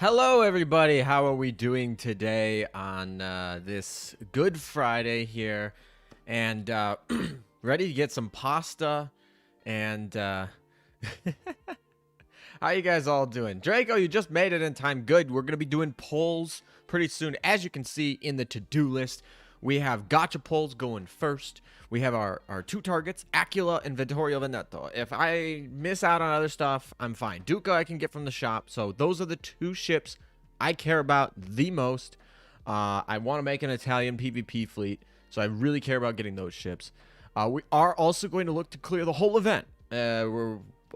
Hello, everybody. How are we doing today on this Good Friday here? And ready to get some pasta. And how you guys all doing? Draco, you just made it in time. Good. We're going to be doing polls pretty soon. As you can see in the to-do list, we have Gacha polls going first. We have our two targets, Aquila and Vittorio Veneto. If I miss out on other stuff, I'm fine. Duca I can get from the shop. So those are the two ships I care about the most. I want to make an Italian PvP fleet, so I really care about getting those ships. We are also going to look to clear the whole event.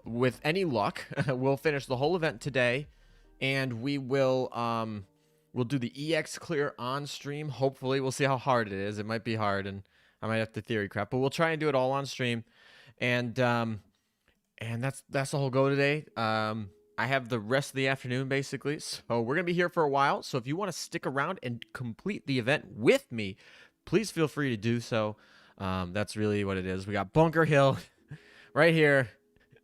With any luck, we'll finish the whole event today, and we will we'll do the EX clear on stream. Hopefully, we'll see how hard it is. It might be hard, and I might have to theory crap, but we'll try and do it all on stream. And that's the whole go today. I have the rest of the afternoon basically, so we're gonna be here for a while. So if you want to stick around and complete the event with me, please feel free to do so. That's really what it is. We got Bunker Hill right here.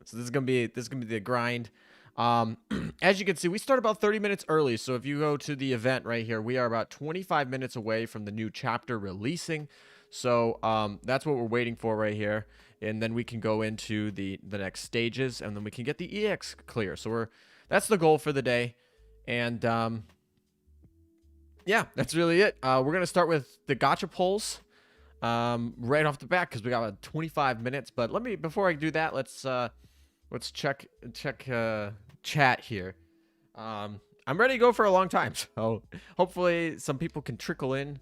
So this is gonna be the grind. As you can see, we start about 30 minutes early. So if you go to the event right here, we are about 25 minutes away from the new chapter releasing. So that's what we're waiting for right here. And then we can go into the next stages, and then we can get the EX clear. So that's the goal for the day. And yeah, that's really it. We're gonna start with the gacha polls right off the bat because we got about 25 minutes. But before I do that, let's check chat here. I'm ready to go for a long time, so hopefully some people can trickle in.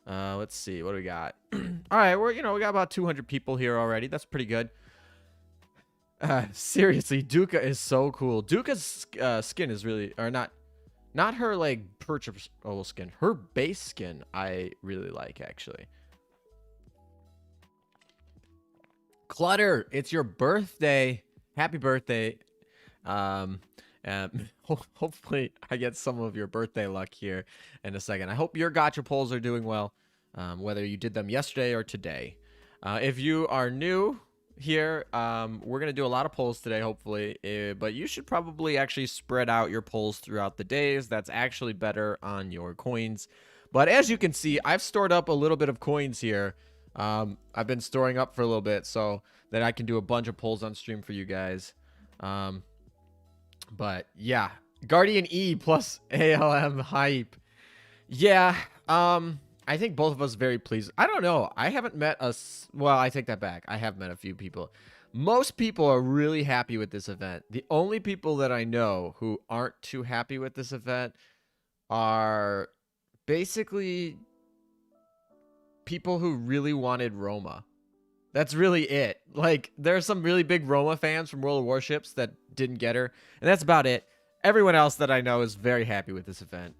Let's see, what do we got? All right, we got about 200 people here already. That's pretty good. Seriously, Duca is so cool. Duca's skin is really, or not her like purchasable skin. Her base skin I really like actually. Clutter, it's your birthday. Happy birthday. Hopefully I get some of your birthday luck here in a second. I hope your gacha polls are doing well, whether you did them yesterday or today. If you are new here, we're going to do a lot of polls today, hopefully, but you should probably actually spread out your polls throughout the days. That's actually better on your coins. But as you can see, I've stored up a little bit of coins here. I've been storing up for a little bit so that I can do a bunch of polls on stream for you guys. But yeah, Guardian E plus ALM hype. Yeah, I think both of us very pleased. I don't know. I haven't met well, I take that back. I have met a few people. Most people are really happy with this event. The only people that I know who aren't too happy with this event are basically people who really wanted Roma. That's really it. Like, there are some really big Roma fans from World of Warships that didn't get her, and that's about it. Everyone else that I know is very happy with this event.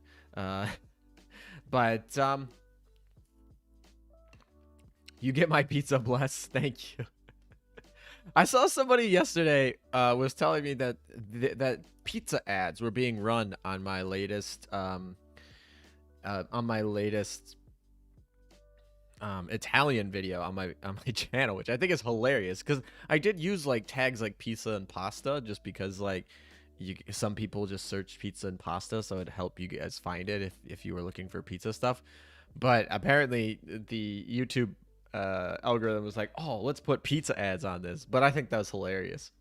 But you get my pizza, bless. Thank you. I saw somebody yesterday was telling me that that pizza ads were being run on my latest Italian video on my channel, which I think is hilarious because I did use like tags like pizza and pasta just because like some people just search pizza and pasta, so it'd help you guys find it if you were looking for pizza stuff. But apparently the YouTube algorithm was like, oh, let's put pizza ads on this. But I think that was hilarious.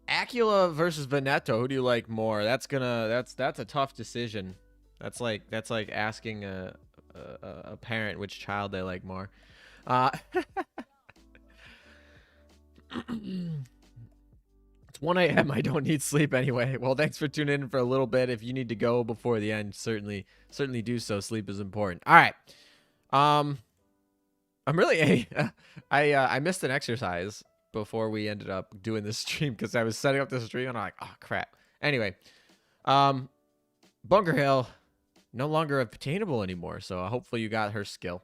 Aquila versus Veneto, who do you like more? That's a tough decision. That's like asking a parent which child they like more. It's 1 a.m. I don't need sleep anyway. Well, thanks for tuning in for a little bit. If you need to go before the end, certainly do so. Sleep is important. All right. I'm really I missed an exercise before we ended up doing this stream because I was setting up this stream and I'm like, oh crap. Anyway, Bunker Hill no longer obtainable anymore, so hopefully you got her skill.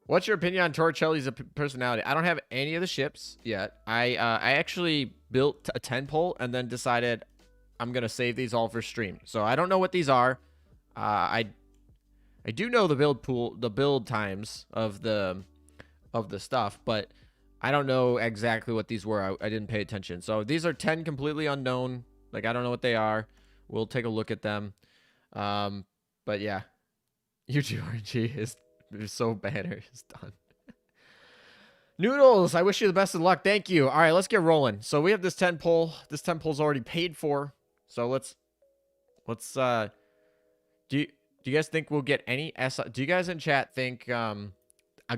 What's your opinion on Torricelli's personality? I don't have any of the ships yet. I actually built a 10 pole and then decided I'm gonna save these all for stream. So I don't know what these are. I do know the build times of the stuff, but I don't know exactly what these were. I didn't pay attention. So these are 10 completely unknown. Like, I don't know what they are. We'll take a look at them. But yeah, UGRG is so bad. It's done. Noodles, I wish you the best of luck. Thank you. All right, let's get rolling. So we have this 10 pull. This 10 pull's already paid for. So let's do you guys think we'll get any SR? Do you guys in chat think I'll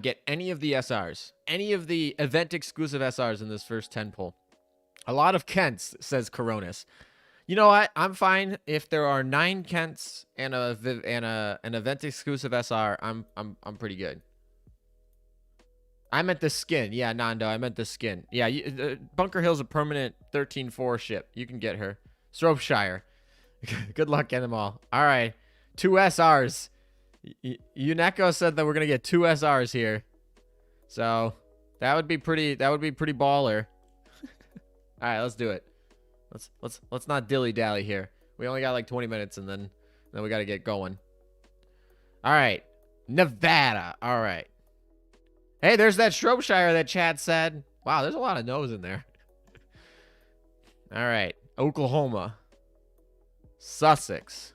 get any of the SRs? Any of the event exclusive SRs in this first 10 pull? A lot of Kents, says Coronis. You know what? I'm fine if there are 9 Kents and an event exclusive SR. I'm pretty good. I meant the skin. Yeah, Nando, I meant the skin. Yeah, Bunker Hill's a permanent 13-4 ship. You can get her. Shropshire. Good luck getting them all. All right. 2 SRs. Uneko said that we're gonna get 2 SRs here. So that would be pretty baller. All right, let's do it. Let's not dilly-dally here. We only got like 20 minutes and then we got to get going. All right. Nevada. All right. Hey, there's that Shropshire that Chad said. Wow, there's a lot of no's in there. All right. Oklahoma. Sussex.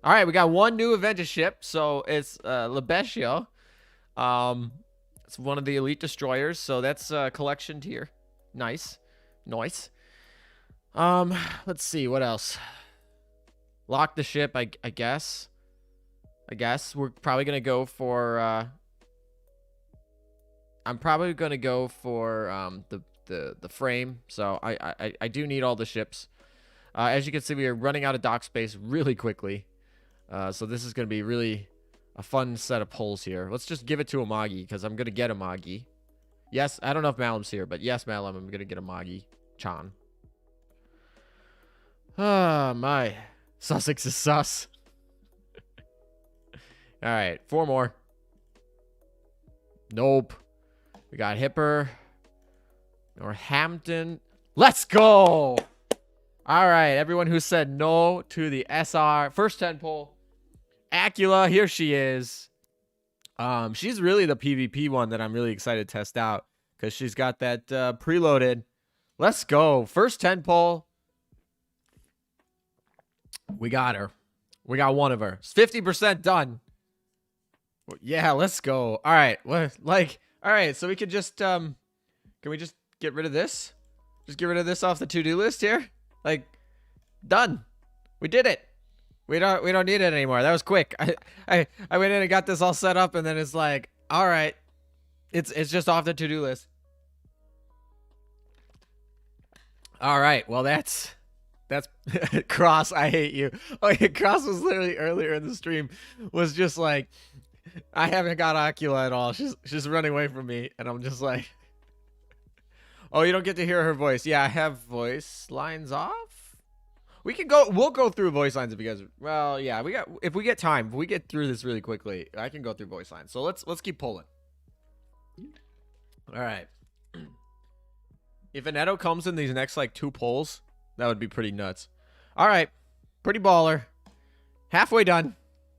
All right, we got 1 new Aventus ship. So it's Lebesio. It's one of the elite destroyers. So that's collection tier. Nice. Nice. Let's see. What else? Lock the ship, I guess. We're probably going to go for... I'm probably going to go for the frame. So I do need all the ships. As you can see, we are running out of dock space really quickly. So this is going to be really a fun set of pulls here. Let's just give it to Amagi because I'm going to get Amagi. Yes, I don't know if Malum's here, but yes, Malum, I'm going to get Amagi-chan. Oh, my. Sussex is sus. All right, 4 more. Nope. We got Hipper. Northampton. Let's go. All right, everyone who said no to the SR. First 10 pull. Aquila, here she is. She's really the PvP one that I'm really excited to test out because she's got that preloaded. Let's go. First 10 pull. We got her. We got one of her. It's 50% done. Yeah, let's go. All right. All right, so we could just can we just get rid of this? Just get rid of this off the to-do list here? Like, done. We did it. We don't need it anymore. That was quick. I went in and got this all set up and then it's like, all right. It's just off the to-do list. All right. Well, that's Cross, I hate you. Oh, yeah, Cross was literally earlier in the stream was just like, I haven't got Aquila at all. She's running away from me, and I'm just like, oh, you don't get to hear her voice. Yeah, I have voice lines off. We'll go through voice lines if you guys. Well, yeah, if we get time, if we get through this really quickly, I can go through voice lines. So let's keep pulling. All right. If Veneto comes in these next like 2 pulls, that would be pretty nuts. All right, pretty baller. Halfway done.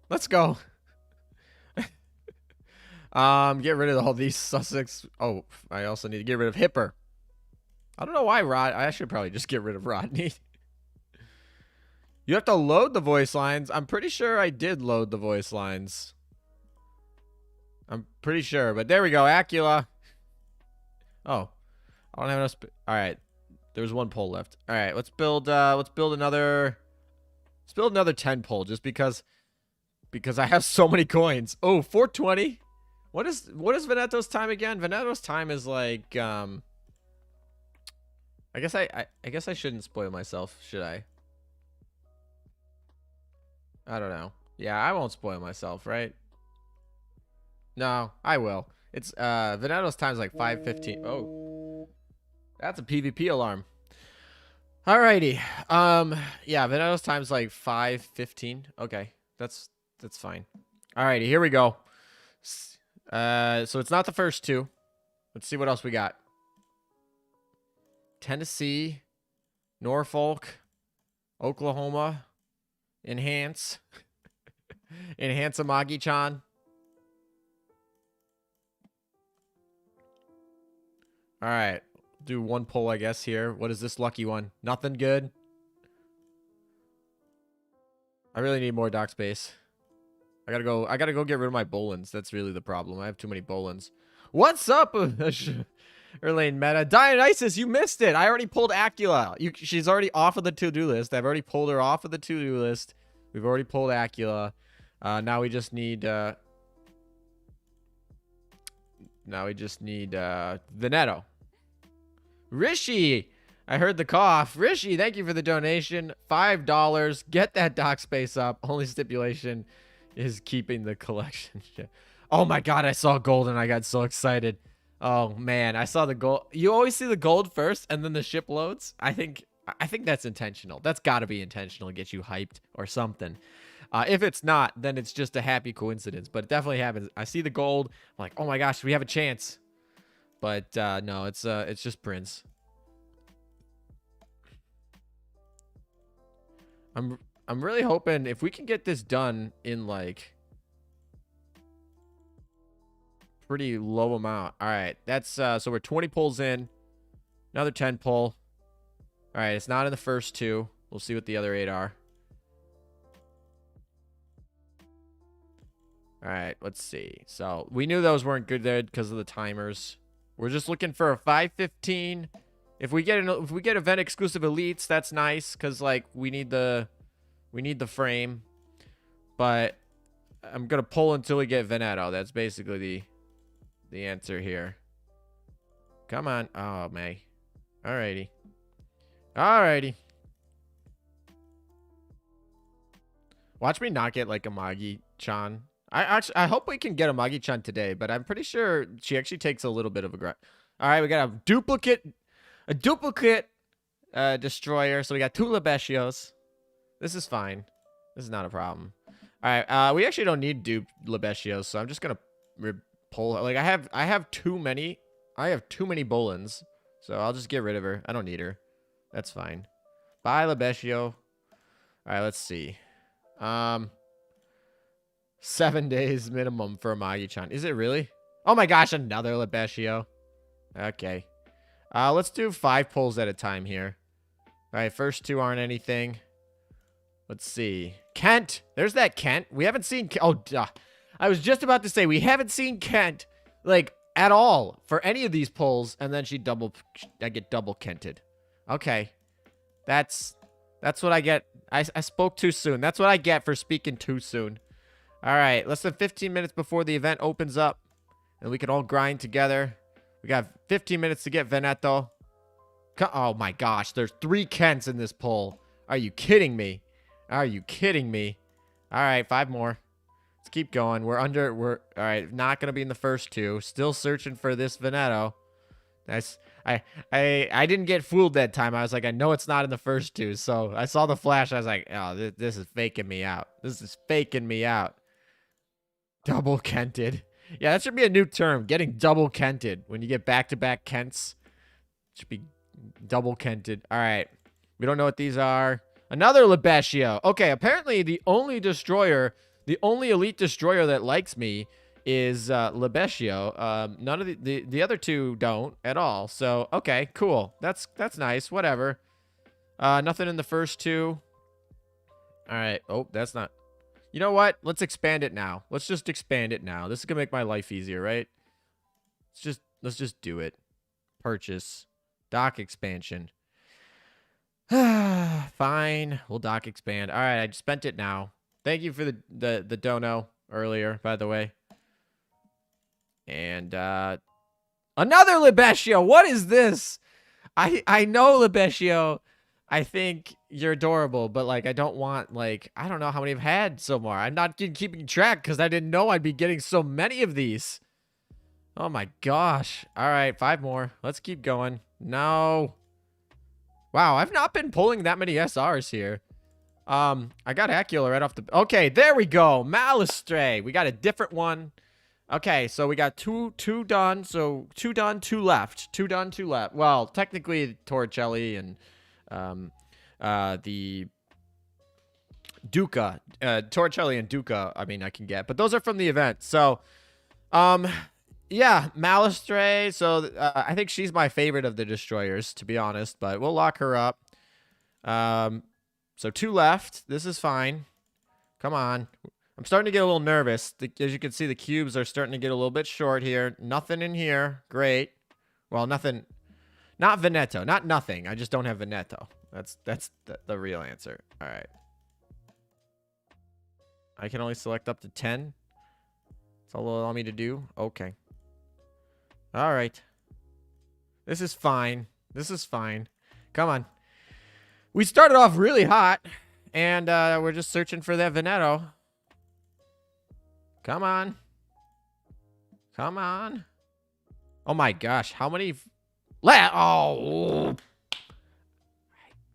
Let's go. Get rid of all these Sussex. Oh, I also need to get rid of Hipper. I don't know why I should probably just get rid of Rodney. You have to load the voice lines. I'm pretty sure I did load the voice lines. I'm pretty sure, but there we go. Aquila. Oh, I don't have enough. All right, there's 1 pull left. All right, let's build another 10 pull just because I have so many coins. Oh, 420. What is Veneto's time again? Veneto's time is like I guess I shouldn't spoil myself, should I? I don't know. Yeah, I won't spoil myself, right? No, I will. It's Veneto's time's like 5:15. Oh. That's a PvP alarm. Alrighty. Yeah, Veneto's time's like 5:15. Okay. That's fine. Alrighty, here we go. So it's not the first 2. Let's see what else we got. Tennessee, Norfolk, Oklahoma, Enhance. Enhance Amagi-chan. All right. Do 1 pull, I guess, here. What is this lucky one? Nothing good. I really need more dock space. I gotta go get rid of my Bolins. That's really the problem. I have too many Bolins. What's up, Erlane Meta? Dionysus, you missed it. I already pulled Aquila. She's already off of the to-do list. I've already pulled her off of the to-do list. We've already pulled Aquila. Now we just need Veneto. Rishi, I heard the cough. Rishi, thank you for the donation. $5. Get that dock space up. Only stipulation is keeping the collection. Oh my god, I saw gold and I got so excited. Oh man, I saw the gold. You always see the gold first and then the ship loads. I think that's intentional. That's got to be intentional to get you hyped or something. If it's not, then it's just a happy coincidence. But it definitely happens. I see the gold. I'm like, oh my gosh, we have a chance. But no, it's just Prince. I'm really hoping if we can get this done in like pretty low amount. All right, that's so we're 20 pulls in. Another 10 pull. All right, it's not in the first two. We'll see what the other 8 are. All right, let's see. So we knew those weren't good there because of the timers. We're just looking for a 515. If we get event exclusive elites, that's nice because like we need the frame. But I'm gonna pull until we get Veneto. That's basically the answer here. Come on. Oh, May. Alrighty. Alrighty. Watch me not get like amagi-chan. I hope we can get amagi-chan today, but I'm pretty sure she actually takes a little bit of a grind. All right, we got a duplicate destroyer. So we got 2 Lebeshios. This is fine. This is not a problem. All right, we actually don't need dupe Lebeshios, so I'm just gonna pull. Like I have too many. I have too many Bolins, so I'll just get rid of her. I don't need her. That's fine. Bye, Lebeshio. All right, let's see. 7 days minimum for amagi-chan. Is it really? Oh my gosh, another Lebeshio. Okay. Let's do 5 pulls at a time here. All right, first 2 aren't anything. Let's see. Kent. There's that Kent. We haven't seen... Oh, duh. I was just about to say, we haven't seen Kent, like, at all for any of these pulls, and then I get double Kented. Okay. That's what I get. I spoke too soon. That's what I get for speaking too soon. All right, less than 15 minutes before the event opens up, and we can all grind together. We got 15 minutes to get Veneto. Oh my gosh, there's 3 Kents in this pull. Are you kidding me? Are you kidding me? All right, 5 more. Let's keep going. We're all right, not gonna be in the first 2. Still searching for this Veneto. Nice. I didn't get fooled that time. I was like, I know it's not in the first 2. So I saw the flash. I was like, oh, this is faking me out. This is faking me out. Double Kented. Yeah, that should be a new term. Getting double Kented. When you get back-to-back Kents. Should be double Kented. All right. We don't know what these are. Another Lebeshio. Okay, apparently the only destroyer, the only elite destroyer that likes me is Lebeshio. None of the other 2 don't at all. So, okay, cool. That's nice. Whatever. Nothing in the first 2. All right. Oh, that's not... You know what? Let's expand it now. Let's just expand it now. This is gonna make my life easier, right? Let's just do it. Purchase. Dock expansion. Fine. We'll dock expand. All right, I just spent it now. Thank you for the dono earlier, by the way. And another Lebeshio. What is this? I know Lebeshio. I think you're adorable, but like I don't want like I don't know how many I've had so far. I'm not keeping track because I didn't know I'd be getting so many of these. Oh my gosh. All right, 5 more. Let's keep going. No. Wow, I've not been pulling that many SRs here. I got Aquila right off the... Okay, there we go. Malistray. We got a different one. Okay, so we got two done. So 2 done, 2 left. 2 done, 2 left. Well, technically Torricelli and the Duca. Torricelli and Duca, I mean, I can get. But those are from the event. So, yeah, Malistray. So I think she's my favorite of the destroyers, to be honest. But we'll lock her up. So 2 left. This is fine. Come on. I'm starting to get a little nervous. As you can see, the cubes are starting to get a little bit short here. Nothing in here. Great. Well, nothing. Not Veneto. Not nothing. I just don't have Veneto. That's the real answer. All right. I can only select up to 10. That's all it'll allow me to do. Okay. All right. This is fine. This is fine. Come on. We started off really hot, and we're just searching for that Veneto. Come on. Come on. Oh my gosh. How many... Oh.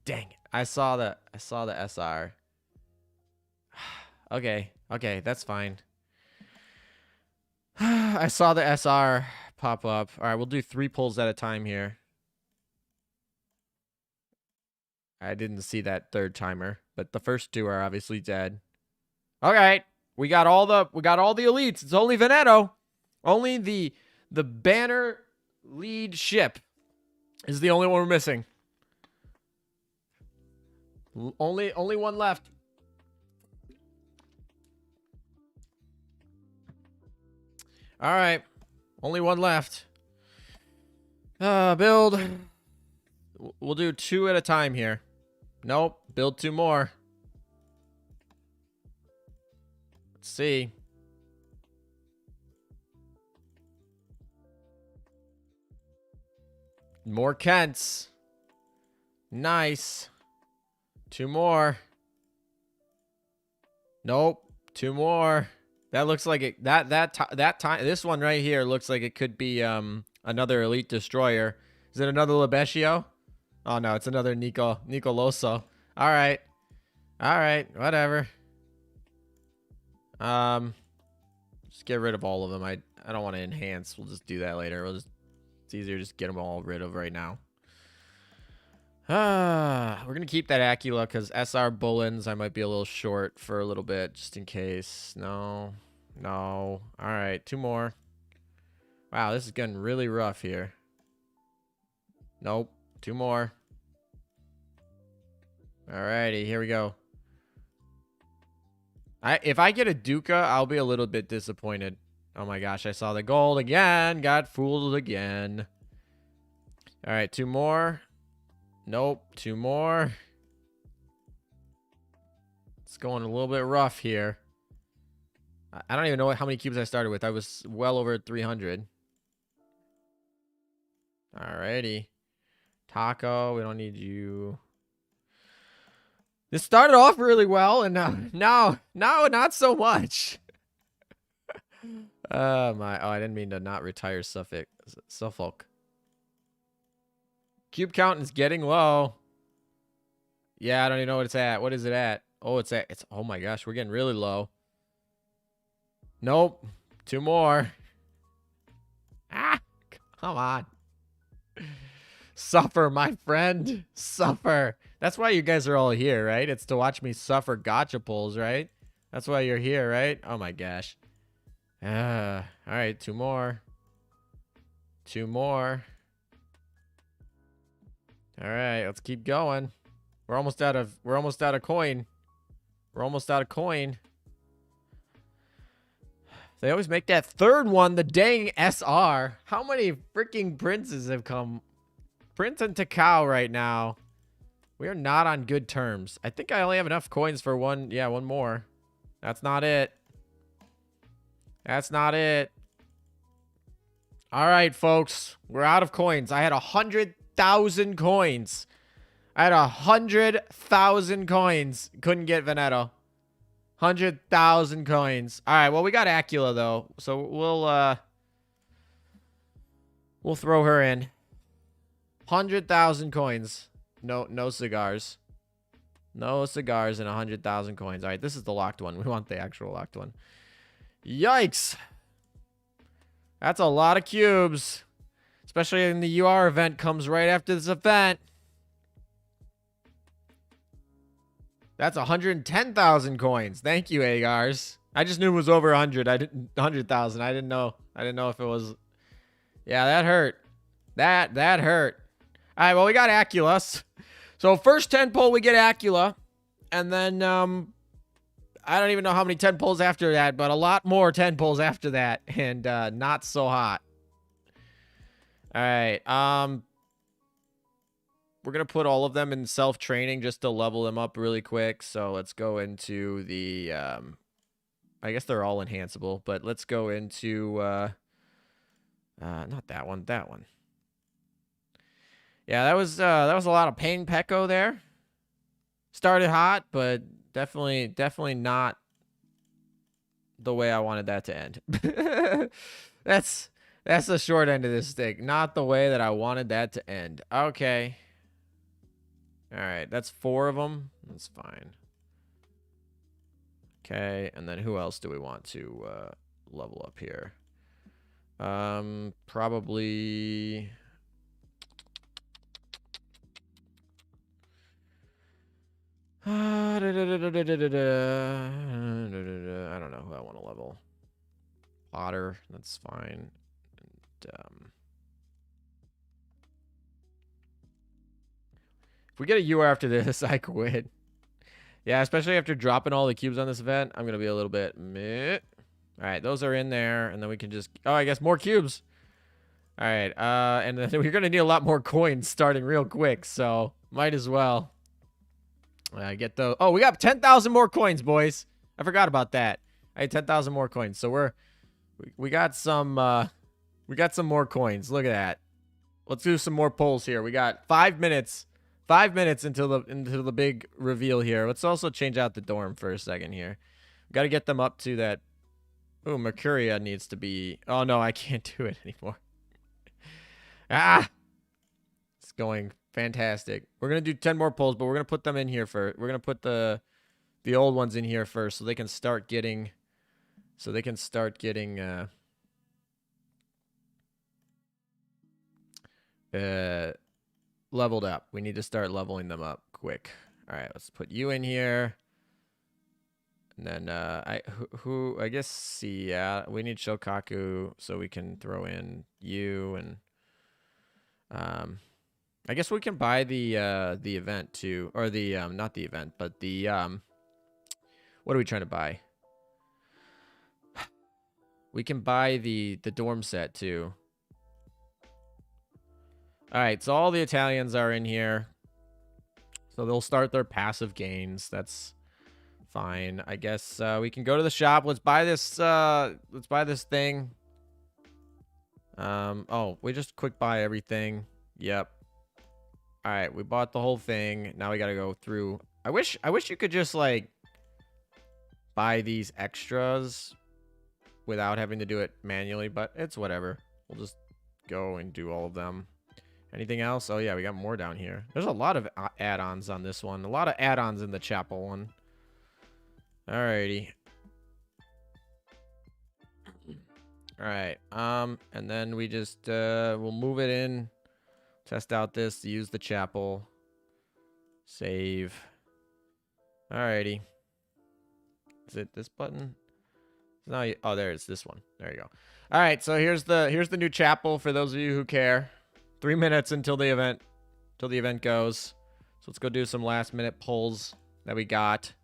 Dang it. I saw the SR. Okay. Okay, that's fine. I saw the SR pop up. All right, we'll do 3 pulls at a time here. I didn't see that third timer, but the first 2 are obviously dead. All right. We got all the elites. It's only Veneto. Only the banner lead ship is the only one we're missing. Only one left. All right. Only one left. Build. We'll do 2 at a time here. Nope. Build 2 more. Let's see. More Kents. Nice. 2 more. Nope. 2 more. That looks like it. That time. This one right here looks like it could be another elite destroyer. Is it another Lebescio? Oh no, it's another Nicoloso. All right. All right. Whatever. Just get rid of all of them. I don't want to enhance. We'll just do that later. It's easier to just get them all rid of right now. We're gonna keep that Aquila because SR Bullens I might be a little short for a little bit just in case. No. All right, 2 more. Wow, this is getting really rough here. Nope. 2 more. Alrighty, here we go. If I get a Duca, I'll be a little bit disappointed. Oh my gosh, I saw the gold again. Got fooled again. Alright, 2 more. Nope, 2 more. It's going a little bit rough here. I don't even know how many cubes I started with. I was well over 300. Alrighty. Taco, we don't need you. This started off really well, and now not so much. Oh I didn't mean to not retire Suffolk. Cube count is getting low. Yeah, I don't even know what it's at. What is it at? Oh, oh my gosh, we're getting really low. Nope. 2 more. Ah, come on. Suffer, my friend. Suffer. That's why you guys are all here, right? It's to watch me suffer gacha pulls, right? That's why you're here, right? Oh my gosh. All right, 2 more. 2 more. All right, let's keep going. We're almost out of coin. We're almost out of coin. They always make that third one, the dang SR. How many freaking princes have come? Prince and Takao right now. We are not on good terms. I think I only have enough coins for one. Yeah, 1 more. That's not it. That's not it. All right, folks. We're out of coins. I had 100,000 coins. I had 100,000 coins. Couldn't get Veneto. 100,000 coins. All right, well, we got Aquila, though. So we'll throw her in. 100,000 coins. No cigars. No cigars and 100,000 coins. All right, this is the locked one. We want the actual locked one. Yikes. That's a lot of cubes. Especially in the UR event comes right after this event. That's 110,000 coins. Thank you, Agars. I just knew it was over 100. 100,000. I didn't know. I didn't know if it was. Yeah, that hurt. That hurt. All right, well, we got Aquila. So first 10 pull, we get Aquila. And then I don't even know how many 10 pulls after that, but a lot more 10 pulls after that, and not so hot. All right. We're gonna put all of them in self-training just to level them up really quick. So let's go into the. I guess they're all enhanceable, but let's go into. Not that one. That one. Yeah, that was a lot of pain Pecco there. Started hot, but definitely not the way I wanted that to end. That's the short end of this stick. Not the way that I wanted that to end. Okay. All right, that's 4 of them. That's fine. Okay, and then who else do we want to level up here? Probably. I don't know who I want to level. Potter, that's fine. And, if we get a U after this, I quit. Yeah, especially after dropping all the cubes on this event, I'm going to be a little bit meh. All right, those are in there, and then we can just... Oh, I guess more cubes. All right, and then we're going to need a lot more coins starting real quick, so might as well. Get those. Oh, we got 10,000 more coins, boys. I forgot about that. I had 10,000 more coins, so we got some more coins. Look at that. Let's do some more polls here. We got 5 minutes. 5 minutes until the big reveal here. Let's also change out the dorm for a second here. Got to get them up to that. Oh, Mercuria needs to be. Oh no, I can't do it anymore. It's going fantastic. We're gonna do 10 more polls, but we're gonna put them in here first. We're gonna put the old ones in here first, so they can start getting. Leveled up. We need to start leveling them up quick. All right, let's put you in here. And then I guess see, yeah, we need Shokaku so we can throw in you, and I guess we can buy the event too, or the not the event, but the what are we trying to buy? We can buy the dorm set too. All right, so all the Italians are in here. So they'll start their passive gains. That's fine. I guess we can go to the shop. Let's buy this thing. Oh, we just quick buy everything. Yep. All right, we bought the whole thing. Now we got to go through. I wish you could just like buy these extras without having to do it manually, but it's whatever. We'll just go and do all of them. Anything else? Oh, yeah, we got more down here. There's a lot of add-ons on this one. A lot of add-ons in the chapel one. Alrighty. Alright. And then we just, we'll move it in. Test out this. Use the chapel. Save. Alrighty. Is it this button? No, oh, there it's this one. There you go. Alright, so here's the new chapel for those of you who care. 3 minutes until the event goes. So let's go do some last minute pulls that we got.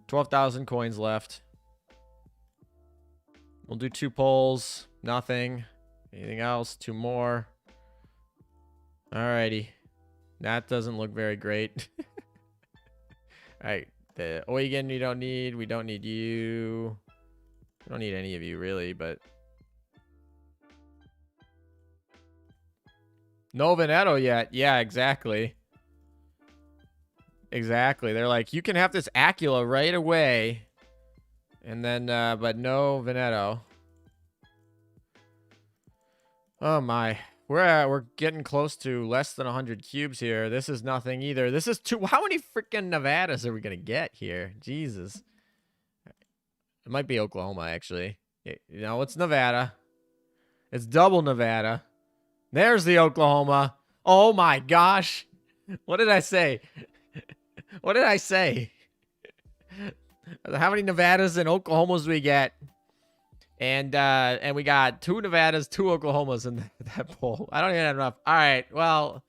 12,000 coins left. We'll do 2 pulls. Nothing. Anything else? 2 more. Alrighty. That doesn't look very great. Alright. The Eugen you don't need. We don't need you. We don't need any of you really, but no Veneto yet. Yeah, exactly. Exactly. They're like, you can have this Aquila right away. And then, but no Veneto. Oh my. We're getting close to less than 100 cubes here. This is nothing either. This is how many freaking Nevadas are we going to get here? Jesus. It might be Oklahoma, actually. No, it's Nevada. It's double Nevada. There's the Oklahoma. Oh my gosh. What did I say? What did I say? How many Nevadas and Oklahomas do we get? And we got 2 Nevadas, 2 Oklahomas in that poll. I don't even have enough. All right. Well,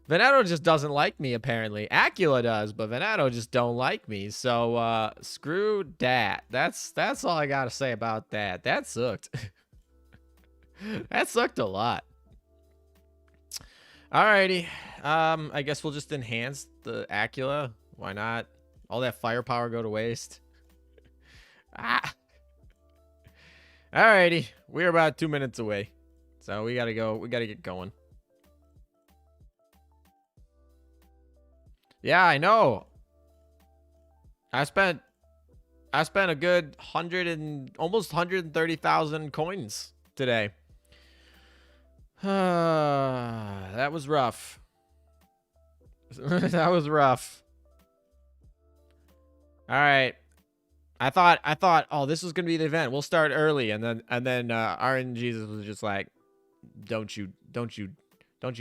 Veneto just doesn't like me, apparently. Aquila does, but Veneto just don't like me. So, screw that. That's all I gotta say about that. That sucked. That sucked a lot. Alrighty. I guess we'll just enhance the Aquila. Why not? All that firepower go to waste. Ah. Alrighty. We're about 2 minutes away. So we gotta go. We gotta get going. Yeah, I know. I spent a good almost 130,000 coins today. That was rough. That was rough. All right. I thought, oh, this was gonna be the event. We'll start early, and then RN Jesus was just like, don't you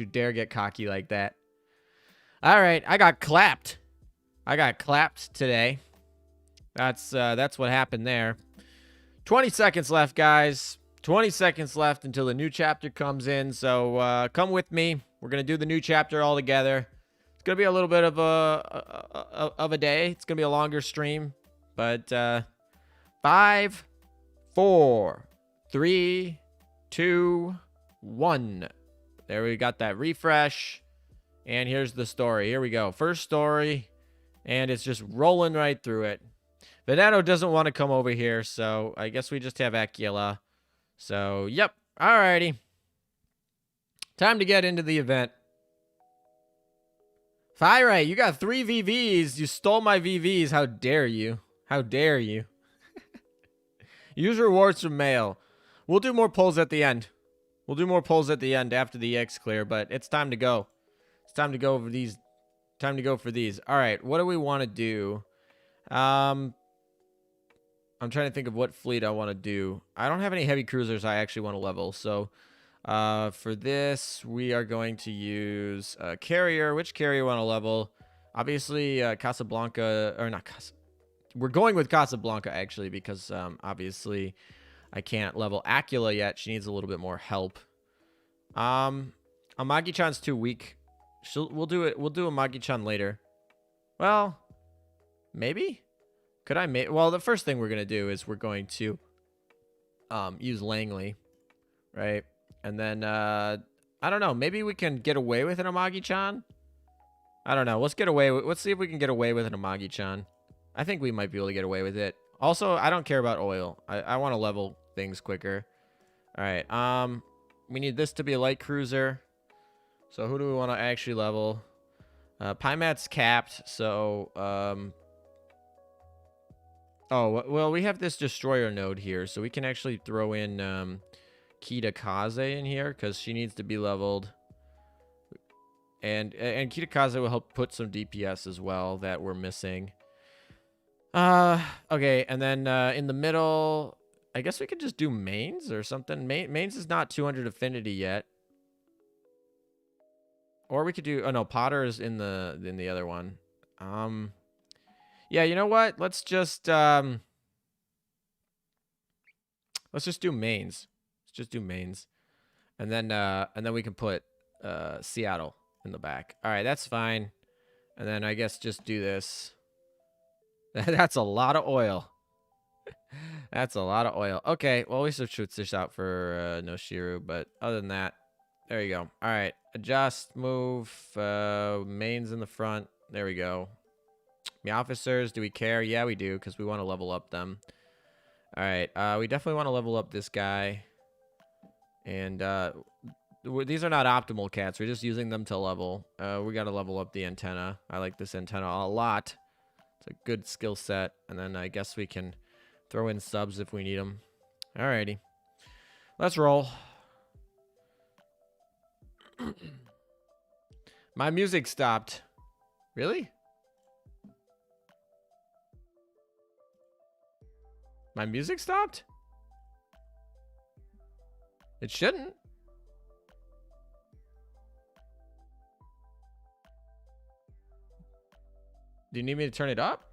dare get cocky like that. All right, I got clapped. I got clapped today. That's what happened there. 20 seconds left, guys. 20 seconds left until the new chapter comes in. So come with me. We're gonna do the new chapter all together. It's gonna be a little bit of a day. It's gonna be a longer stream, but 5, 4, 3, 2, 1. There we got that refresh. And here's the story. Here we go. First story. And it's just rolling right through it. Veneto doesn't want to come over here, so I guess we just have Aquila. So, yep. Alrighty. Time to get into the event. Fire, you got 3 VVs. You stole my VVs. How dare you? How dare you? Use rewards from mail. We'll do more polls at the end. We'll do more polls at the end after the X clear, but it's time to go. It's time to go over these. Time to go for these. All right, what do we want to do? I'm trying to think of what fleet I want to do. I don't have any heavy cruisers I actually want to level. So for this, we are going to use carrier. Which carrier want to level? Obviously, Casablanca, or not Casa. We're going with Casablanca, actually, because obviously I can't level Aquila yet. She needs a little bit more help. Amagi-chan's too weak. We'll do it. We'll do amagi-chan later. Well, maybe? Could I make... Well, the first thing we're going to do is we're going to use Langley, right? And then, I don't know. Maybe we can get away with an amagi-chan? I don't know. Let's get away with... Let's see if we can get away with an amagi-chan. I think we might be able to get away with it. Also, I don't care about oil. I want to level things quicker. All right. We need this to be a light cruiser. So who do we want to actually level? Pymat's capped, so... Oh, well, we have this destroyer node here, so we can actually throw in Kitakaze in here, because she needs to be leveled. And Kitakaze will help put some DPS as well that we're missing. Okay, and then in the middle, I guess we could just do mains or something. Mains is not 200 affinity yet. Or we could do... Oh, no, Potter is in the other one. Yeah, you know what? Let's just do mains. Let's just do mains. And then we can put Seattle in the back. All right, that's fine. And then I guess just do this. That's a lot of oil. That's a lot of oil. Okay, well, we should switch this out for Noshiru, but other than that, there you go. All right, adjust, move, mains in the front. There we go. The officers, do we care? Yeah, we do, because we want to level up them. All right, we definitely want to level up this guy. And these are not optimal cats. We're just using them to level. We got to level up the antenna. I like this antenna a lot. It's a good skill set. And then I guess we can throw in subs if we need them. Alrighty. Let's roll. My music stopped. Really? My music stopped? It shouldn't. Do you need me to turn it up?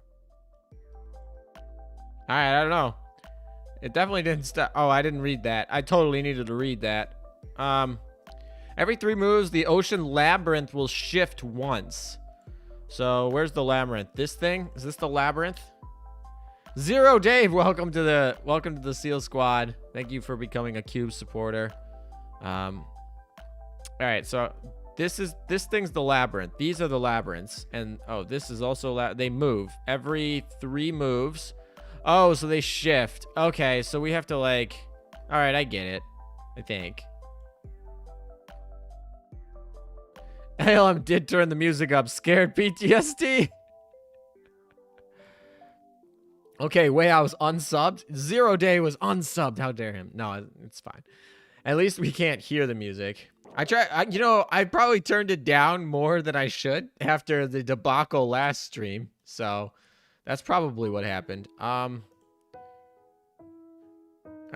Alright, I don't know. It definitely didn't stop. Oh, I didn't read that. I totally needed to read that. Every 3 moves, the ocean labyrinth will shift once. So where's the labyrinth? This thing? Is this the labyrinth? Zero Dave, welcome to the Seal Squad. Thank you for becoming a Cube supporter. All right, so this thing's the labyrinth. These are the labyrinths, and oh, this is also they move every 3 moves. Oh, so they shift. Okay, so we have to like. All right, I get it. I think. ALM did turn the music up. Scared PTSD. Okay, I was unsubbed. Zero Day was unsubbed. How dare him? No, it's fine. At least we can't hear the music. I probably turned it down more than I should after the debacle last stream. So that's probably what happened. All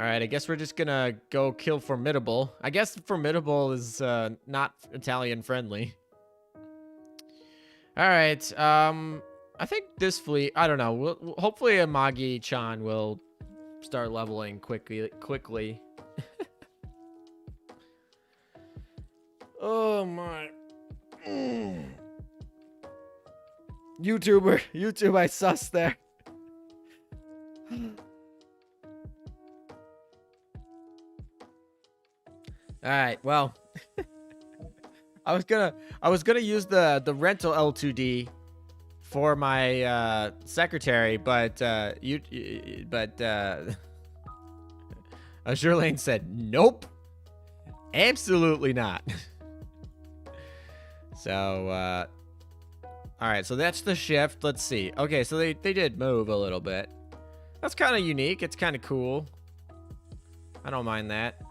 right, I guess we're just gonna go kill Formidable. I guess Formidable is not Italian friendly. All right, I think this fleet, I don't know. Hopefully Amagi-chan will start leveling quickly. Oh my. YouTube, I sus there. All right, well, I was gonna use the rental L2D for my secretary, but Azur Lane said nope, absolutely not. So all right, so that's the shift. Let's see. Okay, so they did move a little bit. That's kind of unique. It's kind of cool. I don't mind that.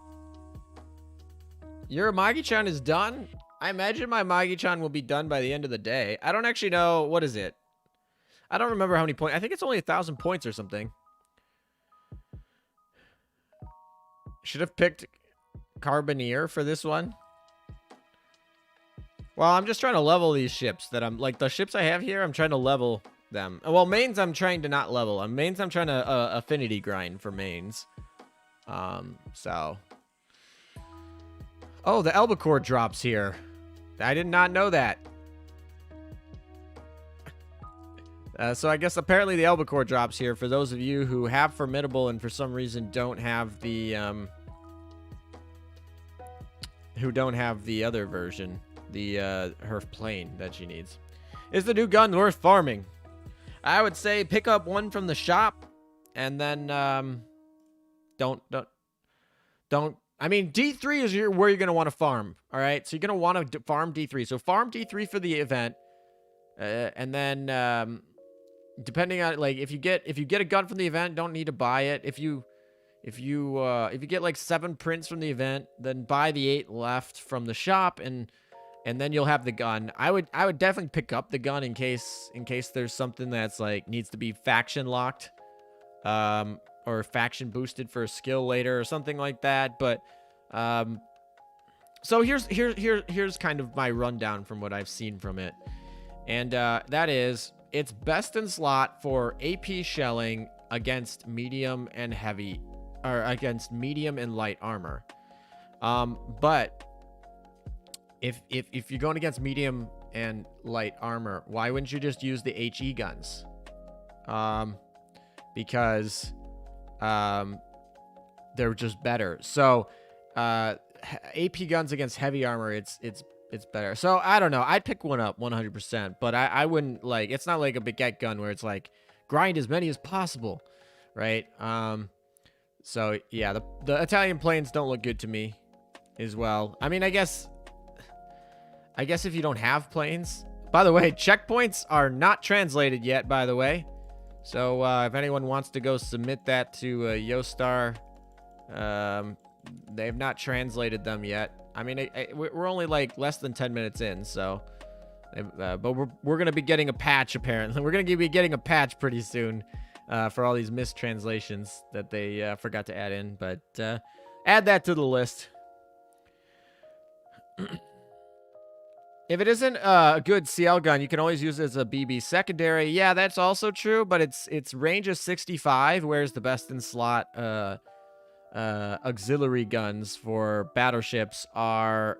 Your amagi-chan is done? I imagine my amagi-chan will be done by the end of the day. I don't actually know. What is it? I don't remember how many points. I think it's only 1,000 points or something. Should have picked Carboneer for this one. Well, I'm just trying to level these ships that I'm like the ships I have here. I'm trying to level them. Well, mains I'm trying to not level. Mains I'm trying to affinity grind for mains. So. Oh, the albacore drops here. I did not know that. So I guess apparently the albacore drops here for those of you who have Formidable and for some reason don't have the other version, the her plane that she needs. Is the new gun worth farming? I would say pick up one from the shop, and then don't. I mean, D3 is where you're going to want to farm, all right? So you're going to want to farm D3. So farm D3 for the event, and then depending on, like, if you get a gun from the event, don't need to buy it. If you get, like, 7 prints from the event, then buy the 8 left from the shop, and then you'll have the gun. I would definitely pick up the gun in case there's something that's, like, needs to be faction locked. Or faction boosted for a skill later or something like that. But so here's kind of my rundown from what I've seen from it. And that is, it's best in slot for AP shelling against medium and heavy, or against medium and light armor. But if you're going against medium and light armor, why wouldn't you just use the HE guns? Because they're just better. So AP guns against heavy armor, it's better. So I don't know, I'd pick one up 100%, but I wouldn't, like, it's not like a baguette gun where it's like grind as many as possible, right? So yeah, the Italian planes don't look good to me as well. I mean, I guess if you don't have planes, by the way, checkpoints are not translated yet, by the way. So if anyone wants to go submit that to Yostar, they've not translated them yet. I mean, we're only like less than 10 minutes in, so but we're gonna be getting a patch apparently. We're gonna be getting a patch pretty soon for all these mistranslations that they forgot to add in. But add that to the list. If it isn't a good CL gun, you can always use it as a BB secondary. Yeah, that's also true, but its range is 65, whereas the best in slot auxiliary guns for battleships are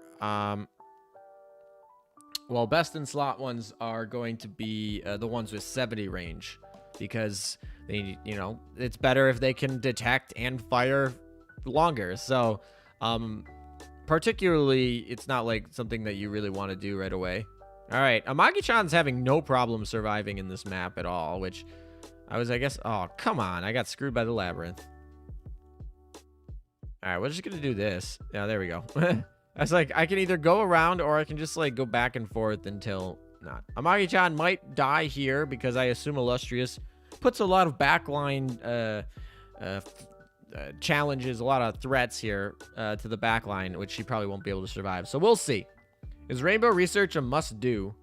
well, best in slot ones are going to be the ones with 70 range, because they, you know, it's better if they can detect and fire longer. So particularly, it's not like something that you really want to do right away. All right, Amagi-chan's having no problem surviving in this map at all, which I guess, oh, come on. I got screwed by the labyrinth. All right, we're just going to do this. Yeah, there we go. I was like, I can either go around or I can just, like, go back and forth until not. Amagi-chan might die here because I assume Illustrious puts a lot of backline challenges, a lot of threats here to the backline, which she probably won't be able to survive. So we'll see. Is Rainbow Research a must-do?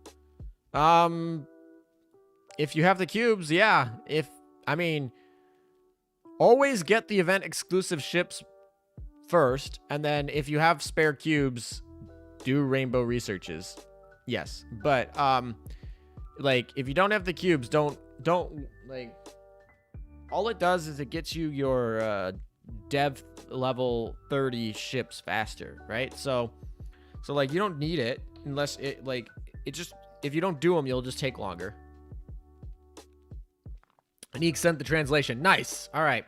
If you have the cubes, yeah. I mean, always get the event-exclusive ships first, and then if you have spare cubes, do Rainbow Researches. Yes, but like, if you don't have the cubes, don't like, all it does is it gets you your dev level 30 ships faster, right? So like, you don't need it unless it, like, it just, if you don't do them, you'll just take longer. Anik sent the translation. Nice. All right.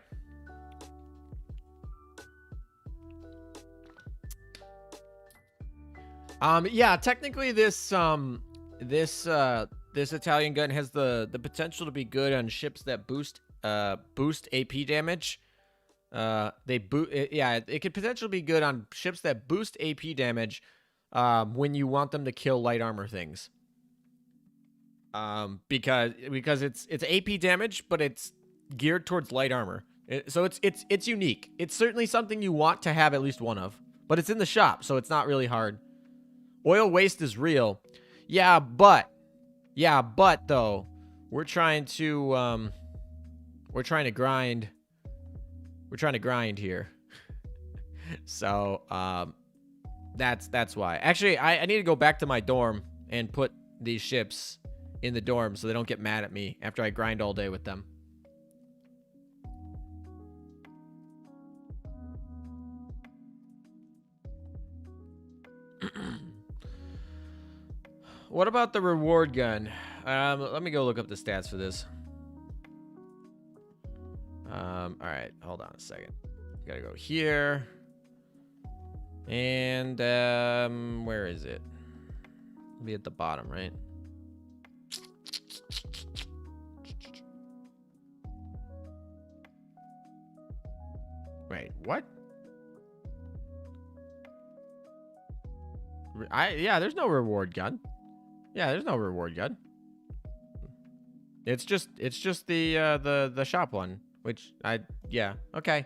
Yeah, technically this Italian gun has the potential to be good on ships that boost AP damage. It could potentially be good on ships that boost AP damage when you want them to kill light armor things. Because it's AP damage, but it's geared towards light armor. So it's unique. It's certainly something you want to have at least one of, but it's in the shop, so it's not really hard. Oil waste is real. Yeah, but though, we're trying to grind. We're trying to grind here. So, that's why. Actually, I need to go back to my dorm and put these ships in the dorm so they don't get mad at me after I grind all day with them. What about the reward gun? Let me go look up the stats for this. All right, hold on a second. Gotta go here. And where is it? It'll be at the bottom, right? Wait, what? Yeah, there's no reward gun. Yeah, there's no reward gun. It's just the shop one, which yeah, okay.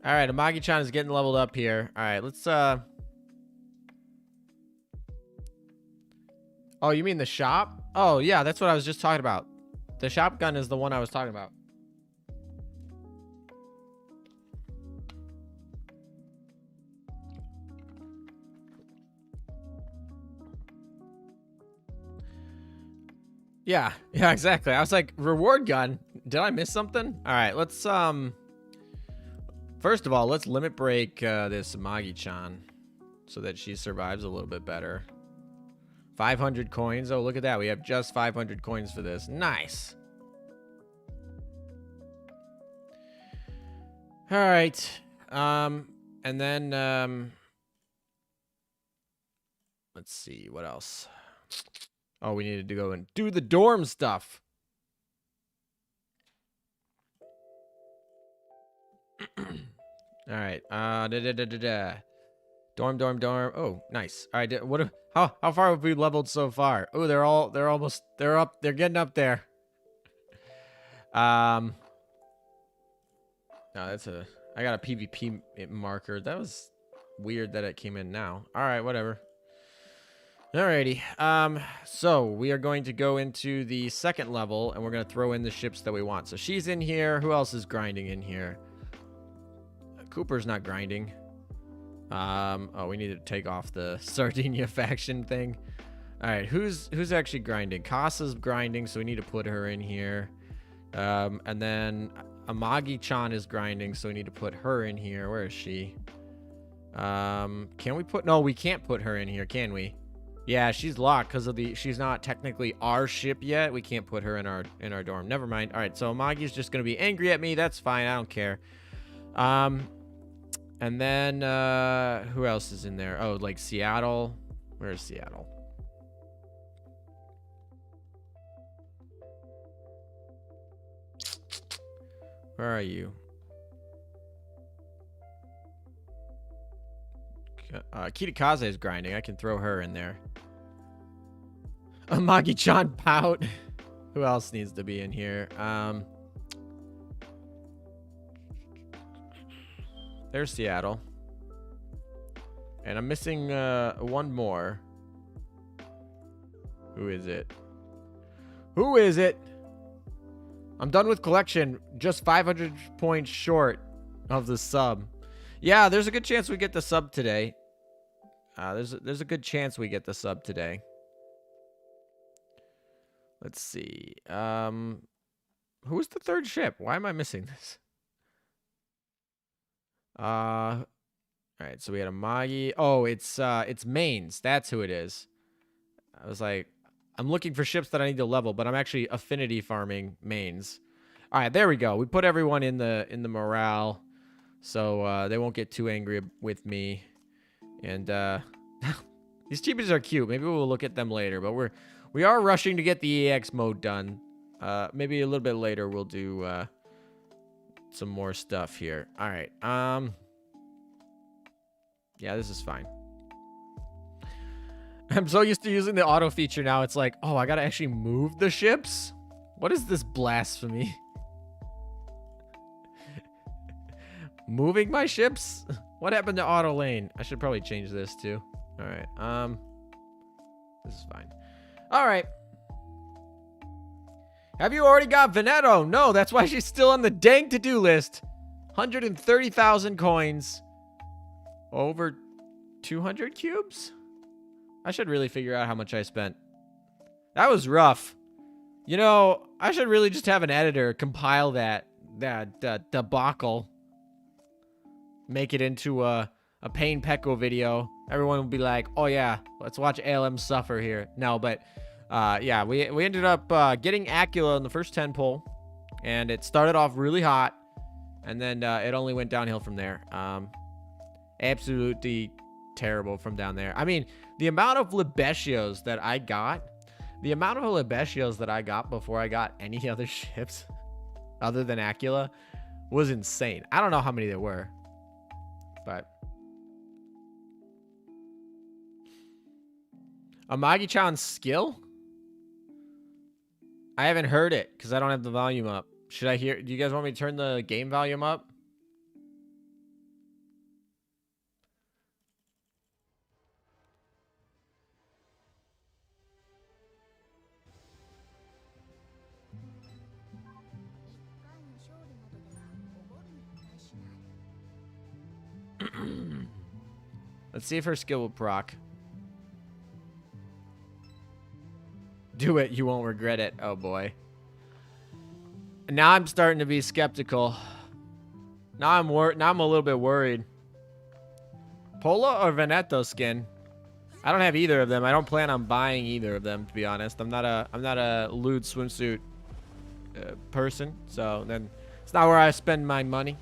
All right, Amagi-chan is getting leveled up here. All right, let's oh, you mean the shop? Oh, yeah, that's what I was just talking about. The shotgun is the one I was talking about. Yeah, exactly. I was like, reward gun? Did I miss something? All right, let's, first of all, let's limit break this Amagi-chan so that she survives a little bit better. 500 coins. Oh, look at that. We have just 500 coins for this. Nice. All right. And then, let's see. What else? Oh, we needed to go and do the dorm stuff. All right. Dorm. Oh, nice. All right. How far have we leveled so far? Oh, they're up. They're getting up there. No, I got a PvP marker. That was weird that it came in now. All right, whatever. Alrighty, so we are going to go into the second level, and we're going to throw in the ships that we want. So she's in here. Who else is grinding in here? Cooper's not grinding. Oh, we need to take off the Sardinia faction thing. Alright, who's actually grinding? Casa's grinding, so we need to put her in here. And then Amagi-chan is grinding, so we need to put her in here. Where is she? Can we put... No, we can't put her in here, can we? Yeah, she's locked because of the... She's not technically our ship yet. We can't put her in our dorm. Never mind. All right, so Amagi's just going to be angry at me. That's fine. I don't care. And then, who else is in there? Oh, like Seattle. Where's Seattle? Where are you? Kitakaze is grinding. I can throw her in there. Amagi-chan pout. Who else needs to be in here? There's Seattle. And I'm missing one more. Who is it? Who is it? I'm done with collection. Just 500 points short of the sub. Yeah, there's a good chance we get the sub today. There's a good chance we get the sub today. Let's see. Who's the third ship? Why am I missing this? All right, so we had Amagi. Oh, it's mains. That's who it is. I was like, I'm looking for ships that I need to level, but I'm actually affinity farming mains. All right, there we go. We put everyone in the morale, so they won't get too angry with me. And these cheapies are cute. Maybe we'll look at them later, but we are rushing to get the EX mode done. Maybe a little bit later we'll do some more stuff here. All right. Yeah, this is fine. I'm so used to using the auto feature now. It's like, oh, I gotta actually move the ships? What is this blasphemy? Moving my ships? What happened to auto lane? I should probably change this too. All right. This is fine. All right. Have you already got Veneto? No, that's why she's still on the dang to-do list. 130,000 coins. Over 200 cubes? I should really figure out how much I spent. That was rough. You know, I should really just have an editor compile that debacle. Make it into a Pain Pecco video. Everyone will be like, oh yeah, let's watch ALM suffer here. No, but yeah, we ended up getting Aquila in the first 10 pull. And it started off really hot. And then it only went downhill from there. Absolutely terrible from down there. I mean, the amount of Libecios that I got, before I got any other ships other than Aquila was insane. I don't know how many there were, but Amagi-chan's skill? I haven't heard it because I don't have the volume up. Should I hear? Do you guys want me to turn the game volume up? Let's see if her skill will proc. Do it, you won't regret it. Oh boy. Now I'm starting to be skeptical. Now I'm a little bit worried. Pola or Veneto skin? I don't have either of them. I don't plan on buying either of them, to be honest. I'm not a lewd swimsuit person, so then it's not where I spend my money.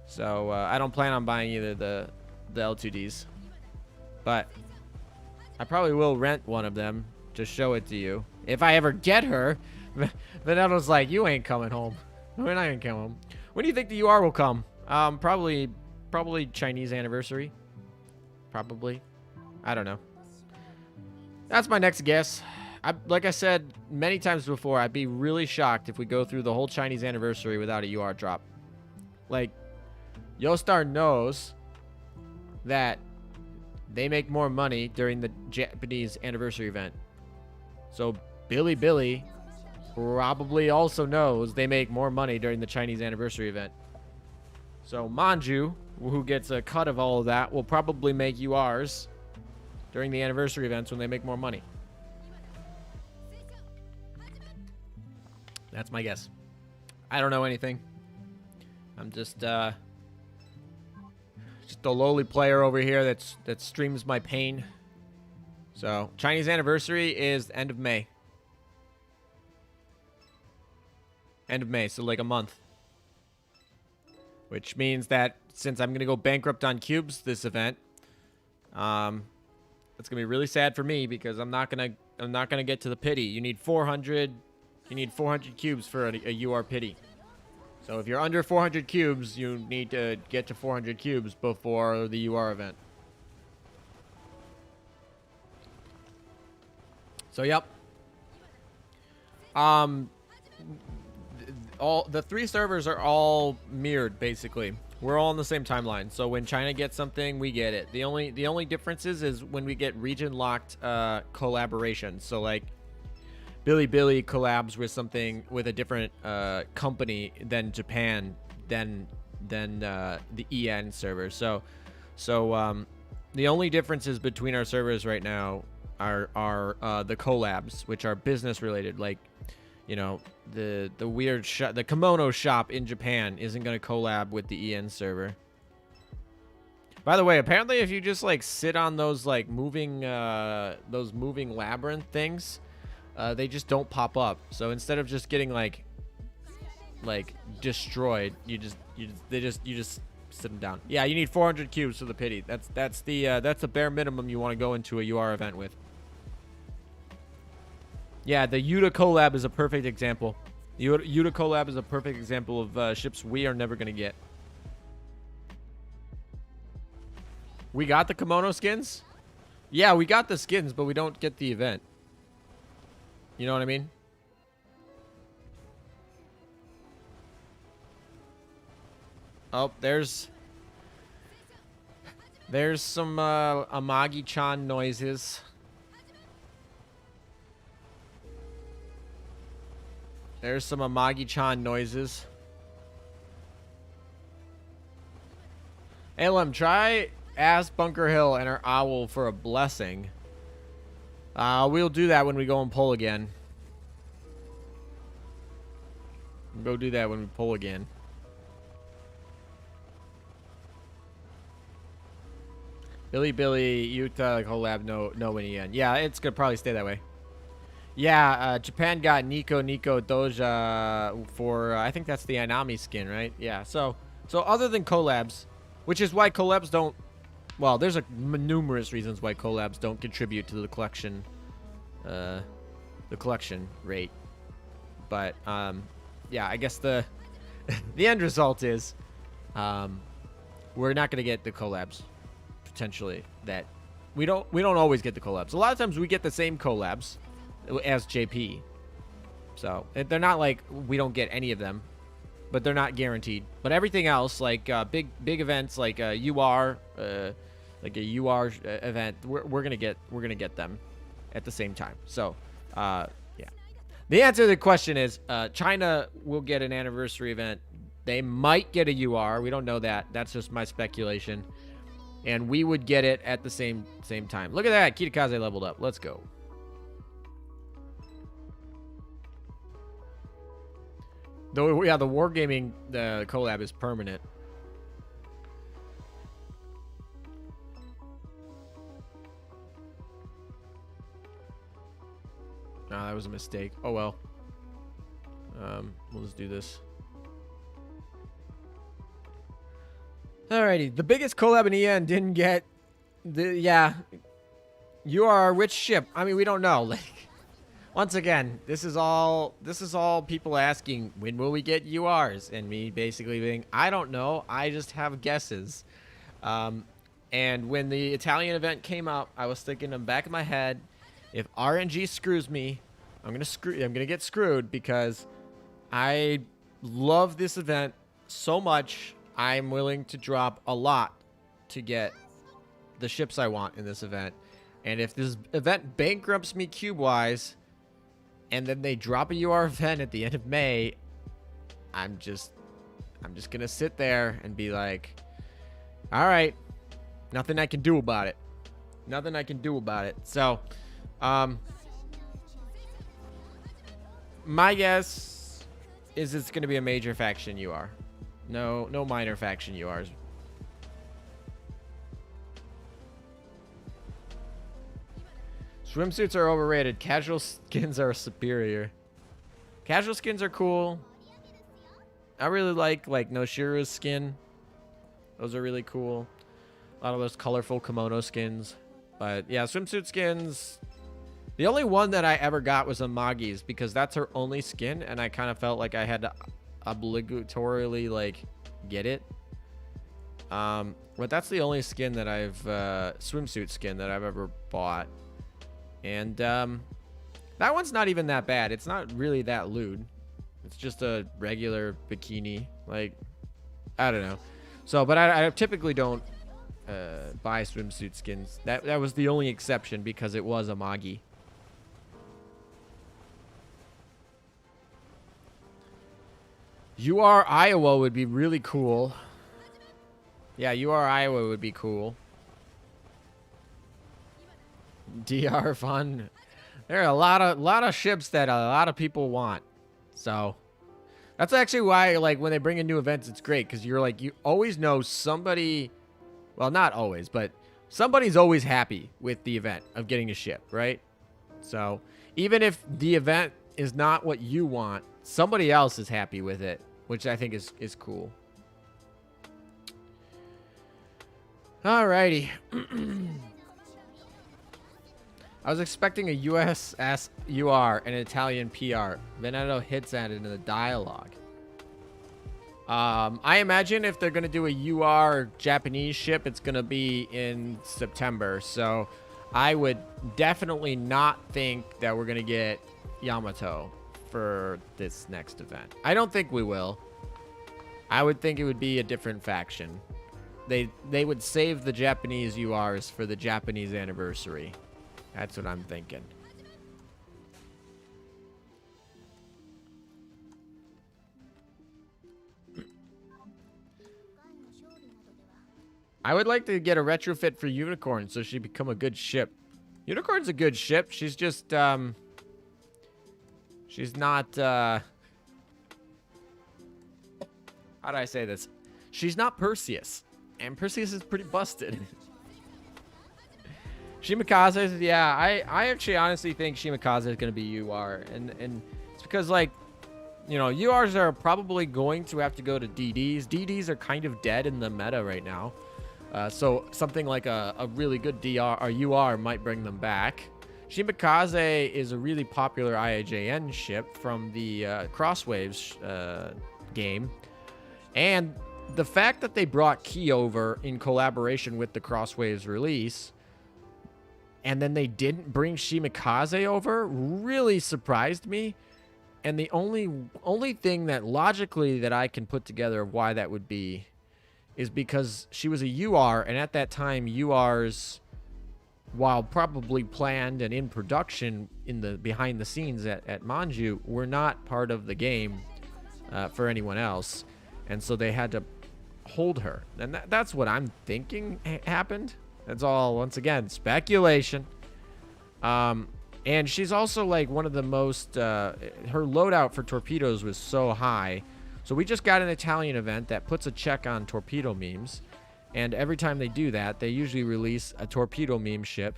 So I don't plan on buying either the L2Ds, but I probably will rent one of them to show it to you if I ever get her. Veneto's like, you ain't coming home. We're not gonna come home. When do you think the UR will come? Probably Chinese anniversary. Probably. I don't know. That's my next guess. Like I said many times before, I'd be really shocked if we go through the whole Chinese anniversary without a UR drop. Like, Yostar knows that they make more money during the Japanese anniversary event. So Billy probably also knows they make more money during the Chinese anniversary event. So Manju, who gets a cut of all of that, will probably make URs during the anniversary events when they make more money. That's my guess. I don't know anything. I'm just a lowly player over here that streams my pain. So Chinese anniversary is the end of May. End of May, so like a month. Which means that since I'm gonna go bankrupt on cubes this event, it's gonna be really sad for me because I'm not gonna get to the pity. You need 400 cubes for a UR pity. So if you're under 400 cubes, you need to get to 400 cubes before the UR event. So yep. All the 3 servers are all mirrored basically. We're all on the same timeline. So when China gets something, we get it. The only difference is when we get region locked collaborations. So like Bilibili collabs with something with a different company than Japan than the EN server. So the only differences between our servers right now are the collabs, which are business related. Like, you know, the weird the kimono shop in Japan isn't going to collab with the EN server. By the way, apparently if you just like sit on those like moving labyrinth things, they just don't pop up. So instead of just getting like destroyed, you just sit them down. Yeah, you need 400 cubes for the pity. That's the bare minimum you want to go into a UR event with. Yeah, the Yuta collab is a perfect example. Yuta collab is a perfect example of ships we are never gonna get. We got the kimono skins? Yeah, we got the skins, but we don't get the event. You know what I mean? Oh, there's some amagi-chan noises. There's some amagi-chan noises. Alem, try ask Bunker Hill and our owl for a blessing. We'll do that when we go and pull again. We'll go do that when we pull again. Billy, Utah, collab, no in the end. Yeah, it's gonna probably stay that way. Yeah, Japan got Nico Doja for, I think that's the Anami skin, right? Yeah, so other than collabs, which is why collabs don't, well, there's numerous reasons why collabs don't contribute to the collection rate. But, yeah, I guess the end result is, we're not going to get the collabs, potentially, that, we don't always get the collabs. A lot of times we get the same collabs as JP. So they're not like we don't get any of them, but they're not guaranteed. But everything else, like big events like UR, like a UR event, we're gonna get them at the same time. So yeah, the answer to the question is China will get an anniversary event. They might get a UR. We don't know that. That's just my speculation. And we would get it at the same time. Look at that, Kitakaze leveled up. Let's go. Though, yeah, the Wargaming collab is permanent. Nah, that was a mistake. Oh, well. We'll just do this. Alrighty. The biggest collab in EN didn't get... yeah. You are which ship? I mean, we don't know. Like... Once again, this is all people asking, when will we get URs? And me basically being, I don't know. I just have guesses. And when the Italian event came out, I was thinking in the back of my head, if RNG screws me, I'm gonna get screwed because I love this event so much. I'm willing to drop a lot to get the ships I want in this event. And if this event bankrupts me cube-wise, and then they drop a UR event at the end of May, I'm just gonna sit there and be like, all right, nothing I can do about it. Nothing I can do about it. So, my guess is it's gonna be a major faction UR. No minor faction URs. Swimsuits are overrated. Casual skins are superior. Casual skins are cool. I really like Noshira's skin. Those are really cool. A lot of those colorful kimono skins. But yeah, swimsuit skins. The only one that I ever got was Amagi's because that's her only skin, and I kind of felt like I had to obligatorily like get it. But that's the only skin that I've swimsuit skin that I've ever bought. And that one's not even that bad. It's not really that lewd. It's just a regular bikini. Like, I don't know. So, but I typically don't buy swimsuit skins. That was the only exception because it was Amagi. UR Iowa would be really cool. Yeah, UR Iowa would be cool. DR fun. There are a lot of ships that a lot of people want. So that's actually why, like, when they bring in new events, it's great because you're like, you always know somebody. Well, not always, but somebody's always happy with the event of getting a ship, right? So even if the event is not what you want, somebody else is happy with it, which I think is cool. Alrighty. I was expecting a USS UR and an Italian PR. Veneto hits at it in the dialogue. I imagine if they're going to do a UR Japanese ship, it's going to be in September. So I would definitely not think that we're going to get Yamato for this next event. I don't think we will. I would think it would be a different faction. They would save the Japanese URs for the Japanese anniversary. That's what I'm thinking. I would like to get a retrofit for Unicorn so she become a good ship. Unicorn's a good ship. She's just, she's not, how do I say this? She's not Perseus. And Perseus is pretty busted. Shimikaze, yeah, I actually honestly think Shimikaze is going to be UR. And it's because, like, you know, URs are probably going to have to go to DDs. DDs are kind of dead in the meta right now. So something like a really good DR or UR might bring them back. Shimikaze is a really popular IJN ship from the Crosswaves game. And the fact that they brought Key over in collaboration with the Crosswaves release, and then they didn't bring Shimikaze over, really surprised me. And the only thing that logically that I can put together of why that would be is because she was a UR, and at that time URs, while probably planned and in production in the behind the scenes at Manju, were not part of the game for anyone else, and so they had to hold her. And that's what I'm thinking happened. That's all, once again, speculation. And she's also like one of the most, her loadout for torpedoes was so high. So we just got an Italian event that puts a check on torpedo memes. And every time they do that, they usually release a torpedo meme ship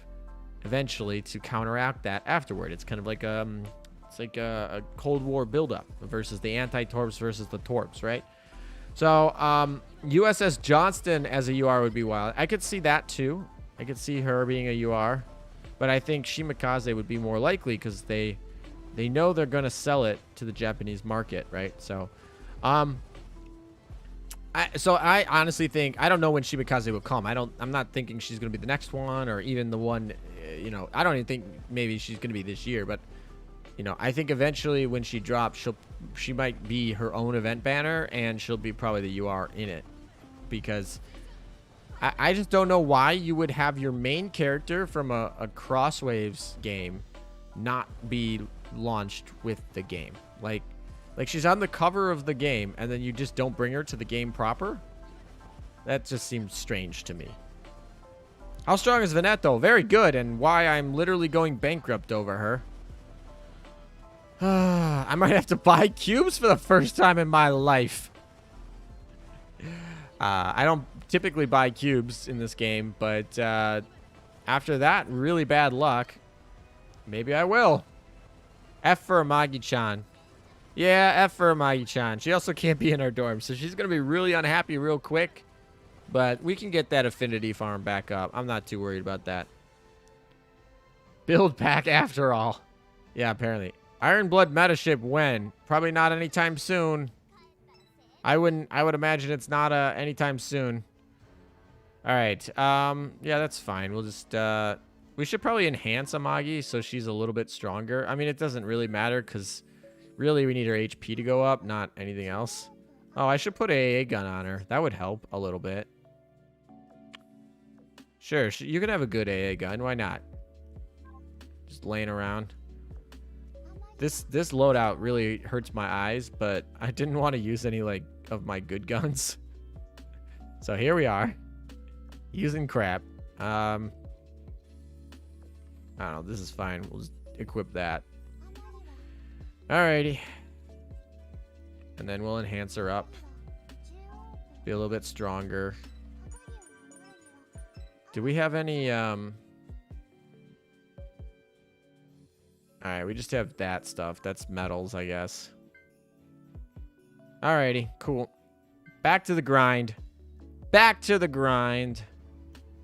eventually to counteract that afterward. It's kind of like it's like a Cold War buildup versus the anti-torps versus the torps, right? So USS Johnston as a UR would be wild. I could see that too. I could see her being a UR. But I think Shimikaze would be more likely because they know they're going to sell it to the Japanese market, right? So I honestly think, I don't know when Shimikaze will come. I'm not thinking she's going to be the next one or even the one, you know, I don't even think maybe she's going to be this year, but you know, I think eventually when she drops, she might be her own event banner and she'll be probably the UR in it, because I just don't know why you would have your main character from a Crosswaves game not be launched with the game. Like she's on the cover of the game and then you just don't bring her to the game proper. That just seems strange to me. How strong is Veneto? Very good, and why I'm literally going bankrupt over her. I might have to buy cubes for the first time in my life. I don't typically buy cubes in this game, but after that really bad luck, maybe I will. F for amagi-chan. Yeah, F for amagi-chan. She also can't be in our dorm, so she's going to be really unhappy real quick. But we can get that affinity farm back up. I'm not too worried about that. Build pack after all. Yeah, apparently. Iron Blood meta ship when? Probably not anytime soon. I would imagine it's not anytime soon. All right. Yeah, that's fine. We'll just we should probably enhance Amagi so she's a little bit stronger. I mean, it doesn't really matter because really we need her HP to go up, not anything else. Oh, I should put a AA gun on her. That would help a little bit. Sure, you can have a good AA gun. Why not? Just laying around. This loadout really hurts my eyes, but I didn't want to use any like of my good guns. So here we are, using crap. I don't know. This is fine. We'll just equip that. Alrighty. And then we'll enhance her up. Be a little bit stronger. Do we have any Alright, we just have that stuff. That's metals, I guess. Alrighty, cool. Back to the grind. Back to the grind.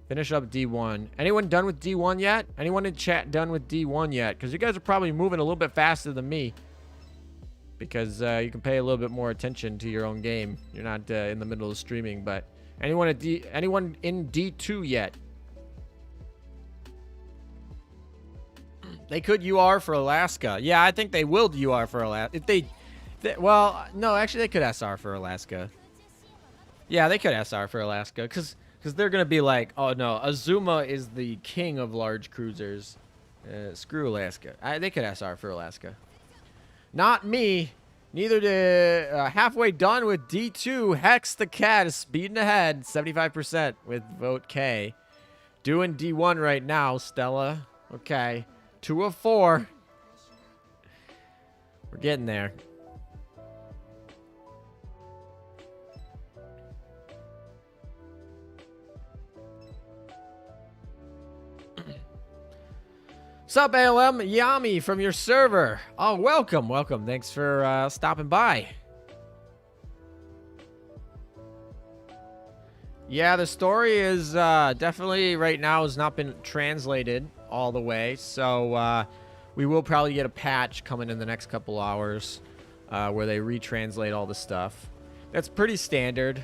Finish up D1. Anyone done with D1 yet? Anyone in chat done with D1 yet? Because you guys are probably moving a little bit faster than me. Because you can pay a little bit more attention to your own game. You're not in the middle of streaming, but anyone in D2 yet? They could UR for Alaska. Yeah, I think they will UR for Alaska. If they well, no, actually they could SR for Alaska. Yeah, they could SR for Alaska because they're going to be like, oh no, Azuma is the king of large cruisers. Screw Alaska. They could SR for Alaska. Not me. Neither did halfway done with D2. Hex the cat is speeding ahead 75% with vote K. Doing D1 right now, Stella. Okay. 2 of 4. We're getting there. Sup, ALM? Yami from your server. Oh, welcome. Welcome. Thanks for stopping by. Yeah, the story is definitely right now has not been translated all the way. So we will probably get a patch coming in the next couple hours where they retranslate all the stuff. That's pretty standard.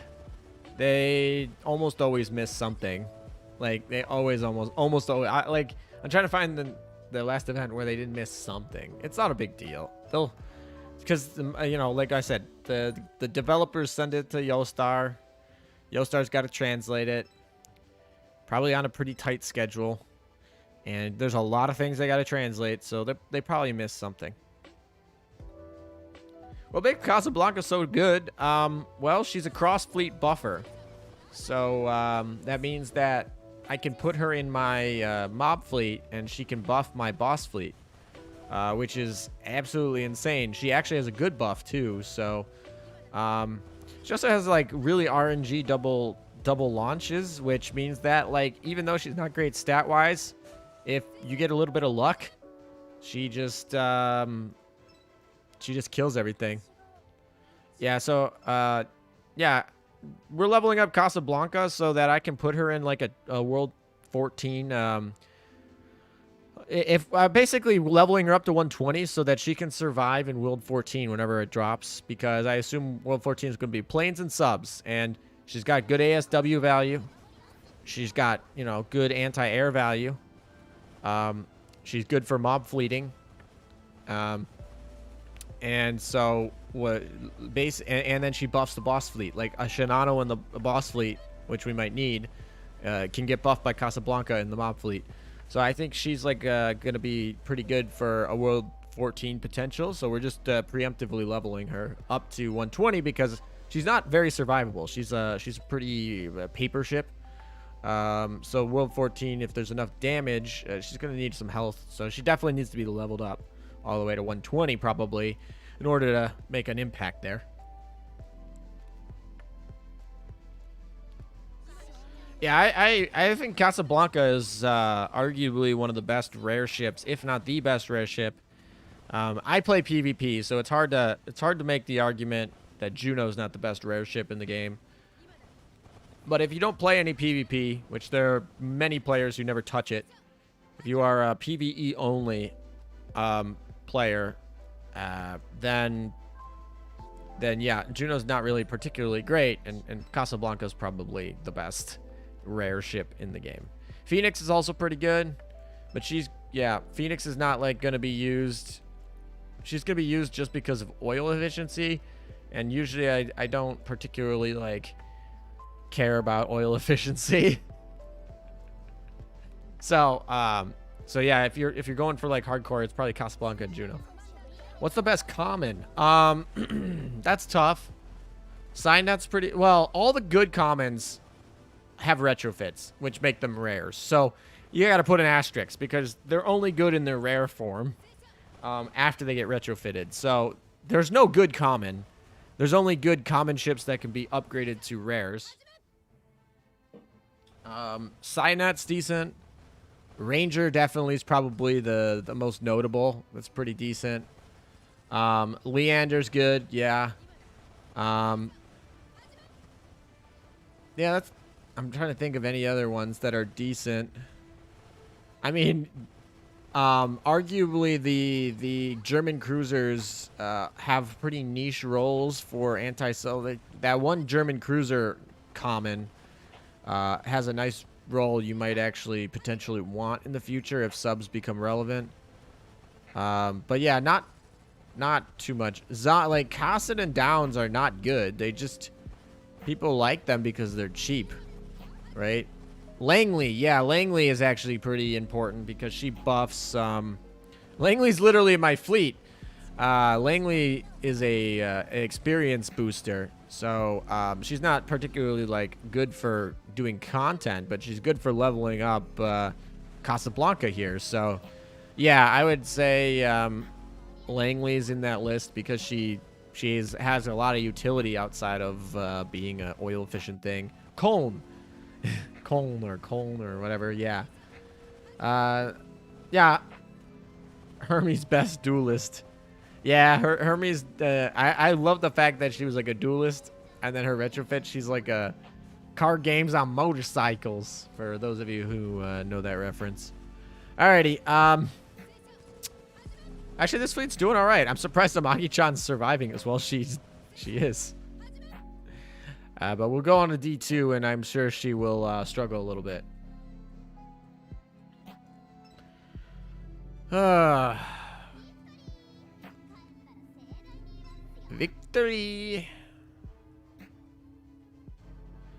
They almost always miss something. Like, they always almost always. I'm trying to find the last event where they didn't miss something. It's not a big deal. They'll, because you know, like I said, the developers send it to Yostar. Yostar's got to translate it, probably on a pretty tight schedule, and there's a lot of things they got to translate, so they probably missed something. What makes Casablanca so good? Well, she's a cross-fleet buffer, so that means that I can put her in my mob fleet, and she can buff my boss fleet, which is absolutely insane. She actually has a good buff too, so she also has like really RNG double launches, which means that like even though she's not great stat wise, if you get a little bit of luck, she just kills everything. Yeah, so yeah, we're leveling up Casablanca so that I can put her in like a World 14. If basically leveling her up to 120 so that she can survive in World 14 whenever it drops, because I assume World 14 is going to be planes and subs, and she's got good ASW value. She's got, you know, good anti-air value. She's good for mob fleeting. And so and then she buffs the boss fleet, like a Shinano in the boss fleet, which we might need, can get buffed by Casablanca in the mob fleet. So I think she's like gonna be pretty good for a World 14 potential. So we're just preemptively leveling her up to 120 because she's not very survivable. She's a pretty paper ship. So World 14, if there's enough damage, she's gonna need some health. So she definitely needs to be leveled up all the way to 120 probably in order to make an impact there. Yeah, I think Casablanca is arguably one of the best rare ships, if not the best rare ship. I play PvP, so it's hard to make the argument that Juno's not the best rare ship in the game. But if you don't play any PvP, which there are many players who never touch it, if you are a PvE only player, then yeah, Juno's not really particularly great, and Casablanca's probably the best rare ship in the game. Phoenix is also pretty good, but Phoenix is not like gonna be used. She's gonna be used just because of oil efficiency, and usually I don't particularly like care about oil efficiency. So yeah, if you're going for like hardcore, it's probably Casablanca and Juno. What's the best common? That's tough. Signet's pretty well. All the good commons have retrofits, which make them rares. So you got to put an asterisk because they're only good in their rare form after they get retrofitted. So there's no good common. There's only good common ships that can be upgraded to rares. Signet's decent. Ranger definitely is probably the most notable. That's pretty decent. Leander's good, yeah. Yeah, I'm trying to think of any other ones that are decent. I mean, arguably the German cruisers have pretty niche roles for anti-cell. That one German cruiser common has a nice role you might actually potentially want in the future if subs become relevant. But yeah, not too much. Like Cassid and Downs are not good. They just, people like them because they're cheap, right? Langley, yeah, Langley is actually pretty important because she buffs. Langley's literally in my fleet. Langley is an experience booster, so she's not particularly like good for doing content, but she's good for leveling up Casablanca here. So yeah, I would say Langley's in that list because she has a lot of utility outside of being an oil efficient thing. Coln or whatever, yeah. Yeah, Hermes best duelist. Yeah, Hermes, I love the fact that she was like a duelist, and then her retrofit, she's like a card games on motorcycles, for those of you who know that reference. Alrighty, actually this fleet's doing alright. I'm surprised Amagi-chan's surviving as well. She is. But we'll go on to D2, and I'm sure she will struggle a little bit. Victory.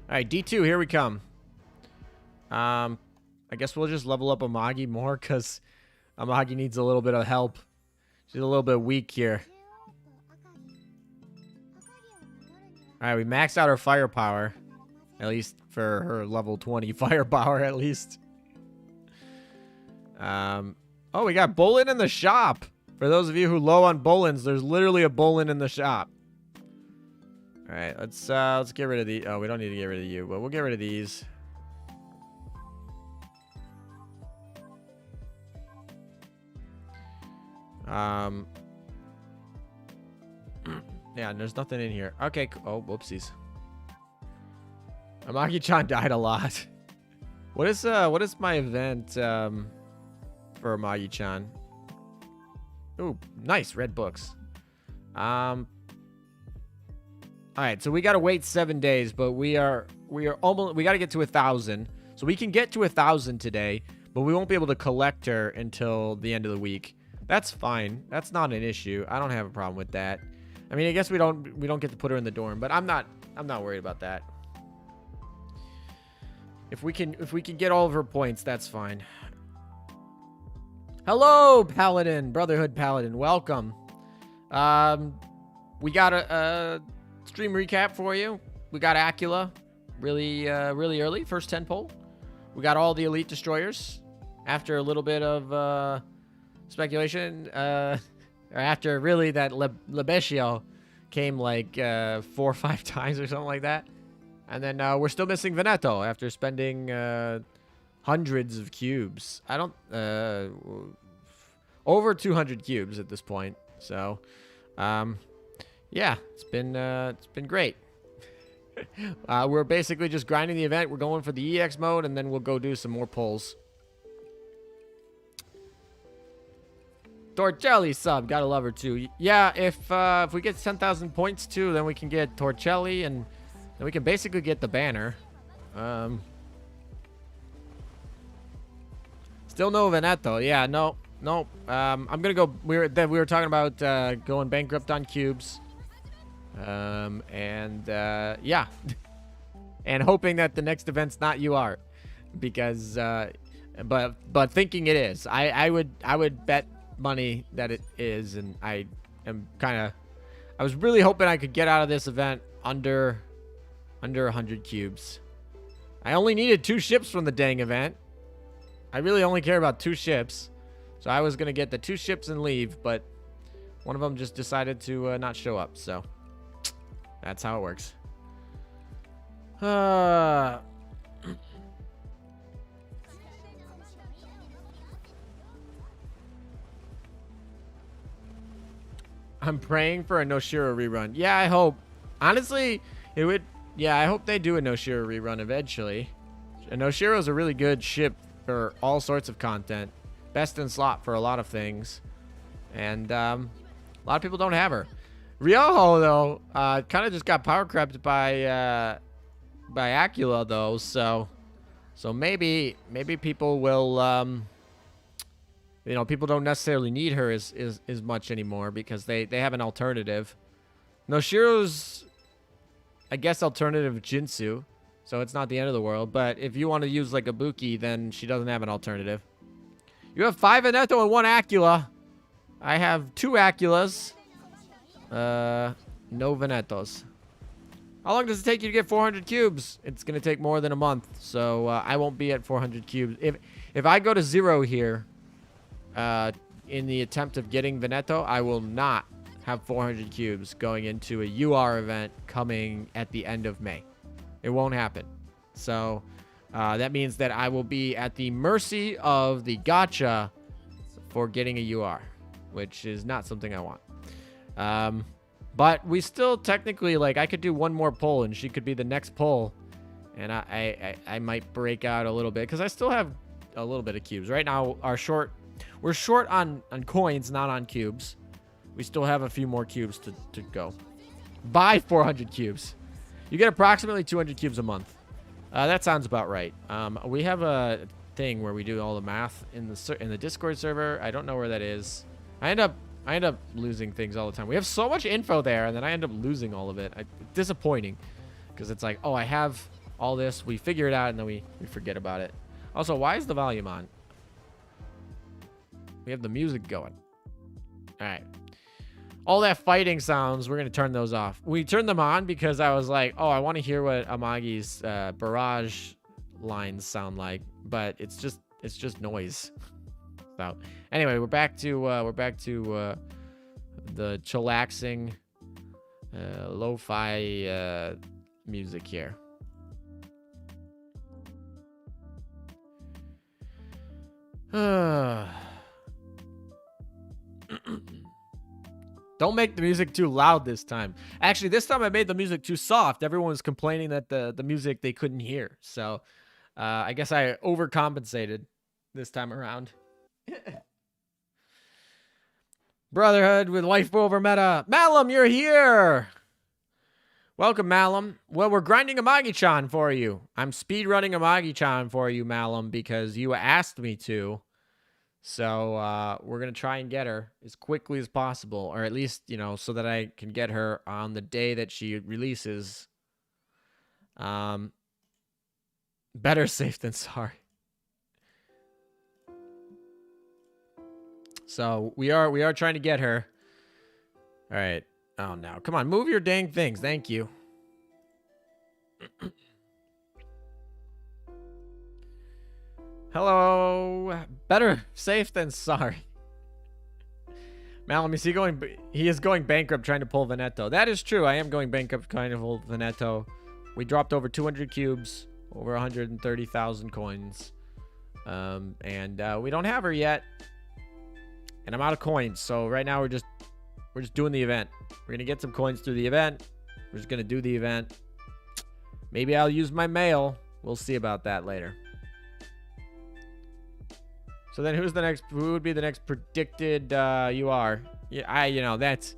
Alright, D2, here we come. I guess we'll just level up Amagi more, because Amagi needs a little bit of help. She's a little bit weak here. Alright, we maxed out her firepower. At least for her level 20 firepower, at least. Oh, we got Bolin in the shop. For those of you who low on Bolins, there's literally a Bolin in the shop. Alright, let's get rid of the... Oh, we don't need to get rid of you, but we'll get rid of these. Yeah, and there's nothing in here. Okay, oh, whoopsies. Amagi-chan died a lot. What is my event for Amagi-chan? Ooh, nice red books. All right, so we gotta wait 7 days, but we are almost, we gotta get to 1,000. So we can get to 1,000 today, but we won't be able to collect her until the end of the week. That's fine. That's not an issue. I don't have a problem with that. I mean, I guess we don't get to put her in the dorm, but I'm not worried about that. If we can get all of her points, that's fine. Hello, Paladin, Brotherhood Paladin, welcome. We got a stream recap for you. We got Aquila really early, first 10 poll. We got all the elite destroyers after a little bit of speculation. Or after really that Lebesio came like 4 or 5 times or something like that. And then we're still missing Veneto after spending hundreds of cubes. I don't... over 200 cubes at this point. So, yeah, it's been great. We're basically just grinding the event. We're going for the EX mode, and then we'll go do some more pulls. Torcelli sub, gotta love her too. Yeah, if we get 10,000 points too, then we can get Torcelli, and then we can basically get the banner. Still no Veneto. Yeah, no. I'm gonna go. We were talking about going bankrupt on cubes. Yeah, and hoping that the next event's not UR, because but thinking it is. I would bet money that it is, and I was really hoping I could get out of this event under 100 cubes. I only needed 2 ships from the dang event. I really only care about 2 ships, so I was gonna get the 2 ships and leave, but one of them just decided to not show up, so that's how it works. I'm praying for a Noshiro rerun. Yeah, I hope. Honestly, it would... Yeah, I hope they do a Noshiro rerun eventually. A Noshiro is a really good ship for all sorts of content. Best in slot for a lot of things. And a lot of people don't have her. Ryoho, though, kind of just got power crept by Aquila, though. So maybe people will... you know, people don't necessarily need her as much anymore because they have an alternative. Noshiro's, I guess, alternative Jinsu, so it's not the end of the world. But if you want to use like a Buki, then she doesn't have an alternative. You have 5 Veneto and 1 Aquila. I have 2 Aquilas. No Venetos. How long does it take you to get 400 cubes? It's gonna take more than a month, so I won't be at 400 cubes. If I go to 0 here, in the attempt of getting Veneto, I will not have 400 cubes going into a UR event coming at the end of May. It won't happen. So that means that I will be at the mercy of the Gacha for getting a UR, which is not something I want. But we still technically, like, I could do one more pull and she could be the next pull, and I might break out a little bit because I still have a little bit of cubes. Right now, we're short on coins, not on cubes. We still have a few more cubes to go. Buy 400 cubes. You get approximately 200 cubes a month. That sounds about right. We have a thing where we do all the math in the Discord server. I don't know where that is. I end up losing things all the time. We have so much info there, and then I end up losing all of it. Disappointing, because it's like, oh, I have all this. We figure it out, and then we forget about it. Also, why is the volume on? We have the music going. All right. All that fighting sounds, we're going to turn those off. We turned them on because I was like, oh, I want to hear what Amagi's barrage lines sound like, but it's just noise. So anyway, we're back to the chillaxing lo-fi music here. Don't make the music too loud this time. Actually, this time I made the music too soft. Everyone was complaining that the music they couldn't hear. So I guess I overcompensated this time around. Brotherhood with waifu over meta. Malum, you're here. Welcome, Malum. Well, we're grinding amagi-chan for you. I'm speedrunning amagi-chan for you, Malum, because you asked me to. So we're going to try and get her as quickly as possible, or at least, you know, so that I can get her on the day that she releases. Better safe than sorry. So we are trying to get her. All right. Oh, no. Come on. Move your dang things. Thank you. Hello. Better safe than sorry. Malum, he is going bankrupt trying to pull Veneto. That is true. I am going bankrupt trying to pull Veneto. We dropped over 200 cubes, over 130,000 coins. And we don't have her yet. And I'm out of coins. So right now we're just doing the event. We're going to get some coins through the event. We're just going to do the event. Maybe I'll use my mail. We'll see about that later. So then who would be the next predicted UR? Yeah, that's,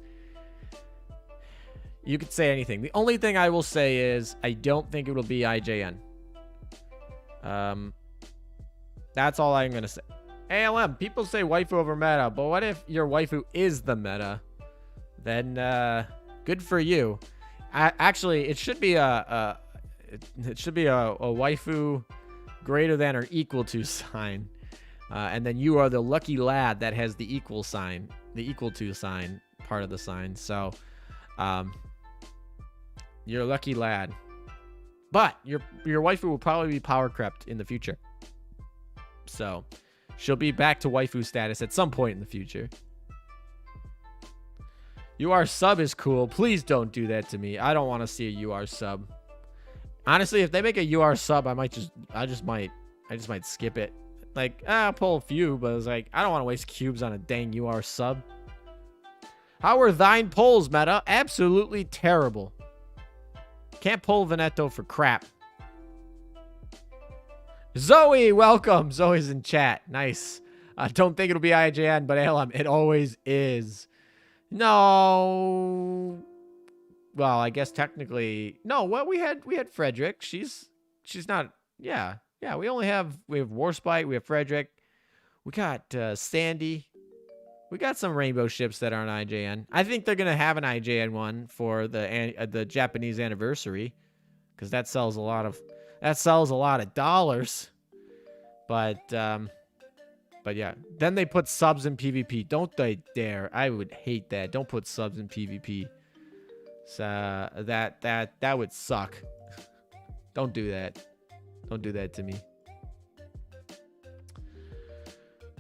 you could say anything. The only thing I will say is I don't think it will be IJN. That's all I'm going to say. ALM, people say waifu over meta, but what if your waifu is the meta? Then good for you. Actually, it should be a waifu greater than or equal to sign. And then you are the lucky lad that has the equal sign, the equal to sign part of the sign. So you're a lucky lad. But your waifu will probably be power crept in the future. So she'll be back to waifu status at some point in the future. UR sub is cool. Please don't do that to me. I don't want to see a UR sub. Honestly, if they make a UR sub, I just might skip it. Like, I'll pull a few, but it's like, I don't want to waste cubes on a dang UR sub. How are thine polls, meta? Absolutely terrible. Can't pull Veneto for crap. Zoe, welcome. Zoe's in chat. Nice. I don't think it'll be IJN, but ALM, it always is. No. Well, I guess technically, no. Well, we had Frederick. She's not. Yeah. We have Warspite. We have Frederick. We got Sandy. We got some rainbow ships that aren't IJN. I think they're gonna have an IJN one for the Japanese anniversary, because that sells a lot of dollars. But yeah, then they put subs in PvP. Don't they dare! I would hate that. Don't put subs in PvP. So that would suck. Don't do that. Don't do that to me.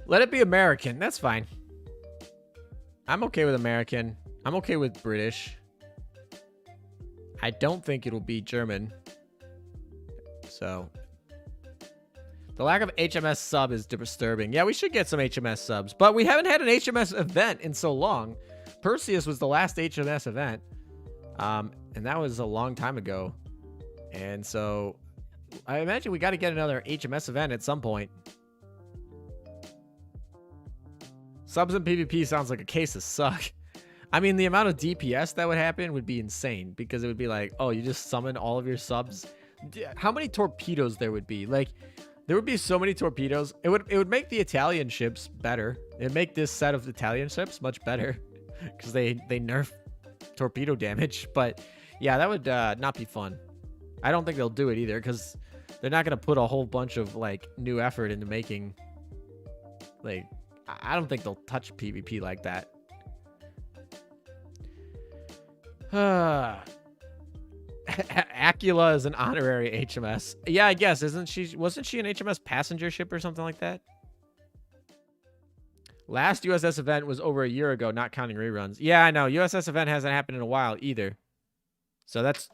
Let it be American. That's fine. I'm okay with American. I'm okay with British. I don't think it'll be German. So the lack of HMS sub is disturbing. Yeah, we should get some HMS subs, but we haven't had an HMS event in so long. Perseus was the last HMS event, and that was a long time ago. And so I imagine we got to get another HMS event at some point. Subs in PvP sounds like a case of suck. I mean, the amount of DPS that would happen would be insane, because it would be like, oh, you just summon all of your subs. How many torpedoes there would be? Like, there would be so many torpedoes. It would make the Italian ships better. It'd make this set of Italian ships much better, because they nerf torpedo damage. But yeah, that would not be fun. I don't think they'll do it either, because they're not going to put a whole bunch of like new effort into making, like, I don't think they'll touch PvP like that. Aquila is an honorary HMS. Yeah, I guess. Wasn't she an HMS passenger ship or something like that? Last USS event was over a year ago, not counting reruns. Yeah, I know. USS event hasn't happened in a while either. So that's...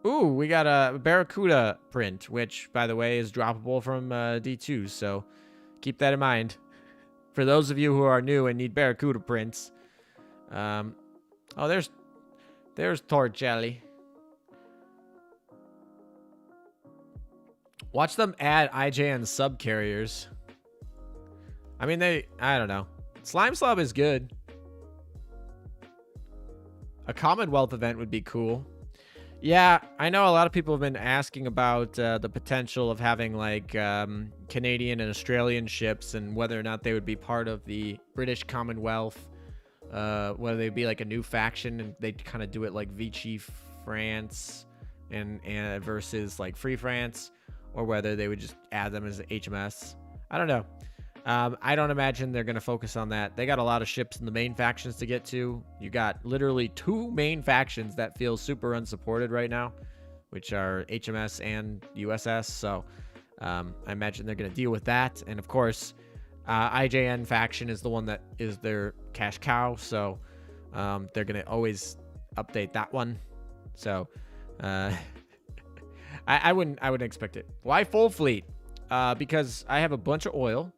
Ooh, we got a Barracuda print, which, by the way, is droppable from D2. So keep that in mind. For those of you who are new and need Barracuda prints. Oh, there's Torgelli. Watch them add IJN subcarriers. I mean, I don't know. Slime Slob is good. A Commonwealth event would be cool. Yeah, I know a lot of people have been asking about the potential of having like Canadian and Australian ships, and whether or not they would be part of the British Commonwealth. Whether they'd be like a new faction and they'd kind of do it like Vichy France and versus like Free France, or whether they would just add them as HMS. I don't know. I don't imagine they're going to focus on that. They got a lot of ships in the main factions to get to. You got literally 2 main factions that feel super unsupported right now, which are HMS and USS. So I imagine they're going to deal with that. And of course, IJN faction is the one that is their cash cow. So they're going to always update that one. So Uh, I wouldn't expect it. Why full fleet? Because I have a bunch of oil,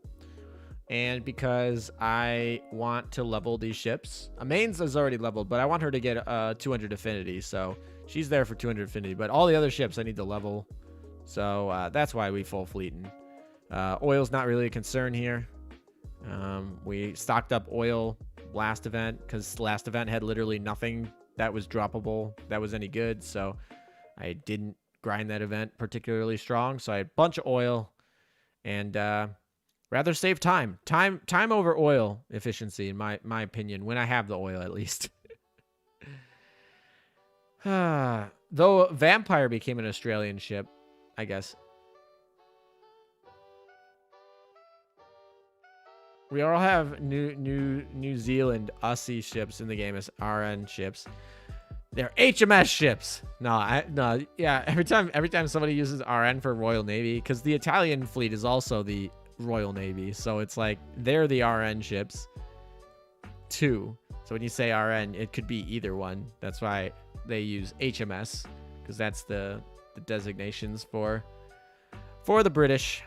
and because I want to level these ships. Main's is already leveled, but I want her to get 200 affinity, so she's there for 200 affinity. But all the other ships I need to level, so that's why we full fleeting. Oil's not really a concern here. We stocked up oil last event because last event had literally nothing that was droppable that was any good, so I didn't grind that event particularly strong. So I had a bunch of oil, and rather save time over oil efficiency, in my opinion, when I have the oil, at least. Though Vampire became an Australian ship, I guess. We all have New Zealand Aussie ships in the game as RN ships. They're HMS ships. No. Yeah, every time somebody uses RN for Royal Navy, because the Italian fleet is also the Royal Navy, so it's like they're the RN ships too. So when you say RN, it could be either one. That's why they use HMS, because that's the designations for the British.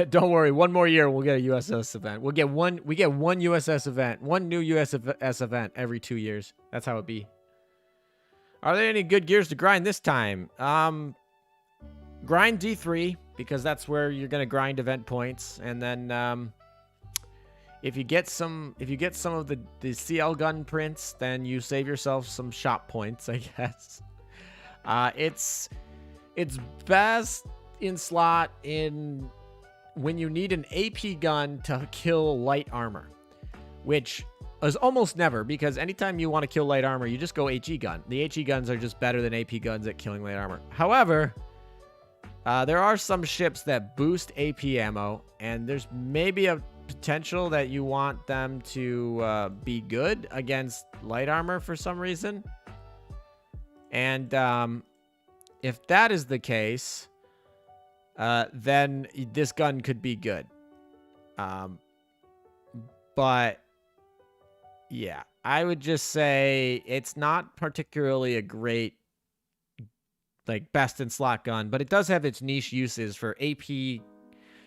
Don't worry, one more year we'll get a USS event. We get one USS event, one new USS event every 2 years. That's how it be. Are there any good gears to grind this time? Grind D3, because that's where you're gonna grind event points, and then if you get some of the CL gun prints, then you save yourself some shop points, I guess. It's best in slot in when you need an AP gun to kill light armor, which is almost never, because anytime you want to kill light armor, you just go HE gun. The HE guns are just better than AP guns at killing light armor. However, there are some ships that boost AP ammo, and there's maybe a potential that you want them to be good against light armor for some reason. And if that is the case, then this gun could be good. But yeah, I would just say it's not particularly a great, like, best in slot gun, but it does have its niche uses for AP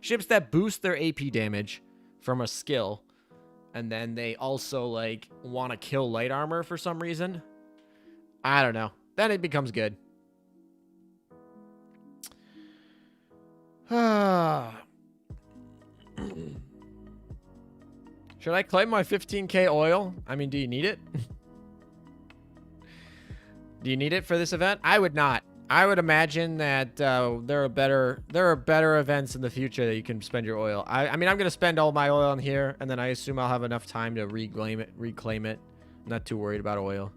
ships that boost their AP damage from a skill, and then they also like want to kill light armor for some reason. I don't know. Then it becomes good. Should I claim my 15k oil? I mean, do you need it? Do you need it for this event? I would not. I would imagine that there are better events in the future that you can spend your oil. I mean, I'm gonna spend all my oil on here, and then I assume I'll have enough time to reclaim it. I'm not too worried about oil.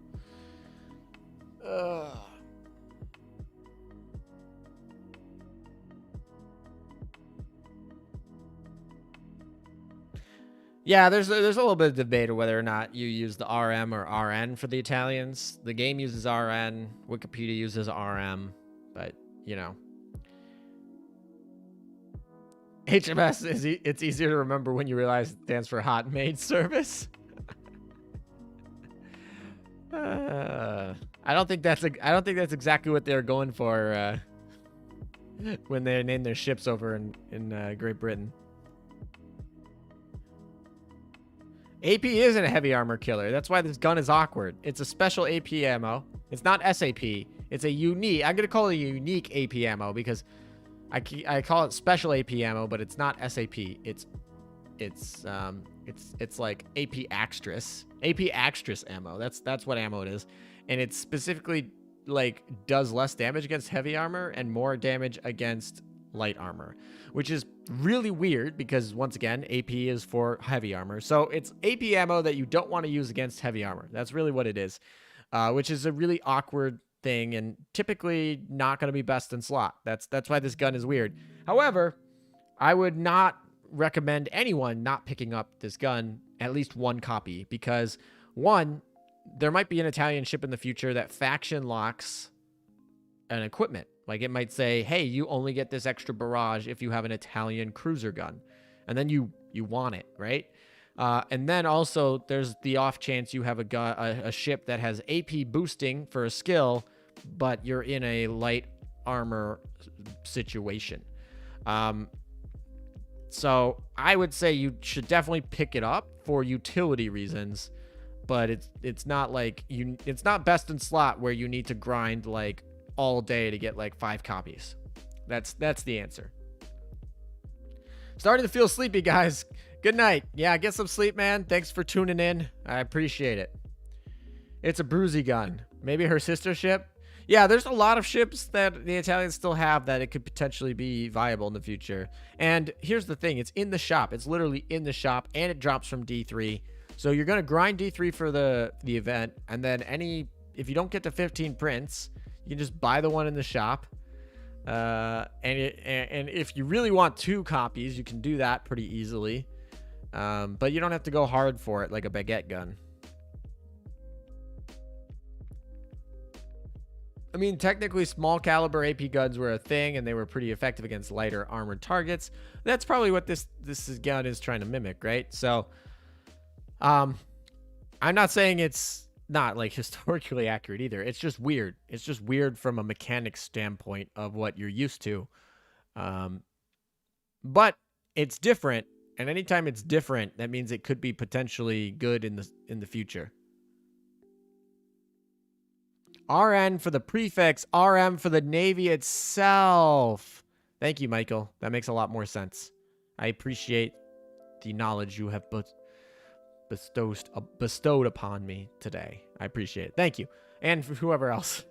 Yeah, there's a little bit of debate of whether or not you use the RM or RN for the Italians. The game uses RN, Wikipedia uses RM, but you know, HMS it's easier to remember when you realize it stands for Hot Maid Service. I don't think that's exactly what they're going for when they name their ships over in Great Britain. AP isn't a heavy armor killer. That's why this gun is awkward. It's a special AP ammo. It's not SAP. It's a unique. I'm gonna call it a unique AP ammo because I call it special AP ammo, but it's not SAP. It's like AP Axtris. AP Axtris ammo. That's what ammo it is, and it's specifically like does less damage against heavy armor and more damage against light armor, which is really weird because once again AP is for heavy armor, so it's AP ammo that you don't want to use against heavy armor. That's really what it is, which is a really awkward thing and typically not going to be best in slot. That's why this gun is weird. However, I would not recommend anyone not picking up this gun, at least one copy, because one, there might be an Italian ship in the future that faction locks an equipment. Like it might say, hey, you only get this extra barrage if you have an Italian cruiser gun. And then you want it, right? And then also there's the off chance you have a ship that has AP boosting for a skill, but you're in a light armor situation. So I would say you should definitely pick it up for utility reasons, but it's not like it's not best in slot where you need to grind like all day to get like 5 copies. That's the answer. Starting to feel sleepy, guys. Good night. Yeah, get some sleep, man. Thanks for tuning in. I appreciate it. It's a bruisey gun. Maybe her sister ship. Yeah, there's a lot of ships that the Italians still have that it could potentially be viable in the future. And here's the thing. It's in the shop. It's literally in the shop, and it drops from D3. So you're going to grind D3 for the event, and then if you don't get to 15 prints, you can just buy the one in the shop. And if you really want 2 copies, you can do that pretty easily. But you don't have to go hard for it like a baguette gun. I mean, technically, small caliber AP guns were a thing, and they were pretty effective against lighter armored targets. That's probably what this gun is trying to mimic, right? So, I'm not saying it's not like historically accurate either. It's just weird. It's just weird from a mechanics standpoint of what you're used to. But it's different, and anytime it's different, that means it could be potentially good in the future. RN for the prefix, RM for the Navy itself. Thank you, Michael. That makes a lot more sense. I appreciate the knowledge you have bestowed upon me today. I appreciate it. Thank you. And for whoever else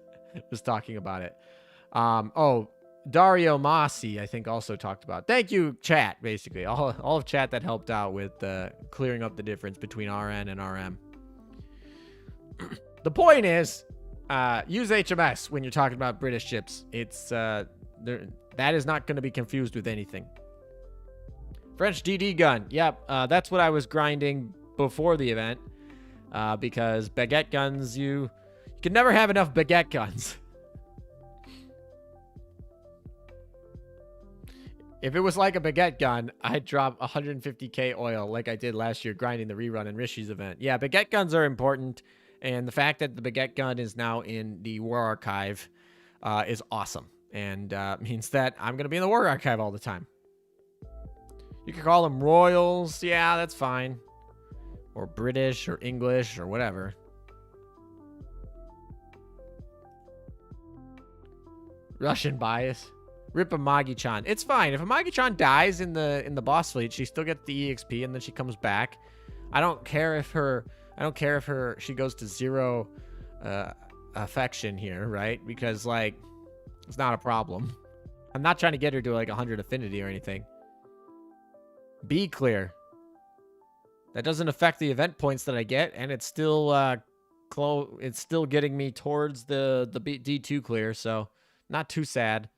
was talking about it. Oh, Dario Masi, I think, also talked about it. Thank you, chat, basically. All of chat that helped out with clearing up the difference between RN and RM. The point is, use HMS when you're talking about British ships. It's that is not going to be confused with anything. French DD gun. Yep, that's what I was grinding before the event, because baguette guns, you can never have enough baguette guns. If it was like a baguette gun, I'd drop 150k oil like I did last year grinding the rerun in Rishi's event. Yeah, baguette guns are important. And the fact that the baguette gun is now in the War Archive is awesome. And means that I'm going to be in the War Archive all the time. You can call them Royals. Yeah, that's fine. Or British or English or whatever. Russian bias. Rip Amagi-chan. It's fine. If Amagi-chan dies in the boss fleet, she still gets the EXP and then she comes back. I don't care if she goes to 0 affection here, right? Because, like, it's not a problem. I'm not trying to get her to, like, 100 affinity or anything. Be clear. That doesn't affect the event points that I get, and it's still getting me towards the D2 clear, so not too sad.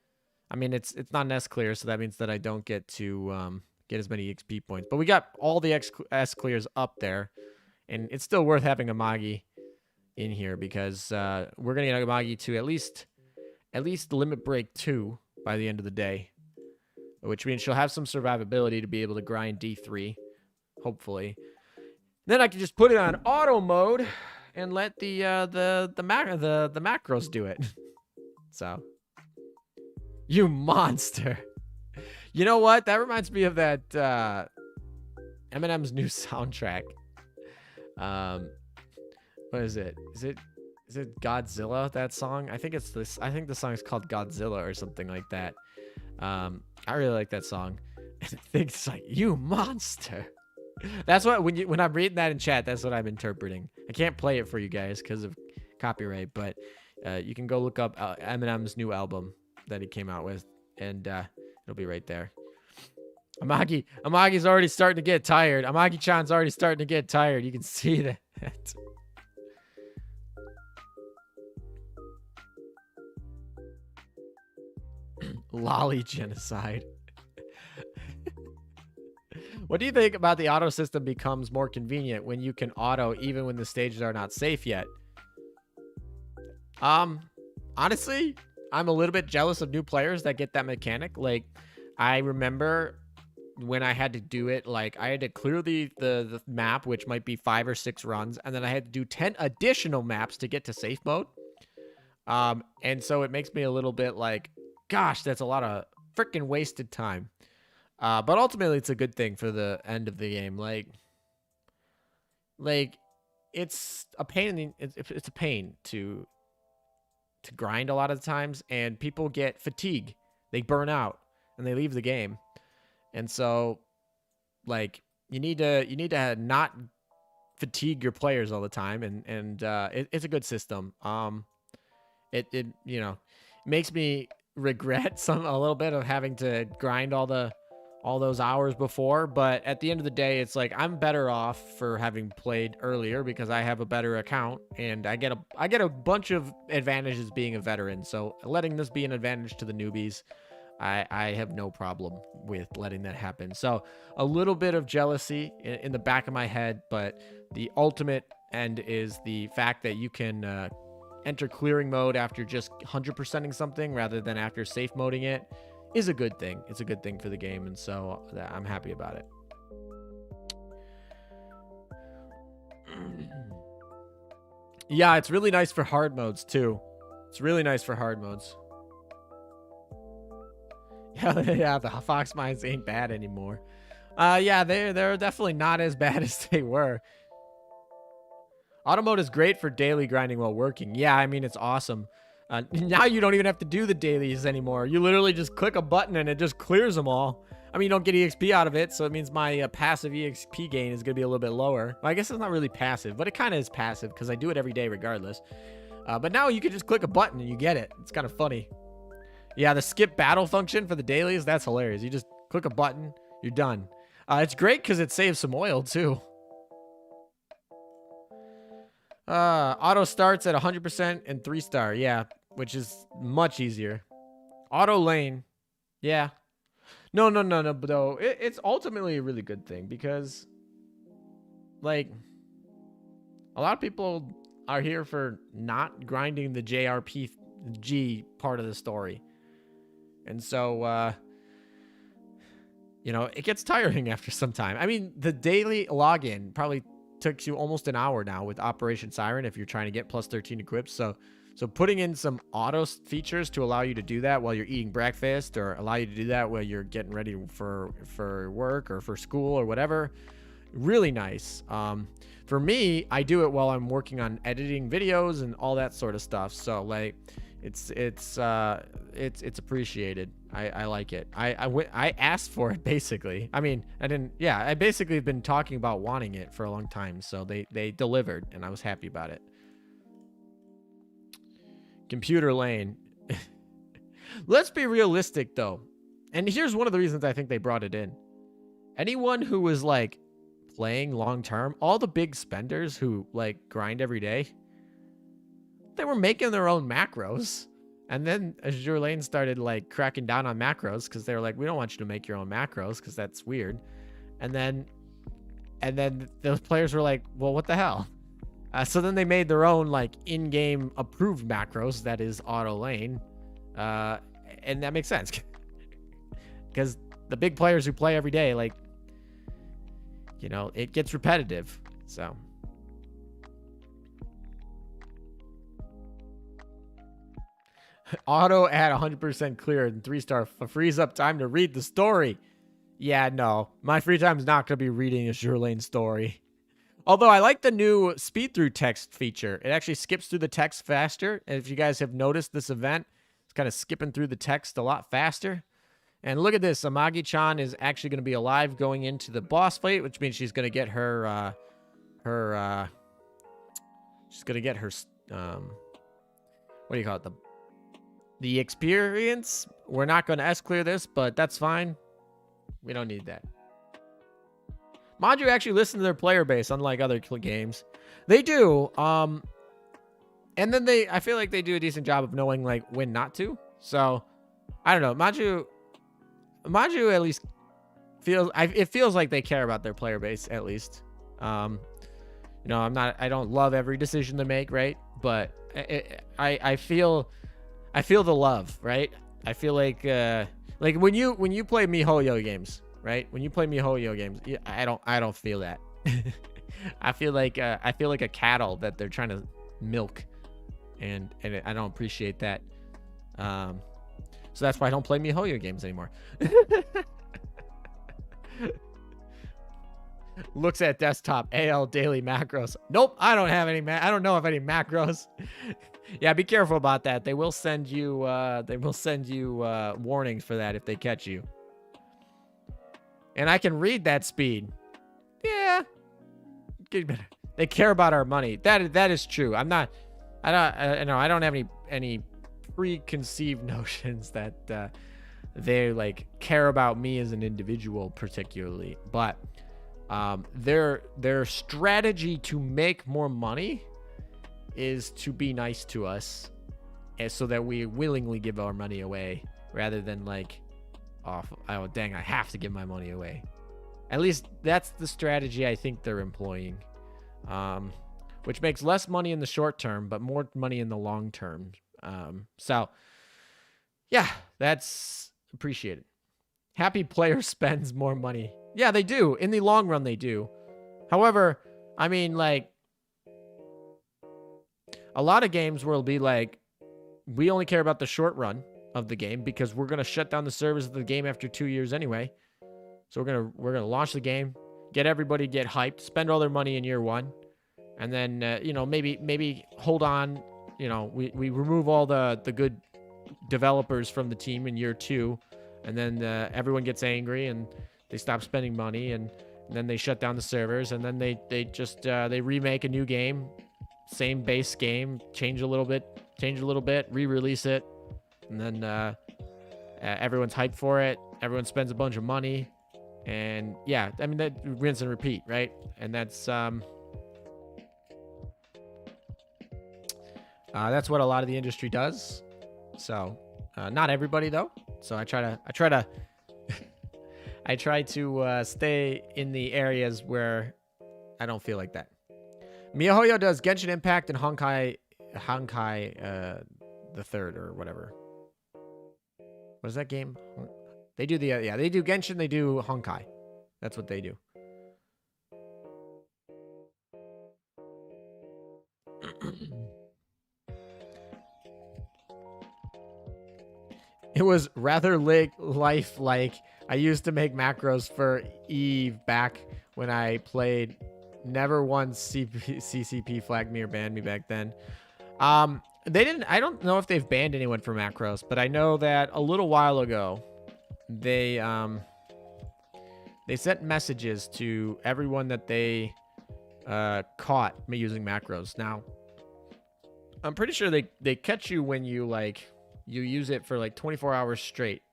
I mean, it's not an S clear, so that means that I don't get to get as many XP points. But we got all the S clears up there. And it's still worth having Amagi in here because we're going to get Amagi to at least Limit Break 2 by the end of the day. Which means she'll have some survivability to be able to grind D3, hopefully. Then I can just put it on auto mode and let the macros do it. So, you monster. You know what? That reminds me of that Eminem's new soundtrack. What is it? Is it Godzilla, that song? I think it's this. I think the song is called Godzilla or something like that. I really like that song. I think it's like, you monster. That's what when I'm reading that in chat, that's what I'm interpreting. I can't play it for you guys because of copyright, but you can go look up Eminem's new album that he came out with, and it'll be right there. Amagi's already starting to get tired. Amagi-chan's already starting to get tired. You can see that. Lolly genocide. What do you think about the auto system becomes more convenient when you can auto even when the stages are not safe yet? Honestly, I'm a little bit jealous of new players that get that mechanic. Like, I remember when I had to do it, like I had to clear the map, which might be 5 or 6 runs, and then I had to do 10 additional maps to get to safe mode. And so it makes me a little bit like, gosh, that's a lot of freaking wasted time. But ultimately, it's a good thing for the end of the game. Like it's a pain. It's a pain to grind a lot of the times, and people get fatigue. They burn out and they leave the game. And so, like, you need to not fatigue your players all the time, and it's a good system. It you know, makes me regret a little bit of having to grind all those hours before, but at the end of the day, it's like I'm better off for having played earlier because I have a better account and I get a bunch of advantages being a veteran. So letting this be an advantage to the newbies, I have no problem with letting that happen. So a little bit of jealousy in the back of my head, but the ultimate end is the fact that you can enter clearing mode after just 100%ing something rather than after safe moding it is a good thing. It's a good thing for the game, and so I'm happy about it. Yeah, it's really nice for hard modes too. It's really nice for hard modes. Yeah, the Fox mines ain't bad anymore. Yeah, they're definitely not as bad as they were. Auto mode is great for daily grinding while working. Yeah, I mean, it's awesome. Now you don't even have to do the dailies anymore. You literally just click a button and it just clears them all. I mean, you don't get EXP out of it, so it means my passive EXP gain is going to be a little bit lower. Well, I guess it's not really passive, but it kind of is passive because I do it every day regardless. But now you can just click a button and you get it. It's kind of funny. Yeah, the skip battle function for the dailies, that's hilarious. You just click a button, you're done. It's great because it saves some oil too. Auto starts at 100% and 3-star. Yeah, which is much easier. Auto lane. Yeah. No, but though it's ultimately a really good thing because, like, a lot of people are here for not grinding the JRPG part of the story. And so, you know, it gets tiring after some time. I mean, the daily login probably took you almost an hour now with Operation Siren if you're trying to get plus 13 equips. So putting in some auto features to allow you to do that while you're eating breakfast, or allow you to do that while you're getting ready for work or for school or whatever, really nice. For me, I do it while I'm working on editing videos and all that sort of stuff. So like, it's appreciated. I like it. I asked for it basically. I mean, I didn't. Yeah, I basically have been talking about wanting it for a long time. So they delivered, and I was happy about it. Computer lane. Let's be realistic though, and here's one of the reasons I think they brought it in. Anyone who was like playing long term, all the big spenders who like grind every day, they were making their own macros. And then Azur Lane started like cracking down on macros because they were like, we don't want you to make your own macros because that's weird. And then those players were like, well, what the hell? So then they made their own like in-game approved macros that is auto lane. And that makes sense because the big players who play every day, like, you know, it gets repetitive. So auto at 100% clear and 3-star frees up time to read the story. Yeah, no, my free time is not going to be reading a Azur Lane story. Although I like the new speed through text feature. It actually skips through the text faster. And if you guys have noticed this event, it's kind of skipping through the text a lot faster. And look at this, Amagi-chan is actually going to be alive going into the boss fight, which means she's going to get her, she's going to get her, what do you call it? The experience. We're not going to S-clear this, but that's fine. We don't need that. Maju actually listens to their player base, unlike other games. They do. And then I feel like they do a decent job of knowing like when not to. So I don't know. Maju at least feels, it feels like they care about their player base at least. You know, I don't love every decision they make, right? But I feel the love, right? I feel like when you play MiHoYo games, right? When you play MiHoYo games, I don't feel that. I feel like a cattle that they're trying to milk, and I don't appreciate that. So that's why I don't play MiHoYo games anymore. Looks at desktop, AL daily macros. Nope, I don't have any. I don't know of any macros. Yeah, be careful about that. They will send you. Warnings for that if they catch you. And I can read that speed. Yeah, they care about our money. That is true. I don't have any preconceived notions that they like care about me as an individual particularly, but their strategy to make more money is to be nice to us, and so that we willingly give our money away rather than like, oh dang, I have to give my money away. At least that's the strategy I think they're employing, which makes less money in the short term but more money in the long term. So yeah, that's appreciated. Happy player spends more money. Yeah, they do. In the long run, they do. However, I mean, like, a lot of games will be like, we only care about the short run of the game because we're going to shut down the servers of the game after 2 years anyway. So we're gonna launch the game, get everybody get hyped, spend all their money in year one, and then maybe hold on. We remove all the good developers from the team in year two, and then everyone gets angry and they stop spending money, and then they shut down the servers, and then they remake a new game, same base game, change a little bit, re-release it, and then everyone's hyped for it. Everyone spends a bunch of money. And yeah, I mean, that rinse and repeat, right? And that's what a lot of the industry does. So not everybody though. So I try to stay in the areas where I don't feel like that. MiHoYo does Genshin Impact and Honkai the third or whatever. What is that game? They do they do Genshin, they do Honkai. That's what they do. It was rather life like I used to make macros for Eve back when I played. Never once CCP flagged me or banned me back then. They didn't. I don't know if they've banned anyone for macros, but I know that a little while ago they sent messages to everyone that they caught me using macros. Now, I'm pretty sure they catch you when you use it for like 24 hours straight,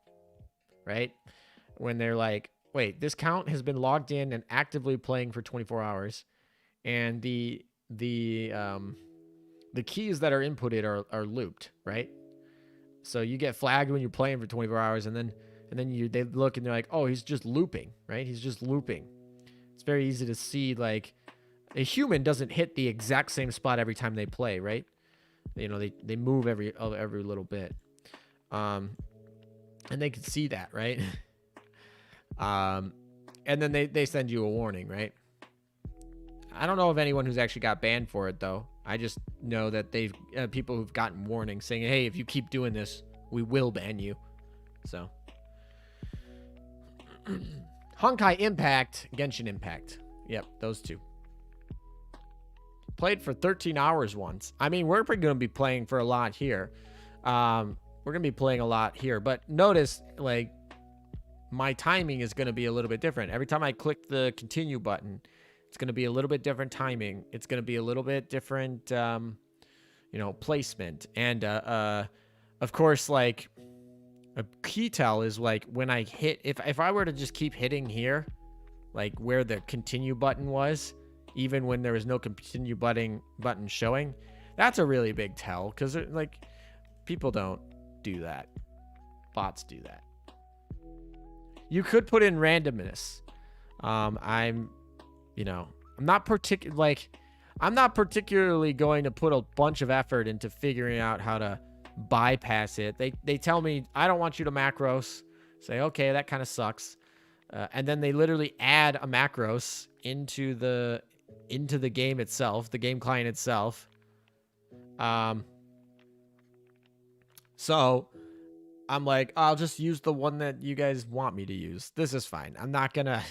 right? When they're like, wait, this count has been logged in and actively playing for 24 hours, and the keys that are inputted are looped, right? So you get flagged when you're playing for 24 hours, and then they look and they're like, oh, he's just looping, right? He's just looping. It's very easy to see, like, a human doesn't hit the exact same spot every time they play, right? They move every little bit. And they can see that, right? And then they send you a warning, right? I don't know of anyone who's actually got banned for it, though. I just know that they've people who've gotten warnings saying, hey, if you keep doing this, we will ban you. So Honkai Impact, Genshin Impact. Yep, those two. Played for 13 hours once. I mean, we're probably going to be playing for a lot here. We're going to be playing a lot here. But notice, like, my timing is going to be a little bit different. Every time I click the continue button, it's going to be a little bit different timing. It's going to be a little bit different, placement. And, of course, like, a key tell is, like, when I hit... If I were to just keep hitting here, like, where the continue button was, even when there was no continue button showing, that's a really big tell. Because, like, people don't do that. Bots do that. You could put in randomness. I'm not particularly going to put a bunch of effort into figuring out how to bypass it. They tell me, I don't want you to macros. Say, okay, that kind of sucks. And then they literally add a macros into the game itself, the game client itself. So I'm like, I'll just use the one that you guys want me to use. This is fine. I'm not gonna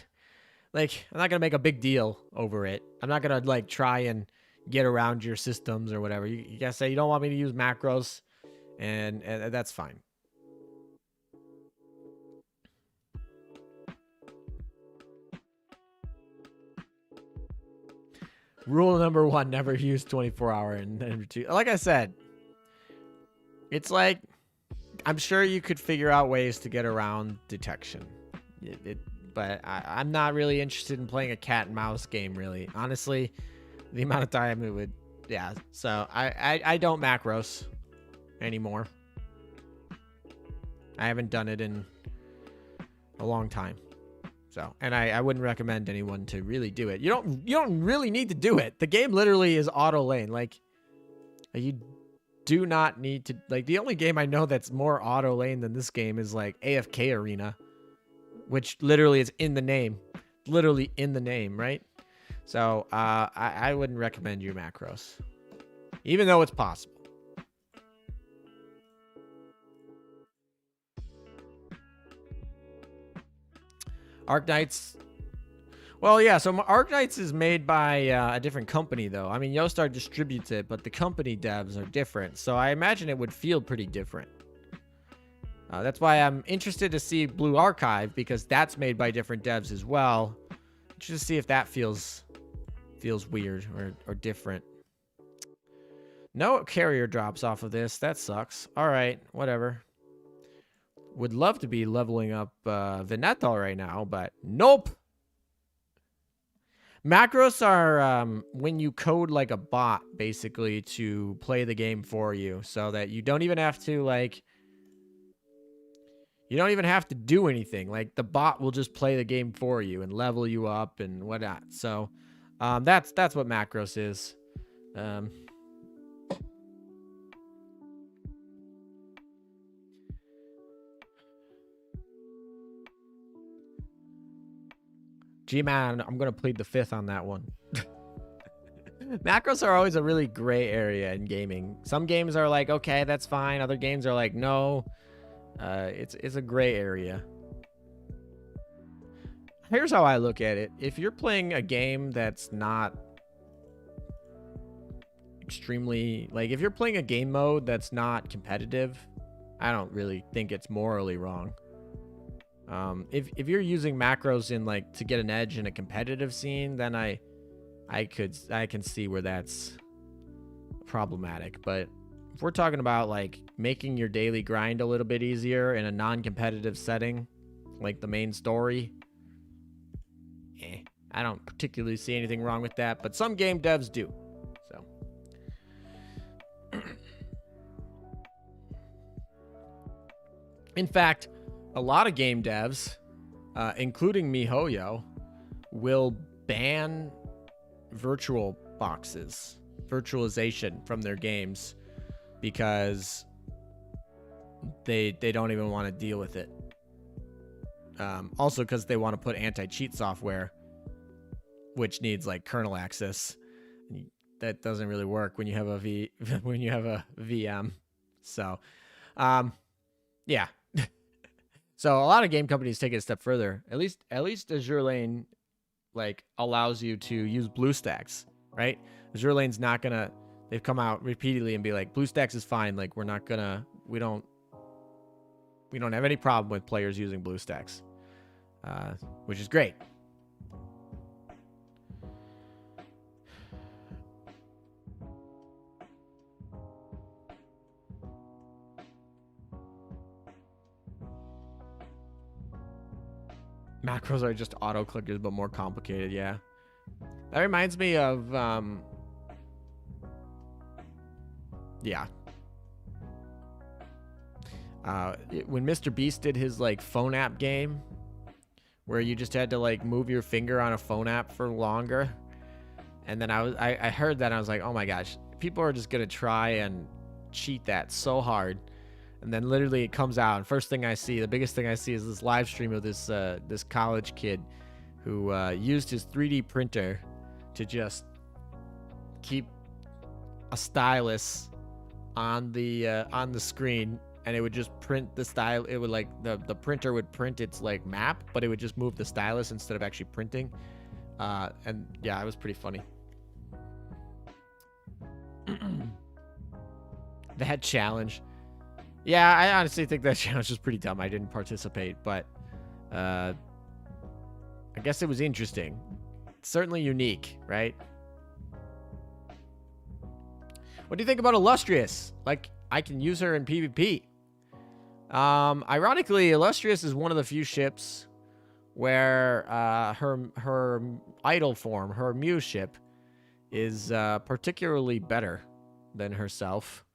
make a big deal over it. I'm not gonna like try and get around your systems or whatever. You guys say you don't want me to use macros, and that's fine. Rule number 1, never use 24-hour. And number 2, like I said, it's like, I'm sure you could figure out ways to get around detection. But I'm not really interested in playing a cat and mouse game, really. Honestly, the amount of time it would, yeah. So I don't macros anymore. I haven't done it in a long time. So, and I wouldn't recommend anyone to really do it. You don't really need to do it. The game literally is auto lane. Like, you do not need to, like, the only game I know that's more auto lane than this game is like AFK Arena, which literally is in the name. Literally in the name, right? So, I wouldn't recommend your macros, even though it's possible. Arknights. Well, yeah, so Arknights is made by a different company, though. I mean, Yostar distributes it, but the company devs are different. So I imagine it would feel pretty different. That's why I'm interested to see Blue Archive, because that's made by different devs as well. Just to see if that feels weird or different. No carrier drops off of this. That sucks. All right, whatever. Would love to be leveling up Veneto right now, but nope. Macros are when you code like a bot, basically, to play the game for you, so that you don't even have to, like, you don't even have to do anything. Like, the bot will just play the game for you and level you up and whatnot. So that's what macros is. GMAN, I'm going to plead the fifth on that one. Macros are always a really gray area in gaming. Some games are like, okay, that's fine. Other games are like, no. It's a gray area. Here's how I look at it. If you're playing a game that's not extremely, like, if you're playing a game mode that's not competitive, I don't really think it's morally wrong. If you're using macros in, like, to get an edge in a competitive scene, then I can see where that's problematic. But if we're talking about, like, making your daily grind a little bit easier in a non-competitive setting, like the main story, I don't particularly see anything wrong with that, but some game devs do. So in fact, a lot of game devs, including MiHoYo, will ban virtual boxes, virtualization from their games, because they don't even want to deal with it. Also because they want to put anti-cheat software, which needs, like, kernel access. That doesn't really work when you have a VM. So, yeah. So a lot of game companies take it a step further. At least Azur Lane, like, allows you to use BlueStacks, right? Azur Lane's not gonna. They've come out repeatedly and be like, BlueStacks is fine. Like, we don't have any problem with players using BlueStacks, which is great. Macros are just auto clickers, but more complicated. Yeah, that reminds me of yeah. When Mr. Beast did his, like, phone app game, where you just had to, like, move your finger on a phone app for longer, and then I heard that and I was like, oh my gosh, people are just gonna try and cheat that so hard, And then literally it comes out, and first thing I see, the biggest thing I see is this live stream of this this college kid who used his 3D printer to just keep a stylus on the screen, and it would just print the style. It would like the printer would print its like map, but it would just move the stylus instead of actually printing. And yeah, it was pretty funny. That challenge. Yeah, I honestly think that challenge was pretty dumb. I didn't participate, but I guess it was interesting. It's certainly unique, right? What do you think about Illustrious? Like, I can use her in PvP. Ironically, Illustrious is one of the few ships where her idol form, her Muse ship, is particularly better than herself.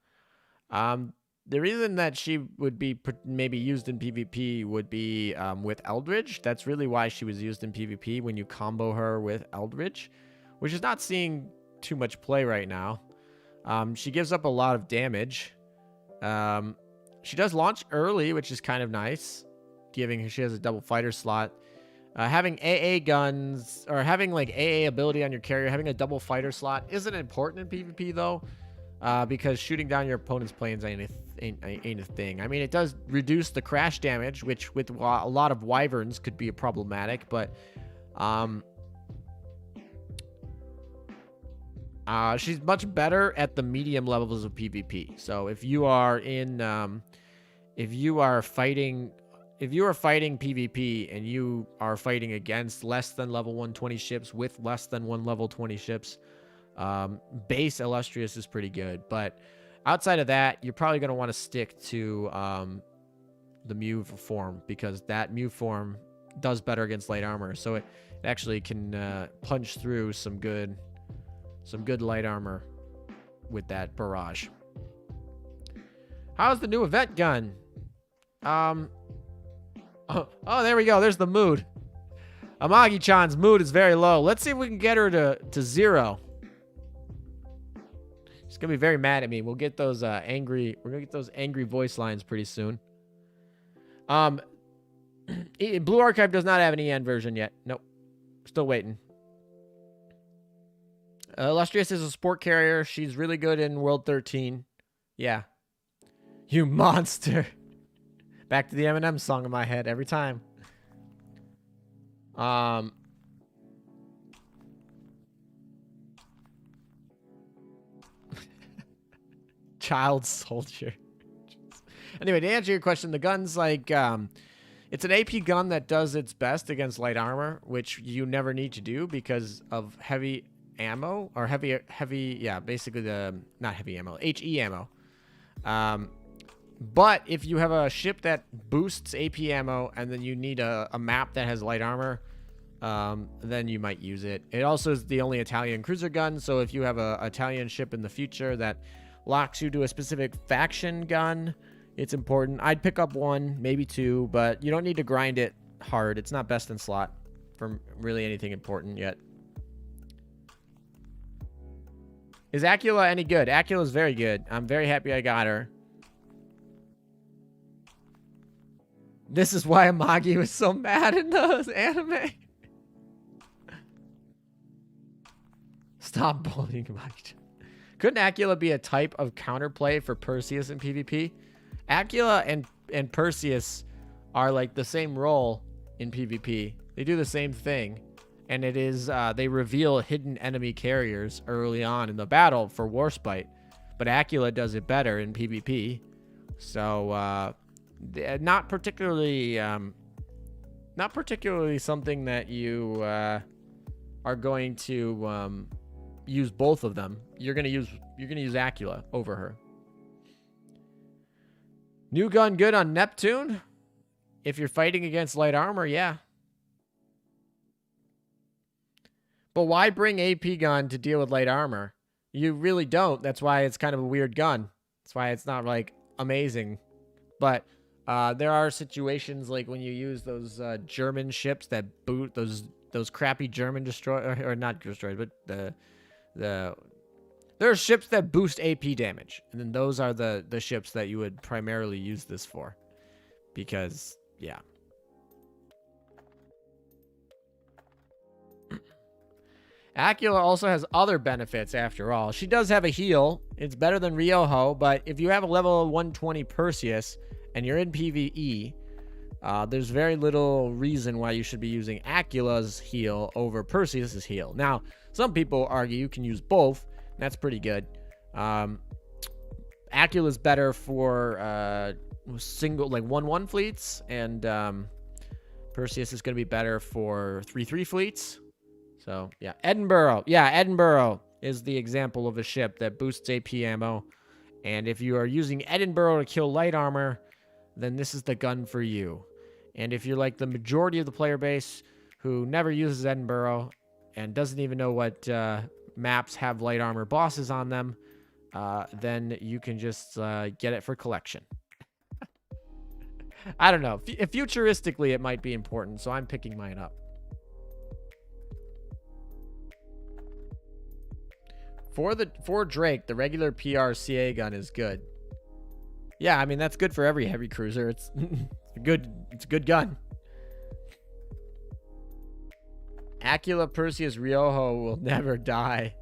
The reason that she would be maybe used in PvP would be with Eldridge. That's really why she was used in PvP, when you combo her with Eldridge, which is not seeing too much play right now. She gives up a lot of damage. She does launch early, which is kind of nice. She has a double fighter slot. Having AA guns, or having like AA ability on your carrier, having a double fighter slot isn't important in PvP though, because shooting down your opponent's planes ain't a thing. I mean, it does reduce the crash damage, which with a lot of wyverns could be problematic, but she's much better at the medium levels of PvP. So if you are fighting PvP and you are fighting against less than level 120 ships with less than 1 level 20 ships, base Illustrious is pretty good. But outside of that, you're probably going to want to stick to the Mew form, because that Mew form does better against light armor. So it actually can punch through some good light armor with that barrage. How's the new event gun? Oh, there we go. There's the mood. Amagi-chan's mood is very low. Let's see if we can get her to 0. She's gonna be very mad at me. We'll get those angry. We're gonna get those angry voice lines pretty soon. Blue Archive does not have an EN version yet. Nope. Still waiting. Illustrious is a sport carrier. She's really good in World 13. Yeah. You monster. Back to the Eminem song in my head every time. Child soldier. Anyway, to answer your question, the gun's like, it's an AP gun that does its best against light armor, which you never need to do because of heavy ammo, or heavy, yeah, basically not heavy ammo, HE ammo. But if you have a ship that boosts AP ammo and then you need a map that has light armor, then you might use it. It also is the only Italian cruiser gun, so if you have a Italian ship in the future that locks you to a specific faction gun, it's important. I'd pick up 1, maybe 2, but you don't need to grind it hard. It's not best in slot for really anything important yet. Is Aquila any good? Aquila is very good. I'm very happy I got her. This is why Amagi was so mad in those anime. Stop bullying Amagi. Couldn't Aquila be a type of counterplay for Perseus in PvP? Aquila and Perseus are like the same role in PvP. They do the same thing. And it is, they reveal hidden enemy carriers early on in the battle for Warspite. But Aquila does it better in PvP. So, not particularly something that you are going to use both of them. You're gonna use Aquila over her. New gun good on Neptune? If you're fighting against light armor, yeah. But why bring AP gun to deal with light armor? You really don't. That's why it's kind of a weird gun. That's why it's not like amazing. But there are situations like when you use those German ships that boot those crappy German destroyers, or not destroyers, but the There are ships that boost AP damage, and then those are the ships that you would primarily use this for. Because, yeah. Aquila also has other benefits after all. She does have a heal. It's better than Ryoho, but if you have a level 120 Perseus and you're in PvE, there's very little reason why you should be using Aquila's heal over Perseus's heal. Now, some people argue you can use both. That's pretty good. Aquila's better for single, like 1-1 fleets, and Perseus is going to be better for 3-3 fleets. So, yeah. Edinburgh. Yeah, Edinburgh is the example of a ship that boosts AP ammo. And if you are using Edinburgh to kill light armor, then this is the gun for you. And if you're like the majority of the player base who never uses Edinburgh and doesn't even know what maps have light armor bosses on them, then you can just get it for collection. I don't know. Futuristically, it might be important, so I'm picking mine up. For Drake, the regular PRCA gun is good. Yeah, I mean that's good for every heavy cruiser. It's a good gun. Aquila, Perseus, Ryoho will never die.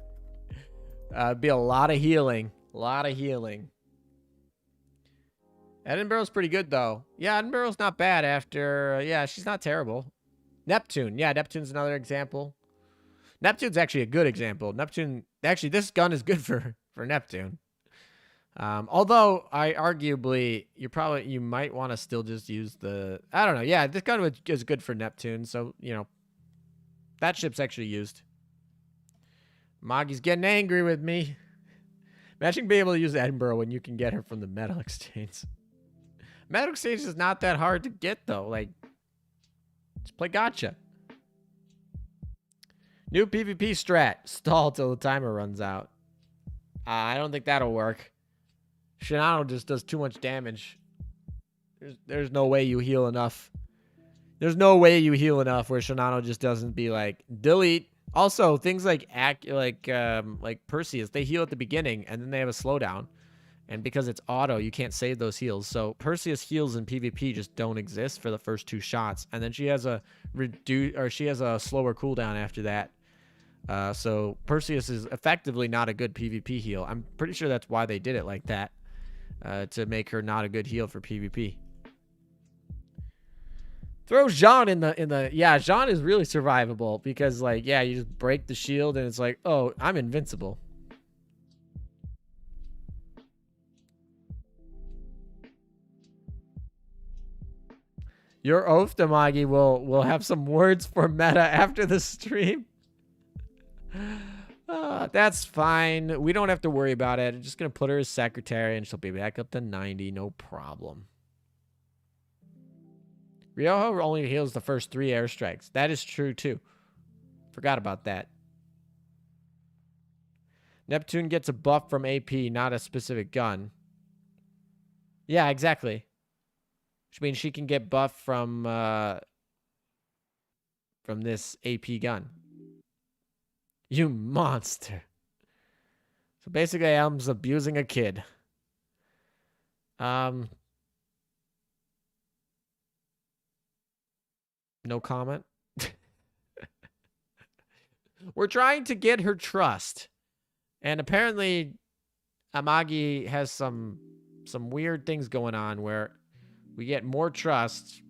Be a lot of healing. A lot of healing. Edinburgh's pretty good though. Yeah, Edinburgh's not bad after yeah, she's not terrible. Neptune. Yeah, Neptune's another example. Neptune's actually a good example. Neptune, actually, this gun is good for Neptune. Although you might want to still just use the, I don't know. Yeah, this gun is good for Neptune. So, you know, that ship's actually used. Maggie's getting angry with me. Imagine being able to use Edinburgh when you can get her from the metal exchange. Metal exchange is not that hard to get though. Like, just play Gacha. New PvP strat. Stall till the timer runs out. I don't think that'll work. Shinano just does too much damage. There's no way you heal enough. There's no way you heal enough where Shinano just doesn't be like, delete. Also, things like Perseus, they heal at the beginning and then they have a slowdown. And because it's auto, you can't save those heals. So Perseus heals in PvP just don't exist for the first 2 shots. And then she has a slower cooldown after that. So Perseus is effectively not a good PvP heal. I'm pretty sure that's why they did it like that. To make her not a good heal for PvP. Throw Jean in the yeah, Jean is really survivable because like, yeah, you just break the shield and it's like, oh, I'm invincible. Your oath, Damagi, will have some words for meta after the stream. That's fine. We don't have to worry about it. I'm just going to put her as secretary and she'll be back up to 90. No problem. Ryoho only heals the first 3 airstrikes. That is true, too. Forgot about that. Neptune gets a buff from AP, not a specific gun. Yeah, exactly. Which means she can get buff from this AP gun. You monster. So basically, Elm's abusing a kid. No comment. We're trying to get her trust. And apparently, Amagi has some weird things going on where we get more trust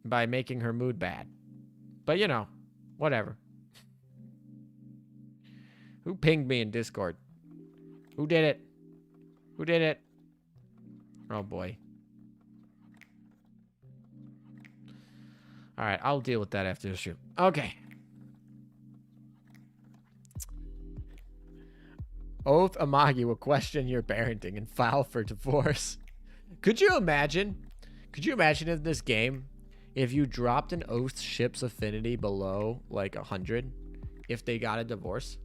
by making her mood bad. But, you know, whatever. Who pinged me in Discord? Who did it? Who did it? Oh, boy. All right, I'll deal with that after the stream. Okay. Oath Amagi will question your parenting and file for divorce. Could you imagine? Could you imagine in this game if you dropped an Oath ship's affinity below like 100 if they got a divorce?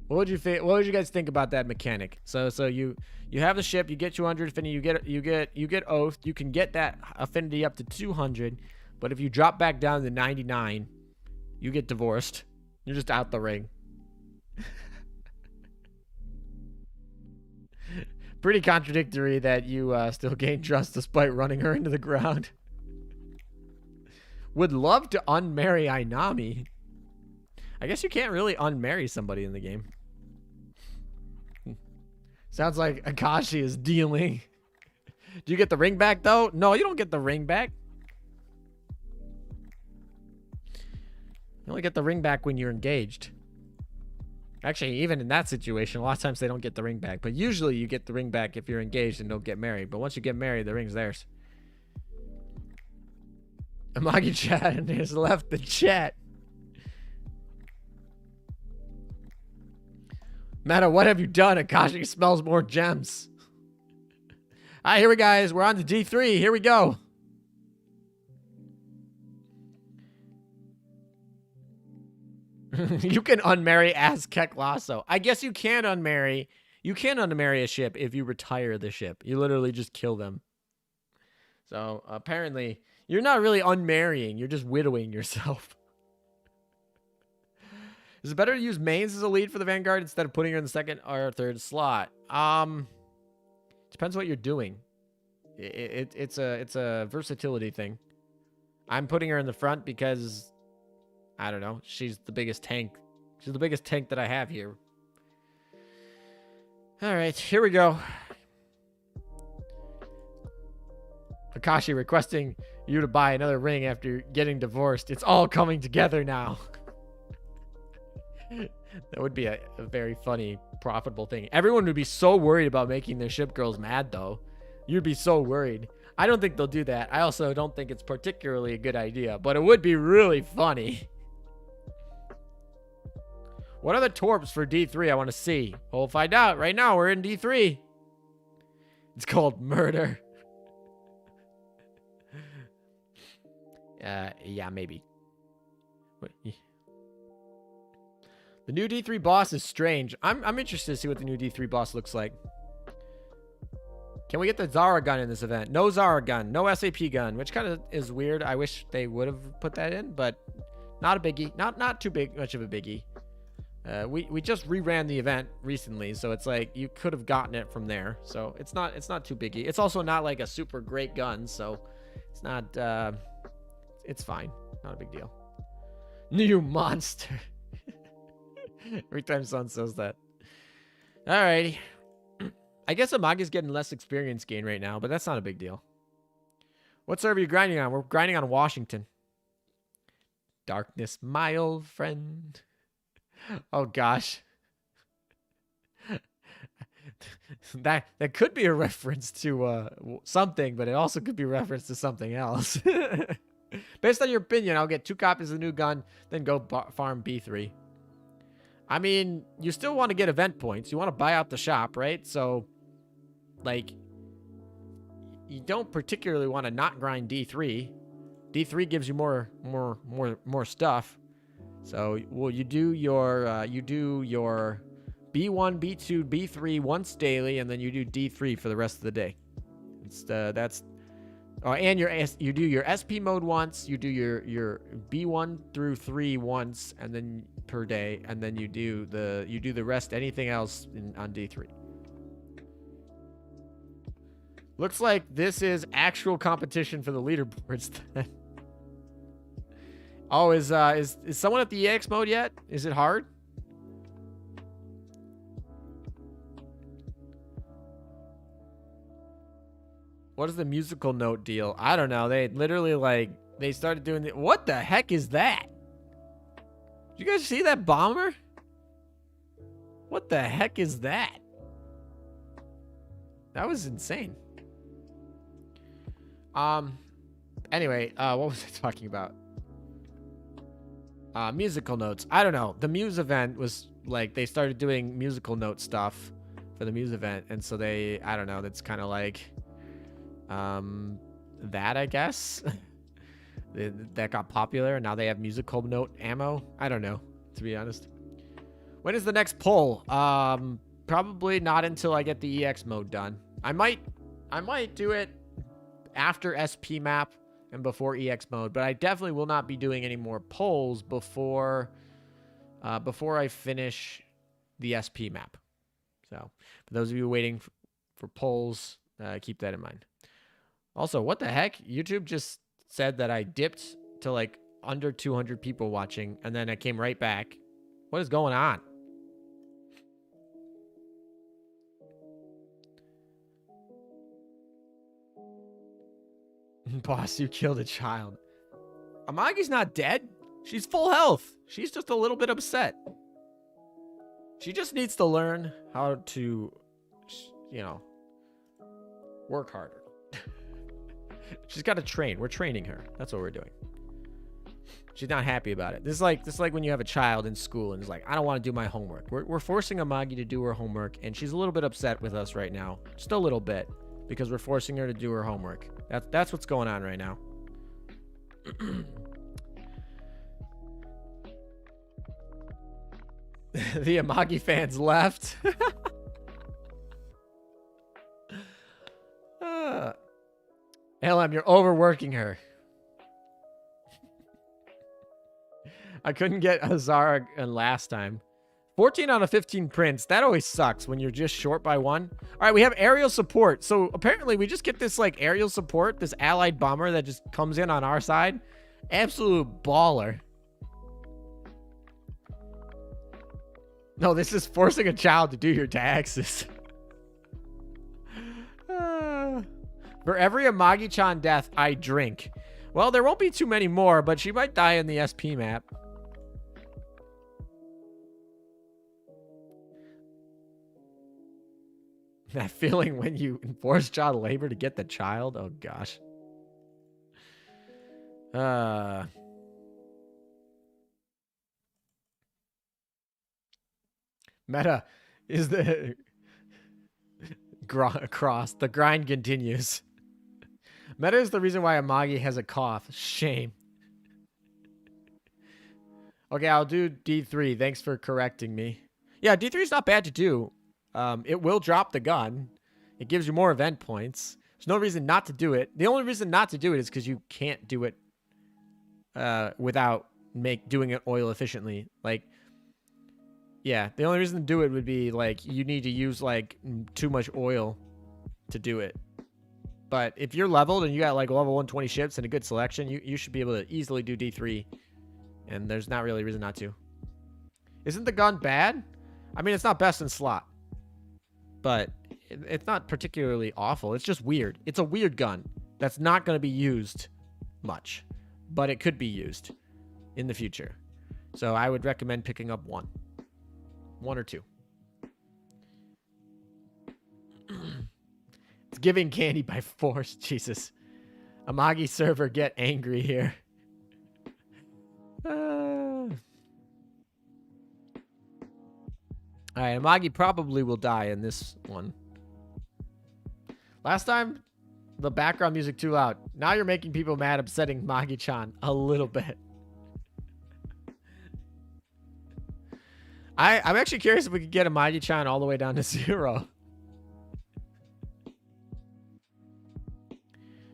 What would you guys think about that mechanic? So you have the ship, you get 200 affinity, you get Oath, you can get that affinity up to 200, but if you drop back down to 99, you get divorced. You're just out the ring. Pretty contradictory that you still gain trust despite running her into the ground. Would love to unmarry Ainami. I guess you can't really unmarry somebody in the game. Sounds like Akashi is dealing. Do you get the ring back, though? No, you don't get the ring back. You only get the ring back when you're engaged. Actually, even in that situation, a lot of times they don't get the ring back. But usually you get the ring back if you're engaged and don't get married. But once you get married, the ring's theirs. Amagi-chan has left the chat. Matter what have you done? Akashi smells more gems. All right, here we guys. We're on to D3. Here we go. You can unmarry Aztec Lasso. I guess you can unmarry. You can unmarry a ship if you retire the ship. You literally just kill them. So apparently, you're not really unmarrying. You're just widowing yourself. Is it better to use mains as a lead for the Vanguard instead of putting her in the second or third slot? Depends what you're doing. It's a versatility thing. I'm putting her in the front because I don't know. She's the biggest tank. She's the biggest tank that I have here. All right, here we go. Akashi requesting you to buy another ring after getting divorced. It's all coming together now. That would be a very funny, profitable thing. Everyone would be so worried about making their ship girls mad, though. You'd be so worried. I don't think they'll do that. I also don't think it's particularly a good idea, but it would be really funny. What are the torps for D3? I want to see. Well, we'll find out. Right now, we're in D3. It's called murder. Yeah, maybe. The new D3 boss is strange. I'm interested to see what the new D3 boss looks like. Can we get the Zara gun in this event? No Zara gun. No SAP gun, which kind of is weird. I wish they would have put that in, but not a biggie. Not too much of a biggie. We just reran the event recently, so it's like you could have gotten it from there. So it's not too biggie. It's also not like a super great gun, so it's not it's fine. Not a big deal. New monster. Every time someone says that. Alrighty. I guess Amagi's getting less experience gain right now, but that's not a big deal. What server are you grinding on? We're grinding on Washington. Darkness, my old friend. Oh gosh. That could be a reference to something, but it also could be a reference to something else. Based on your opinion, I'll get 2 copies of the new gun, then go farm B3. I mean, you still want to get event points. You want to buy out the shop, right? So, like, you don't particularly want to not grind D3. D3 gives you more stuff. So, well, you do your B1, B2, B3 once daily, and then you do D3 for the rest of the day. It's that's. And you do your SP mode once, you do your B1 through 3 once, and then per day, and then you do the rest, anything else on D3. Looks like this is actual competition for the leaderboards then. Oh, is someone at the EX mode yet? Is it hard? What is the musical note deal? I don't know. They literally, they started doing what the heck is that? Did you guys see that bomber? What the heck is that? That was insane. Anyway, what was I talking about? Musical notes. I don't know. The Muse event was, they started doing musical note stuff for the Muse event, and so I don't know, that's kind of like... that I guess that got popular and now they have musical note ammo. I don't know, to be honest. When is the next poll? Probably not until I get the EX mode done. I might do it after SP map and before EX mode, but I definitely will not be doing any more polls before I finish the SP map. So for those of you waiting for polls. Keep that in mind. Also, what the heck? YouTube just said that I dipped to like under 200 people watching, and then I came right back. What is going on? Boss, you killed a child. Amagi's not dead. She's full health. She's just a little bit upset. She just needs to learn how to, you know, work harder. She's got to train. We're training her. That's what we're doing. She's not happy about it. This is like when you have a child in school and it's like, I don't want to do my homework. We're forcing Amagi to do her homework, and she's a little bit upset with us right now. Just a little bit, because we're forcing her to do her homework. That's what's going on right now. The Amagi fans left. LM, you're overworking her. I couldn't get Azur last time. 14 out of 15 prints. That always sucks when you're just short by one. All right, we have aerial support. So apparently we just get this like aerial support, this allied bomber that just comes in on our side. Absolute baller. No, this is forcing a child to do your taxes. For every Amagi-chan death, I drink. Well, there won't be too many more, but she might die in the SP map. That feeling when you enforce child labor to get the child? Oh, gosh. Meta is the... Cross. The grind continues. Meta is the reason why Amagi has a cough. Shame. Okay, I'll do D3. Thanks for correcting me. Yeah, D3 is not bad to do. It will drop the gun. It gives you more event points. There's no reason not to do it. The only reason not to do it is because you can't do it without doing it oil efficiently. Like, yeah, the only reason to do it would be like you need to use like too much oil to do it. But if you're leveled and you got like level 120 ships and a good selection, you should be able to easily do D3. And there's not really a reason not to. Isn't the gun bad? I mean, it's not best in slot. But it's not particularly awful. It's just weird. It's a weird gun that's not going to be used much. But it could be used in the future. So I would recommend picking up one. One or two. It's giving candy by force. Jesus. Amagi server, get angry here. Alright, Amagi probably will die in this one. Last time, the background music too loud. Now you're making people mad, upsetting Amagi-chan a little bit. I'm actually curious if we could get Amagi-chan all the way down to 0.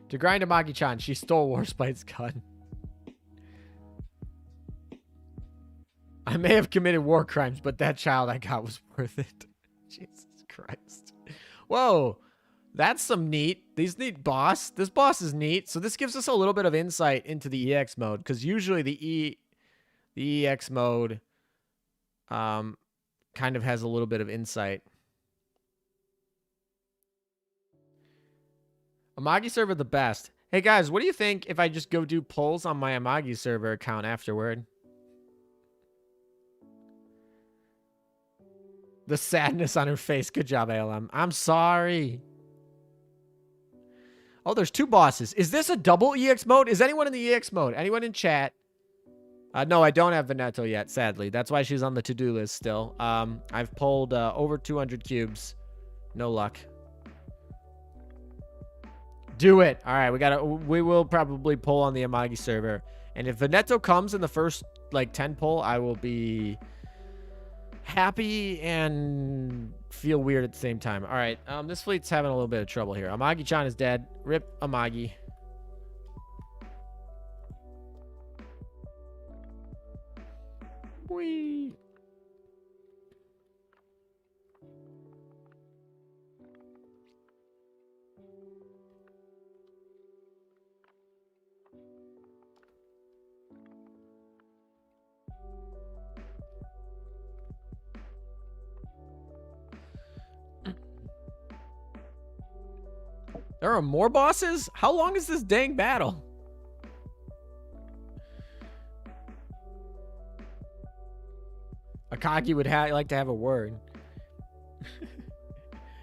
To grind Amagi-chan, she stole Warspite's gun. I may have committed war crimes, but that child I got was worth it. Jesus Christ. Whoa. That's some neat. These neat boss. This boss is neat. So this gives us a little bit of insight into the EX mode. Because usually the EX mode kind of has a little bit of insight. Amagi server the best. Hey guys, what do you think if I just go do polls on my Amagi server account afterward? The sadness on her face. Good job, ALM. I'm sorry. Oh, there's 2 bosses. Is this a double EX mode? Is anyone in the EX mode? Anyone in chat? No, I don't have Veneto yet, sadly. That's why she's on the to-do list still. I've pulled over 200 cubes. No luck. Do it. All right, we will probably pull on the Amagi server. And if Veneto comes in the first, like, 10 pull, I will be happy and feel weird at the same time. All right, this fleet's having a little bit of trouble here. Amagi-chan is dead. Rip Amagi. Whee. There are more bosses? How long is this dang battle? Akagi would like to have a word.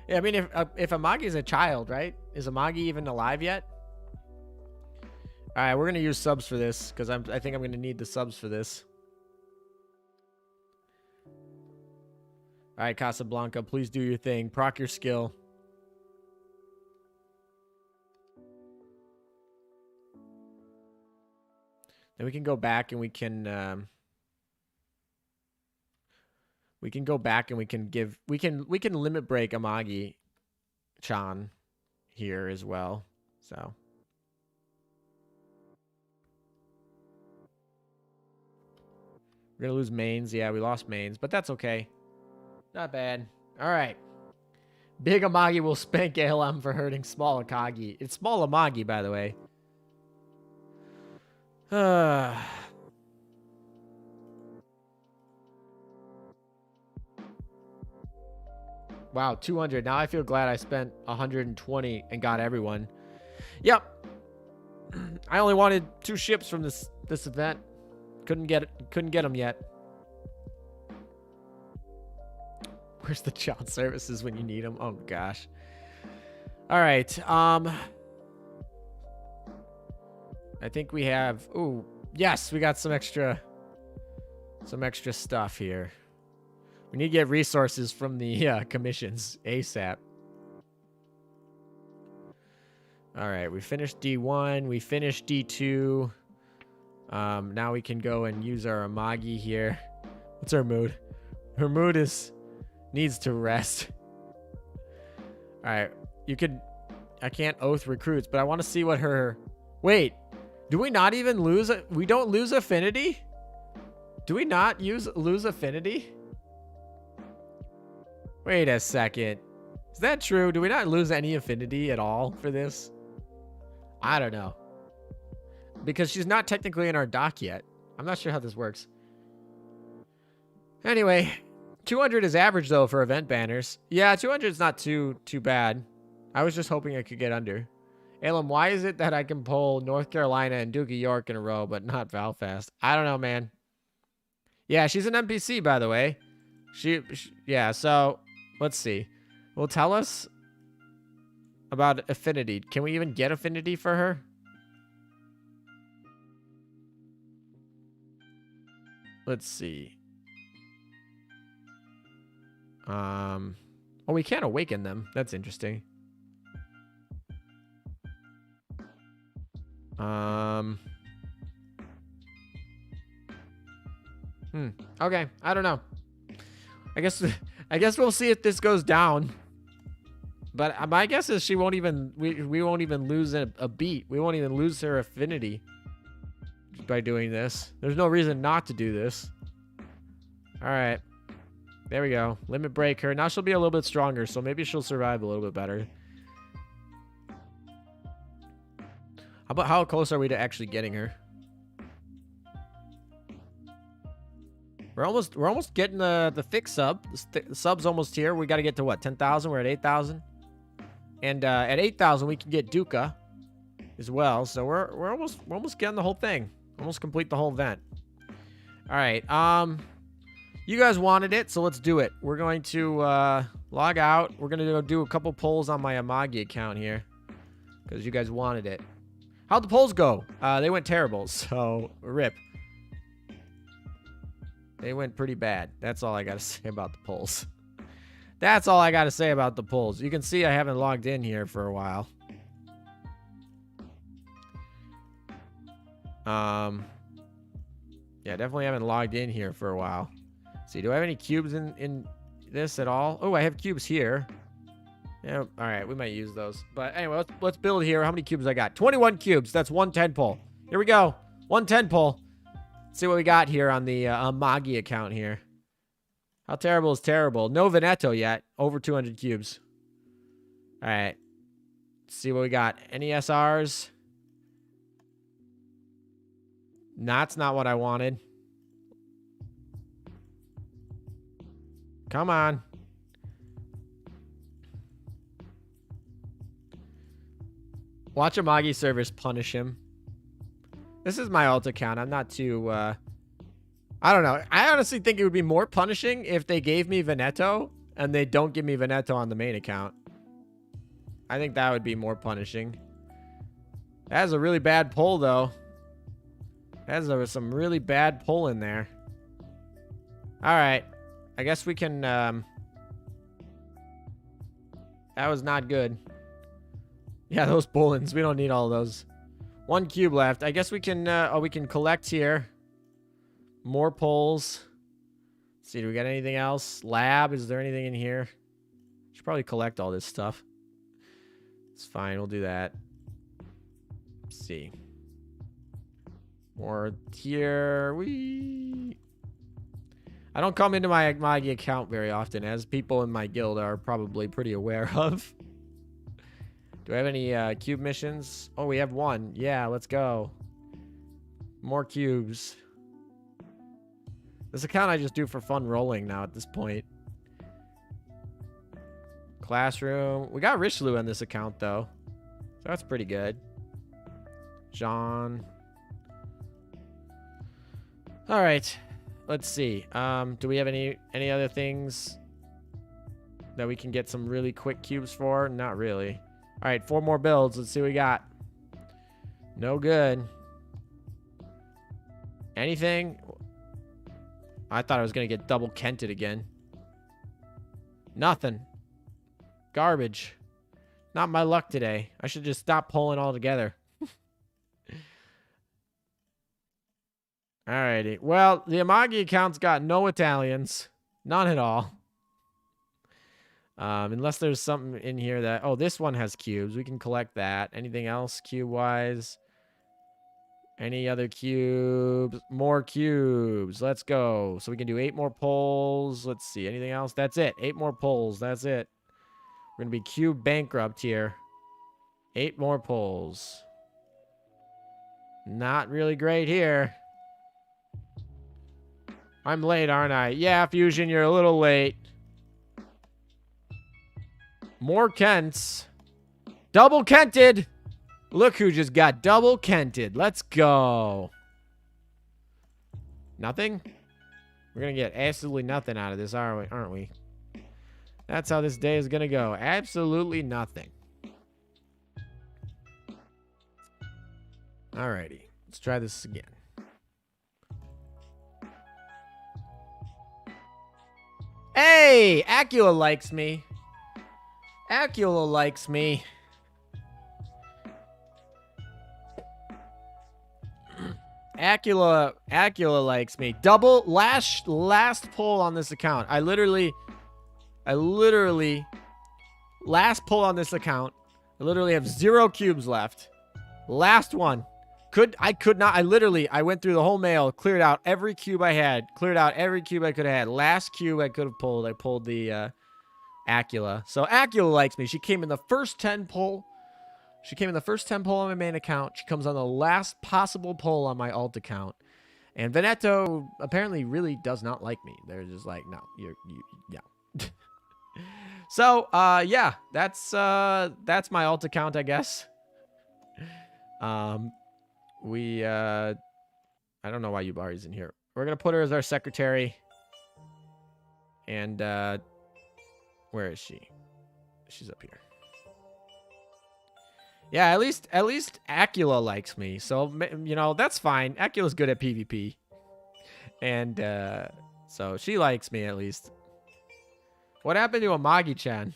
Yeah, I mean, if Amagi is a child, right? Is Amagi even alive yet? All right, we're gonna use subs for this because I think I'm gonna need the subs for this. All right, Casablanca, please do your thing. Proc your skill. Then we can go back and we can go back and we can limit break amagi-chan here as well. So we're gonna lose mains. Yeah, we lost mains, but that's okay. Not bad. All right. Big Amagi will spank ALM for hurting small Akagi. It's small Amagi, by the way. Wow, 200. Now I feel glad I spent 120 and got everyone. Yep. I only wanted 2 ships from this event. Couldn't get them yet. Where's the child services when you need them? Oh gosh. All right. I think we have. Ooh, yes, we got some extra stuff here. We need to get resources from the commissions ASAP. All right, we finished D1. We finished D2. Now we can go and use our Amagi here. What's her mood? Her mood needs to rest. All right, I can't oath recruits, but I want to see what her. Wait, do we not even lose? We don't lose affinity? Do we not lose affinity? Wait a second. Is that true? Do we not lose any affinity at all for this? I don't know. Because she's not technically in our dock yet. I'm not sure how this works. Anyway, 200 is average though for event banners. Yeah, 200 is not too bad. I was just hoping I could get under. Alem, why is it that I can pull North Carolina and Duke of York in a row, but not Valfast? I don't know, man. Yeah, she's an NPC, by the way. Yeah, so let's see. Well, tell us about affinity. Can we even get affinity for her? Let's see. Oh, we can't awaken them. That's interesting. Okay, I don't know. I guess we'll see if this goes down. But my guess is she won't even we won't even lose a beat. We won't even lose her affinity by doing this. There's no reason not to do this. All right. There we go. Limit break her. Now she'll be a little bit stronger, so maybe she'll survive a little bit better. How close are we to actually getting her? We're almost getting the thick sub. The sub's almost here. We got to get to what? 10,000. We're at 8,000. And at 8,000 we can get Duca as well. So we're almost getting the whole thing. Almost complete the whole event. All right. You guys wanted it, so let's do it. We're going to log out. We're going to go do a couple polls on my Amagi account here because you guys wanted it. How'd the polls go? They went terrible, so rip. They went pretty bad. That's all I got to say about the polls. That's all I got to say about the polls. You can see I haven't logged in here for a while. Yeah, definitely haven't logged in here for a while. See, do I have any cubes in this at all? Oh, I have cubes here. Yeah, all right, we might use those. But anyway, let's build here. How many cubes I got? 21 cubes. That's 1 10 pole. Here we go. 1 10 pole. Let's see what we got here on the Amagi account here. How terrible is terrible? No Veneto yet. Over 200 cubes. All right. Let's see what we got. Any SRs? That's not what I wanted. Come on. Watch Amagi servers punish him. This is my alt account. I'm not too, I don't know. I honestly think it would be more punishing if they gave me Veneto and they don't give me Veneto on the main account. I think that would be more punishing. That is a really bad pull, though. There's some really bad pull in there. Alright. I guess we can, that was not good. Yeah, those bullens. We don't need all of those. 1 cube left. I guess we can, we can collect here. More pulls. Let's see, do we got anything else? Lab, is there anything in here? Should probably collect all this stuff. It's fine, we'll do that. Let's see. More here. I don't come into my Amagi account very often, as people in my guild are probably pretty aware of. Do I have any cube missions? Oh, we have 1. Yeah, let's go. More cubes. This account I just do for fun rolling now at this point. Classroom. We got Richelieu on this account, though. So that's pretty good. Jean. All right. Let's see. Do we have any other things that we can get some really quick cubes for? Not really. All right, 4 more builds. Let's see what we got. No good. Anything? I thought I was going to get double Kented again. Nothing. Garbage. Not my luck today. I should just stop pulling altogether. Alrighty. Well, the Amagi account's got no Italians. None at all. Unless there's something in here that... Oh, this one has cubes. We can collect that. Anything else cube-wise? Any other cubes? More cubes. Let's go. So we can do 8 more pulls. Let's see. Anything else? That's it. 8 more pulls. That's it. We're going to be cube bankrupt here. 8 more pulls. Not really great here. I'm late, aren't I? Yeah, Fusion, you're a little late. More Kents. Double Kented. Look who just got double Kented. Let's go. Nothing? We're going to get absolutely nothing out of this, aren't we? That's how this day is going to go. Absolutely nothing. Alrighty. Let's try this again. Hey! Aquila likes me. Aquila likes me. Aquila likes me. Double last pull on this account. I literally last pull on this account. I literally have 0 cubes left. Last one. I went through the whole mail, cleared out every cube I had, cleared out every cube I could have had. Last cube I could have pulled, I pulled the Aquila. So Aquila likes me. She came in the first 10 pull. She came in the first 10 pull on my main account. She comes on the last possible pull on my alt account. And Veneto apparently really does not like me. They're just like, no, yeah. So, yeah, that's my alt account, I guess. I don't know why Yubari's in here. We're going to put her as our secretary. And, where is she? She's up here. Yeah, at least Aquila likes me. So, you know, that's fine. Aquila's good at PvP. And, so she likes me at least. What happened to Amagi-chan?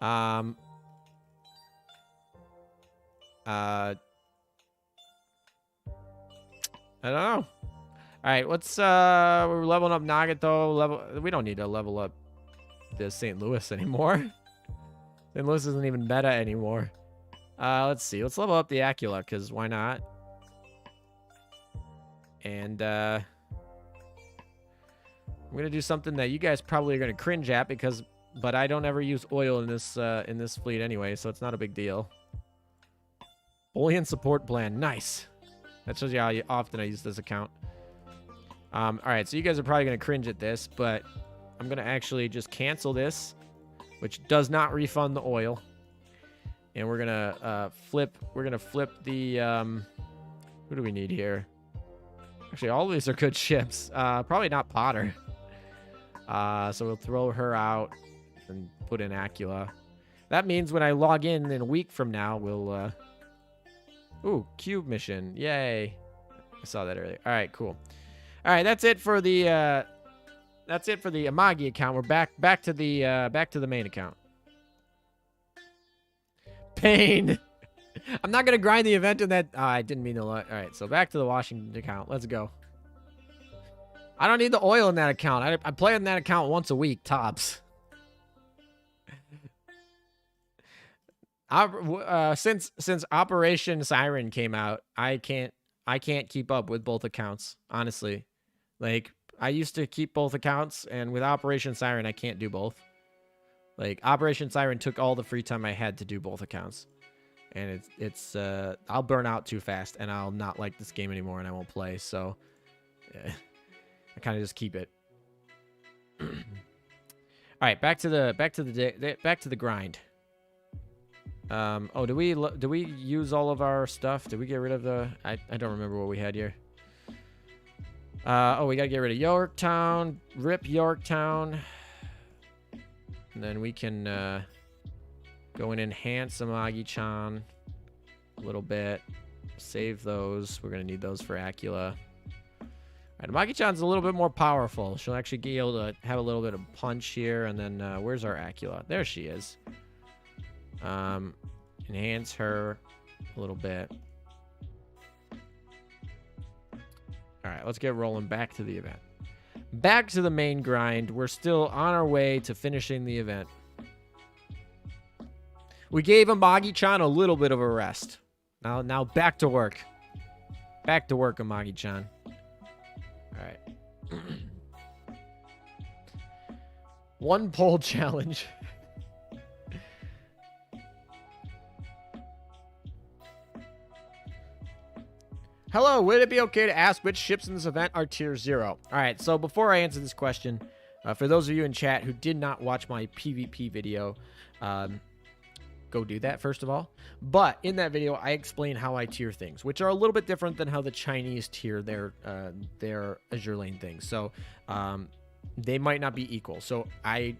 I don't know. All right, we're leveling up Nagato. We don't need to level up this St. Louis anymore. St. Louis isn't even meta anymore. Let's see. Let's level up the Aquila, because why not? And, I'm going to do something that you guys probably are going to cringe at, but I don't ever use oil in this fleet anyway, so it's not a big deal. Bullion support plan. Nice. That shows you how often I use this account. All right, so you guys are probably going to cringe at this, but I'm going to actually just cancel this, which does not refund the oil. And we're gonna flip the who do we need here? Actually, all of these are good ships. Probably not Potter. So we'll throw her out and put in Aquila. That means when I log in a week from now, we'll ooh, cube mission. Yay. I saw that earlier. All right, cool. All right, that's it for the Amagi account. We're back to the main account. Pain. I'm not gonna grind the event in that. I didn't mean to. All right, so back to the Washington account. Let's go. I don't need the oil in that account. I play in that account once a week, tops. Since Operation Siren came out, I can't keep up with both accounts, honestly. Like, I used to keep both accounts, and with Operation Siren, I can't do both. Like, Operation Siren took all the free time I had to do both accounts. And it's I'll burn out too fast, and I'll not like this game anymore, and I won't play, so I kind of just keep it. All right, back to the grind. Oh, do we use all of our stuff? Did we get rid of the? I don't remember what we had here. Oh, we gotta get rid of Yorktown. Rip Yorktown. And then we can go and enhance amagi-chan a little bit. Save those. We're gonna need those for Aquila. All right, amagi-chan's a little bit more powerful. She'll actually be able to have a little bit of punch here. And then where's our Aquila? There she is. Enhance her a little bit. All right, let's get rolling back to the event. Back to the main grind. We're still on our way to finishing the event. We gave Amagi-chan a little bit of a rest. Now back to work. Back to work, Amagi-chan. All right. One poll challenge. Hello, would it be okay to ask which ships in this event are tier 0? All right, so before I answer this question, for those of you in chat who did not watch my PvP video, go do that first of all. But in that video, I explain how I tier things, which are a little bit different than how the Chinese tier their Azur Lane things. So they might not be equal. So I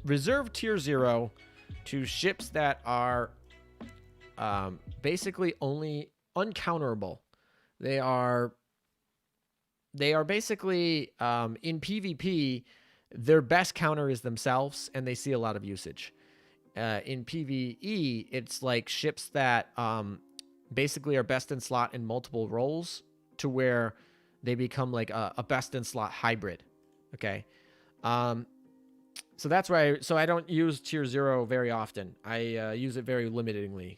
reserve tier 0 to ships that are basically only uncounterable. They are basically, in PvP, their best counter is themselves, and they see a lot of usage. In PvE, it's like ships that basically are best in slot in multiple roles to where they become like a best in slot hybrid. Okay. So that's why I don't use tier 0 very often. I use it very limitedly.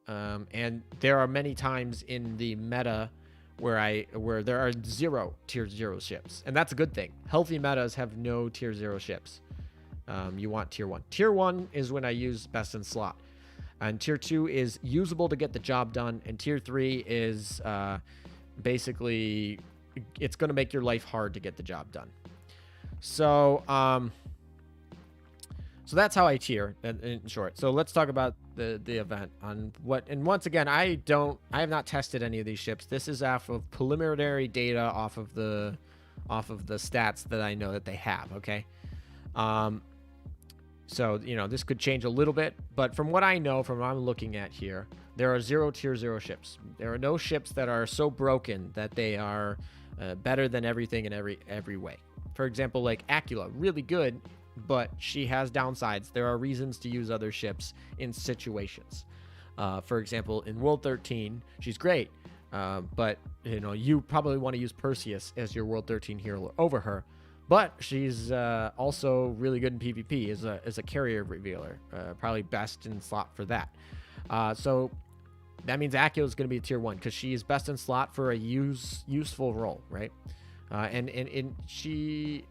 And there are many times in the meta where there are 0 tier 0 ships, and that's a good thing. Healthy metas have no tier 0 ships. You want tier 1. Tier 1 is when I use best in slot, and tier 2 is usable to get the job done, and tier 3 is basically it's going to make your life hard to get the job done. So so that's how I tier in short. So let's talk about the event on what, and once again, I have not tested any of these ships. This is off of preliminary data off of the stats that I know that they have. Okay. So, you know, this could change a little bit, but from what I know, from what I'm looking at here, there are 0 tier 0 ships. There are no ships that are so broken that they are better than everything in every way. For example, like Aquila, really good, but she has downsides. There are reasons to use other ships in situations. For example, in World 13, she's great, but you know, you probably want to use Perseus as your World 13 hero over her. But she's also really good in PvP as a carrier revealer, probably best in slot for that. So that means Aquila is going to be a tier 1 because she is best in slot for a useful role, right? And she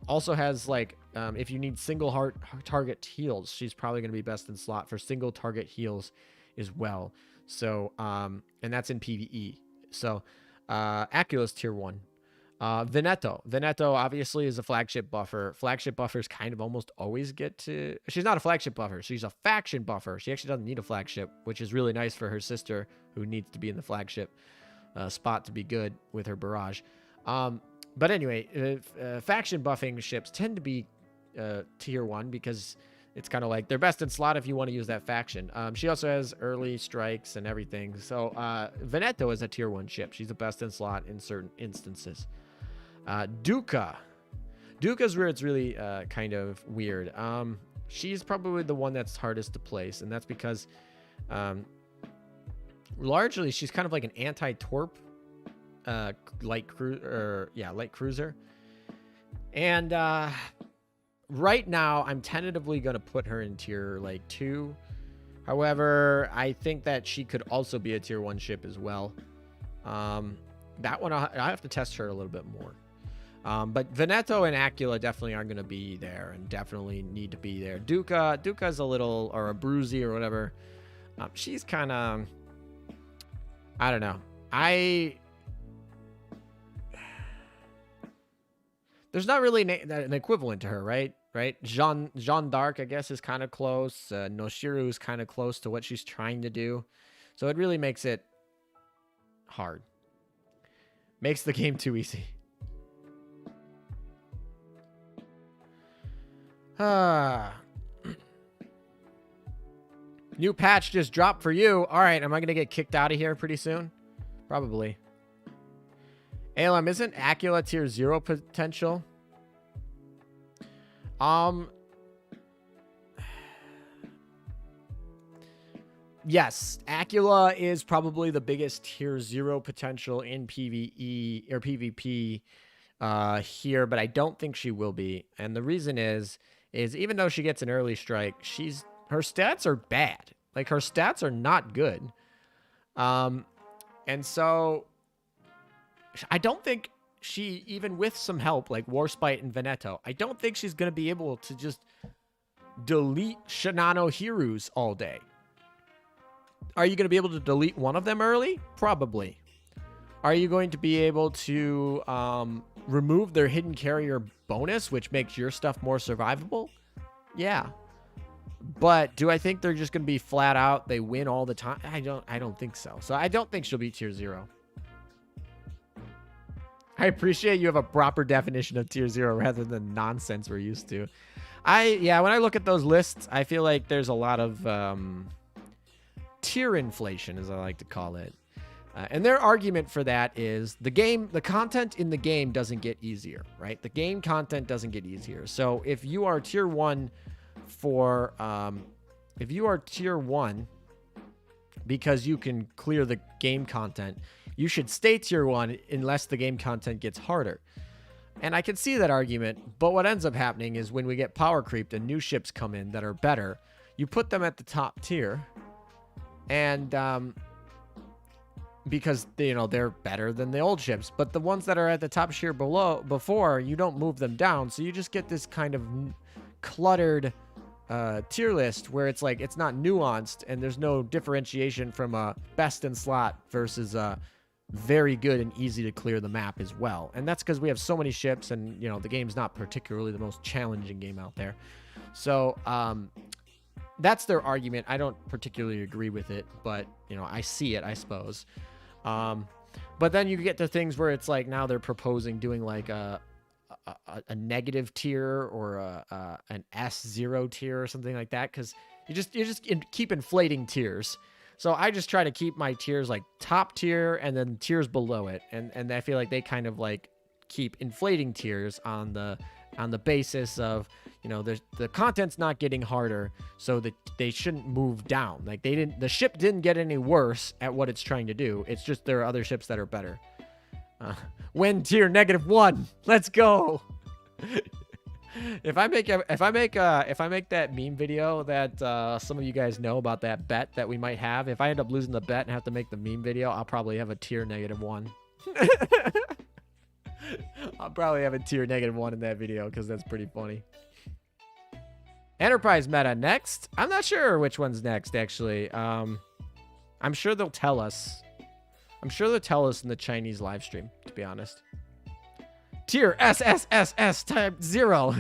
also has, like, if you need single target heals, she's probably going to be best in slot for single target heals as well. So and that's in PvE. So Aquila's tier 1. Veneto obviously is a flagship buffer. Flagship buffers kind of almost always get to... She's not a flagship buffer. She's a faction buffer. She actually doesn't need a flagship, which is really nice for her sister, who needs to be in the flagship spot to be good with her barrage. But anyway, faction buffing ships tend to be tier 1 because it's kind of like they're best in slot if you want to use that faction. She also has early strikes and everything. So Veneto is a tier 1 ship. She's the best in slot in certain instances. Duca. Duca's where it's really kind of weird. She's probably the one that's hardest to place, and that's because largely she's kind of like an anti-torp light cruiser. And right now I'm tentatively going to put her in tier like 2. However, I think that she could also be a tier 1 ship as well. That one I have to test her a little bit more. But Veneto and Aquila definitely are going to be there and definitely need to be there. Duca's a little, or a bruisey or whatever. She's kind of, I don't know. There's not really an equivalent to her, right? Jeanne d'Arc, I guess, is kind of close. Noshiru is kind of close to what she's trying to do. So it really makes it hard. Makes the game too easy. New patch just dropped for you. All right, am I going to get kicked out of here pretty soon? Probably. ALM, isn't Aquila tier 0 potential? Yes, Aquila is probably the biggest tier 0 potential in PvE or PvP here, but I don't think she will be. And the reason is even though she gets an early strike, her stats are bad. Like, her stats are not good. And so I don't think she, even with some help like Warspite and Veneto, I don't think she's going to be able to just delete Shinano Hirus all day. Are you going to be able to delete one of them early? Probably. Are you going to be able to remove their hidden carrier bonus, which makes your stuff more survivable? Yeah. But do I think they're just going to be flat out, they win all the time? I don't think so. So I don't think she'll be tier 0. I appreciate you have a proper definition of tier 0 rather than nonsense we're used to. Yeah, when I look at those lists, I feel like there's a lot of tier inflation, as I like to call it. And their argument for that is the content in the game doesn't get easier, right? The game content doesn't get easier. So if you are tier 1 because you can clear the game content, you should stay tier 1 unless the game content gets harder. And I can see that argument, but what ends up happening is when we get power creeped and new ships come in that are better, you put them at the top tier, and because they're better than the old ships, but the ones that are at the top tier before, you don't move them down, so you just get this kind of cluttered tier list where it's like it's not nuanced and there's no differentiation from a best in slot versus a very good and easy to clear the map as well. And that's because we have so many ships, and the game's not particularly the most challenging game out there. So that's their argument. I don't particularly agree with it, but I see it, I suppose. But then you get to things where it's like now they're proposing doing like a negative tier or an S0 tier or something like that, because you just keep inflating tiers. So I just try to keep my tiers like top tier and then tiers below it, and I feel like they kind of like keep inflating tiers on the basis of the content's not getting harder, so that they shouldn't move down. Like the ship didn't get any worse at what it's trying to do. It's just there are other ships that are better. Win tier -1. Let's go. If I make that meme video that some of you guys know about that bet that we might have, if I end up losing the bet and have to make the meme video, I'll probably have a tier -1. I'll probably have a tier -1 in that video because that's pretty funny. Enterprise meta next. I'm not sure which one's next, actually. I'm sure they'll tell us. I'm sure they'll tell us in the Chinese live stream, to be honest. Tier SSSS type 0.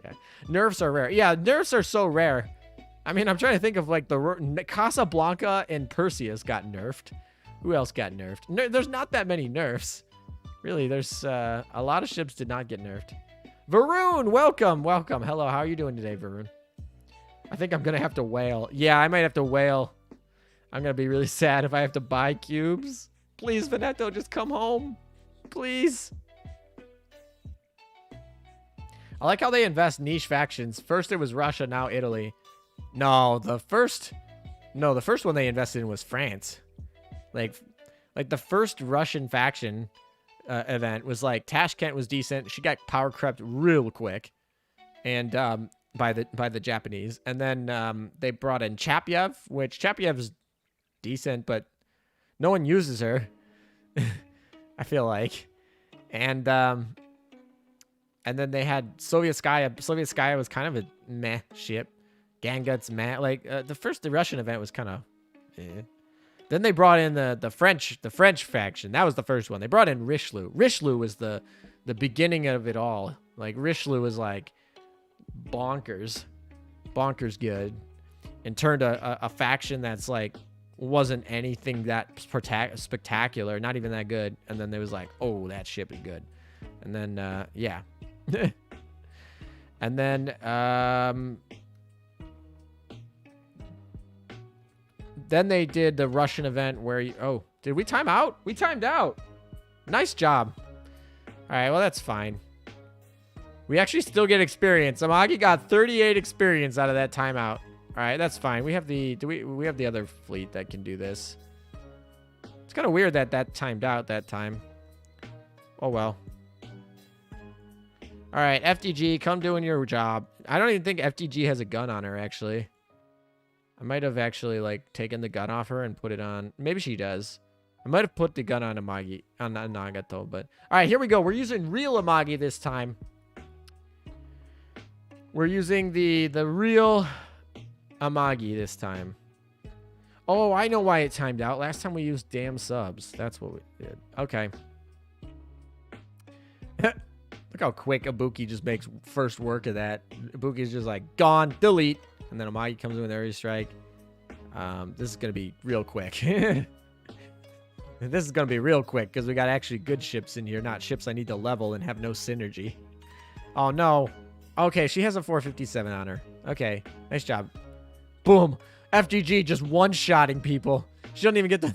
Yeah. Nerfs are rare. Yeah, nerfs are so rare. I mean, I'm trying to think of like the Casablanca and Perseus got nerfed. Who else got nerfed? There's not that many nerfs. Really, there's a lot of ships did not get nerfed. Varun, welcome, welcome. Hello, how are you doing today, Varun? I think I'm gonna have to wail. Yeah, I might have to wail. I'm gonna be really sad if I have to buy cubes. Please, Veneto, just come home. Please. I like how they invest niche factions. First it was Russia, now Italy. No, the first one they invested in was France. Like the first Russian faction event was like Tashkent was decent. She got power crept real quick, and by the Japanese. And then they brought in Chapyev, which Chapyev is decent, but no one uses her. I feel like, and then they had Sovietskaya. Sovietskaya was kind of a meh ship. Gangut's meh. Like the Russian event was kind of. Eh. Then they brought in the French faction. That was the first one. They brought in Richelieu. Richelieu was the beginning of it all. Like Richelieu was like bonkers good, and turned a faction that's like wasn't anything that spectacular, not even that good. And then there was like, oh, that ship is good. And then yeah. And then then they did the Russian event where oh, did we time out? We timed out. Nice job. All right, well, that's fine. We actually still get experience. Amagi got 38 experience out of that timeout. All right, that's fine. We have the we have the other fleet that can do this. It's kind of weird that timed out that time. Oh well. All right, FDG, come doing your job. I don't even think FDG has a gun on her actually. I might have actually like taken the gun off her and put it on. Maybe she does. I might have put the gun on Amagi, on Nagato, but all right, here we go. We're using real Amagi this time. We're using the real Amagi this time. Oh, I know why it timed out. Last time we used damn subs. That's what we did. Okay. Look how quick Ibuki just makes first work of that. Ibuki's just like, gone, delete. And then Amagi comes in with Aerial Strike. This is going to be real quick. This is going to be real quick because we got actually good ships in here, not ships I need to level and have no synergy. Oh, no. Okay, she has a 457 on her. Okay, nice job. Boom. FGG just one-shotting people. She doesn't even get the...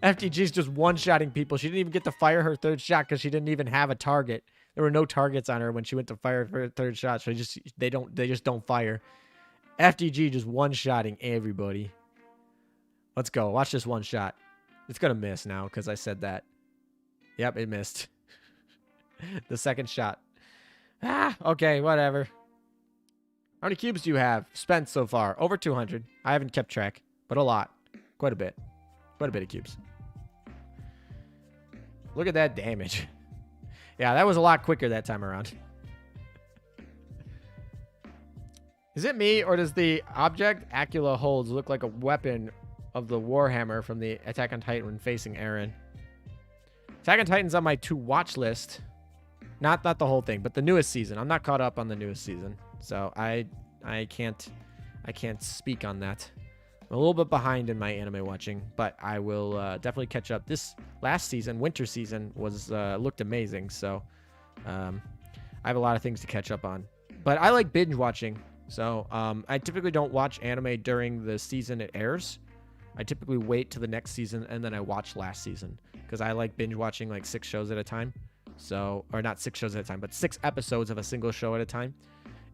FGG's just one-shotting people. She didn't even get to fire her third shot because she didn't even have a target. There were no targets on her when she went to fire her third shot, so they just don't fire. FDG just one-shotting everybody. Let's go. Watch this one shot. It's going to miss now because I said that. Yep, it missed. The second shot. Ah, okay, whatever. How many cubes do you have spent so far? Over 200. I haven't kept track, but a lot. Quite a bit. Quite a bit of cubes. Look at that damage. Yeah, that was a lot quicker that time around. Is it me, or does the object Aquila holds look like a weapon of the Warhammer from the Attack on Titan when facing Eren? Attack on Titan's on my to-watch list. Not the whole thing, but the newest season. I'm not caught up on the newest season, so I can't speak on that. I'm a little bit behind in my anime watching, but I will definitely catch up. This last season, winter season, was looked amazing, so I have a lot of things to catch up on. But I like binge watching. So I typically don't watch anime during the season it airs. I typically wait till the next season and then I watch last season because I like binge watching like 6 shows at a time. So, or not 6 shows at a time, but 6 episodes of a single show at a time.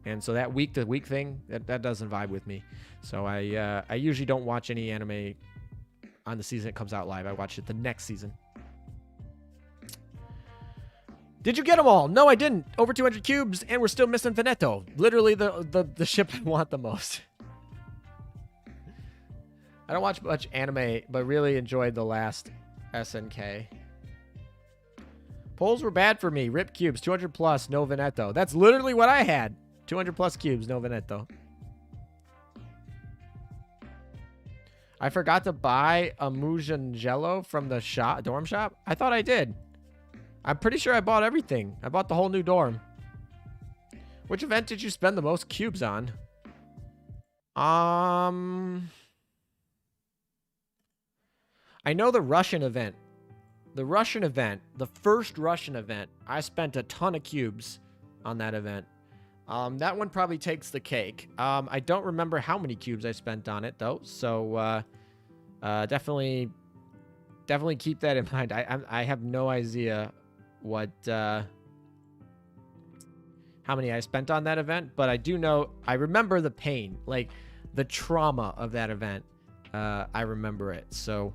And so that week-to-week thing, that doesn't vibe with me. So I usually don't watch any anime on the season it comes out live. I watch it the next season. Did you get them all? No, I didn't. Over 200 cubes, and we're still missing Veneto. Literally the ship I want the most. I don't watch much anime, but really enjoyed the last SNK. Polls were bad for me. Rip cubes, 200 plus, no Veneto. That's literally what I had. 200 plus cubes, no Veneto. I forgot to buy a Mujangelo from the dorm shop. I thought I did. I'm pretty sure I bought everything. I bought the whole new dorm. Which event did you spend the most cubes on? I know the Russian event. The first Russian event, I spent a ton of cubes on that event. That one probably takes the cake. I don't remember how many cubes I spent on it, though. So, definitely keep that in mind. I have no idea what, how many I spent on that event, but I do know, I remember the pain, like the trauma of that event. I remember it. So,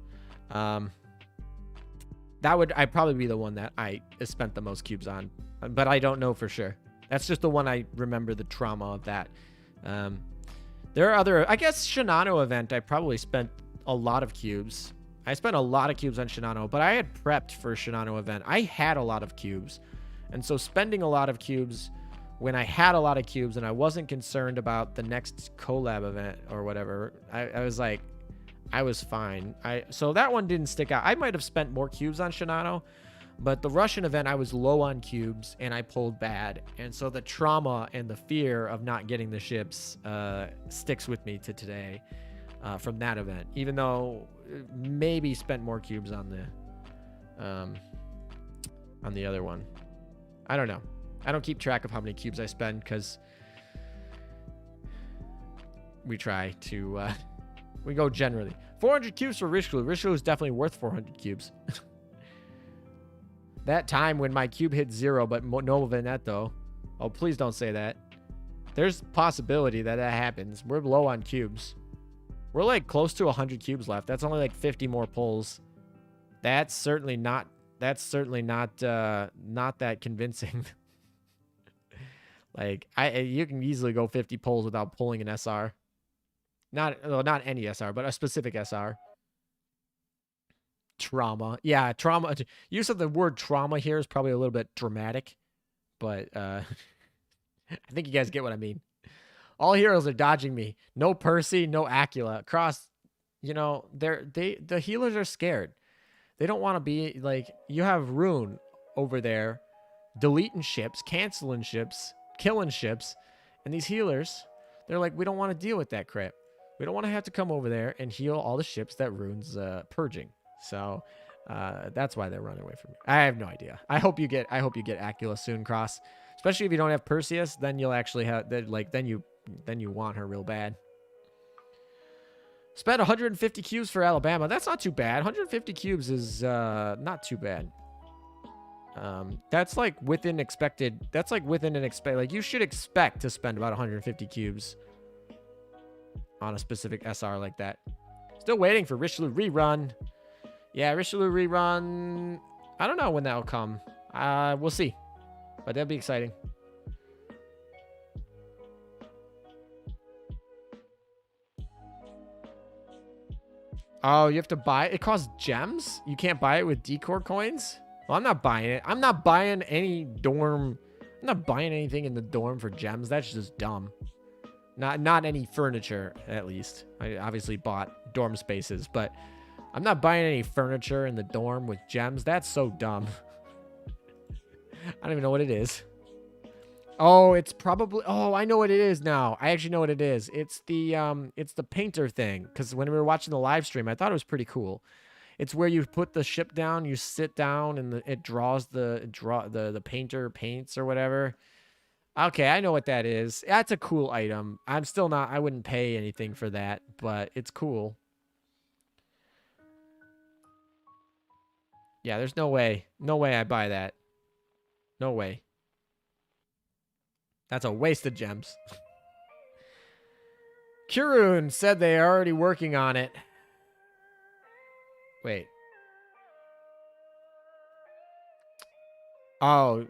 I'd probably be the one that I spent the most cubes on, but I don't know for sure. That's just the one I remember the trauma of that. There are other, I guess Shinano event, I probably spent a lot of cubes. I spent a lot of cubes on Shinano, but I had prepped for Shinano event. I had a lot of cubes. And so spending a lot of cubes when I had a lot of cubes and I wasn't concerned about the next collab event or whatever, I was like, I was fine. So that one didn't stick out. I might have spent more cubes on Shinano, but the Russian event, I was low on cubes and I pulled bad. And so the trauma and the fear of not getting the ships sticks with me to today from that event, even though maybe spent more cubes on the other one. I don't know. I don't keep track of how many cubes I spend because we try to... we go generally. 400 cubes for Richelieu. Richelieu is definitely worth 400 cubes. That time when my cube hit 0, but no Veneto. Oh, please don't say that. There's possibility that happens. We're low on cubes. We're like close to 100 cubes left. That's only like 50 more pulls. That's certainly not that convincing. Like you can easily go 50 pulls without pulling an SR. Not any SR, but a specific SR. Trauma. Yeah, trauma. Use of the word trauma here is probably a little bit dramatic, but I think you guys get what I mean. All heroes are dodging me. No Percy, no Aquila. Cross, you know, the healers are scared. They don't want to be like, you have Rune over there deleting ships, canceling ships, killing ships, and these healers, they're like, we don't want to deal with that crap. We don't want to have to come over there and heal all the ships that Rune's purging. So that's why they're running away from me. I have no idea. I hope you get Aquila soon, Cross. Especially if you don't have Perseus, then you'll actually have then you want her real bad. Spent 150 cubes for Alabama. That's not too bad. 150 cubes is not too bad. That's like within expected. That's like within an expect. Like you should expect to spend about 150 cubes on a specific SR like that. Still waiting for Richelieu rerun. Yeah, Richelieu rerun. I don't know when that'll come. We'll see. But that'll be exciting. Oh, you have to buy it? It costs gems? You can't buy it with decor coins? Well, I'm not buying it. I'm not buying any dorm. I'm not buying anything in the dorm for gems. That's just dumb. Not any furniture, at least. I obviously bought dorm spaces, but I'm not buying any furniture in the dorm with gems. That's so dumb. I don't even know what it is. Oh, it's probably... Oh, I know what it is now. I actually know what it is. It's the painter thing. Because when we were watching the live stream, I thought it was pretty cool. It's where you put the ship down, you sit down, and it draws the painter paints or whatever. Okay, I know what that is. That's a cool item. I'm still not... I wouldn't pay anything for that, but it's cool. Yeah, there's no way. No way I buy that. No way. That's a waste of gems. Kurun said they are already working on it. Wait. Oh,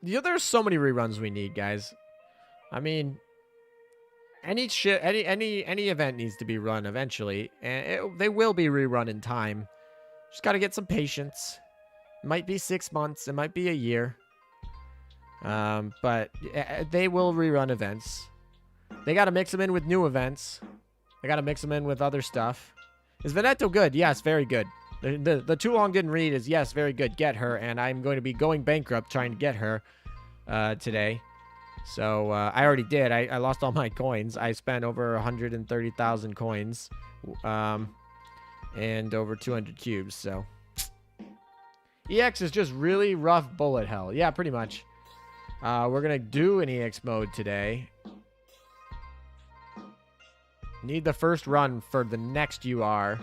yeah, there's so many reruns we need, guys. I mean, any event needs to be run eventually, and they will be rerun in time. Just got to get some patience. It might be 6 months. It might be a year. But they will rerun events. They got to mix them in with new events. They got to mix them in with other stuff. Is Veneto good? Yes, very good. The too long didn't read is yes, very good. Get her, and I'm going to be going bankrupt trying to get her today. So I already did. I lost all my coins. I spent over 130,000 coins, and over 200 cubes. So EX is just really rough bullet hell. Yeah, pretty much. We're gonna do an EX mode today. Need the first run for the next UR.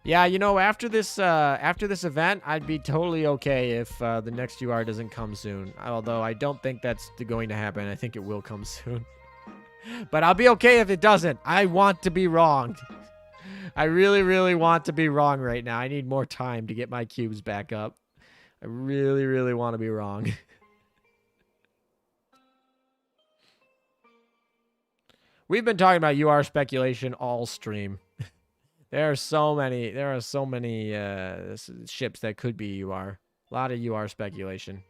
Yeah, you know, after this event, I'd be totally okay if the next UR doesn't come soon. Although I don't think that's going to happen. I think it will come soon. But I'll be okay if it doesn't. I want to be wrong. I really, really want to be wrong right now. I need more time to get my cubes back up. I really, really want to be wrong. We've been talking about UR speculation all stream. There are so many ships that could be UR. A lot of UR speculation.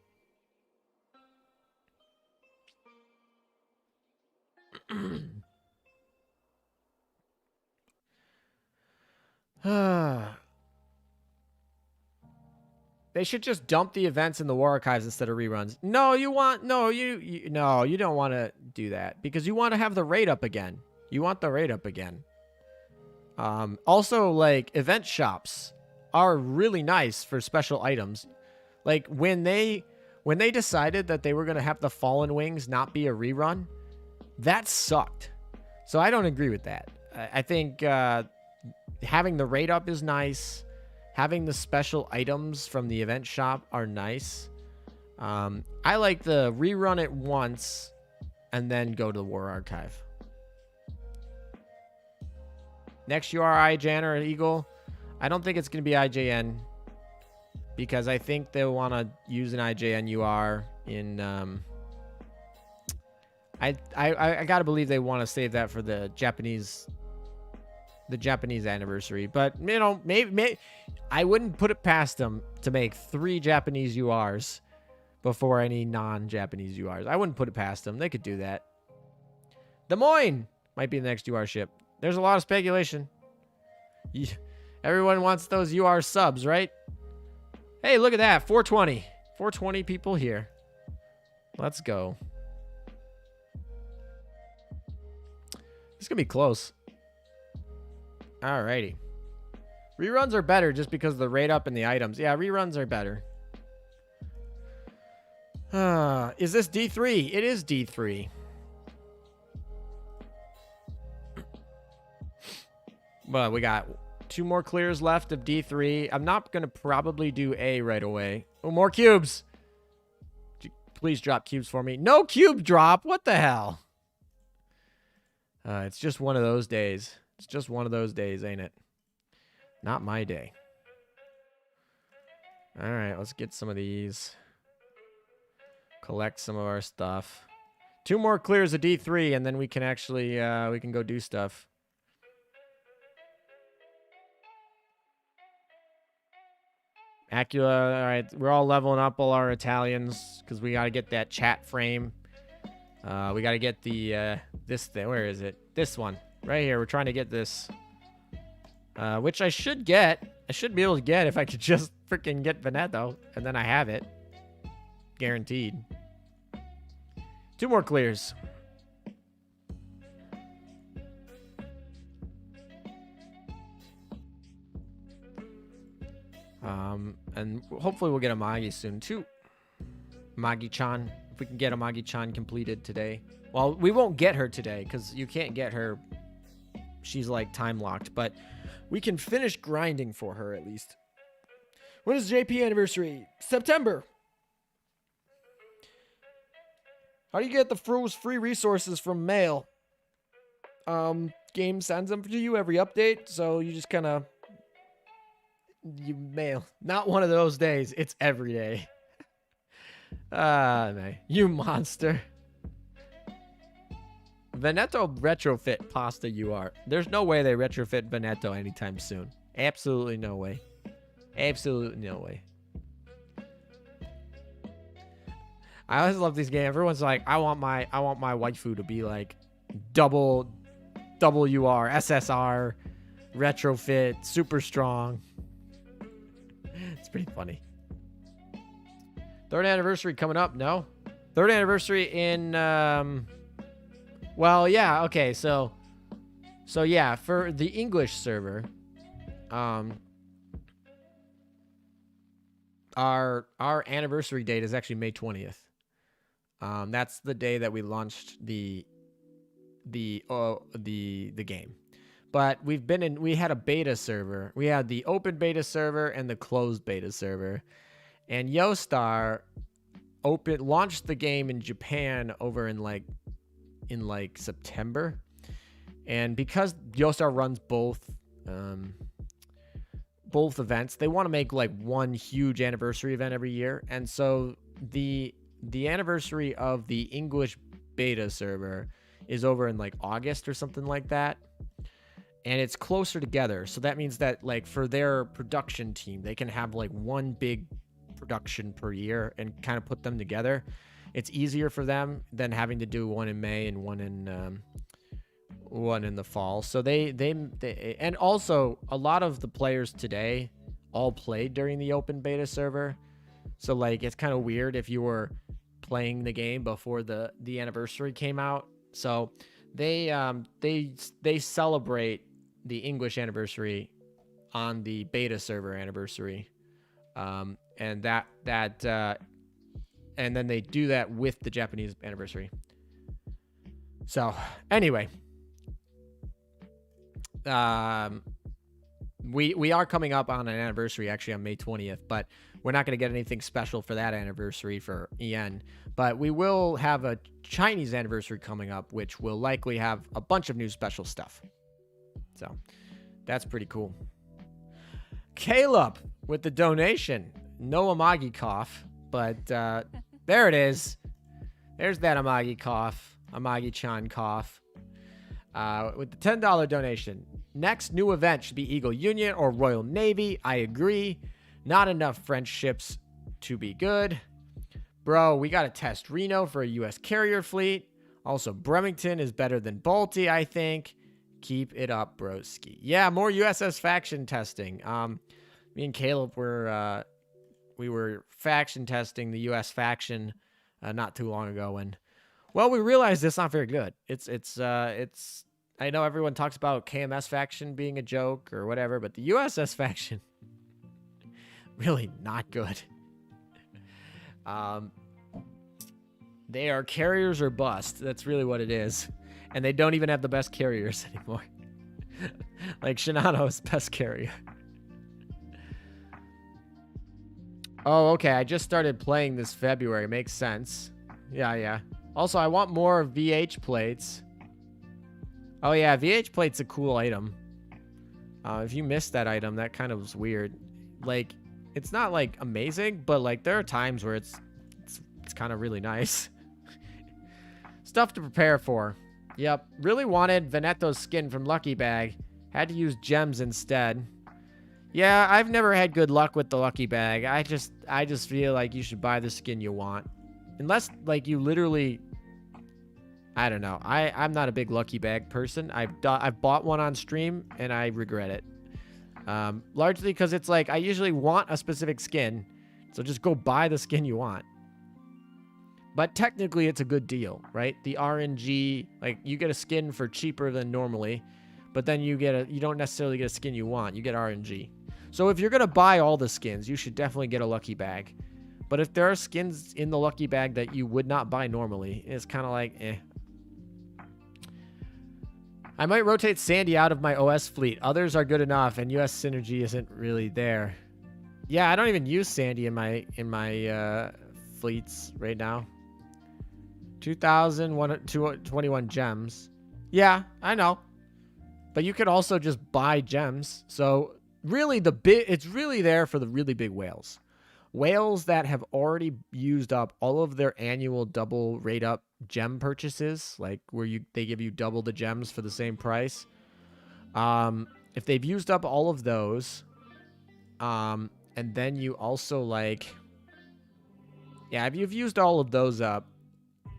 They should just dump the events in the war archives instead of reruns. No, you don't want to do that because you want to have the rate up again. You want the rate up again. Also, like, event shops are really nice for special items. Like, when they decided that they were going to have the Fallen Wings not be a rerun, that sucked. So I don't agree with that. I think having the rate up is nice. Having the special items from the event shop are nice. I like the rerun it once and then go to the war archive. Next UR IJN or Eagle. I don't think it's going to be IJN because I think they'll want to use an IJN UR in I got to believe they want to save that for the Japanese anniversary. But, you know, maybe I wouldn't put it past them to make 3 Japanese URs before any non-Japanese URs. I wouldn't put it past them. They could do that. Des Moines might be the next UR ship. There's a lot of speculation. Everyone wants those UR subs, right? Hey, look at that. 420. 420 people here. Let's go. It's going to be close. Alrighty. Reruns are better just because of the rate up and the items. Yeah, reruns are better. Is this D3? It is D3. Well, we got 2 more clears left of D3. I'm not going to probably do A right away. Oh, more cubes. Please drop cubes for me. No cube drop. What the hell? It's just one of those days. It's just one of those days, ain't it? Not my day. All right, let's get some of these. Collect some of our stuff. 2 more clears of D3, and then we can actually we can go do stuff. Aquila, all right, we're all leveling up all our Italians because we got to get that chat frame. We got to get the this thing. Where is it? This one right here. We're trying to get this, which I should get. I should be able to get if I could just freaking get Veneto, and then I have it, guaranteed. 2 more clears. And hopefully we'll get Amagi soon too. Amagi-chan. If we can get Amagi-chan completed today. Well, we won't get her today because you can't get her. She's like time locked, but we can finish grinding for her at least. When is JP anniversary? September. How do you get the free resources from mail? Game sends them to you every update, so you just kind of you mail. Not one of those days. It's every day. Man. You monster. Veneto retrofit pasta UR. There's no way they retrofit Veneto anytime soon. Absolutely no way. Absolutely no way. I always love these games. Everyone's like, I want my waifu to be like double WR, SSR, retrofit, super strong. It's pretty funny. Third anniversary coming up? No. Third anniversary in, well, yeah, okay, so yeah, for the English server, our anniversary date is actually May 20th. That's the day that we launched the game. But we had a beta server. We had the open beta server and the closed beta server. And Yostar launched the game in Japan over in like September. And because Yostar runs both events, they want to make like one huge anniversary event every year. And so the anniversary of the English beta server is over in like August or something like that. And it's closer together. So that means that like for their production team, they can have like one big production per year and kind of put them together. It's easier for them than having to do one in May and one in the fall. So they and also a lot of the players today all played during the open beta server. So like it's kind of weird if you were playing the game before the anniversary came out. So they celebrate the English anniversary on the beta server anniversary. And then they do that with the Japanese anniversary. So anyway, we are coming up on an anniversary actually on May 20th, but we're not going to get anything special for that anniversary for EN. But we will have a Chinese anniversary coming up, which will likely have a bunch of new special stuff. So that's pretty cool. Caleb with the donation. No amagi cough, but there it is. There's that amagi cough. Amagi-chan cough. With the $10 donation. Next new event should be Eagle Union or Royal Navy. I agree. Not enough French ships to be good. Bro, we got to test Reno for a U.S. carrier fleet. Also, Bremerton is better than Balti, I think. Keep it up, broski. Yeah, more USS faction testing. Me and Caleb were faction testing the U.S. faction not too long ago, and well, we realized it's not very good. It's I know everyone talks about KMS faction being a joke or whatever, but the USS faction really not good. They are carriers or bust. That's really what it is. And they don't even have the best carriers anymore. Like Shinano's best carrier. Oh, okay. I just started playing this February. Makes sense. Yeah. Also, I want more VH plates. Oh, yeah. VH plate's a cool item. If you missed that item, that kind of was weird. Like, it's not, like, amazing, but, like, there are times where it's kind of really nice. Stuff to prepare for. Yep. Really wanted Veneto's skin from Lucky Bag. Had to use gems instead. Yeah, I've never had good luck with the Lucky Bag. I just feel like you should buy the skin you want. Unless, like, you literally... I don't know. I'm not a big Lucky Bag person. I've bought one on stream, and I regret it. Largely because it's like, I usually want a specific skin, so just go buy the skin you want. But technically, it's a good deal, right? The RNG, like, you get a skin for cheaper than normally, but then you don't necessarily get a skin you want. You get RNG. So if you're going to buy all the skins, you should definitely get a Lucky Bag. But if there are skins in the Lucky Bag that you would not buy normally, it's kind of like, eh. I might rotate Sandy out of my OS fleet. Others are good enough, and US Synergy isn't really there. Yeah, I don't even use Sandy in my fleets right now. 2,121 gems. Yeah, I know. But you could also just buy gems. So really it's really there for the really big whales. Whales that have already used up all of their annual double rate up gem purchases, like where they give you double the gems for the same price. If they've used up all of those, and then you also if you've used all of those up,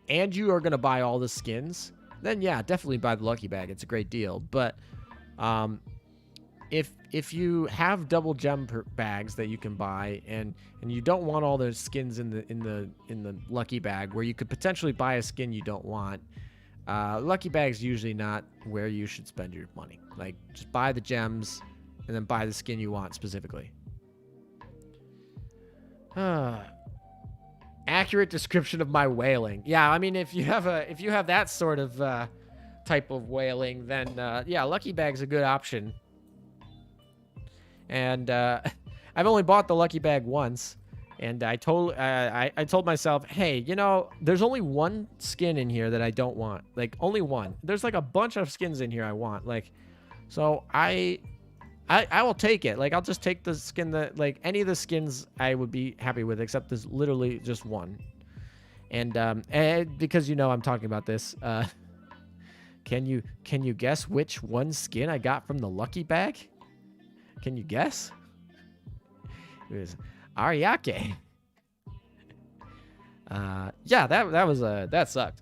and you are going to buy all the skins, then yeah, definitely buy the Lucky Bag. It's a great deal. But if you have double gem bags that you can buy, and you don't want all those skins in the lucky bag, where you could potentially buy a skin you don't want, lucky bag's usually not where you should spend your money. Like, just buy the gems and then buy the skin you want specifically. Accurate description of my whaling. Yeah, I mean, if you have that sort of type of whaling, then yeah, lucky bag's a good option. And I've only bought the lucky bag once, and I told myself, hey, you know, there's only one skin in here that I don't want. Like, only one. There's like a bunch of skins in here I want. Like, so I will take it. Like, I'll just take the skin that, like, any of the skins I would be happy with, except there's literally just one. And because you know I'm talking about this, can you guess which one skin I got from the lucky bag? Can you guess? It was Ariake. Yeah, that sucked.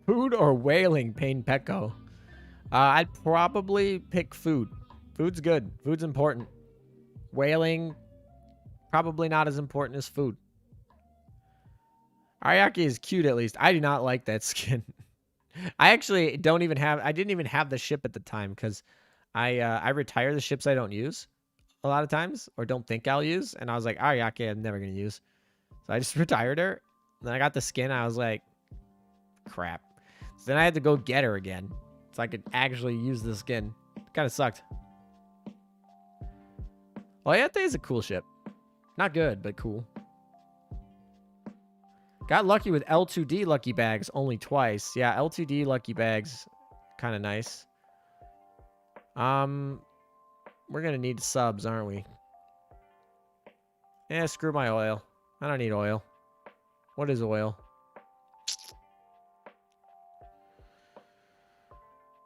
Food or whaling, Pain Pecco? I'd probably pick food. Food's good. Food's important. Whaling, probably not as important as food. Ariake is cute, at least. I do not like that skin. I actually didn't even have the ship at the time, because I retire the ships I don't use a lot of times, or don't think I'll use. And I was like, Ariake, I'm never going to use. So I just retired her. And then I got the skin. I was like, crap. So then I had to go get her again, so I could actually use the skin. Kind of sucked. Oyate is a cool ship. Not good, but cool. Got lucky with L2D lucky bags only twice. Yeah, L2D lucky bags, kind of nice. We're gonna need subs, aren't we? Yeah, screw my oil. I don't need oil. What is oil?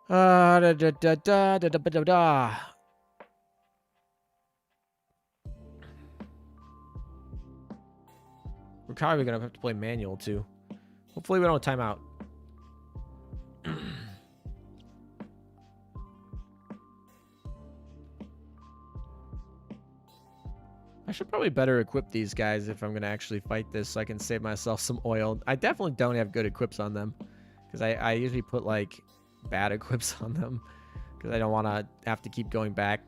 Da da da da da da da. We're probably gonna have to play manual too. Hopefully we don't time out. I should probably better equip these guys if I'm gonna actually fight this, so I can save myself some oil. I definitely don't have good equips on them, because I usually put like bad equips on them, because I don't want to have to keep going back.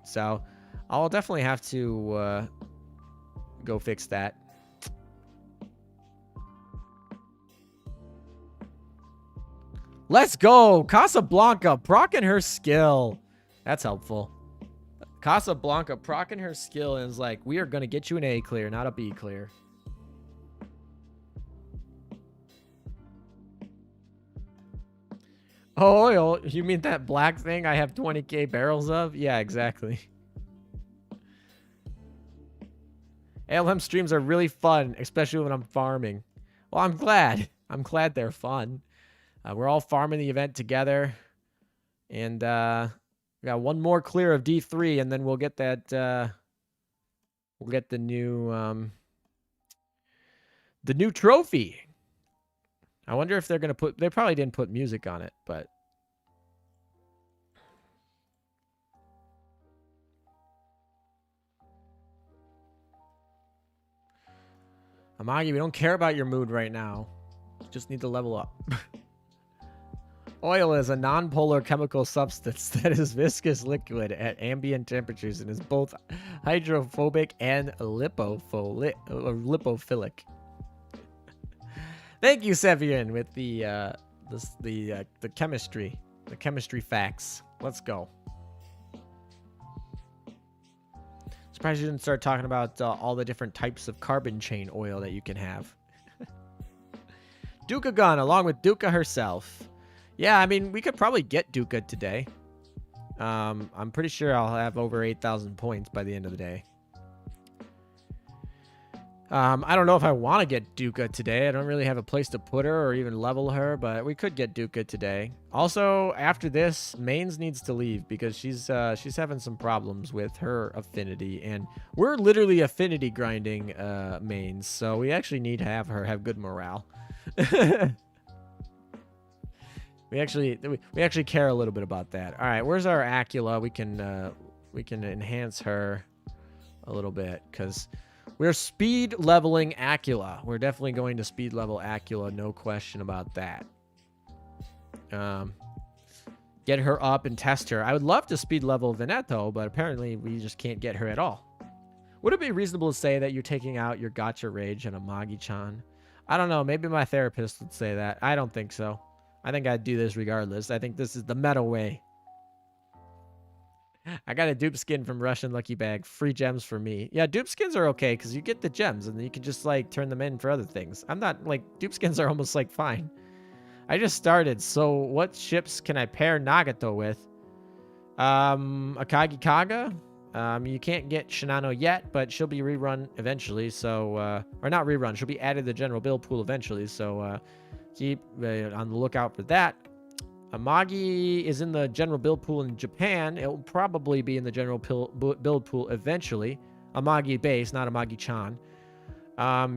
So I'll definitely have to go fix that. Let's go! Casablanca procking her skill. That's helpful. Casablanca procking her skill and is like, we are going to get you an A clear, not a B clear. Oh, oil. You mean that black thing I have 20k barrels of? Yeah, exactly. ALM streams are really fun, especially when I'm farming. Well, I'm glad. I'm glad they're fun. We're all farming the event together. And we got one more clear of D3, and then we'll get that we'll get the new trophy. I wonder if they're gonna put, they probably didn't put music on it, but Amagi, we don't care about your mood right now. You just need to level up. Oil is a non-polar chemical substance that is viscous liquid at ambient temperatures and is both hydrophobic and lipophilic. Thank you, Sevian, with the chemistry facts. Let's go. Surprised you didn't start talking about all the different types of carbon chain oil that you can have. Duca Gun, along with Duca herself. Yeah, I mean, we could probably get Duca today. I'm pretty sure I'll have over 8,000 points by the end of the day. I don't know if I want to get Duca today. I don't really have a place to put her or even level her, but we could get Duca today. Also, after this, Mains needs to leave because she's having some problems with her affinity, and we're literally affinity grinding Mains, so we actually need to have her have good morale. we actually care a little bit about that. All right, where's our Aquila? We can enhance her a little bit because we're speed leveling Aquila. We're definitely going to speed level Aquila, no question about that. Get her up and test her. I would love to speed level Veneto, but apparently we just can't get her at all. Would it be reasonable to say that you're taking out your Gacha rage on amagi-chan? I don't know. Maybe my therapist would say that. I don't think so. I think I'd do this regardless. I think this is the meta way. I got a dupe skin from Russian Lucky Bag. Free gems for me. Yeah, dupe skins are okay because you get the gems and then you can just like turn them in for other things. I'm not like dupe skins are almost like fine. I just started. So what ships can I pair Nagato with? Akagi Kaga. You can't get Shinano yet, but she'll be rerun eventually. So or not rerun. She'll be added to the general build pool eventually. So keep on the lookout for that. Amagi is in the general build pool in Japan. It will probably be in the general build pool eventually. Amagi base, not Amagi-chan.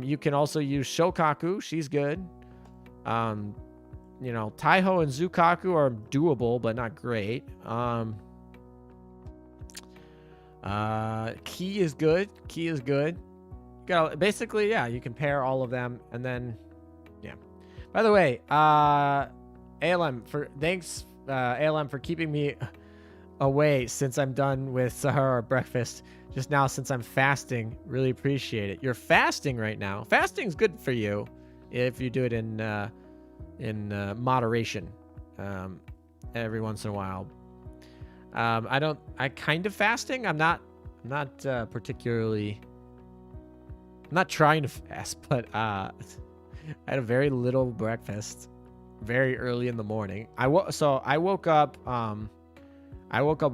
You can also use Shokaku. She's good. You know, Taiho and Zukaku are doable, but not great. Ki is good. Ki is good. Basically, yeah, you can pair all of them, and then, yeah. By the way, ALM for keeping me away since I'm done with Sahara breakfast just now since I'm fasting. Really appreciate it. You're fasting right now. Fasting's good for you if you do it in moderation every once in a while. I kind of fasting. I'm not particularly. I'm not trying to fast, but I had a very little breakfast very early in the morning. I woke up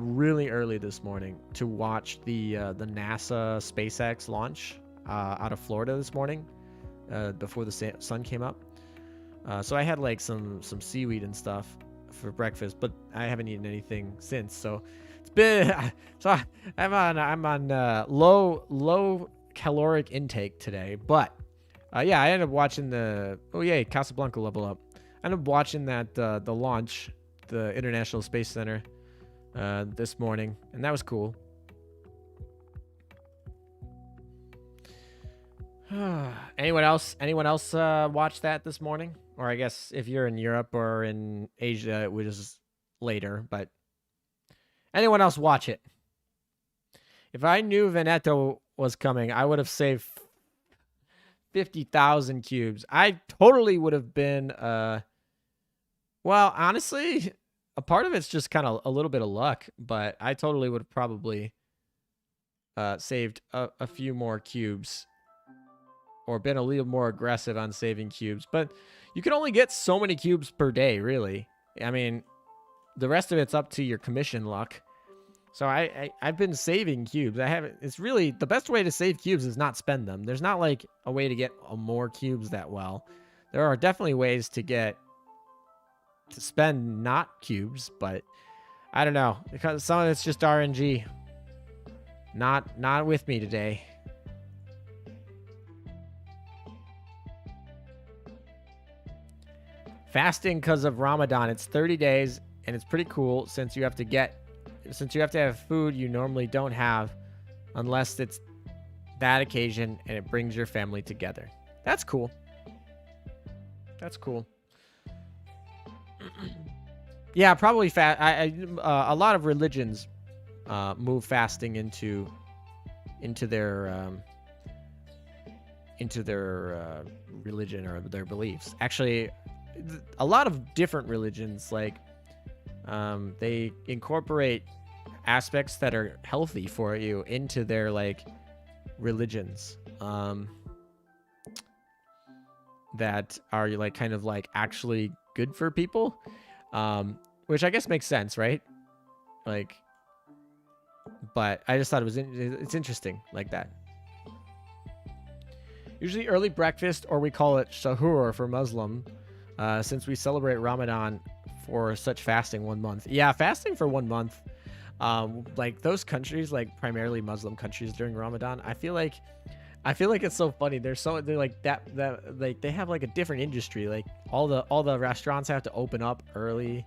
really early this morning to watch the NASA SpaceX launch out of Florida this morning before the sun came up. So I had like some seaweed and stuff for breakfast, but I haven't eaten anything since. So it's been I'm on low caloric intake today, but yeah, I ended up watching Casablanca level up. I ended up watching that the launch, the International Space Center, this morning, and that was cool. Anyone else watch that this morning? Or I guess if you're in Europe or in Asia, it was later, but anyone else watch it? If I knew Veneto was coming, I would have saved 50,000 cubes. I totally would have been, well, honestly, a part of it's just kind of a little bit of luck, but I totally would have probably saved a few more cubes or been a little more aggressive on saving cubes. But you can only get so many cubes per day, really. I mean, the rest of it's up to your commission luck. So I've been saving cubes. It's really, the best way to save cubes is not spend them. There's not like a way to get more cubes that well. There are definitely ways to spend not cubes, but I don't know, because some of it's just RNG. Not with me today. Fasting because of Ramadan. It's 30 days and it's pretty cool since you have to have food you normally don't have unless it's that occasion and it brings your family together. That's cool. That's cool. Yeah, probably a lot of religions move fasting into their religion or their beliefs. Actually, a lot of different religions, like they incorporate aspects that are healthy for you into their like religions that are like kind of like actually good for people, which I guess makes sense, right? Like, but I just thought it's interesting like that. Usually early breakfast, or we call it sahur for Muslim, since we celebrate Ramadan for such fasting 1 month. Yeah, fasting for 1 month. Like those countries, like primarily Muslim countries during Ramadan, I feel like it's so funny. They're like that like they have like a different industry. Like all the restaurants have to open up early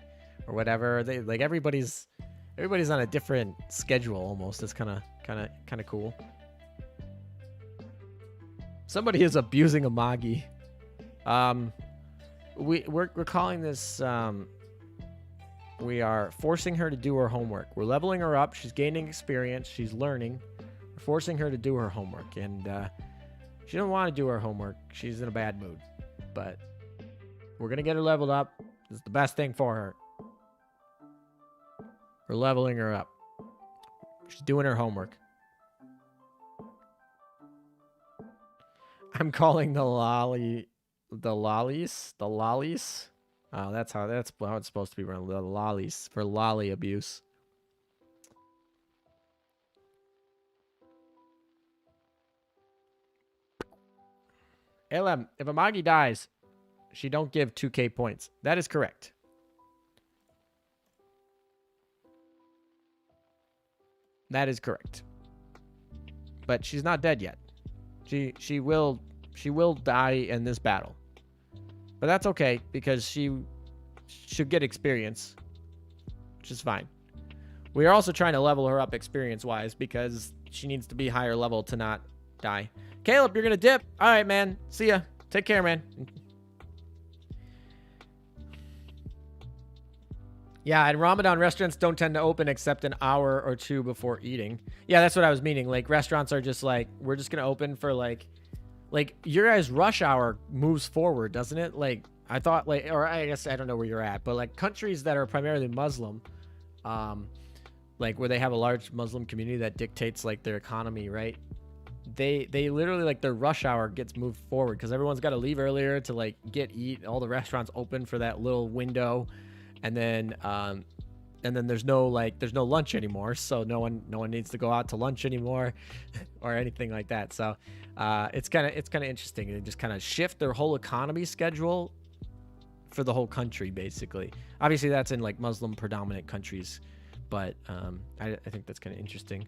or whatever. They like everybody's on a different schedule almost. It's kind of cool. Somebody is abusing Amagi. We're calling this we are forcing her to do her homework. We're leveling her up. She's gaining experience. She's learning. We're forcing her to do her homework. And she doesn't want to do her homework. She's in a bad mood. But we're going to get her leveled up. This is the best thing for her. We're leveling her up. She's doing her homework. I'm calling the lollies. Oh, that's how it's supposed to be run. The lollies for lolly abuse. LM, if Amagi dies, she don't give 2k points. That is correct. That is correct. But she's not dead yet. She will die in this battle. But that's okay, because she should get experience, which is fine. We are also trying to level her up experience-wise, because she needs to be higher level to not die. Caleb, you're going to dip. All right, man. See ya. Take care, man. Yeah, and Ramadan restaurants don't tend to open except an hour or two before eating. Yeah, that's what I was meaning. Like, restaurants are just like, we're just going to open for like your guys' rush hour moves forward, doesn't it? Like I thought, like, or I guess I don't know where you're at, but like countries that are primarily Muslim, like where they have a large Muslim community that dictates like their economy, right? They literally like their rush hour gets moved forward because everyone's got to leave earlier to like eat. All the restaurants open for that little window, and then there's no lunch anymore, so no one needs to go out to lunch anymore or anything like that. So it's kind of interesting. They just kind of shift their whole economy schedule for the whole country, basically. Obviously that's in like Muslim predominant countries, but I think that's kind of interesting.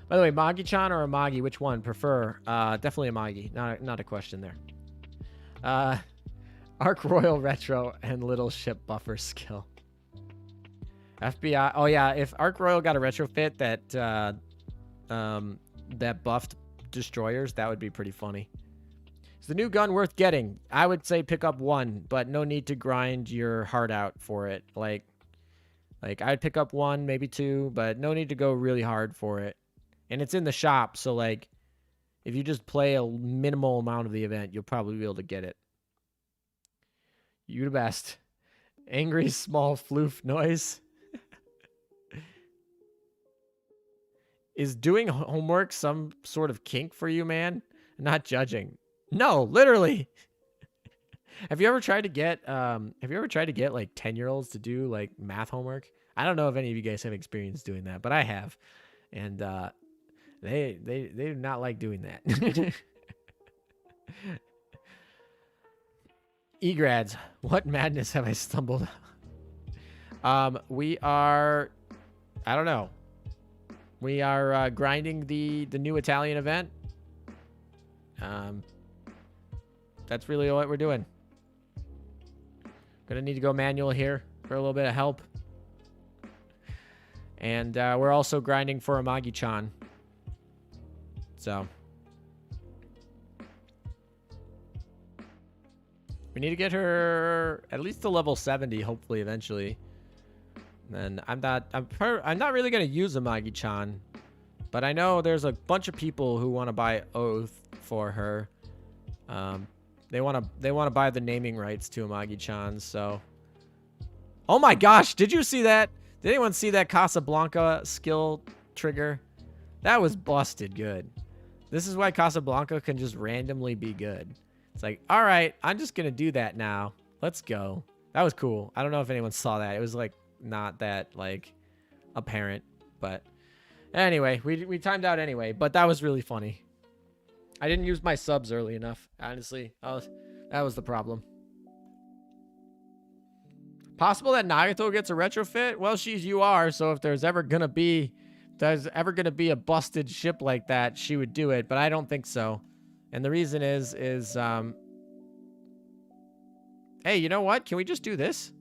By the way, amagi-chan or amagi, which one prefer? Definitely amagi, not a question there. Arc Royal Retro and Little Ship Buffer skill. FBI. Oh yeah, if Arc Royal got a retrofit that buffed destroyers, that would be pretty funny. Is the new gun worth getting? I would say pick up one, but no need to grind your heart out for it. Like I'd pick up one, maybe two, but no need to go really hard for it. And it's in the shop, so like if you just play a minimal amount of the event, you'll probably be able to get it. You the best. Angry small floof noise. Is doing homework some sort of kink for you, man? Not judging. No, literally. Have you ever tried to get like 10-year-olds to do like math homework? I don't know if any of you guys have experience doing that, but I have. And they do not like doing that. E-grads, what madness have I stumbled? We are, I don't know. We are grinding the new Italian event. That's really what we're doing. Gonna need to go manual here for a little bit of help. And we're also grinding for amagi-chan. So we need to get her at least to level 70, hopefully, eventually. And I'm not really gonna use amagi-chan, but I know there's a bunch of people who want to buy Oath for her. They want to buy the naming rights to amagi-chan. So, oh my gosh, did you see that? Did anyone see that Casablanca skill trigger? That was busted good. This is why Casablanca can just randomly be good. It's like, all right, I'm just gonna do that now. Let's go. That was cool. I don't know if anyone saw that. It was like not that like apparent, but anyway, we timed out anyway, but that was really funny. I didn't use my subs early enough, honestly. That was the problem. Possible that Nagato gets a retrofit? Well, she's UR, so if there's ever gonna be a busted ship like that, she would do it, but I don't think so. And the reason is hey, you know what? Can we just do this?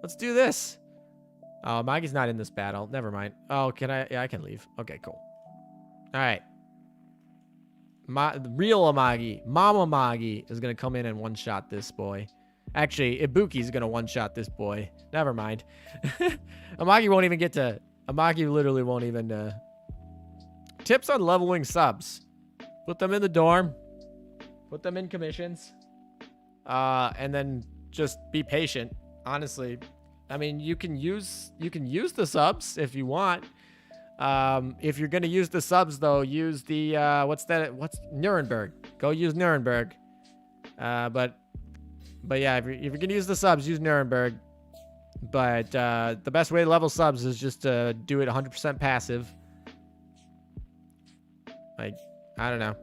Let's do this. Oh, Magi's not in this battle. Never mind. Oh, can I? Yeah, I can leave. Okay, cool. All right. Real Amagi, Mama Magi, is going to come in and one-shot this boy. Actually, Ibuki's going to one-shot this boy. Never mind. Amagi won't even get to... Amagi literally won't even... Tips on leveling subs. Put them in the dorm. Put them in commissions. And then just be patient. Honestly. I mean, you can use the subs if you want. If you're gonna use the subs though, use the what's Nuremberg. Go use Nuremberg. But yeah, if you're gonna use the subs, use Nuremberg. But the best way to level subs is just to do it 100% passive. Like, I don't know.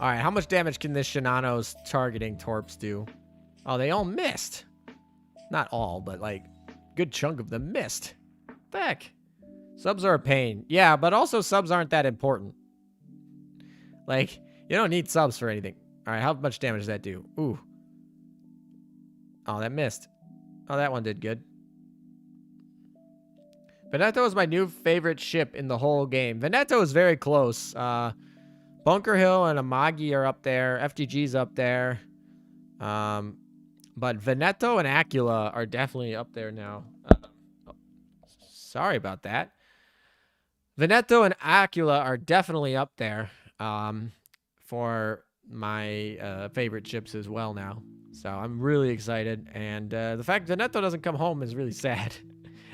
All right, how much damage can this Shinano's targeting torps do? Oh, they all missed. Not all, but like good chunk of them missed. What the heck? Subs are a pain. Yeah, but also subs aren't that important. Like, you don't need subs for anything. All right, how much damage does that do? Ooh. Oh, that missed. Oh, that one did good. Veneto is my new favorite ship in the whole game. Veneto is very close. Bunker Hill and Amagi are up there. FTG's up there. But Veneto and Aquila are definitely up there now. Sorry about that. Veneto and Aquila are definitely up there for my favorite ships as well now. So I'm really excited. And the fact Veneto doesn't come home is really sad.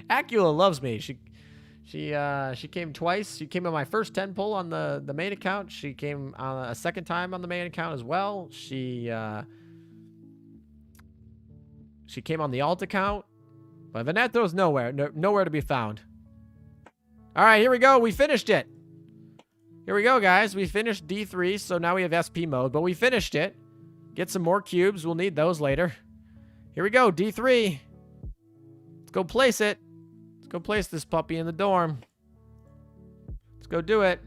Aquila loves me. She came twice. She came on my first 10 pull on the main account. She came a second time on the main account as well. She came on the alt account. But Veneto's nowhere. Nowhere to be found. All right, here we go. We finished it. Here we go, guys. We finished D3, so now we have SP mode, but we finished it. Get some more cubes. We'll need those later. Here we go, D3. Let's go place it. Let's go place this puppy in the dorm. Let's go do it.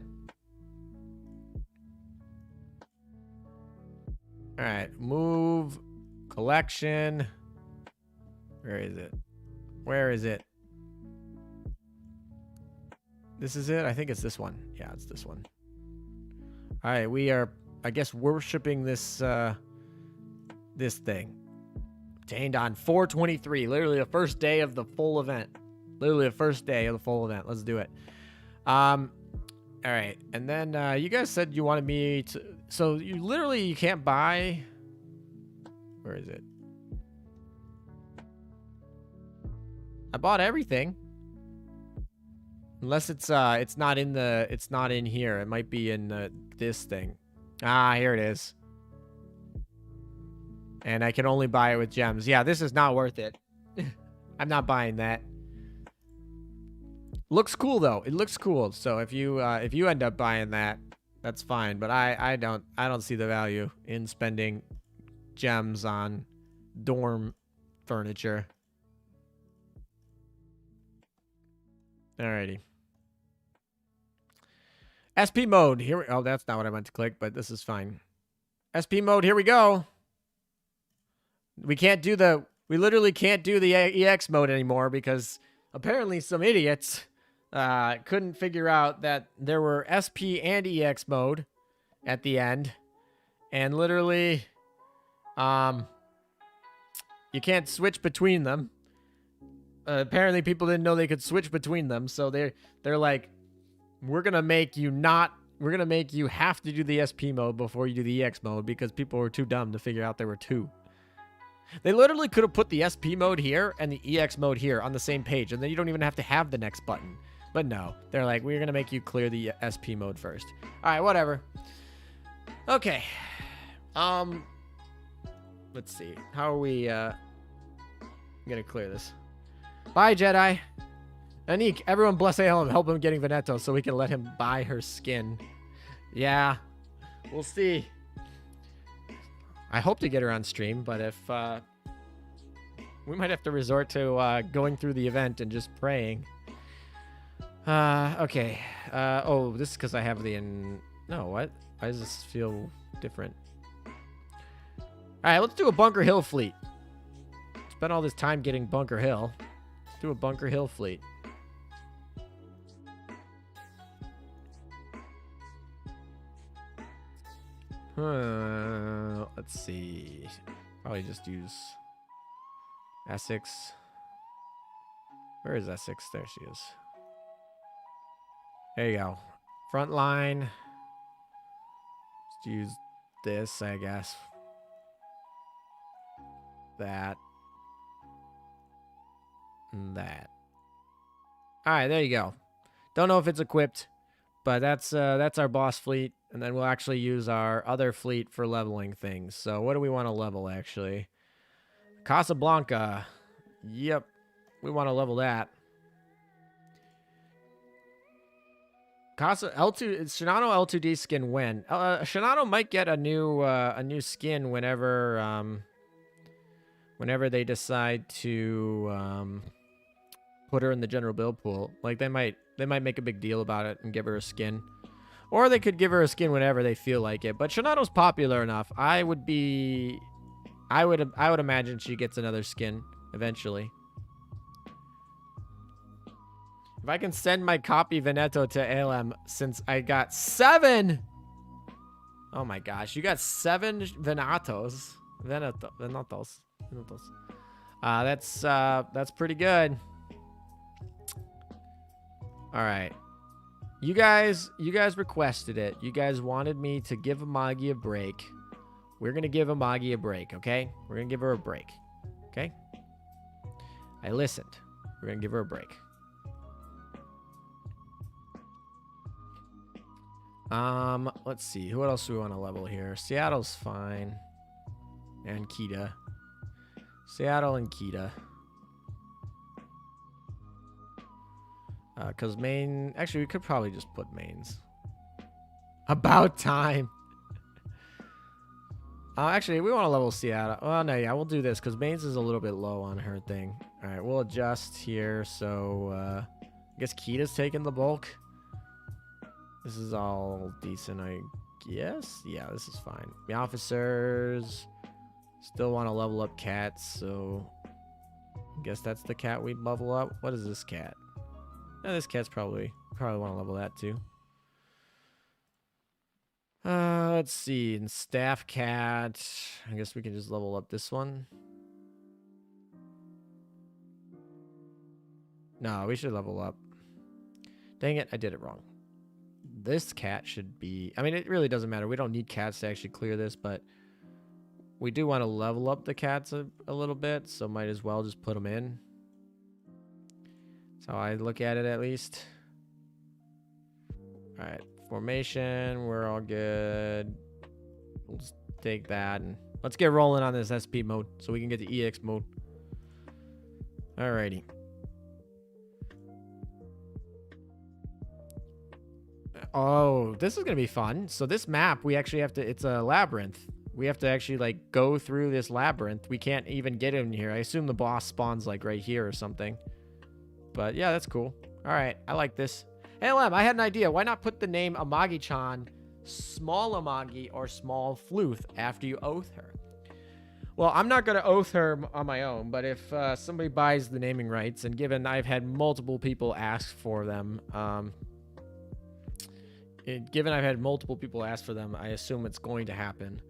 All right, move, collection. Where is it? Where is it? This is it? I think it's this one. Yeah, it's this one. All right, we are, I guess, worshiping this this thing. Obtained on 4/23, literally the first day of the full event. Literally the first day of the full event. Let's do it. All right, and then you guys said you wanted me to, so you can't buy, where is it? I bought everything. Unless it's not in here. It might be in this thing. Ah, here it is. And I can only buy it with gems. Yeah, this is not worth it. I'm not buying that. Looks cool though. It looks cool. So if you end up buying that, that's fine. But I don't see the value in spending gems on dorm furniture. Alrighty. SP mode. Here. Oh, that's not what I meant to click, but this is fine. SP mode. Here we go. We literally can't do the EX mode anymore because apparently some idiots couldn't figure out that there were SP and EX mode at the end, and literally, you can't switch between them. Apparently people didn't know they could switch between them, so they're like, we're gonna make you have to do the SP mode before you do the EX mode because people were too dumb to figure out there were two. They literally could have put the SP mode here and the EX mode here on the same page, and then you don't even have to have the next button. But no, they're like, we're gonna make you clear the SP mode first. All right, whatever. Okay. Let's see. How are we gonna clear this? Bye, Jedi. Anik, everyone bless ALM. Help him getting Veneto so we can let him buy her skin. Yeah, we'll see. I hope to get her on stream, but if we might have to resort to going through the event and just praying. Okay. Oh, this is because I have the no, what? Why does this feel different? All right, let's do a Bunker Hill fleet. Spent all this time getting Bunker Hill. Let's do a Bunker Hill fleet. Let's see. Probably just use Essex. Where is Essex? There she is. There you go. Front line. Let's use this, I guess. That. And that. Alright, there you go. Don't know if it's equipped, but that's our boss fleet. And then we'll actually use our other fleet for leveling things. So what do we want to level, actually? Casablanca. Yep. We want to level that. L2 Shinano L2D skin when? Shinano might get a new skin whenever they decide to put her in the general build pool. Like they might make a big deal about it and give her a skin. Or they could give her a skin whenever they feel like it. But Shinano's popular enough. I would imagine she gets another skin eventually. If I can send my copy Veneto to ALM, since I got 7. Oh my gosh, you got 7 Venetos. Venetos. That's pretty good. All right. You guys requested it. You guys wanted me to give Amagi a break. We're going to give Amagi a break, okay? We're going to give her a break. Okay? I listened. We're going to give her a break. Let's see. Who else do we want to level here? Seattle's fine. And Kita. Seattle and Kita. Because Maine... Actually, we could probably just put Maine's. About time. Actually, we want to level Seattle. Well, no, yeah, we'll do this because Maine's is a little bit low on her thing. All right, we'll adjust here. So, I guess Kita's taking the bulk. This is all decent, I guess. Yeah, this is fine. The officers still want to level up cats, so I guess that's the cat we'd level up. What is this cat? Yeah, this cat's probably want to level that too. Let's see. And staff cat. I guess we can just level up this one. No, we should level up. Dang it, I did it wrong. This cat should be... I mean, it really doesn't matter. We don't need cats to actually clear this, but we do want to level up the cats a little bit, so might as well just put them in. That's how I look at it, at least. All right, formation, we're all good. We'll just take that, and let's get rolling on this SP mode so we can get to EX mode. Alrighty. Oh, this is going to be fun. So this map, we actually have to, it's a labyrinth. We have to actually like go through this labyrinth. We can't even get in here. I assume the boss spawns like right here or something. But yeah, that's cool. All right, I like this. Hey, Lem, I had an idea. Why not put the name Amagi-chan, small Amagi, or small Fluth after you oath her? Well, I'm not going to oath her on my own, but if somebody buys the naming rights, and given I've had multiple people ask for them, given I've had multiple people ask for them, I assume it's going to happen.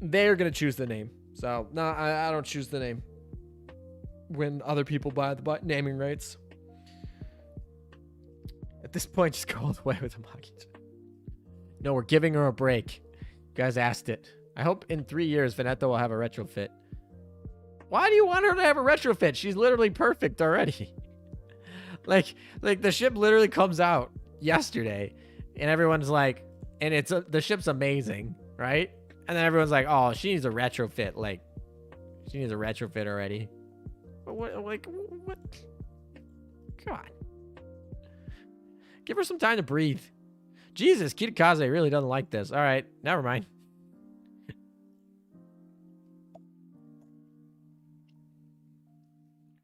They're going to choose the name. So, no, I don't choose the name when other people buy the naming rights. At this point, just go all the way with Amagi. No, we're giving her a break. You guys asked it. I hope in 3 years, Veneto will have a retrofit. Why do you want her to have a retrofit? She's literally perfect already. Like the ship literally comes out yesterday, and everyone's like, and the ship's amazing, right? And then everyone's like, oh, she needs a retrofit. Like, she needs a retrofit already. Like, what? Come on. Give her some time to breathe. Jesus, Kitakaze really doesn't like this. All right, never mind.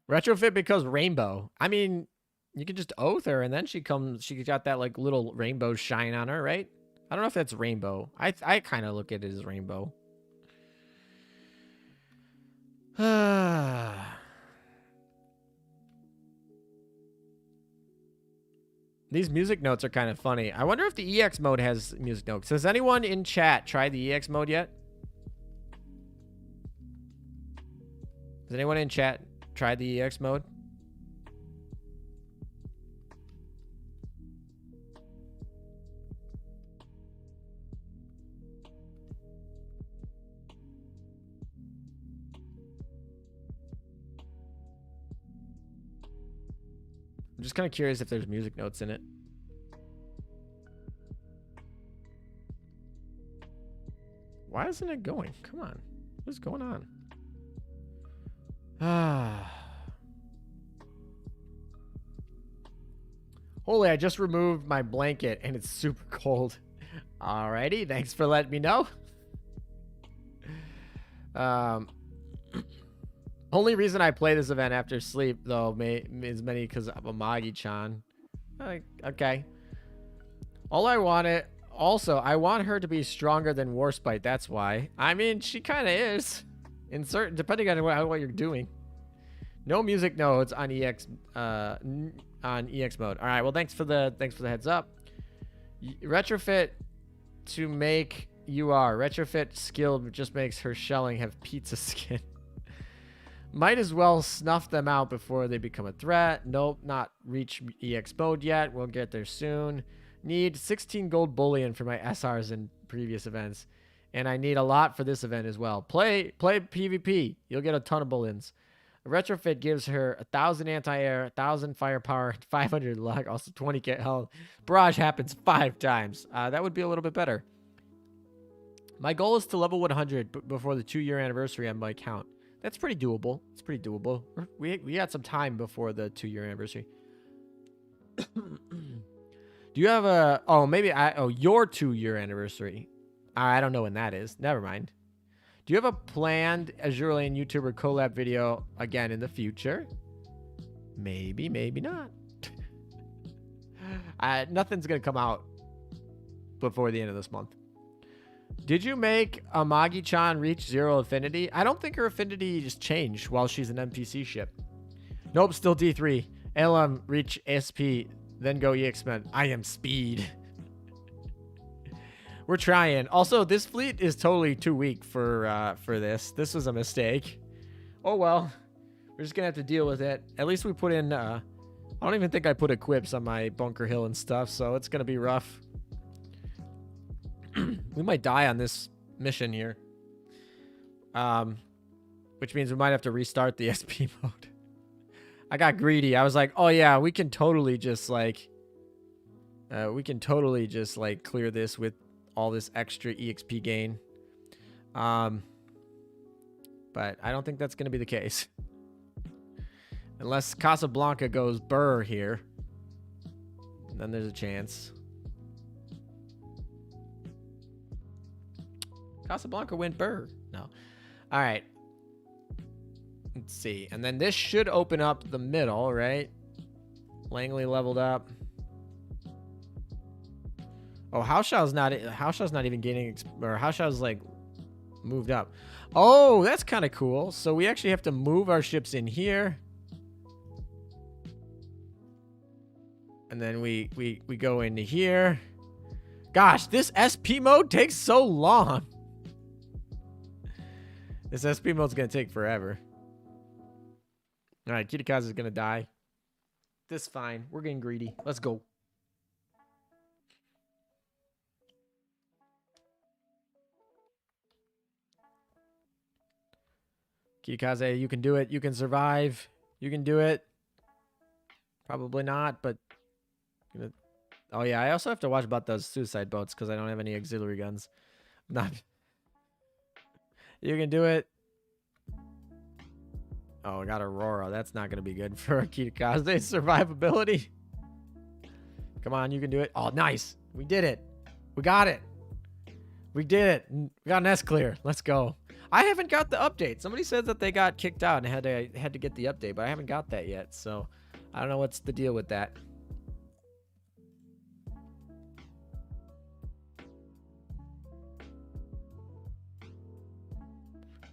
Retrofit because rainbow. I mean, you could just oath her and then she got that like little rainbow shine on her, right? I don't know if that's rainbow. I kind of look at it as rainbow. These music notes are kind of funny. I wonder if the EX mode has music notes. Has anyone in chat tried the EX mode yet? Has anyone in chat tried the EX mode? I'm just kind of curious if there's music notes in it. Why isn't it going? Come on. What's going on? Holy, I just removed my blanket and it's super cold. Alrighty, thanks for letting me know. Only reason I play this event after sleep, though, is many because of Amagi-chan. Okay. All I wanted... Also, I want her to be stronger than Warspite, that's why. I mean, she kind of is. In certain... Depending on what you're doing. No music notes on EX... on EX mode. Alright, well, thanks for the heads up. Retrofit to make UR. Retrofit skilled just makes her shelling have pizza skin. Might as well snuff them out before they become a threat. Nope, not reach EX mode yet. We'll get there soon. Need 16 gold bullion for my SRs in previous events. And I need a lot for this event as well. Play PvP. You'll get a ton of bullions. A retrofit gives her 1,000 anti-air, 1,000 firepower, 500 luck, also 20k health. Barrage happens 5 times. That would be a little bit better. My goal is to level 100 before the 2-year anniversary on my account. That's pretty doable. It's pretty doable. We got some time before the 2-year anniversary. Do you have a... Oh, maybe your 2-year anniversary. I don't know when that is. Never mind. Do you have a planned Azurian YouTuber collab video again in the future? Maybe, maybe not. Nothing's going to come out before the end of this month. Did you make Amagi-chan reach 0 affinity? I don't think her affinity just changed while she's an NPC ship. Nope, still D3. LM reach SP, then go EX-Men. I am speed. We're trying. Also, this fleet is totally too weak for this. This was a mistake. Oh well. We're just gonna have to deal with it. At least we put in I don't even think I put equips on my bunker hill and stuff, so it's gonna be rough. We might die on this mission here. Which means we might have to restart the SP mode. I got greedy. I was like, oh yeah, we can totally just like clear this with all this extra EXP gain. But I don't think that's going to be the case. Unless Casablanca goes burr here. Then there's a chance. Casablanca went burr. No. All right. Let's see. And then this should open up the middle, right? Langley leveled up. Oh, Haoshaw's not even gaining, or Haoshaw's like moved up. Oh, that's kind of cool. So we actually have to move our ships in here. And then we go into here. Gosh, this SP mode takes so long. This SP mode's going to take forever. All right, Kitakaze is going to die. This is fine. We're getting greedy. Let's go. Kitakaze, you can do it. You can survive. You can do it. Probably not, but... Oh, yeah, I also have to watch about those suicide boats because I don't have any auxiliary guns. Not... You can do it. Oh, I got Aurora. That's not going to be good for Kitakaze's survivability. Come on, you can do it. Oh, nice. We did it. We got it. We did it. We got an S clear. Let's go. I haven't got the update. Somebody said that they got kicked out and had to get the update, but I haven't got that yet. So I don't know what's the deal with that.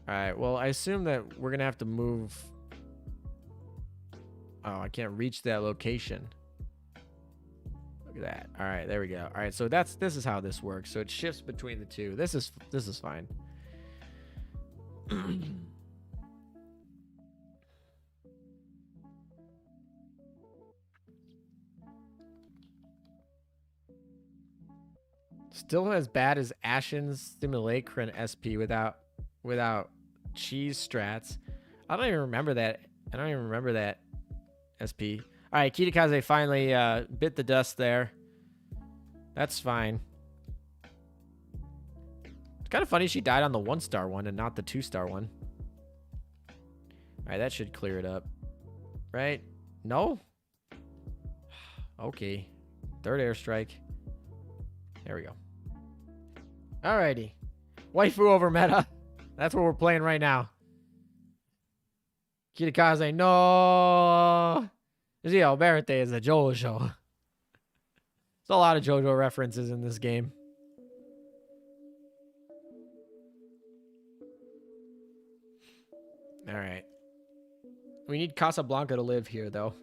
All right. Well, I assume that we're going to have to move. Oh, I can't reach that location. Look at that. All right, there we go. All right, so this is how this works. So it shifts between the two. This is fine. Still as bad as Ashen's Simulacron SP without cheese strats. I don't even remember that. I don't even remember that SP. All right, Kitakaze finally bit the dust there. That's fine. It's kind of funny she died on the 1-star one and not the 2-star one. All right, that should clear it up. Right? No? Okay. Third airstrike. There we go. Alrighty. Waifu over meta. That's what we're playing right now. Kitakaze, no. Zio Alberti is a JoJo. There's a lot of JoJo references in this game. Alright. We need Casablanca to live here, though.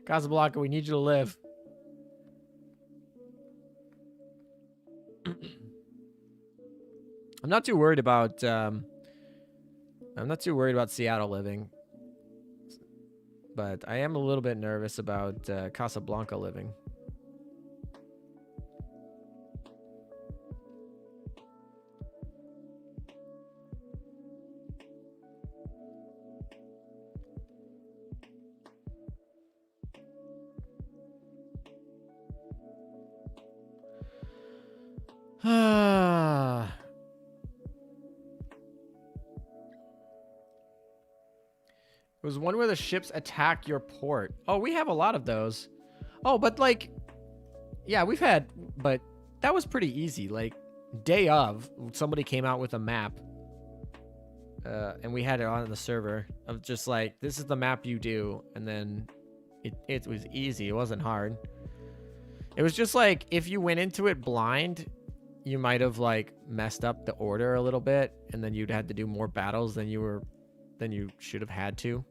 Casablanca, we need you to live. I'm not too worried about Seattle living, but I am a little bit nervous about Casablanca living. It was one where the ships attack your port. Oh, we have a lot of those. Oh, but like, yeah, we've had, but that was pretty easy. Like, day of, somebody came out with a map, and we had it on the server of just like, this is the map you do, and then it was easy. It wasn't hard. It was just like, if you went into it blind, you might have like messed up the order a little bit, and then you'd had to do more battles than you should have had to.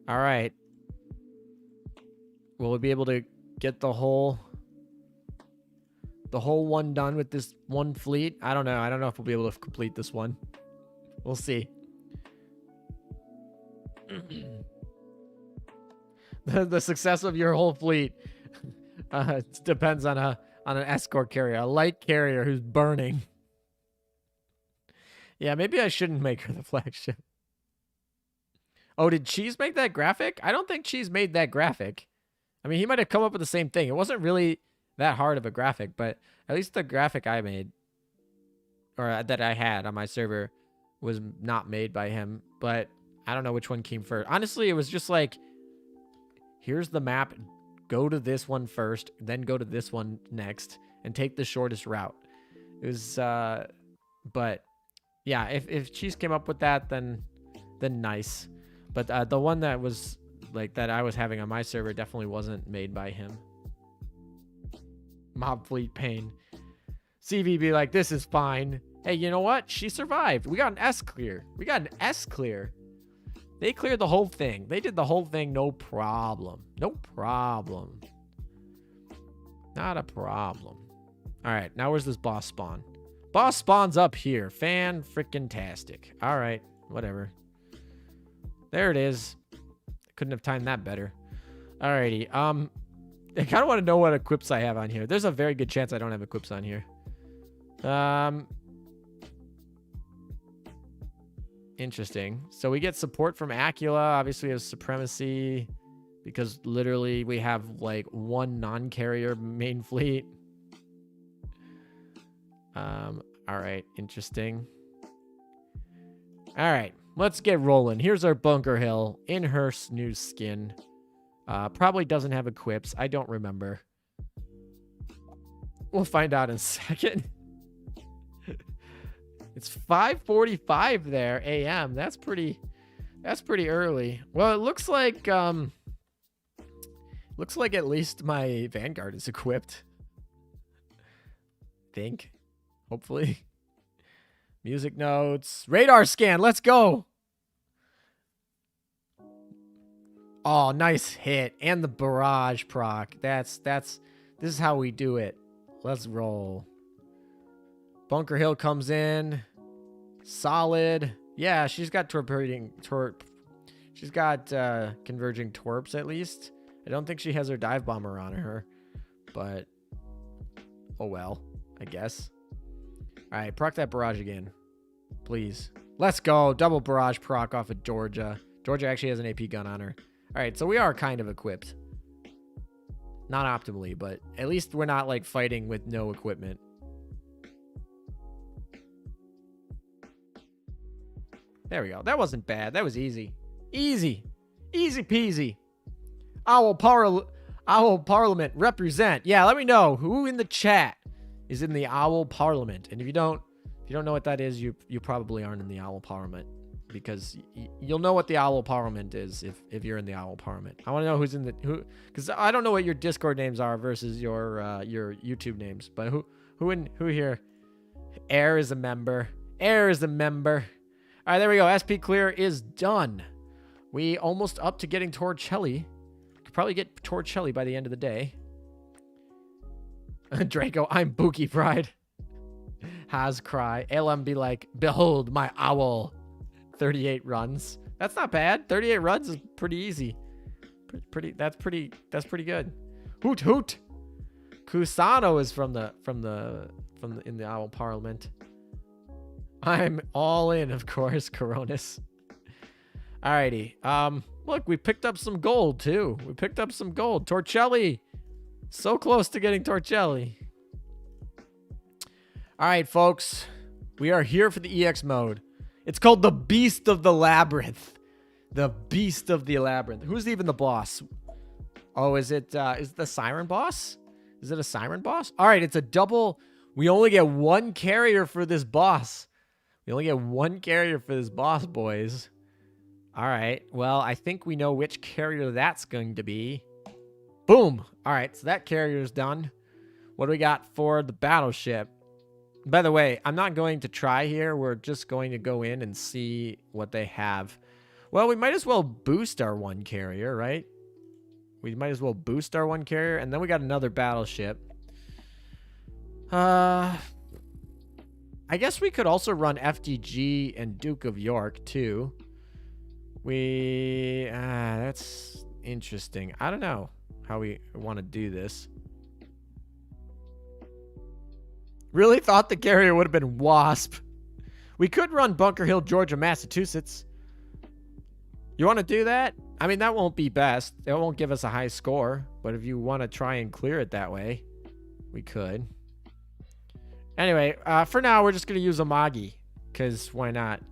All right. Will we be able to get the whole one done with this one fleet? I don't know. I don't know if we'll be able to complete this one. We'll see. The success of your whole fleet depends on an escort carrier, a light carrier who's burning. Yeah, maybe I shouldn't make her the flagship. Oh, did Cheese make that graphic? I don't think Cheese made that graphic. I mean, he might have come up with the same thing. It wasn't really that hard of a graphic, but at least the graphic I made, or that I had on my server, was not made by him. But I don't know which one came first. Honestly, it was just like, here's the map. Go to this one first, then go to this one next, and take the shortest route. It was, but yeah, if Cheese came up with that, then nice. But the one that was like that I was having on my server definitely wasn't made by him. Mob fleet pain. CVB like, this is fine. Hey, you know what? She survived. We got an S clear. We got an S clear. They cleared the whole thing. They did the whole thing, no problem. No problem. Not a problem. All right, now where's this boss spawn? Boss spawn's up here. Fan-frickin-tastic. All right, whatever. There it is. Couldn't have timed that better. Alrighty. I kind of want to know what equips I have on here. There's a very good chance I don't have equips on here. Interesting. So we get support from Aquila. Obviously, we have supremacy because literally we have like one non-carrier main fleet. All right. Interesting. All right, let's get rolling. Here's our Bunker Hill in her new skin. Probably doesn't have equips. I don't remember. We'll find out in a second. It's 5:45 there a.m. That's pretty early. Well, it looks like at least my Vanguard is equipped. Think. Hopefully. Music notes. Radar scan. Let's go. Oh, nice hit. And the barrage proc. This is how we do it. Let's roll. Bunker Hill comes in. Solid. Yeah, she's got she's got converging torps at least. I don't think she has her dive bomber on her, but oh well, I guess. All right, proc that barrage again, please. Let's go. Double barrage proc off of Georgia. Georgia actually has an AP gun on her. All right, so we are kind of equipped. Not optimally, but at least we're not like fighting with no equipment. There we go. That wasn't bad. That was easy. Easy. Easy peasy. Owl Parliament represent. Yeah, let me know who in the chat is in the Owl Parliament. And if you don't know what that is, you probably aren't in the Owl Parliament, because you'll know what the Owl Parliament is if you're in the Owl Parliament. I want to know who's in the because I don't know what your Discord names are versus your YouTube names, but who here? Air is a member. Air is a member. All right, there we go. SP clear is done. We almost up to getting Torcelli. Could probably get Torcelli by the end of the day. Draco, I'm Bookie Pride. Has cry. LM be like, behold my owl. 38 runs. That's not bad. 38 runs is pretty easy. That's pretty good. Hoot hoot. Kusano is from the in the Owl Parliament. I'm all in, of course, Coronis. Alrighty. Look, we picked up some gold too. We picked up some gold. Torcelli. So close to getting Torcelli. Alright, folks. We are here for the EX mode. It's called the Beast of the Labyrinth. The Beast of the Labyrinth. Who's even the boss? Oh, is it the Siren boss? Is it a Siren boss? Alright, it's a double. We only get one carrier for this boss. We only get one carrier for this boss, boys. All right. Well, I think we know which carrier that's going to be. Boom. All right. So that carrier's done. What do we got for the battleship? By the way, I'm not going to try here. We're just going to go in and see what they have. Well, we might as well boost our one carrier, right? We might as well boost our one carrier. And then we got another battleship. I guess we could also run FDG and Duke of York too. That's interesting. I don't know how we want to do this. Really thought the carrier would have been Wasp. We could run Bunker Hill, Georgia, Massachusetts. You want to do that? I mean, that won't be best. It won't give us a high score. But if you want to try and clear it that way, we could. Anyway, for now, we're just going to use Amagi, because why not?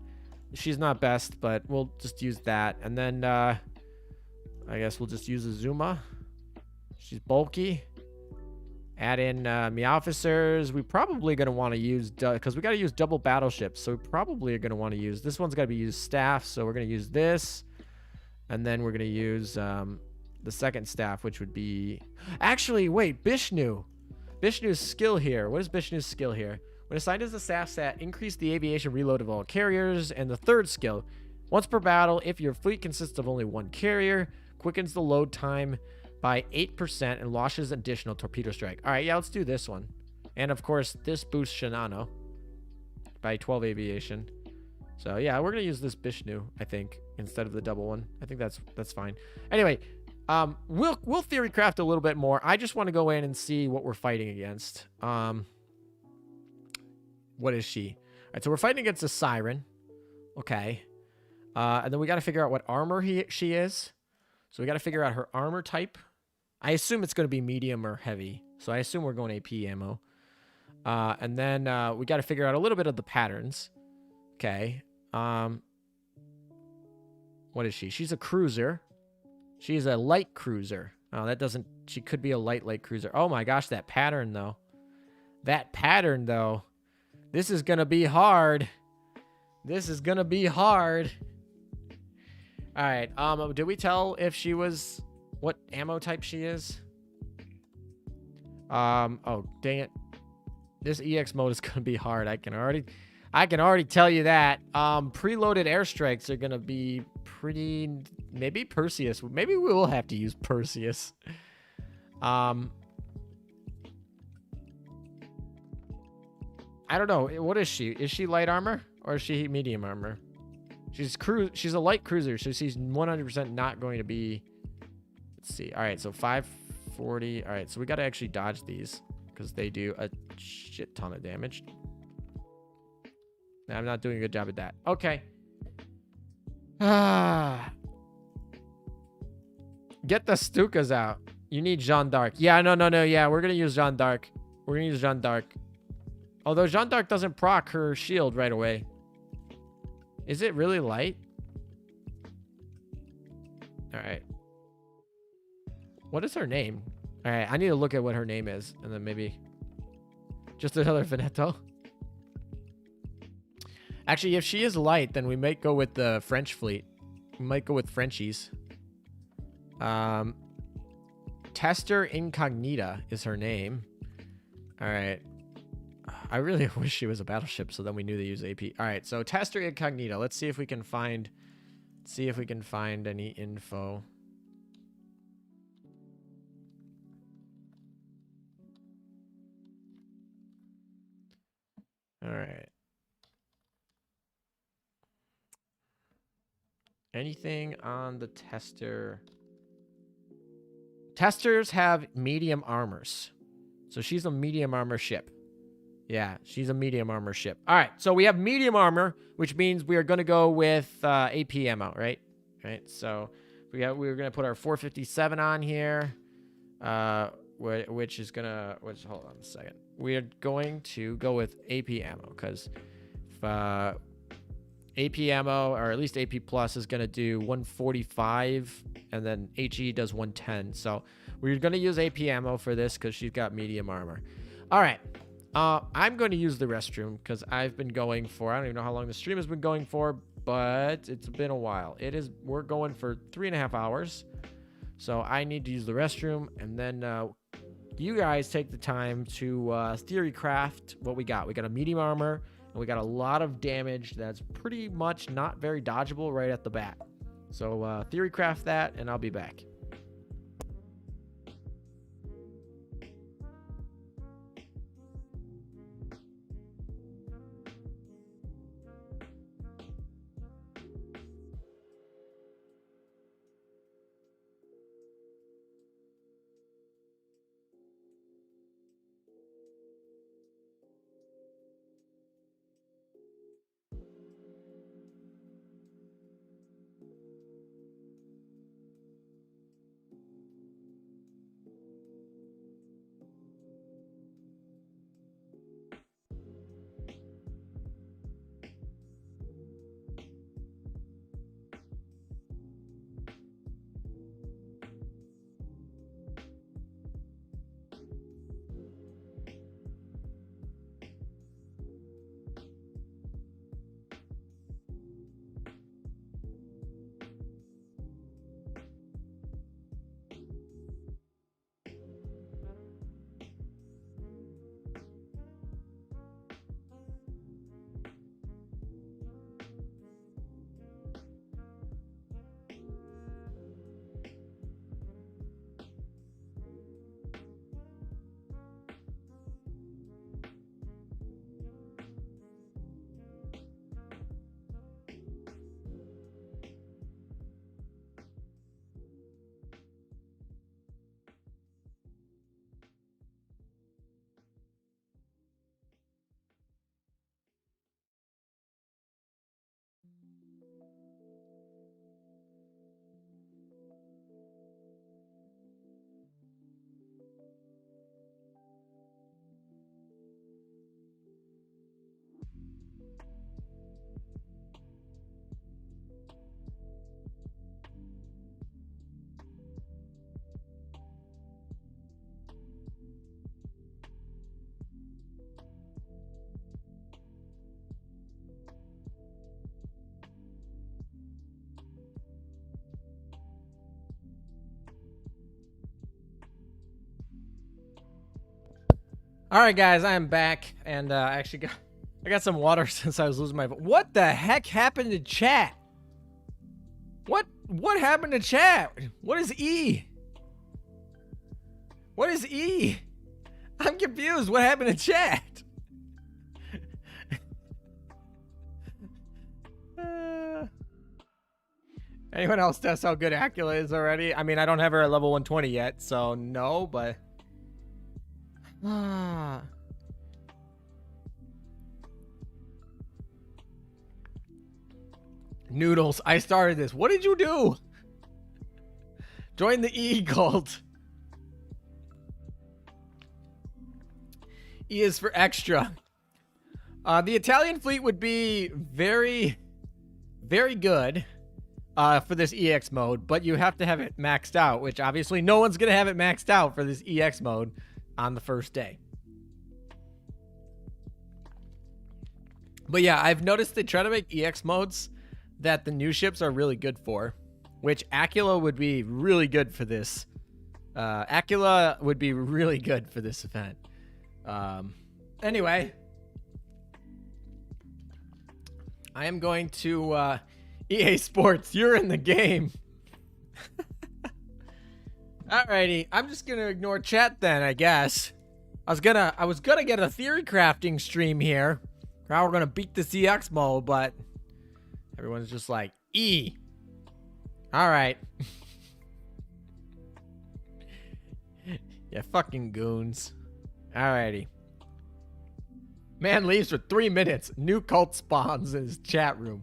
She's not best, but we'll just use that. And then, I guess we'll just use Azuma. She's bulky. Add in me officers. We probably going to want to use, because we got to use double battleships, so we probably are going to want to use, this one's got to be used staff, so we're going to use this. And then we're going to use the second staff, which would be, actually, wait, Bishnu. Bishnu's skill here. What is Bishnu's skill here? When assigned as a staff stat, increase the aviation reload of all carriers. And the third skill, once per battle, if your fleet consists of only one carrier, quickens the load time by 8% and launches additional torpedo strike. All right, yeah, let's do this one. And of course, this boosts Shinano by 12 aviation. So yeah, we're gonna use this Bishnu, I think, instead of the double one. I think that's fine. Anyway. We'll theory craft a little bit more. I just want to go in and see what we're fighting against. What is she? All right, so we're fighting against a Siren. Okay. And then we got to figure out what armor she is. So we got to figure out her armor type. I assume it's going to be medium or heavy. So I assume we're going AP ammo. And then we got to figure out a little bit of the patterns. Okay. What is she? She's a cruiser. She's a light cruiser. Oh, that doesn't... She could be a light cruiser. Oh my gosh, that pattern, though. That pattern, though. This is going to be hard. This is going to be hard. All right. Did we tell if she was... What ammo type she is? Oh, dang it. This EX mode is going to be hard. I can already tell you that. Preloaded airstrikes are going to be pretty... Maybe Perseus. Maybe we will have to use Perseus. I don't know. What is she? Is she light armor or is she medium armor? She's a light cruiser, so she's 100% not going to be... Let's see. All right, so 540. All right, so we got to actually dodge these because they do a shit ton of damage. I'm not doing a good job at that. Okay. Get the Stukas out. You need Jeanne d'Arc. Yeah, no. Yeah, we're going to use Jeanne d'Arc. We're going to use Jeanne d'Arc. Although Jeanne d'Arc doesn't proc her shield right away. Is it really light? All right. What is her name? All right, I need to look at what her name is. And then maybe... Just another Veneto. Actually, if she is light, then we might go with the French fleet. We might go with Frenchies. Tester Incognita is her name. All right. I really wish she was a battleship, so then we knew they use AP. All right, so Tester Incognita. Let's see if we can find... any info. All right. Anything on the tester? Testers have medium armors. So she's a medium armor ship. Yeah, she's a medium armor ship. All right, so we have medium armor, which means we are going to go with AP ammo, right? Right, so we're going to put our 457 on here, which is going to... Hold on a second. We're going to go with AP ammo, because AP ammo, or at least AP Plus, is going to do 145, and then HE does 110. So we're going to use AP ammo for this because she's got medium armor. All right. I'm going to use the restroom because I've been going for... I don't even know how long the stream has been going for, but it's been a while. We're going for 3.5 hours. So I need to use the restroom, and then you guys take the time to theory craft what we got. We got a medium armor, and we got a lot of damage that's pretty much not very dodgeable right at the bat. So theory craft that, and I'll be back. All right, guys, I am back, and I got some water since I was losing my voice. What the heck happened to chat? What happened to chat? What is E? What is E? I'm confused. What happened to chat? Anyone else test how good Aquila is already? I mean, I don't have her at level 120 yet, so no, but... Noodles, I started this. What did you do? Join the E cult. E is for extra. The Italian fleet would be very, very good for this EX mode, but you have to have it maxed out, which obviously no one's going to have it maxed out for this EX mode on the first day. But yeah, I've noticed they try to make EX modes that the new ships are really good for, which Aquila would be really good for this. Aquila would be really good for this event. Anyway, I am going to EA Sports. You're in the game. Alrighty, I'm just gonna ignore chat then, I guess. I was gonna get a theory crafting stream here. How we're gonna beat the CX mode, but everyone's just like, E. Alright. Yeah, fucking goons. Alrighty. Man leaves for 3 minutes. New cult spawns in his chat room.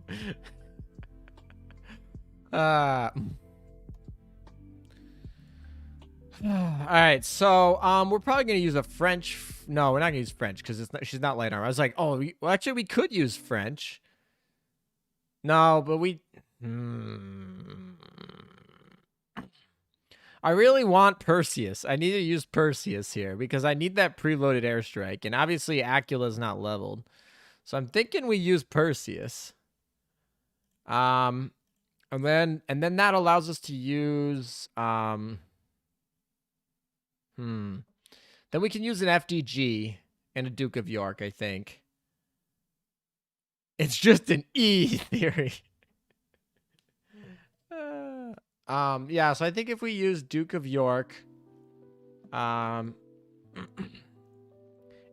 Alright, so we're probably gonna use a French. No, we're not gonna use French because she's not light armor. I was like, oh, well, actually, we could use French. No, but we. I really want Perseus. I need to use Perseus here because I need that preloaded airstrike, and obviously Aquila's not leveled, so I'm thinking we use Perseus. And then that allows us to use Then we can use an FDG and a Duke of York, I think. It's just an E theory. Yeah, so I think if we use Duke of York, an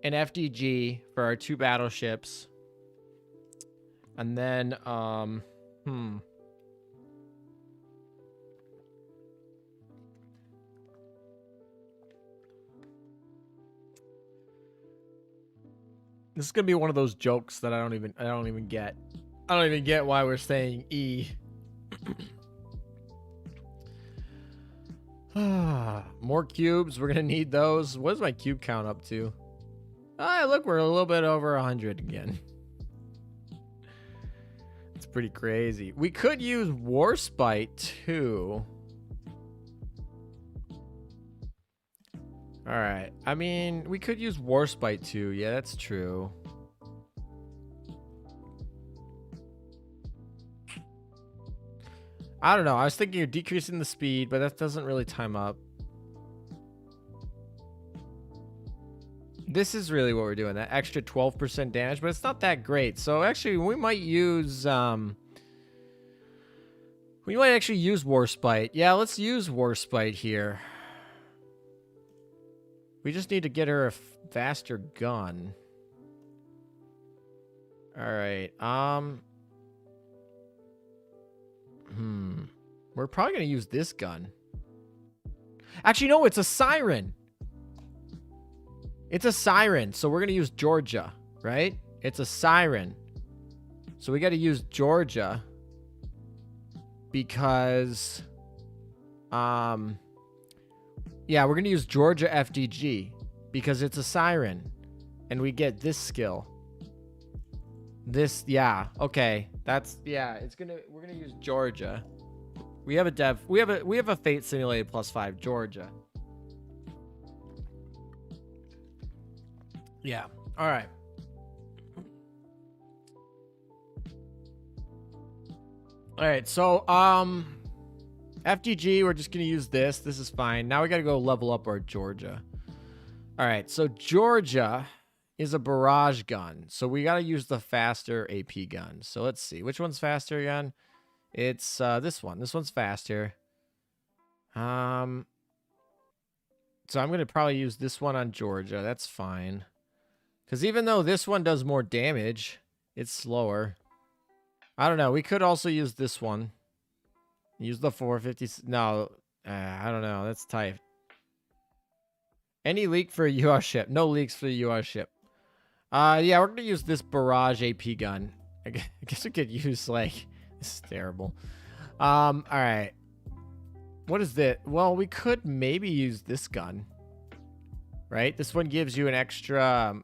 FDG for our 2 battleships, and then, This is gonna be one of those jokes that I don't even get. I don't even get why we're saying E. More cubes. We're gonna need those. What is my cube count up to? Ah, look, we're a little bit over 100 again. It's pretty crazy. We could use Warspite too. All right. I mean, we could use Warspite too. Yeah, that's true. I don't know. I was thinking of decreasing the speed, but that doesn't really time up. This is really what we're doing. That extra 12% damage, but it's not that great. So actually, we might use we might actually use Warspite. Yeah, let's use Warspite here. We just need to get her a faster gun. All right. We're probably going to use this gun. Actually, no, it's a siren. It's a siren, so we're going to use Georgia, right? It's a siren. So we got to use Georgia because yeah, we're going to use Georgia FDG because it's a siren and we get this skill. This, yeah, okay. That's, yeah, we're going to use Georgia. We have a Fate Simulated +5, Georgia. Yeah. All right. All right. So, FDG, we're just going to use this. This is fine. Now we got to go level up our Georgia. All right, so Georgia is a barrage gun. So we got to use the faster AP gun. So let's see. Which one's faster again? It's this one. This one's faster. So I'm going to probably use this one on Georgia. That's fine. Because even though this one does more damage, it's slower. I don't know. We could also use this one. Use the 450. No, I don't know. That's tight. Any leak for a US ship? No leaks for the US ship. Yeah, we're going to use this barrage AP gun. I guess we could use, like... This is terrible. All right. What is that? Well, we could maybe use this gun. Right? This one gives you an extra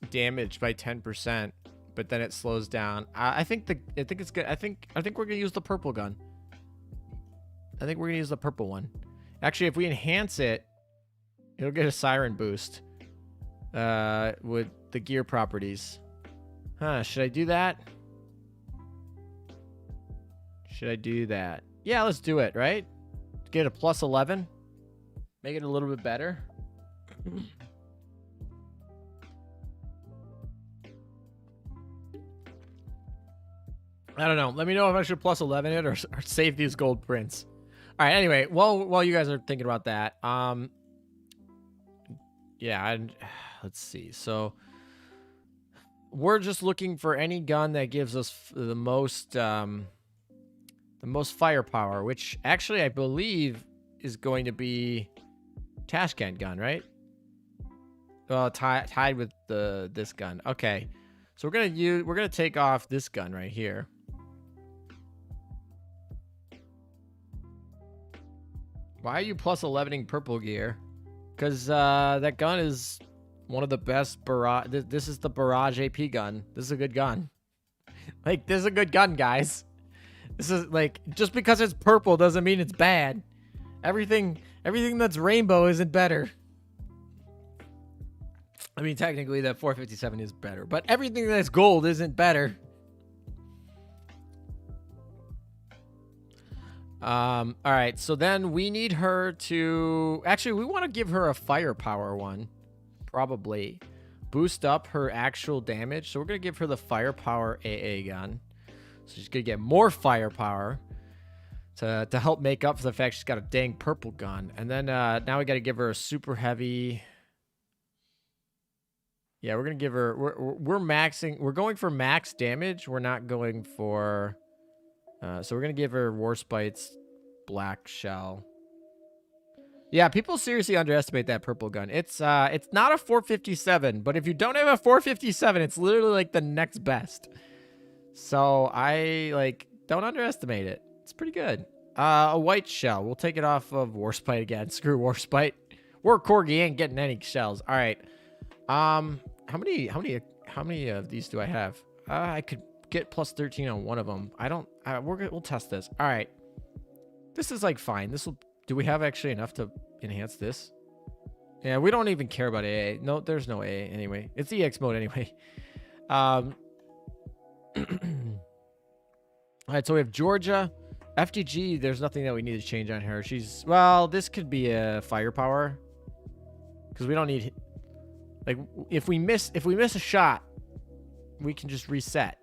damage by 10%, but then it slows down. I think it's good. I think we're going to use the purple gun. I think we're going to use the purple one. Actually, if we enhance it, it'll get a siren boost with the gear properties. Huh, should I do that? Should I do that? Yeah, let's do it, right? Get a plus 11. Make it a little bit better. I don't know. Let me know if I should plus 11 it or save these gold prints. All right, anyway, while you guys are thinking about that, yeah, let's see. So we're just looking for any gun that gives us the most firepower, which actually I believe is going to be Tashkent gun, right? Well, tied with this gun. Okay, so we're gonna take off this gun right here. Why are you plus 11ing purple gear? Because that gun is one of the best barrage. This is the barrage AP gun. This is a good gun. Like, this is a good gun, guys. This is like, just because it's purple doesn't mean it's bad. Everything that's rainbow isn't better. I mean, technically that 457 is better, but everything that's gold isn't better. All right, so then we need her to... Actually, we want to give her a firepower one. Probably. Boost up her actual damage. So we're going to give her the firepower AA gun. So she's going to get more firepower to help make up for the fact she's got a dang purple gun. And then now we got to give her a super heavy... Yeah, we're going to give her... We're maxing... We're going for max damage. We're not going for... so we're going to give her Warspite's black shell. Yeah, people seriously underestimate that purple gun. It's not a 457, but if you don't have a 457, it's literally like the next best. So I don't underestimate it. It's pretty good. A white shell. We'll take it off of Warspite again. Screw Warspite. War Corgi ain't getting any shells. All right. How many of these do I have? I could get plus 13 on one of them. We'll test this. All right. This is like fine. Do we have actually enough to enhance this? Yeah, we don't even care about AA. No, there's no AA anyway. It's EX mode anyway. All right, so we have Georgia. FTG, there's nothing that we need to change on her. Well, this could be a firepower. Because we don't need... Like, if we miss a shot, we can just reset.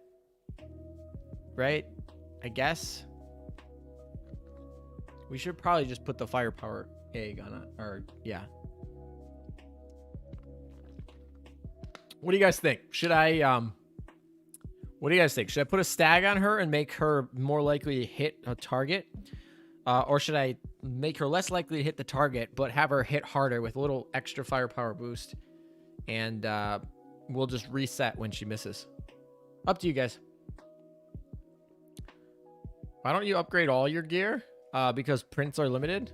Right? I guess. We should probably just put the firepower A gun on. Or, yeah. What do you guys think? Should I, what do you guys think? Should I put a stag on her and make her more likely to hit a target? Or should I make her less likely to hit the target, but have her hit harder with a little extra firepower boost? And we'll just reset when she misses. Up to you guys. Why don't you upgrade all your gear? Because prints are limited.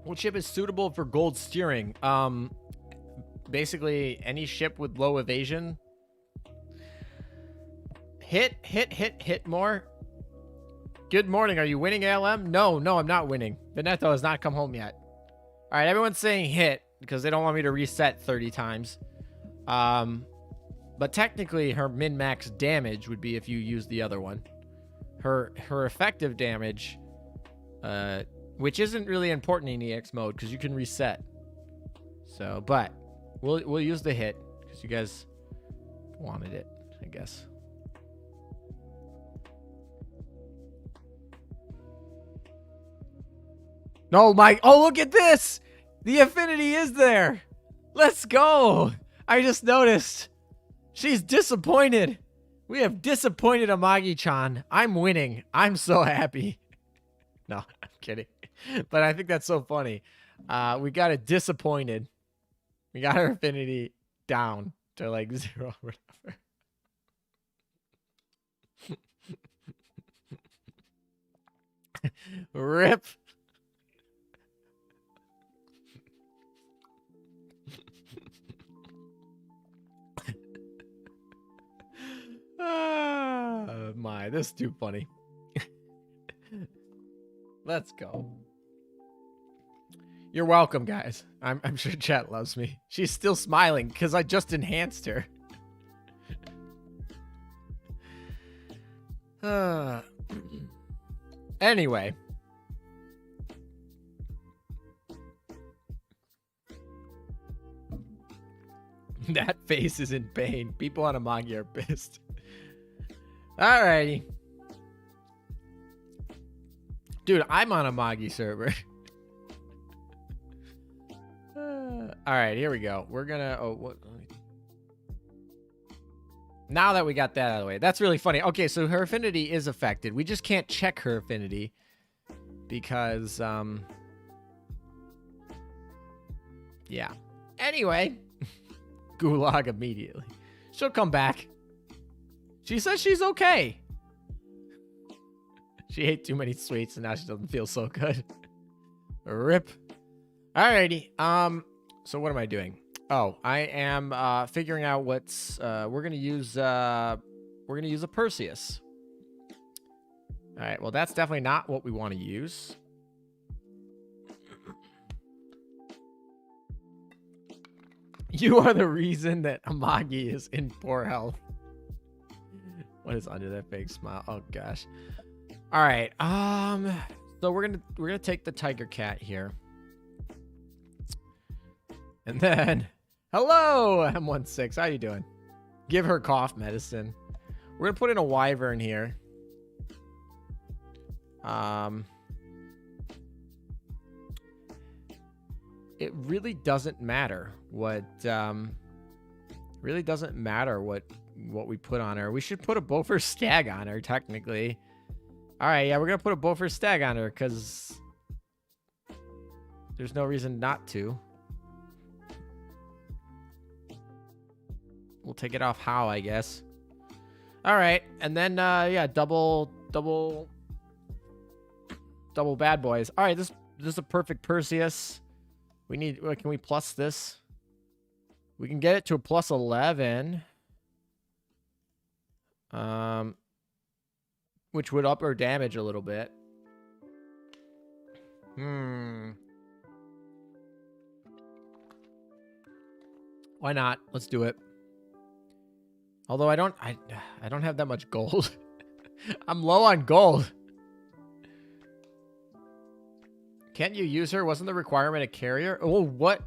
What ship is suitable for gold steering? Basically any ship with low evasion. Hit more. Good morning. Are you winning, ALM? No, I'm not winning. Veneto has not come home yet. All right, everyone's saying hit because they don't want me to reset 30 times. But technically, her min-max damage would be if you use the other one. Her effective damage which isn't really important in EX mode because you can reset. So, but we'll use the hit because you guys wanted it, I guess. No, Mike. Oh, look at this. The affinity is there. Let's go. I just noticed. She's disappointed. We have disappointed Amagi-chan. I'm winning. I'm so happy. No, I'm kidding. But I think that's so funny. We got it disappointed. We got our affinity down to like 0 or whatever. Rip. My, this is too funny. Let's go. You're welcome, guys. I'm sure chat loves me. She's still smiling because I just enhanced her. Anyway. That face is in pain. People on Amagi are pissed. Alrighty. Dude, I'm on a Amagi server. Alright, here we go. We're gonna... Oh, what? Now that we got that out of the way. That's really funny. Okay, so her affinity is affected. We just can't check her affinity. Because, yeah. Anyway. Gulag immediately. She'll come back. She says she's okay. She ate too many sweets and now she doesn't feel so good. Rip. Alrighty. So what am I doing? Oh, I am figuring out what's we're gonna use a Perseus. Alright, well that's definitely not what we want to use. You are the reason that Amagi is in poor health. What is under that fake smile? Oh gosh. All right. So we're gonna take the tiger cat here, and then hello M16. How you doing? Give her cough medicine. We're gonna put in a wyvern here. It really doesn't matter what what we put on her. We should put a Beaufort stag on her, technically. All right, yeah, we're gonna put a Beaufort stag on her because there's no reason not to. We'll take it off how, I guess. All right, and then yeah, double bad boys. All right, this is a perfect Perseus. We need. Can we plus this? We can get it to a plus 11. Which would up our damage a little bit. Why not? Let's do it. Although I don't have that much gold. I'm low on gold. Can't you use her? Wasn't the requirement a carrier? Oh, what?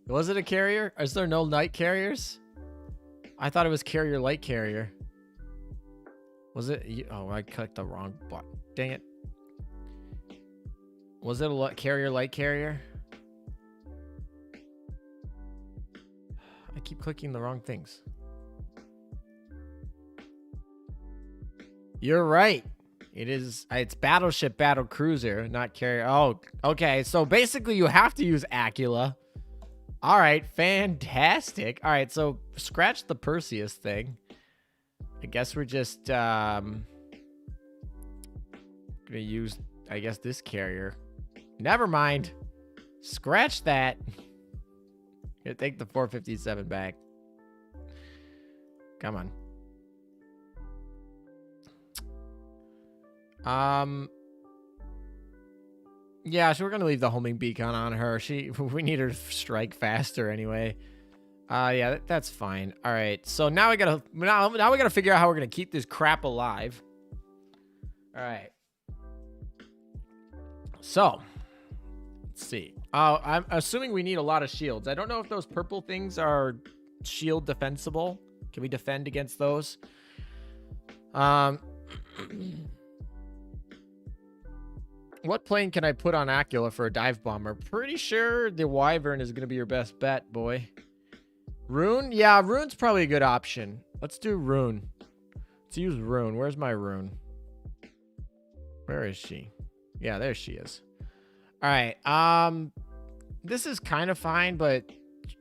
Was it a carrier? Is there no night carriers? I thought it was carrier light carrier. Was it? Oh, I clicked the wrong button. Dang it. Was it a carrier light carrier? I keep clicking the wrong things. You're right. It is. It's battleship, battle cruiser, not carrier. Oh, okay. So basically, you have to use Aquila. All right, fantastic. All right, so scratch the Perseus thing. I guess we're just gonna use, I guess, this carrier. Never mind. Scratch that. Here, take the 457 back. Come on. Yeah, so we're gonna leave the homing beacon on her. We need her to strike faster anyway. Yeah, that's fine. All right, so now we gotta figure out how we're gonna keep this crap alive. All right. So, let's see. I'm assuming we need a lot of shields. I don't know if those purple things are shield defensible. Can we defend against those? What plane can I put on Aquila for a dive bomber? Pretty sure the Wyvern is going to be your best bet, boy. Rune? Yeah, Rune's probably a good option. Let's do Rune. Let's use Rune. Where's my Rune? Where is she? Yeah, there she is. All right. This is kind of fine, but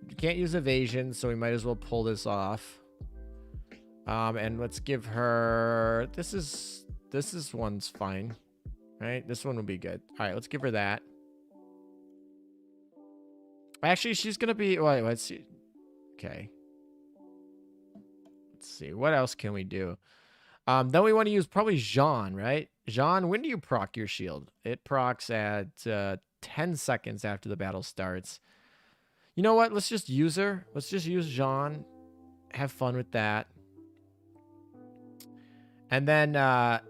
you can't use evasion, so we might as well pull this off. And let's give her... This one's fine. Right? This one will be good. All right, let's give her that. Actually, she's going to be... Wait, let's see. Okay. Let's see. What else can we do? Then we want to use probably Jean, right? Jean, when do you proc your shield? It procs at 10 seconds after the battle starts. You know what? Let's just use her. Let's just use Jean. Have fun with that. And then now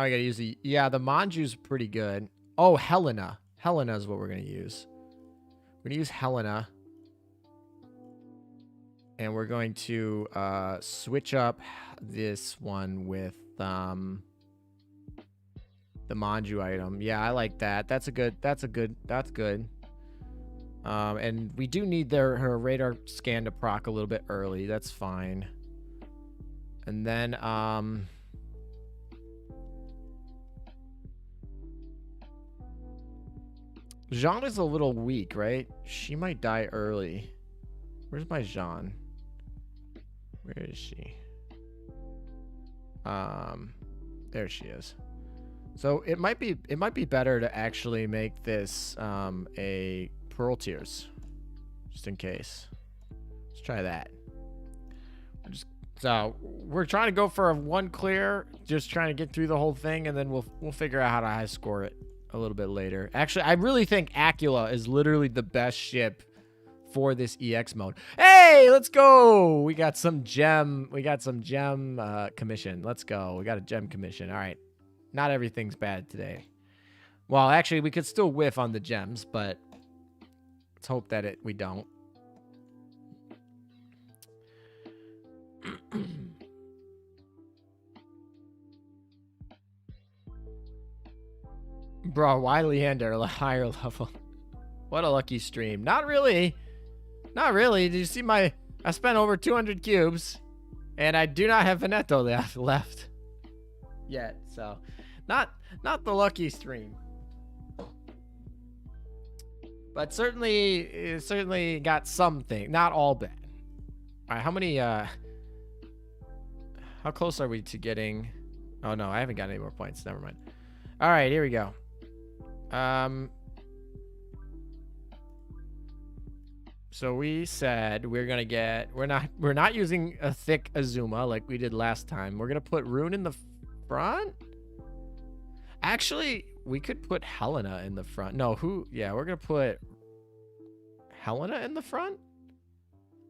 I gotta use the... Yeah, the Manju's pretty good. Oh, Helena. Helena is what we're gonna use. We're gonna use Helena. And we're going to switch up this one with the Manju item. Yeah, I like that. That's good. And we do need her radar scan to proc a little bit early. That's fine. And then Jean is a little weak, right? She might die early. Where's my Jean? Where is she? There she is. So it might be better to actually make this a Pearl Tears, just in case. Let's try that. So we're trying to go for a 1 clear, just trying to get through the whole thing, and then we'll figure out how to high score it a little bit later. Actually, I really think Aquila is literally the best ship for this EX mode. Hey, let's go. We got some gem. Commission. Let's go. We got a gem commission. All right. Not everything's bad today. Well, actually, we could still whiff on the gems, but let's hope that we don't. Bro, why Leander a higher level? What a lucky stream. Not really. Not really. Did you see I spent over 200 cubes, and I do not have Veneto left yet. So, not the lucky stream. But certainly got something. Not all bad. All right, how many how close are we to getting... Oh no, I haven't got any more points. Never mind. All right, here we go. So we said we're gonna get... We're not using a thick Azuma like we did last time. We're gonna put Rune in the front. Actually, we could put Helena in the front. No, yeah, we're gonna put Helena in the front.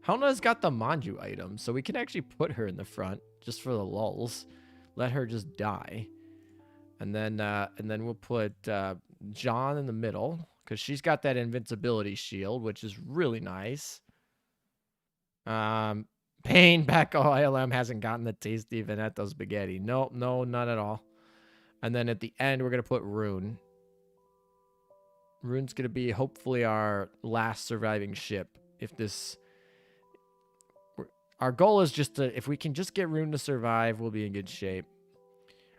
Helena's got the Manju item, so we can actually put her in the front just for the lulz. Let her just die, and then we'll put John in the middle because she's got that invincibility shield, which is really nice. Pain back. Oh, ILM hasn't gotten the tasty Veneto spaghetti. No, not at all. And then at the end, we're gonna put Rune. Rune's gonna be hopefully our last surviving ship. Our goal is just to, if we can just get Rune to survive, we'll be in good shape.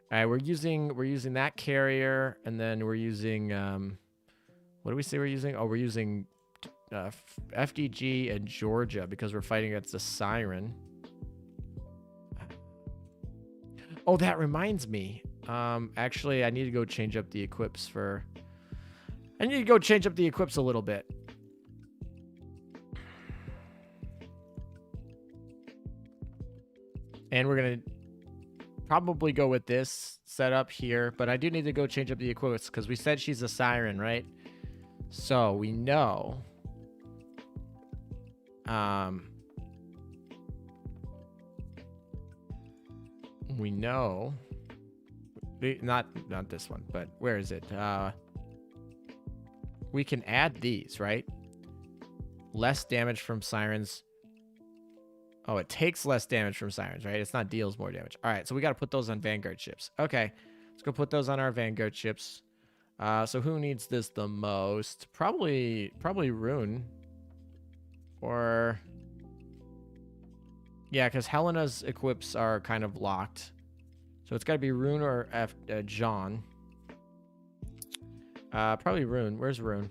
All right, we're using that carrier, and then we're using what do we say we're using? Oh, we're using FDG and Georgia because we're fighting against the Siren. Oh, that reminds me. Actually, I need to go change up the equips a little bit. And we're going to probably go with this setup here, but I do need to go change up the equips because we said she's a Siren, right? So we know. Not this one, but where is it? We can add these, right? Less damage from sirens. Oh, it takes less damage from sirens, right? It's not deals more damage. All right, so we got to put those on Vanguard ships. Okay, let's go put those on our Vanguard ships. So who needs this the most? Probably Rune. Or... yeah, because Helena's equips are kind of locked. So it's got to be Rune or John. Probably Rune. Where's Rune?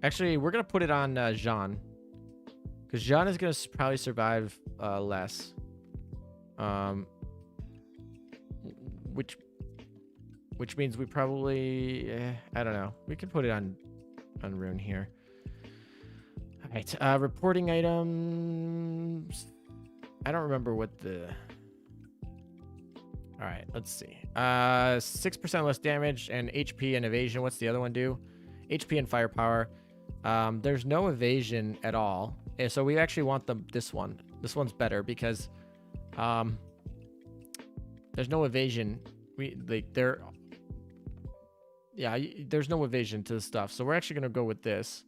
Actually, we're going to put it on Jean. Because Jean is going to probably survive less. Which means we probably... I don't know. We could put it on Rune here. All right. Reporting items... I don't remember what the... All right, let's see. 6% less damage and HP and evasion. What's the other one do? HP and firepower. There's no evasion at all. And so we actually want this one. This one's better because there's no evasion. There's no evasion to the stuff. So we're actually gonna go with this.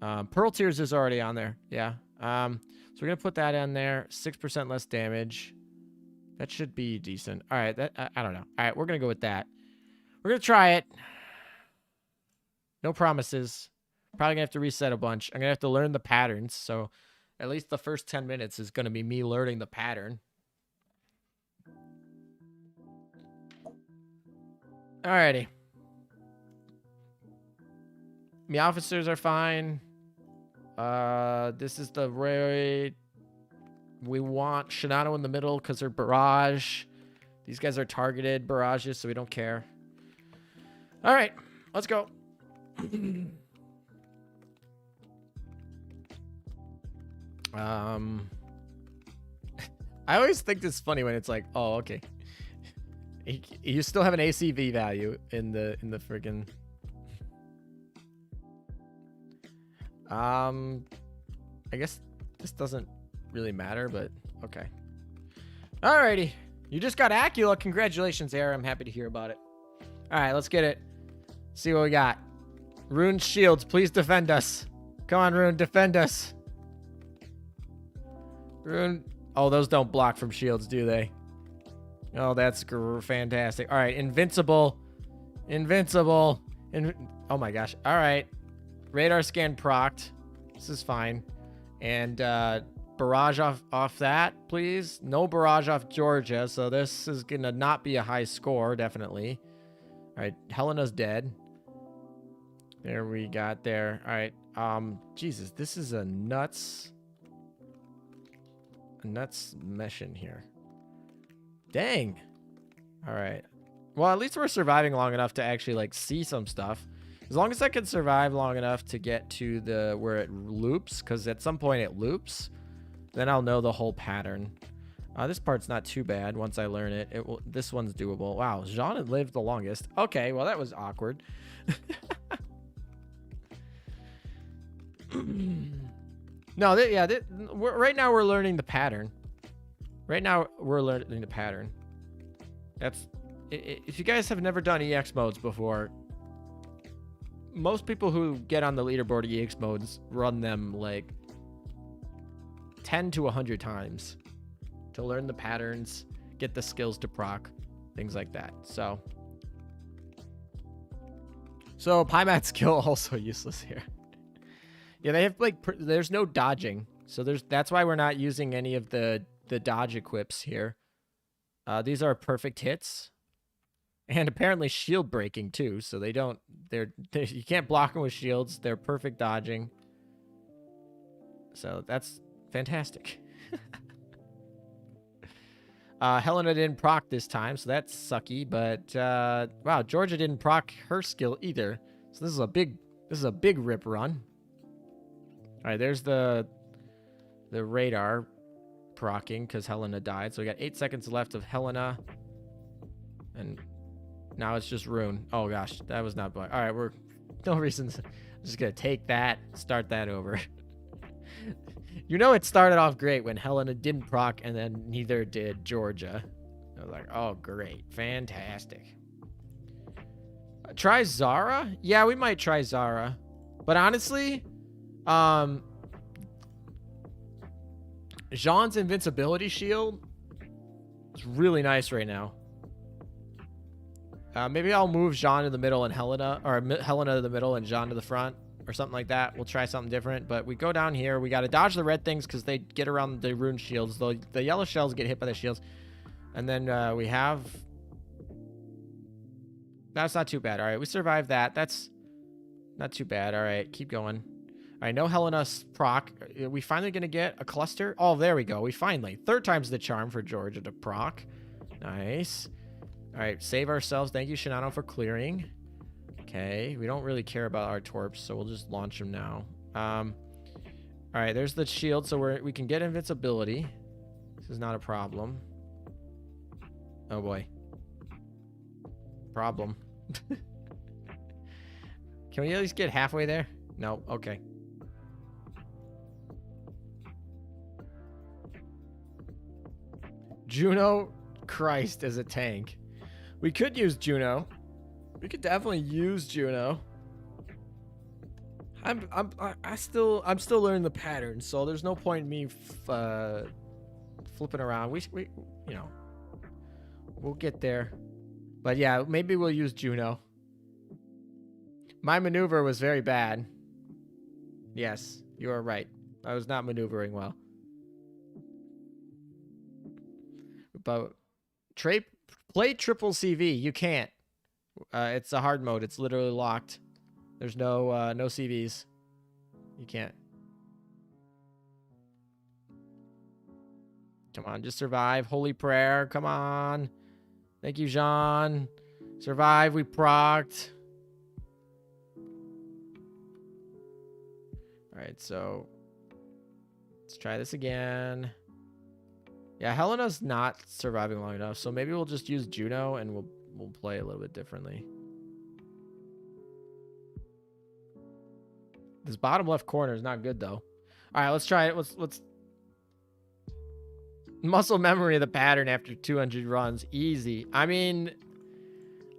Pearl Tears is already on there. Yeah. So we're gonna put that in there. 6% less damage. That should be decent. All right, I don't know. All right, we're going to go with that. We're going to try it. No promises. Probably going to have to reset a bunch. I'm going to have to learn the patterns. So at least the first 10 minutes is going to be me learning the pattern. Alrighty. The officers are fine. This is the raid. We want Shinano in the middle because they're barrage. These guys are targeted barrages, so we don't care. All right, let's go. I always think this is funny when it's like, oh, okay. You still have an ACV value in the friggin'. I guess this doesn't really matter, but okay. Alrighty. You just got Aquila. Congratulations, Air. I'm happy to hear about it. Alright, let's get it. See what we got. Rune shields, please defend us. Come on, Rune, defend us. Rune. Oh, those don't block from shields, do they? Oh, that's fantastic. Alright, invincible. Invincible. Oh my gosh. Alright. Radar scan procced. This is fine. And barrage off that, please. No barrage off Georgia, so this is gonna not be a high score, definitely. All right, Helena's dead. There we got there. All right, Jesus, this is a nuts mission here. Dang. All right. Well, at least we're surviving long enough to actually like see some stuff. As long as I can survive long enough to get to the where it loops, because at some point it loops, then I'll know the whole pattern. This part's not too bad once I learn it. This one's doable. Wow, Jean had lived the longest. Okay, well that was awkward. No, right now we're learning the pattern. Right now we're learning the pattern. That's if you guys have never done EX modes before. Most people who get on the leaderboard EX modes run them like 10 to 100 times to learn the patterns, get the skills to proc, things like that. So Pymat's skill also useless here. Yeah, they have like there's no dodging, so that's why we're not using any of the dodge equips here. These are perfect hits. And apparently shield breaking too, so you can't block them with shields. They're perfect dodging. So that's fantastic. Helena didn't proc this time, so that's sucky, but wow, Georgia didn't proc her skill either. So this is a big rip run. All right, there's the radar procking because Helena died. So we got 8 seconds left of Helena. And now it's just Rune. Oh gosh, that was not black. All right, we're no reasons. I'm just gonna take that, start that over. You know, it started off great when Helena didn't proc, and then neither did Georgia. I was like, oh, great. Fantastic. Try Zara? Yeah, we might try Zara. But honestly, Jean's invincibility shield is really nice right now. Maybe I'll move Jean to the middle and Helena, or Helena to the middle and Jean to the front, or something like that. We'll try something different. But we go down here. We got to dodge the red things because they get around the rune shields. The yellow shells get hit by the shields. And then we have... That's not too bad. All right, we survived that. That's not too bad. All right, keep going. All right, no Helena's proc. Are we finally going to get a cluster? Oh, there we go. We finally. Third time's the charm for Georgia to proc. Nice. All right, save ourselves. Thank you, Shinano, for clearing. Okay, we don't really care about our torps, so we'll just launch them now. All right, there's the shield, so we can get invincibility. This is not a problem. Oh, boy. Problem. Can we at least get halfway there? No, okay. Juno Christ as a tank. We could use Juno. We could definitely use Juno. I'm still learning the pattern, so there's no point in me flipping around. We you know, we'll get there. But yeah, maybe we'll use Juno. My maneuver was very bad. Yes, you are right. I was not maneuvering well. But play triple CV. You can't. It's a hard mode. It's literally locked. There's no no CVs. You can't. Come on, just survive. Holy prayer. Come on. Thank you, Jean. Survive. We procced. All right, so let's try this again. Yeah, Helena's not surviving long enough, so maybe we'll just use Juno and we'll play a little bit differently. This bottom left corner is not good though. All right, let's try it. Let's muscle memory of the pattern after 200 runs. Easy. I mean,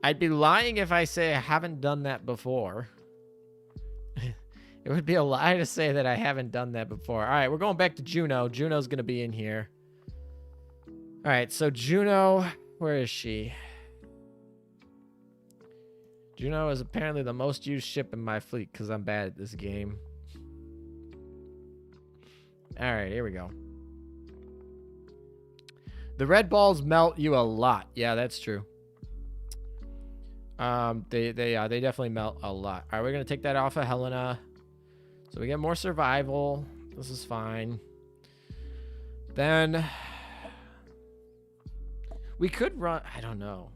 I'd be lying if I say I haven't done that before. It would be a lie to say that I haven't done that before. All right, we're going back to Juno. Juno's going to be in here. All right, so Juno, where is she? Juno is apparently the most used ship in my fleet because I'm bad at this game. All right, here we go. The red balls melt you a lot. Yeah, that's true. They definitely melt a lot. All right, we're gonna take that off of Helena, so we get more survival. This is fine. Then we could run. I don't know.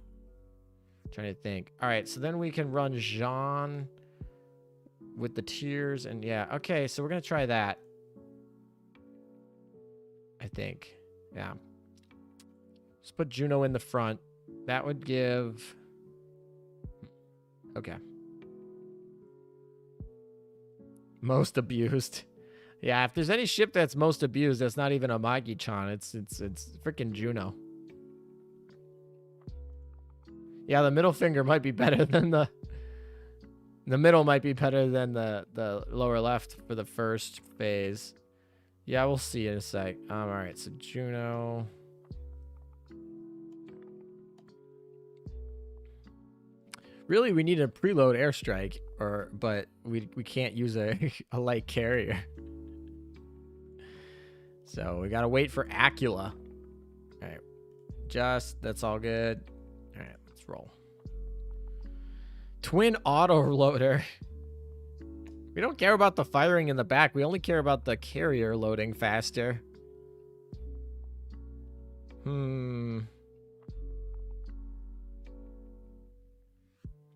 I'm trying to think. All right, so then we can run Jean with the tears, and yeah, okay. So we're gonna try that. I think, yeah. Let's put Juno in the front. That would give... Okay. Most abused. Yeah, if there's any ship that's most abused, that's not even amagi-chan. It's freaking Juno. Yeah, the middle finger might be better than the middle might be better than the lower left for the first phase. Yeah, we'll see in a sec. All right, so Juno... Really, we need a preload airstrike, but we can't use a light carrier. So we gotta wait for Aquila. All right, that's all good. All right, let's roll. Twin auto loader. We don't care about the firing in the back. We only care about the carrier loading faster.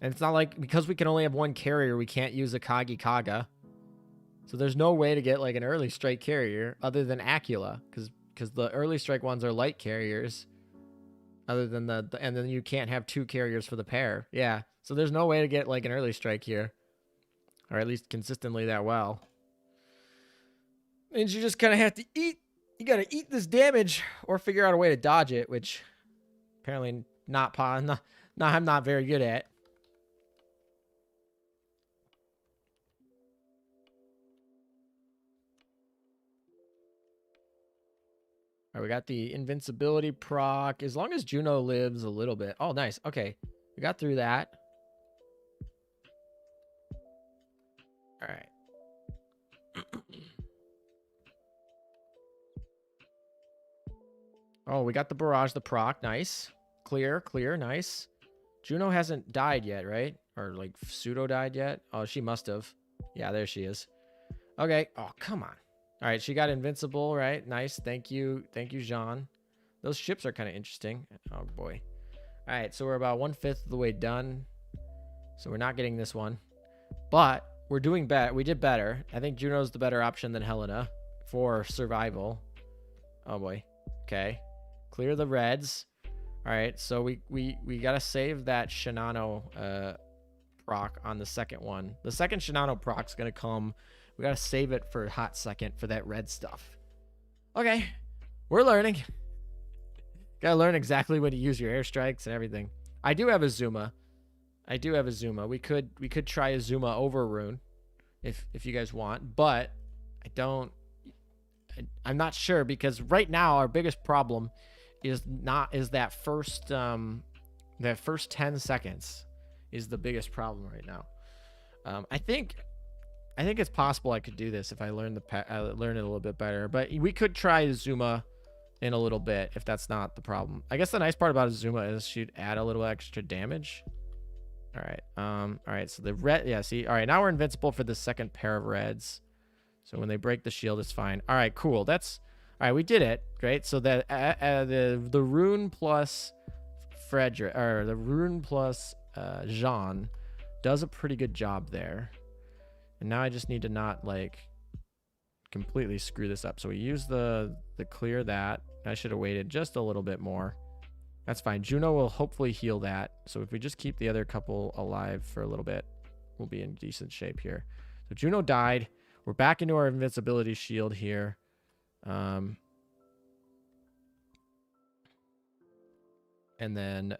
And it's not like, because we can only have one carrier, we can't use a Kagi Kaga. So there's no way to get like an early strike carrier other than Aquila, because the early strike ones are light carriers. Other than and then you can't have two carriers for the pair. Yeah. So there's no way to get like an early strike here. Or at least consistently that well. And you just kind of have to eat. You got to eat this damage or figure out a way to dodge it, which Apparently not, I'm not very good at. All right, we got the invincibility proc. As long as Juno lives a little bit. Oh, nice. Okay, we got through that. All right. Oh, we got the barrage, the proc. Nice. Clear, clear, nice. Juno hasn't died yet, right? Or like pseudo died yet? Oh, she must have. Yeah, there she is. Okay. Oh, come on. All right, she got invincible, right? Nice. Thank you. Thank you, Jean. Those ships are kind of interesting. Oh, boy. All right, so we're about 1/5 of the way done. So we're not getting this one. But we're doing better. We did better. I think Juno's the better option than Helena for survival. Oh, boy. Okay. Clear the reds. All right, so we got to save that Shinano proc on the second one. The second Shinano proc's going to come. We got to save it for a hot second for that red stuff. Okay, we're learning. Got to learn exactly when to use your airstrikes and everything. I do have a Zuma. We could try a Zuma over Rune if you guys want, but I'm not sure because right now our biggest problem is that first 10 seconds is the biggest problem right now. I think it's possible I could do this if I learn learn it a little bit better, but we could try Zuma in a little bit if that's not the problem. I guess the nice part about Zuma is she'd add a little extra damage. All right, so the red, yeah, see, all right, now we're invincible for the second pair of reds. So when they break the shield, it's fine. All right, cool. All right, we did it. Great. So that the Rune plus Frederick, or the Rune plus Jean does a pretty good job there. And now I just need to not like completely screw this up. So we use the clear that. I should have waited just a little bit more. That's fine. Juno will hopefully heal that. So if we just keep the other couple alive for a little bit, we'll be in decent shape here. So Juno died. We're back into our invincibility shield here. And then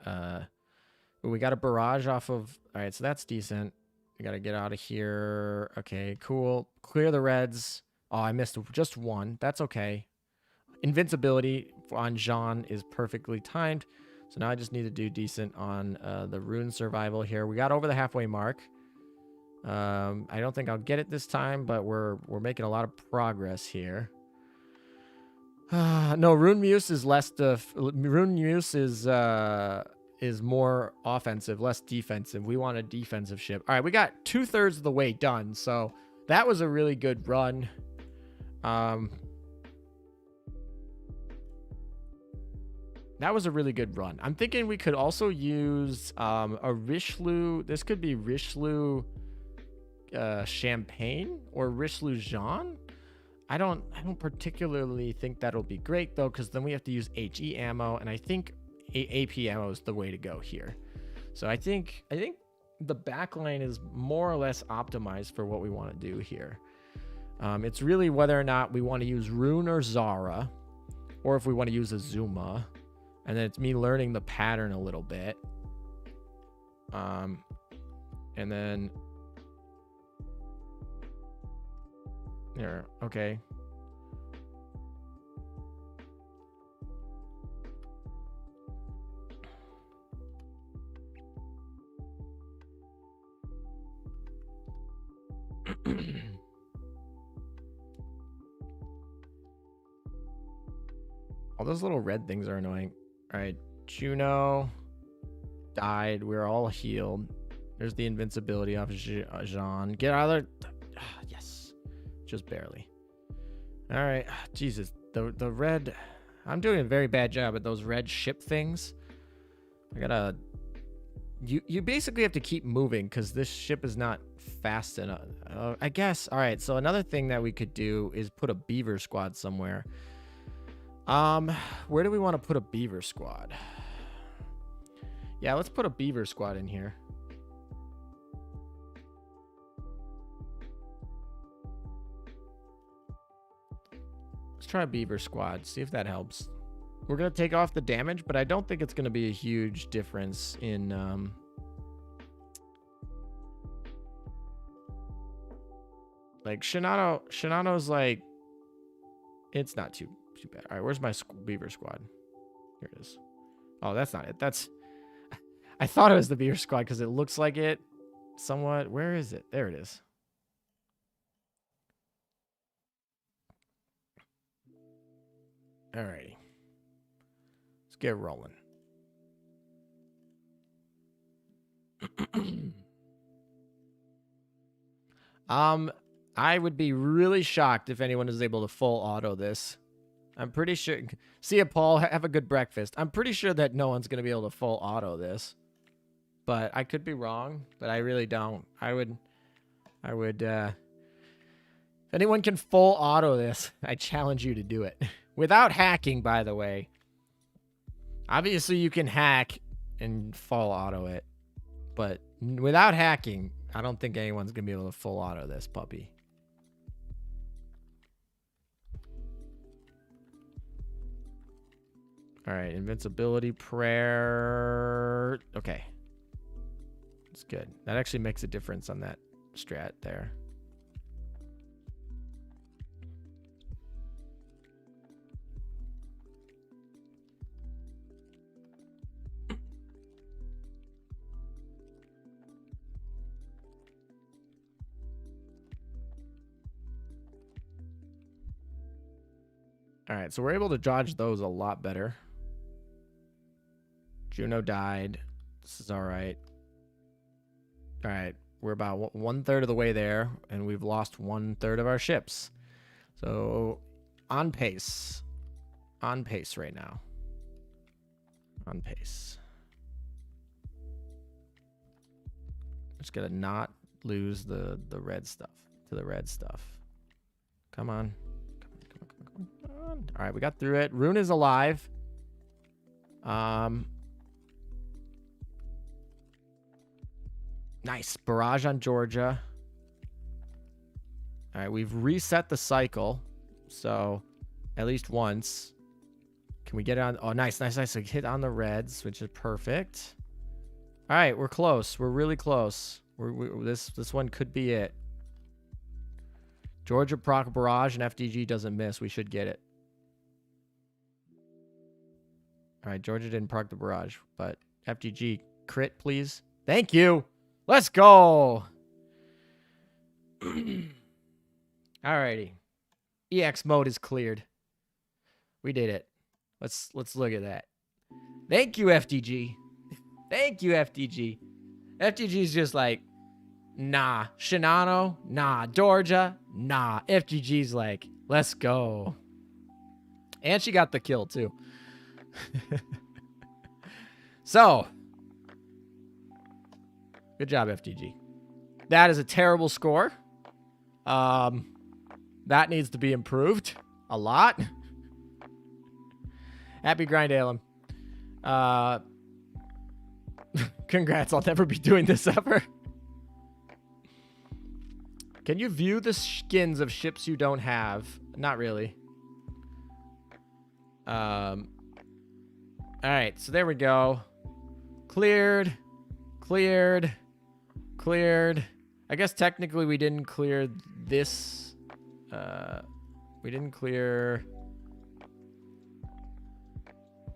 we got a barrage off of... All right, so that's decent. We got to get out of here. Okay, cool. Clear the reds. Oh, I missed just one. That's okay. Invincibility on Jean is perfectly timed. So now I just need to do decent on the Rune survival here. We got over the halfway mark. I don't think I'll get it this time, but we're making a lot of progress here. No, Rune Muse is less Rune Muse is more offensive, less defensive. We want a defensive ship. All right, we got 2/3 of the way done, so that was a really good run. That was a really good run. I'm thinking we could also use a Richelieu. This could be Richelieu Champagne or Richelieu Jean. I don't particularly think that'll be great though, because then we have to use HE ammo, and I think AP ammo is the way to go here. So I think the backline is more or less optimized for what we want to do here. It's really whether or not we want to use Rune or Zara, or if we want to use a Zuma, and then it's me learning the pattern a little bit. And then there, okay. All those little red things are annoying. All right, Juno died. We're all healed. There's the invincibility off Jean. Get out of there. Yes, just barely. All right, Jesus. The red. I'm doing a very bad job at those red ship things. I gotta. You basically have to keep moving because this ship is not fast enough. I guess. All right. So another thing that we could do is put a beaver squad somewhere. Where do we want to put a beaver squad? Yeah, let's put a beaver squad in here. Let's try a beaver squad. See if that helps. We're going to take off the damage, but I don't think it's going to be a huge difference in... like, Shinano's like... It's not too bad. All right, where's my beaver squad? Here it is. Oh, that's not it. That's... I thought it was the beaver squad because it looks like it somewhat. Where is it? There it is. Alrighty. Let's get rolling. I would be really shocked if anyone is able to full auto this. I'm pretty sure... See ya, Paul. Have a good breakfast. I'm pretty sure that no one's going to be able to full auto this. But I could be wrong, but I really don't. I would, if anyone can full auto this, I challenge you to do it. Without hacking, by the way. Obviously, you can hack and full auto it. But without hacking, I don't think anyone's going to be able to full auto this puppy. All right, invincibility, prayer. Okay. That's good. That actually makes a difference on that strat there. All right, so we're able to dodge those a lot better. Juno died. This is all right. All right, we're about 1/3 of the way there, and we've lost 1/3 of our ships. So, on pace. On pace right now. On pace. Just gotta not lose the red stuff to the red stuff. Come on. Come on. All right, we got through it. Rune is alive. Nice. Barrage on Georgia. All right, we've reset the cycle. So, at least once. Can we get it on? Oh, nice, nice, nice. So hit on the reds, which is perfect. All right, we're close. We're really close. This one could be it. Georgia proc barrage and FDG doesn't miss. We should get it. All right, Georgia didn't proc the barrage, but FDG crit, please. Thank you. Let's go. Alrighty. EX mode is cleared. We did it. Let's look at that. Thank you, FDG. Thank you, FDG. FDG's just like, nah. Shinano, nah. Georgia, nah. FGG's like, let's go. And she got the kill, too. So, good job, FTG. That is a terrible score. That needs to be improved a lot. Happy grind, Alem. Congrats, I'll never be doing this ever. Can you view the skins of ships you don't have? Not really. All right, so there we go. Cleared. Cleared. Cleared. I guess technically we didn't clear this. We didn't clear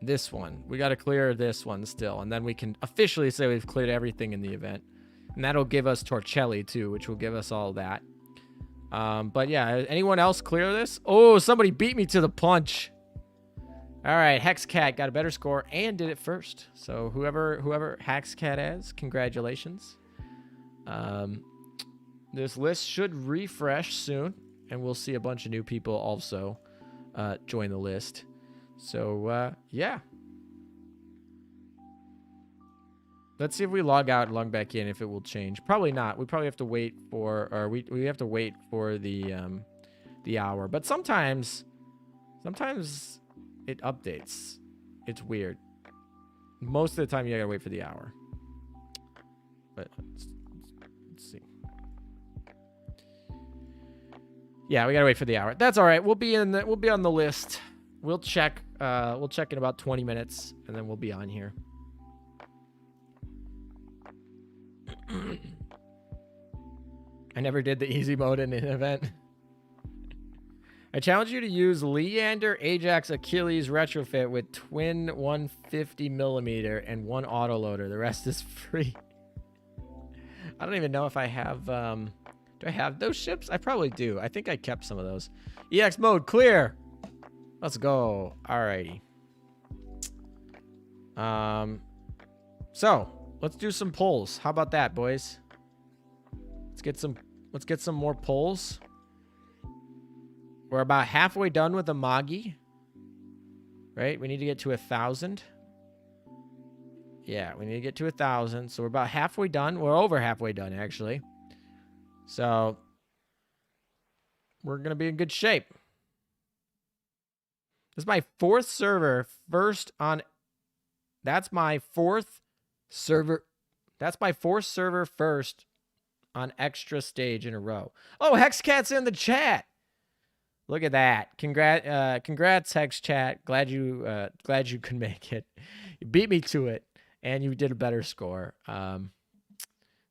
this one. We got to clear this one still. And then we can officially say we've cleared everything in the event. And that'll give us Torcelli too, which will give us all that. But yeah, anyone else clear this? Oh, somebody beat me to the punch. All right, Hexcat got a better score and did it first. So whoever Hexcat is, congratulations. This list should refresh soon, and we'll see a bunch of new people also join the list. So yeah. Let's see if we log out and log back in, if it will change. Probably not. We probably have to wait for, or we have to wait for the hour. But sometimes it updates. It's weird. Most of the time you gotta wait for the hour. But let's see. Yeah, we gotta wait for the hour. That's all right. We'll be on the list. We'll check We'll check in about 20 minutes, and then we'll be on here. I never did the easy mode in an event. I challenge you to use Leander, Ajax, Achilles retrofit with twin 150mm and one autoloader. The rest is free. I don't even know if I have... do I have those ships? I probably do. I think I kept some of those. EX mode clear. Let's go. Alrighty. So let's do some polls. How about that, boys? Let's get some more polls. We're about halfway done with Amagi. Right? We need to get to 1,000. Yeah, we need to get to 1,000. So we're about halfway done. We're over halfway done, actually. So we're going to be in good shape. This is my 4th server first on... That's my 4th server... That's my 4th server first on extra stage in a row. Oh, Hexcat's in the chat. Look at that. Congrats, Hex Chat. Glad you could make it. You beat me to it, and you did a better score.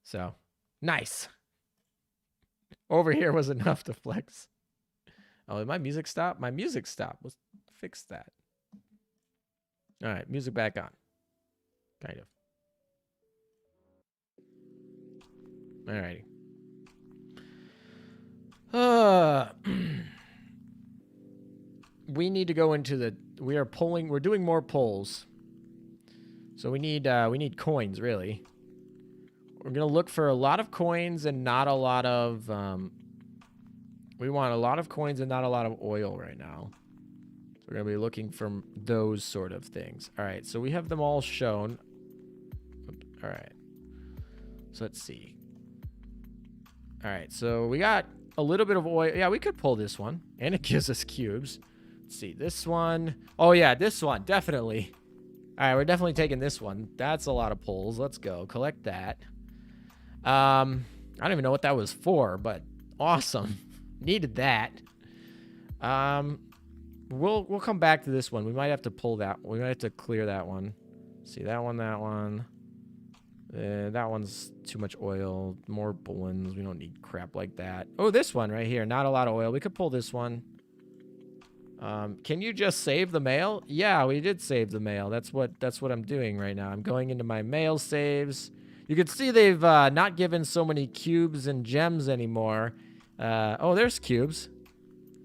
So, nice. Over here was enough to flex. Oh, did my music stop? My music stopped. Let's fix that. All right, music back on. Kind of. All righty. We need to go into the... We are polling... We're doing more polls. So we need coins, really. We're going to look for a lot of coins and not a lot of... we want a lot of coins and not a lot of oil right now. So we're going to be looking for those sort of things. All right, so we have them all shown. All right. So let's see. All right, so we got a little bit of oil. Yeah, we could pull this one. And it gives us cubes. Let's see, this one. Oh, yeah, this one, definitely. All right, we're definitely taking this one. That's a lot of pulls. Let's go. Collect that. I don't even know what that was for, but awesome. Needed that. We'll come back to this one. We might have to pull that. We might have to clear that one. See, that one, that one. That one's too much oil. More bullens. We don't need crap like that. Oh, this one right here. Not a lot of oil. We could pull this one. Can you just save the mail? Yeah, we did save the mail. That's what I'm doing right now. I'm going into my mail saves. You can see they've not given so many cubes and gems anymore. Oh, there's cubes.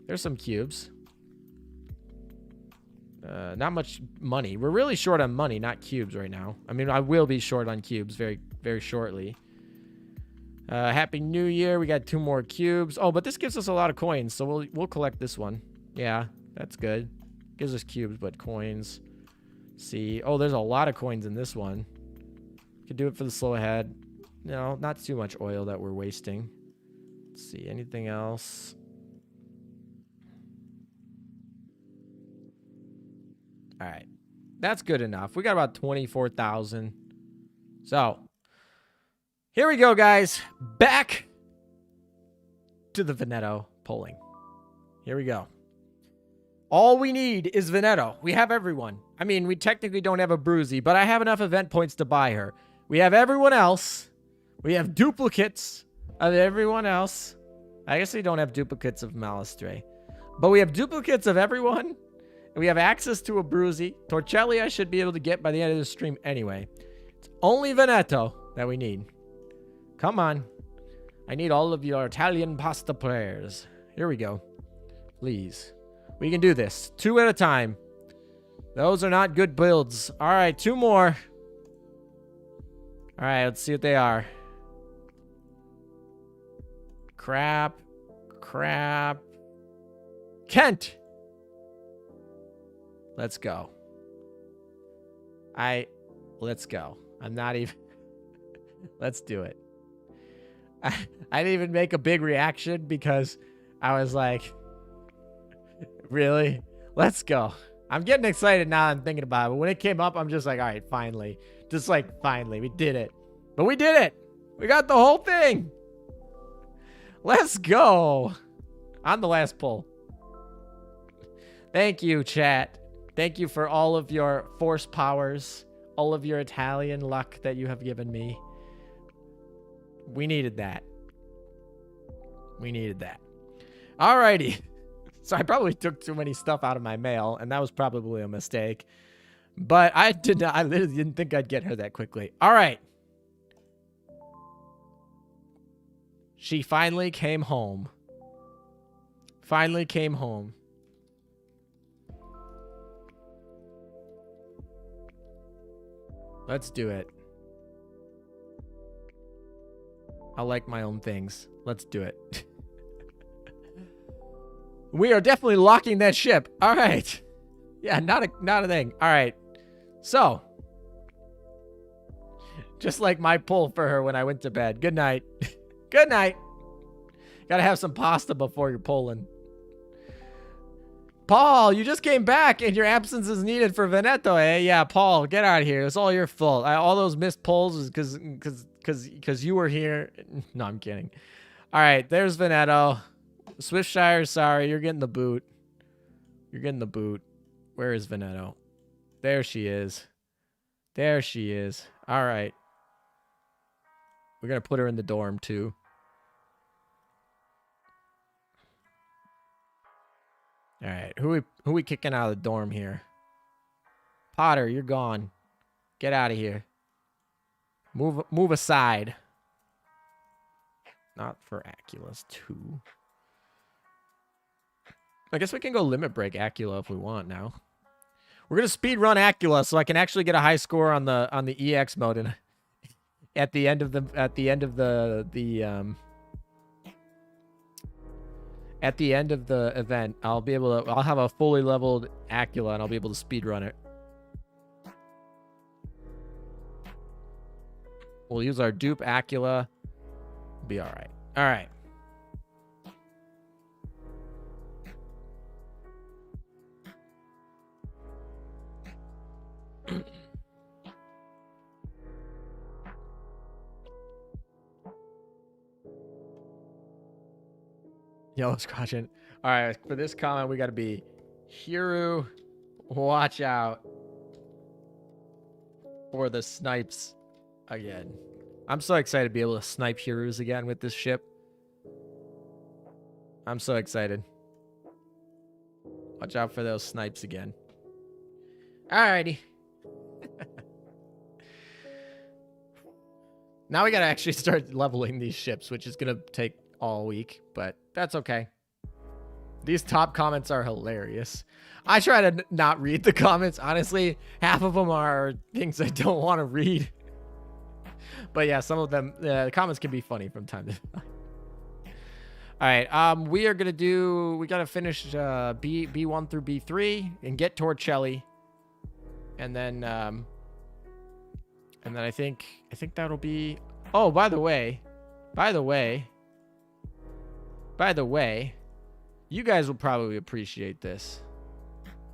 There's some cubes. Not much money. We're really short on money, not cubes right now. I mean, I will be short on cubes very, very shortly. Happy New Year. We got 2 more cubes. Oh, but this gives us a lot of coins, so we'll collect this one. Yeah, that's good. Gives us cubes, but coins. See. Oh, there's a lot of coins in this one. Could do it for the slow ahead. No, not too much oil that we're wasting. Let's see. Anything else? All right. That's good enough. We got about 24,000. So, here we go, guys. Back to the Veneto polling. Here we go. All we need is Veneto. We have everyone. I mean, we technically don't have a Bruzy, but I have enough event points to buy her. We have everyone else. We have duplicates of everyone else. I guess we don't have duplicates of Malastray. But we have duplicates of everyone. And we have access to a Bruzy. Torcelli I should be able to get by the end of the stream anyway. It's only Veneto that we need. Come on. I need all of your Italian pasta players. Here we go. Please. We can do this. 2 at a time. Those are not good builds. All right, 2 more. All right, let's see what they are. Crap. Crap. Kent. Let's go. Let's go. I'm not even... Let's do it. I didn't even make a big reaction because I was like... Really? Let's go. I'm getting excited now I'm thinking about it. But when it came up, I'm just like, all right, finally. Just like, finally. We did it. But we did it. We got the whole thing. Let's go. On the last pull. Thank you, chat. Thank you for all of your force powers, all of your Italian luck that you have given me. We needed that. We needed that. Alrighty. So I probably took too many stuff out of my mail, and that was probably a mistake. But I literally didn't think I'd get her that quickly. All right. She finally came home. Finally came home. Let's do it. I like my own things. Let's do it. We are definitely locking that ship. All right. Yeah, not a thing. All right. So, just like my pull for her when I went to bed. Good night. Good night. Gotta have some pasta before you're pulling. Paul, you just came back and your absence is needed for Veneto, eh? Yeah, Paul, get out of here. It's all your fault. All those missed pulls is because you were here. No, I'm kidding. All right, there's Veneto. Swiftshire, sorry, you're getting the boot. You're getting the boot. Where is Veneto? There she is. There she is. All right. We're going to put her in the dorm, too. All right. Who we kicking out of the dorm here? Potter, you're gone. Get out of here. Move aside. Not for Aquilus, too. I guess we can go limit break Aquila if we want now. We're gonna speed run Aquila so I can actually get a high score on the EX mode and at the end of the event I'll have a fully leveled Aquila and I'll be able to speed run it. We'll use our dupe Aquila. Be all right. All right. Yellow Squadron. All right, for this comment, we got to be Hiru. Watch out for the snipes again. I'm so excited to be able to snipe Hirus again with this ship. I'm so excited. Watch out for those snipes again. Alrighty. Now we gotta actually start leveling these ships, which is gonna take all week, but that's okay. These top comments are hilarious. I try to not read the comments. Honestly, half of them are things I don't want to read. But yeah, some of them, the comments can be funny from time to time. All right, we are gonna do. We gotta finish B1 through B3 and get Torcelli, and then I think that'll be. Oh, by the way, you guys will probably appreciate this.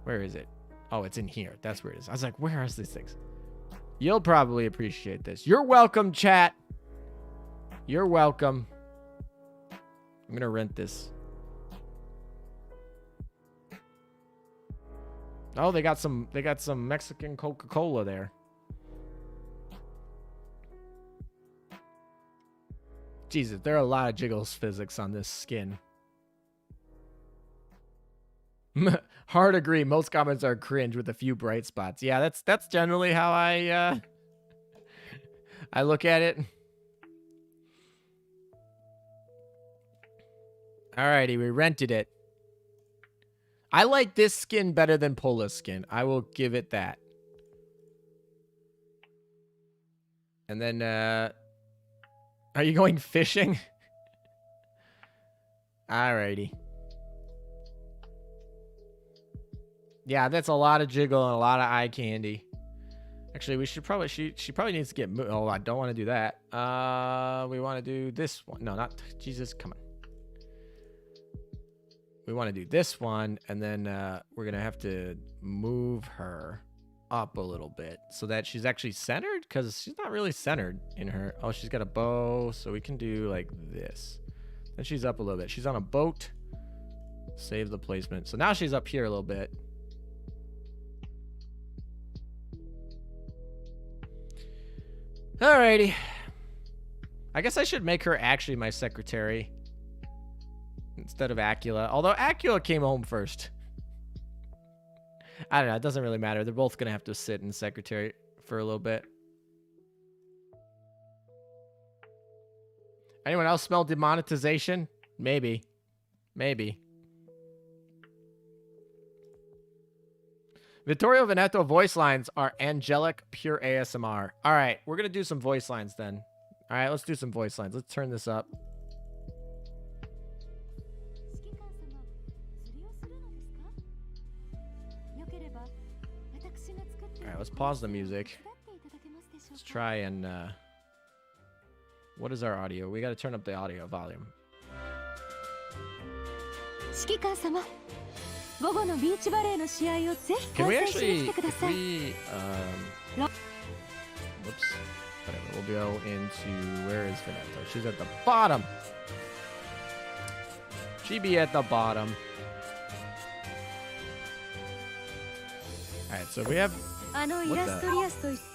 Where is it? Oh, it's in here. That's where it is. I was like, where are these things? You'll probably appreciate this. You're welcome, chat. You're welcome. I'm gonna rent this. Oh, they got some Mexican Coca-Cola there. Jesus, there are a lot of jiggles physics on this skin. Hard agree. Most comments are cringe with a few bright spots. Yeah, that's generally how I look at it. Alrighty, we rented it. I like this skin better than Pola's skin. I will give it that. And then, are you going fishing? Alrighty. Yeah, that's a lot of jiggle and a lot of eye candy. Actually, we should probably, she probably needs to get, oh, I don't want to do that. We want to do this one. No, not, Jesus, come on. We want to do this one, and then we're going to have to move her up a little bit so that she's actually centered, because she's not really centered in her. Oh, she's got a bow, so we can do like this. Then she's up a little bit. She's on a boat. Save the placement. So now she's up here a little bit. Alrighty. I guess I should make her actually my secretary instead of Aquila. Although Aquila came home first. I don't know. It doesn't really matter. They're both going to have to sit in secretary for a little bit. Anyone else smell demonetization? Maybe. Maybe. Vittorio Veneto voice lines are angelic, pure ASMR. All right, we're going to do some voice lines then. All right, let's do some voice lines. Let's turn this up. All right, let's pause the music. Let's try and... what is our audio? We got to turn up the audio volume. Can we actually, if we, whoops, whatever, we'll go into, where is Veneto? She's at the bottom. She be at the bottom. Alright, so we have,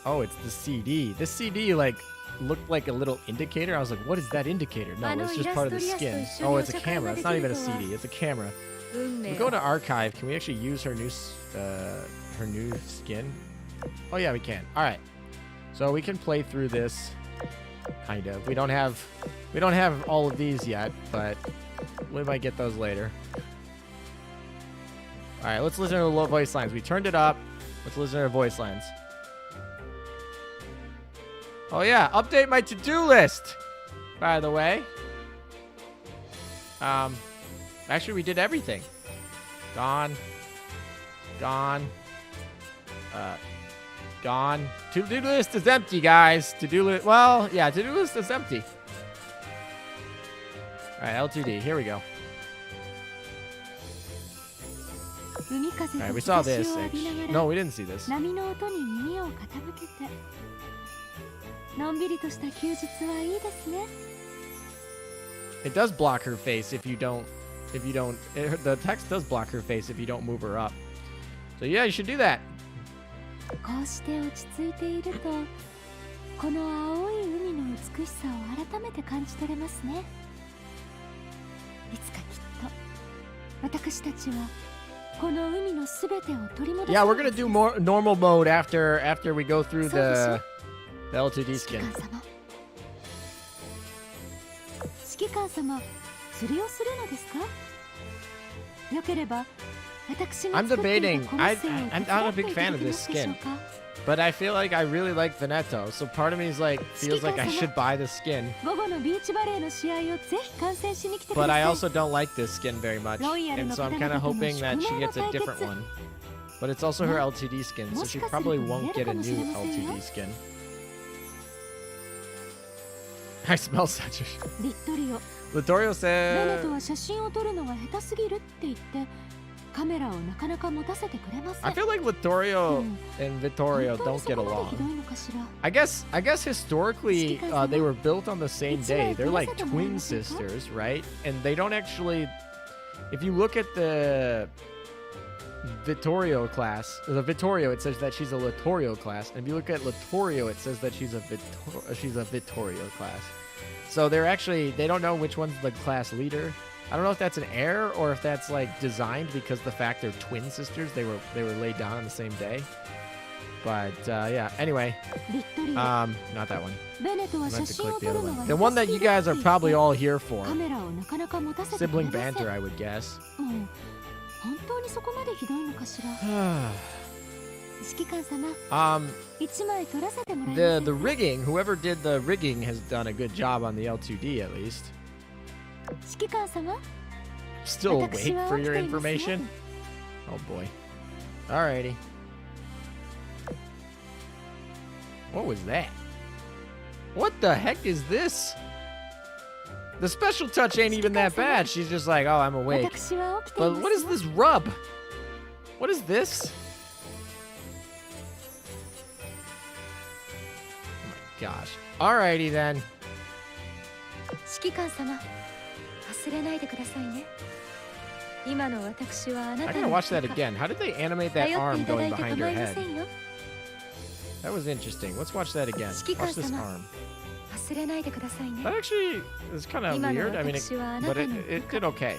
oh, it's the CD. This CD, like, looked like a little indicator. I was like, what is that indicator? No, it's just part of the skin. Oh, it's a camera. It's not even a CD. It's a camera. We go to archive. Can we actually use her new skin? Oh yeah, we can. All right. So we can play through this, kind of. We don't have all of these yet, but we might get those later. All right, let's listen to the low voice lines. We turned it up. Let's listen to her voice lines. Oh yeah, update my to-do list. By the way. Actually, we did everything. Gone. Gone. Gone. To-do list is empty, guys. To-do list. Well, yeah, to-do list is empty. All right, L2D. Here we go. All right, we saw this. No, we didn't see this. It does block her face if you don't. The text does block her face if you don't move her up. So yeah, you should do that. Yeah, we're gonna do more normal mode after we go through the L2D skin. I'm debating. I'm not a big fan of this skin, but I feel like I really like Veneto. So part of me is like feels like I should buy the skin. But I also don't like this skin very much, and so I'm kind of hoping that she gets a different one. But it's also her LTD skin, so she probably won't get a new LTD skin. I smell such a... Vittorio said... I feel like Vittorio and Vittorio don't get along. I guess historically they were built on the same day. They're like twin sisters, right? And they don't actually... If you look at the Vittorio class, the Vittorio, it says that she's a Littorio class. And if you look at Littorio, it says that she's a Vittorio class. So they don't know which one's the class leader. I don't know if that's an error or if that's like designed because the fact they're twin sisters, they were laid down on the same day. But yeah, anyway, not that one. I'm going to have to click the other one. The one that you guys are probably all here for. Sibling banter, I would guess. The rigging, whoever did the rigging has done a good job on the L2D at least. Still awake for your information? Oh boy. Alrighty. What was that? What the heck is this? The special touch ain't even that bad. She's just like, oh, I'm awake. But what is this rub? What is this? Oh my gosh. Alrighty then. I gotta watch that again. How did they animate that arm going behind her head? That was interesting. Let's watch that again. Watch this arm. 忘れないでくださいね That actually is kind of 今の weird. I mean, 私はあな but た it, の it 部 did 下 okay.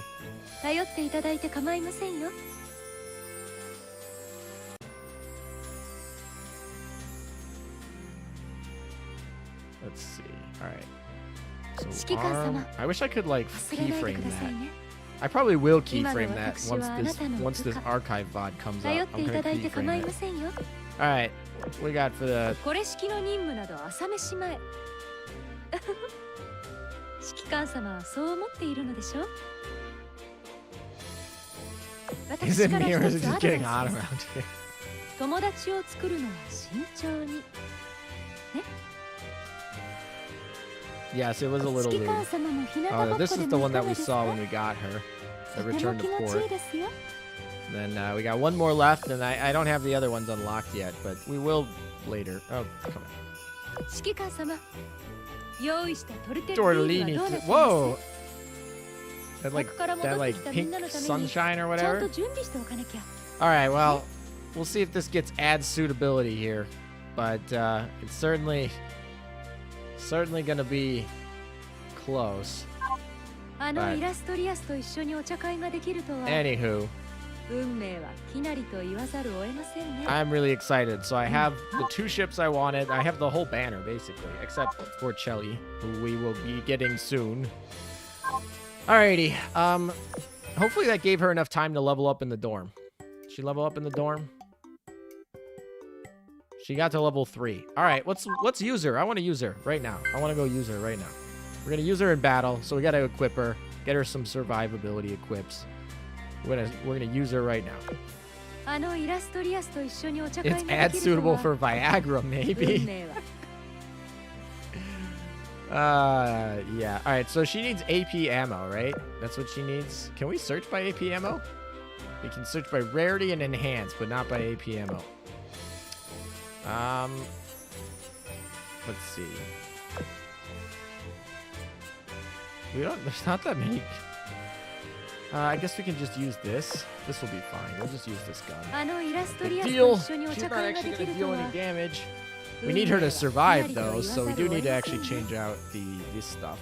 頼っていただいて構いませんよ Let's see. All right. So 指揮官様 arm. I wish I could like 忘れないで keyframe ください that. ね I probably will 今の keyframe that 私は once あなたの部下 once this archive VOD comes 頼 up. って I'm いた gonna だいて構 keyframe いま it. せんよ All right. What we got for the これ式の任務など朝飯前指揮官様はそう思っているのでしょ Is 私 it から me or 一 is it つア just ドバイ getting ス hot です around here? 友達を作るのは慎重に Yes, it was a little 指揮官 weird. 様も日向ぼっ Oh, こ this で is the も one いか that が we です saw か when we got her. と The ても return 気 to 持ちい port. いですよ Then we got one more left, and I don't have the other ones unlocked yet, but we will later. Oh, come on. 指揮官様用意したトルテッリーニ Tortellini. はどうなっています Whoa! That like 宅から戻 that って like きたみん pink なのために sunshine or ちゃん whatever. と準備しておかなきゃ All right, well, we'll see if this gets ad suitability here, but it's certainly gonna be close. あのはいイラストリアスと一緒にお茶会ができるとは Anywho, 運命はきなりと言わざるを得ませんね I'm really excited. So I have the 2 ships I wanted. I have the whole banner basically, except for Chelly, who we will be getting soon. Alrighty. Hopefully that gave her enough time to level up in the dorm. She level up in the dorm? She got to level 3. All right, let's use her. I want to use her right now. I want to go use her right now. We're gonna use her in battle, so we gotta equip her, get her some survivability equips. We're gonna use her right now. あのイラストリアスと一緒にお茶会 It's が ad できると suitable は for Viagra, 運 maybe. 命は Yeah. All right, so she needs AP ammo, right? That's what she needs. Can we search by AP ammo? We can search by rarity and enhance, but not by AP ammo. Let's see. There's not that many. I guess we can just use this. This will be fine. We'll just use this gun. あのイラストリ Big アス deal. と一緒にお She's 茶 not 会が actually でき gonna ると deal は any damage. 運 We 命 need her は to きな survive りと言 though, わ so ざ we る do を need 得 to ま actually せんね change out this stuff.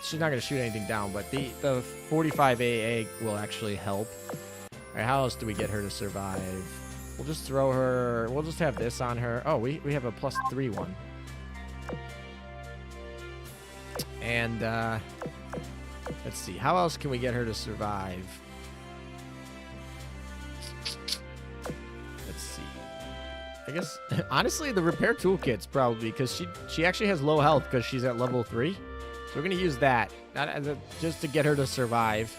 She's not gonna shoot anything down, but the 45 AA will actually help. All right, how else do we get her to survive? We'll just throw her. We'll just have this on her. Oh, we have a +3 one. And let's see. How else can we get her to survive? Let's see. I guess honestly the repair toolkit's probably because she actually has low health because she's at level 3. So we're gonna use that just to get her to survive.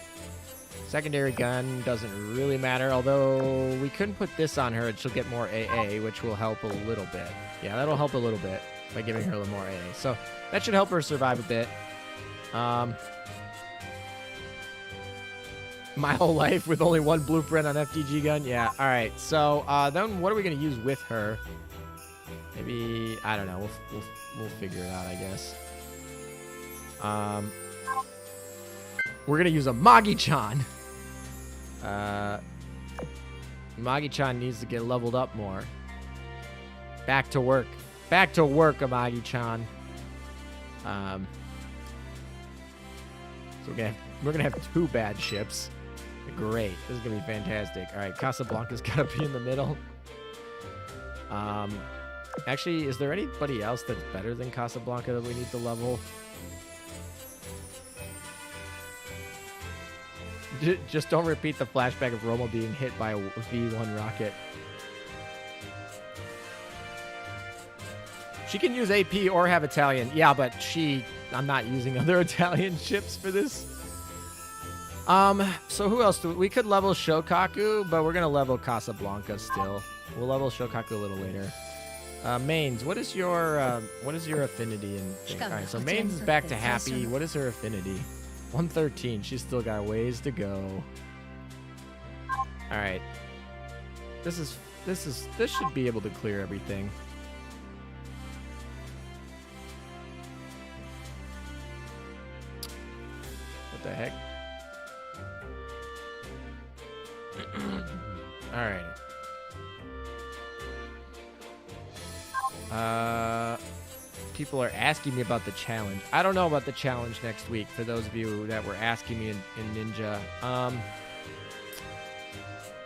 Secondary gun doesn't really matter, although we couldn't put this on her and she'll get more AA, which will help a little bit. Yeah, that'll help a little bit by giving her a little more AA. So that should help her survive a bit. My whole life with only one blueprint on FTG gun. Yeah. All right. So then what are we gonna use with her? Maybe I don't know. We'll figure it out, I guess. We're gonna use amagi-chan. Amagi-chan needs to get leveled up more. Back to work. Back to work, Amagi-chan. So we're gonna have 2 bad ships. Great. This is gonna be fantastic. All right, Casablanca's gotta be in the middle. Actually, is there anybody else that's better than Casablanca that we need to level? Just don't repeat the flashback of Roma being hit by a V1 rocket. She can use AP or have Italian. Yeah, but I'm not using other Italian ships for this. So who else we could level Shokaku, but we're gonna level Casablanca still. We'll level Shokaku a little later. Mains, what is your affinity and alright, so Mains is back to happy. What is her affinity? 113. She's still got a ways to go. Alright. This should be able to clear everything. What the heck? Alrighty. People are asking me about the challenge. I don't know about the challenge next week, for those of you that were asking me in Ninja.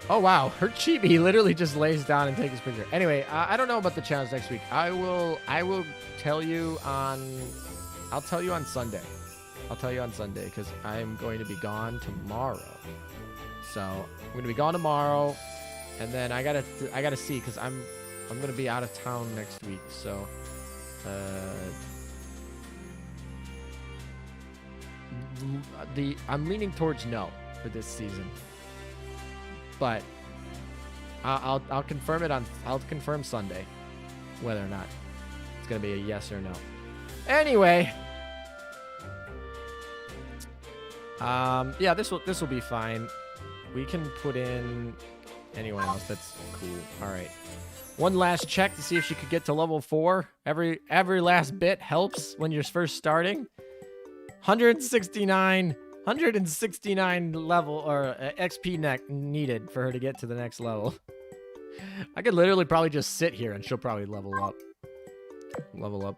Oh, wow. Her chibi literally just lays down and takes his picture. Anyway, I don't know about the challenge next week. I will tell you on... I'll tell you on Sunday. I'll tell you on Sunday, because I'm going to be gone tomorrow. So, I'm going to be gone tomorrow, and then I gotta see, because I'm going to be out of town next week, so... I'm leaning towards no for this season, but I'll confirm it I'll confirm Sunday whether or not it's gonna be a yes or no. Anyway, yeah, this will be fine. We can put in anyone else. That's cool. All right. One last check to see if she could get to level 4. Every last bit helps when you're first starting. 169 level or XP needed for her to get to the next level. I could literally probably just sit here and she'll probably level up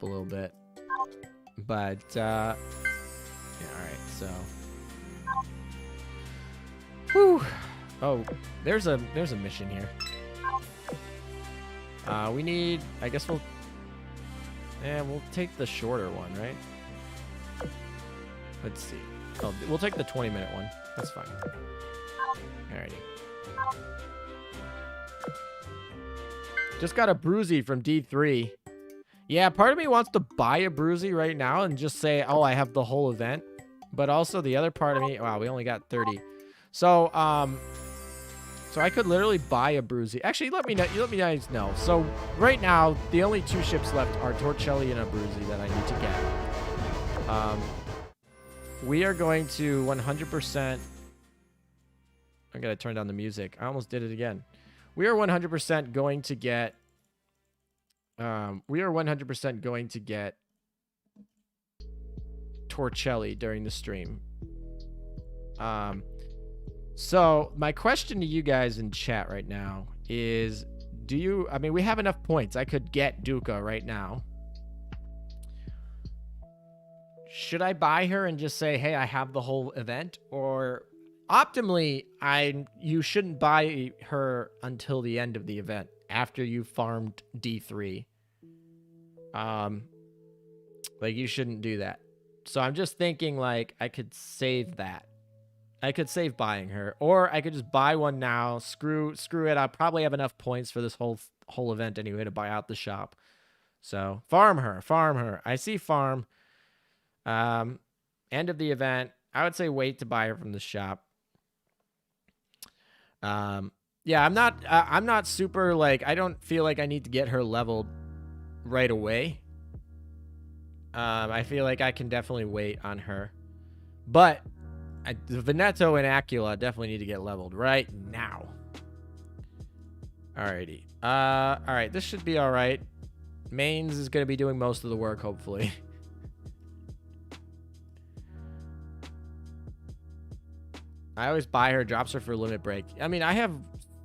a little bit. But yeah, all right. So, whew. Oh, there's a mission here. We need, I guess we'll take the shorter one, right? Let's see. Oh, we'll take the 20-minute one. That's fine. Alrighty. Just got a Bruisey from D3. Yeah, part of me wants to buy a Bruisey right now and just say, oh, I have the whole event. But also the other part of me, wow, we only got 30. So, so I could literally buy a Bruisey. Actually, let me guys know. So right now, the only 2 ships left are Torcelli and a Bruisey that I need to get. We are going to 100%. I gotta turn down the music. I almost did it again. We are 100% going to get. We are 100% going to get Torcelli during the stream. So my question to you guys in chat right now is, I mean, we have enough points. I could get Duca right now. Should I buy her and just say, hey, I have the whole event? Or optimally, you shouldn't buy her until the end of the event, after you farmed D3. Like, you shouldn't do that. So I'm just thinking, like, I could save that. I could save buying her, or I could just buy one now. Screw it. I'll probably have enough points for this whole event anyway to buy out the shop. So farm her. I see farm. End of the event. I would say wait to buy her from the shop. Yeah, I'm not super, like, I don't feel like I need to get her leveled right away. I feel like I can definitely wait on her, but Veneto and Aquila definitely need to get leveled right now. Alrighty. Alright, this should be alright. Mains is going to be doing most of the work, hopefully. I always buy her, drops her for limit break. I mean, I have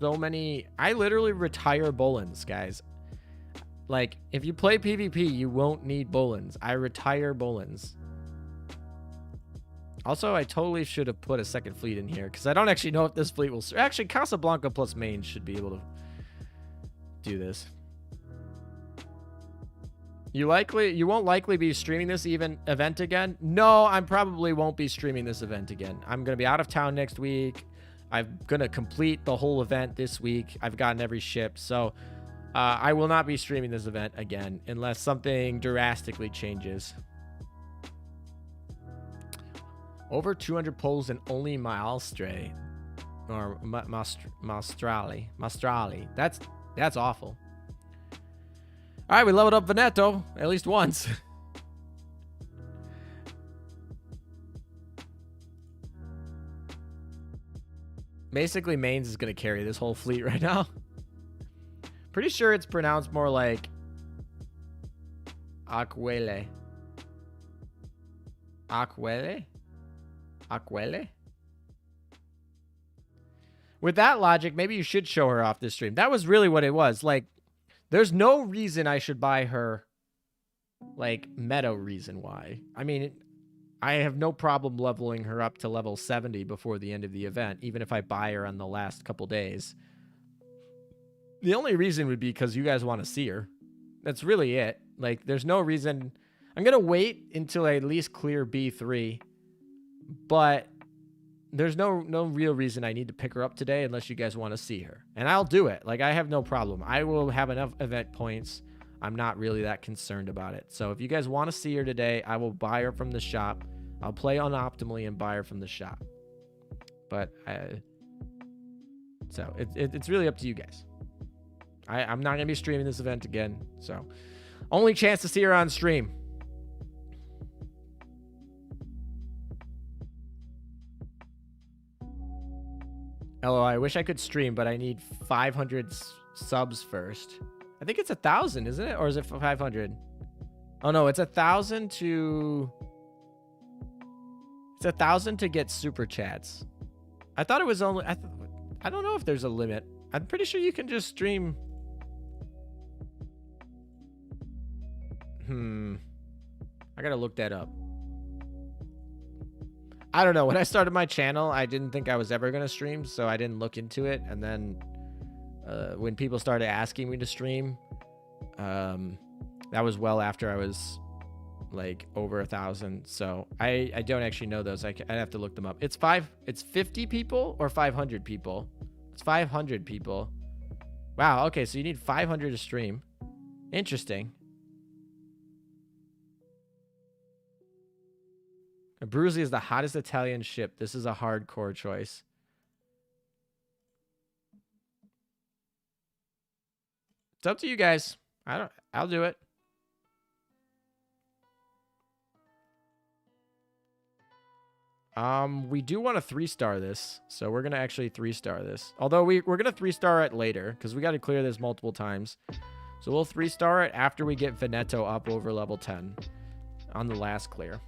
so many... I literally retire Bolins, guys. Like, if you play PvP, you won't need Bolins. I retire Bolins. Also, I totally should have put a second fleet in here, because I don't actually know if this fleet will... Actually, Casablanca plus main should be able to do this. You won't likely be streaming this event again? No, I probably won't be streaming this event again. I'm going to be out of town next week. I'm going to complete the whole event this week. I've gotten every ship, so I will not be streaming this event again unless something drastically changes. Over 200 polls and only Maelstray or Maestrali. That's awful. All right, we leveled up Veneto at least once. Basically, Mains is going to carry this whole fleet right now. Pretty sure it's pronounced more like Aquele. Aquele? Aquele? With that logic, maybe you should show her off this stream. That was really what it was. Like, there's no reason I should buy her, like, meta reason why. I mean, I have no problem leveling her up to level 70 before the end of the event, even if I buy her on the last couple days. The only reason would be because you guys want to see her. That's really it. Like, there's no reason. I'm going to wait until I at least clear B3, but there's no real reason I need to pick her up today unless you guys want to see her. And I'll do it. Like, I have no problem. I will have enough event points. I'm not really that concerned about it. So if you guys want to see her today, I will buy her from the shop. I'll play unoptimally and buy her from the shop. But, so it's really up to you guys. I'm not going to be streaming this event again. So, only chance to see her on stream. LOL, I wish I could stream, but I need 500 subs first. I think it's 1,000, isn't it? Or is it 500? Oh, no, it's 1,000 to... It's 1,000 to get super chats. I thought it was only... I don't know if there's a limit. I'm pretty sure you can just stream... I gotta look that up. I don't know. When I started my channel, I didn't think I was ever going to stream, so I didn't look into it. And then when people started asking me to stream, that was well after I was like over 1,000. So I don't actually know those. I'd have to look them up. It's 50 people or 500 people. It's 500 people. Wow. Okay. So you need 500 to stream. Interesting. Abruzzi is the hottest Italian ship. This is a hardcore choice. It's up to you guys. I'll do it. We do want to 3-star this, so we're gonna actually 3-star this. Although we're gonna 3-star it later because we got to clear this multiple times. So we'll 3-star it after we get Veneto up over level 10 on the last clear.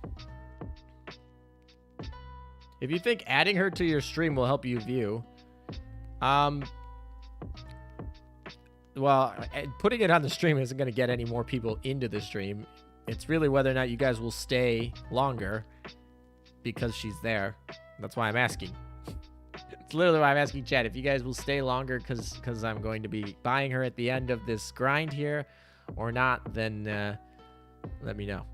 If you think adding her to your stream will help you view, well, putting it on the stream isn't going to get any more people into the stream. It's really whether or not you guys will stay longer because she's there. That's why I'm asking. It's literally why I'm asking chat. If you guys will stay longer because I'm going to be buying her at the end of this grind here or not, then let me know.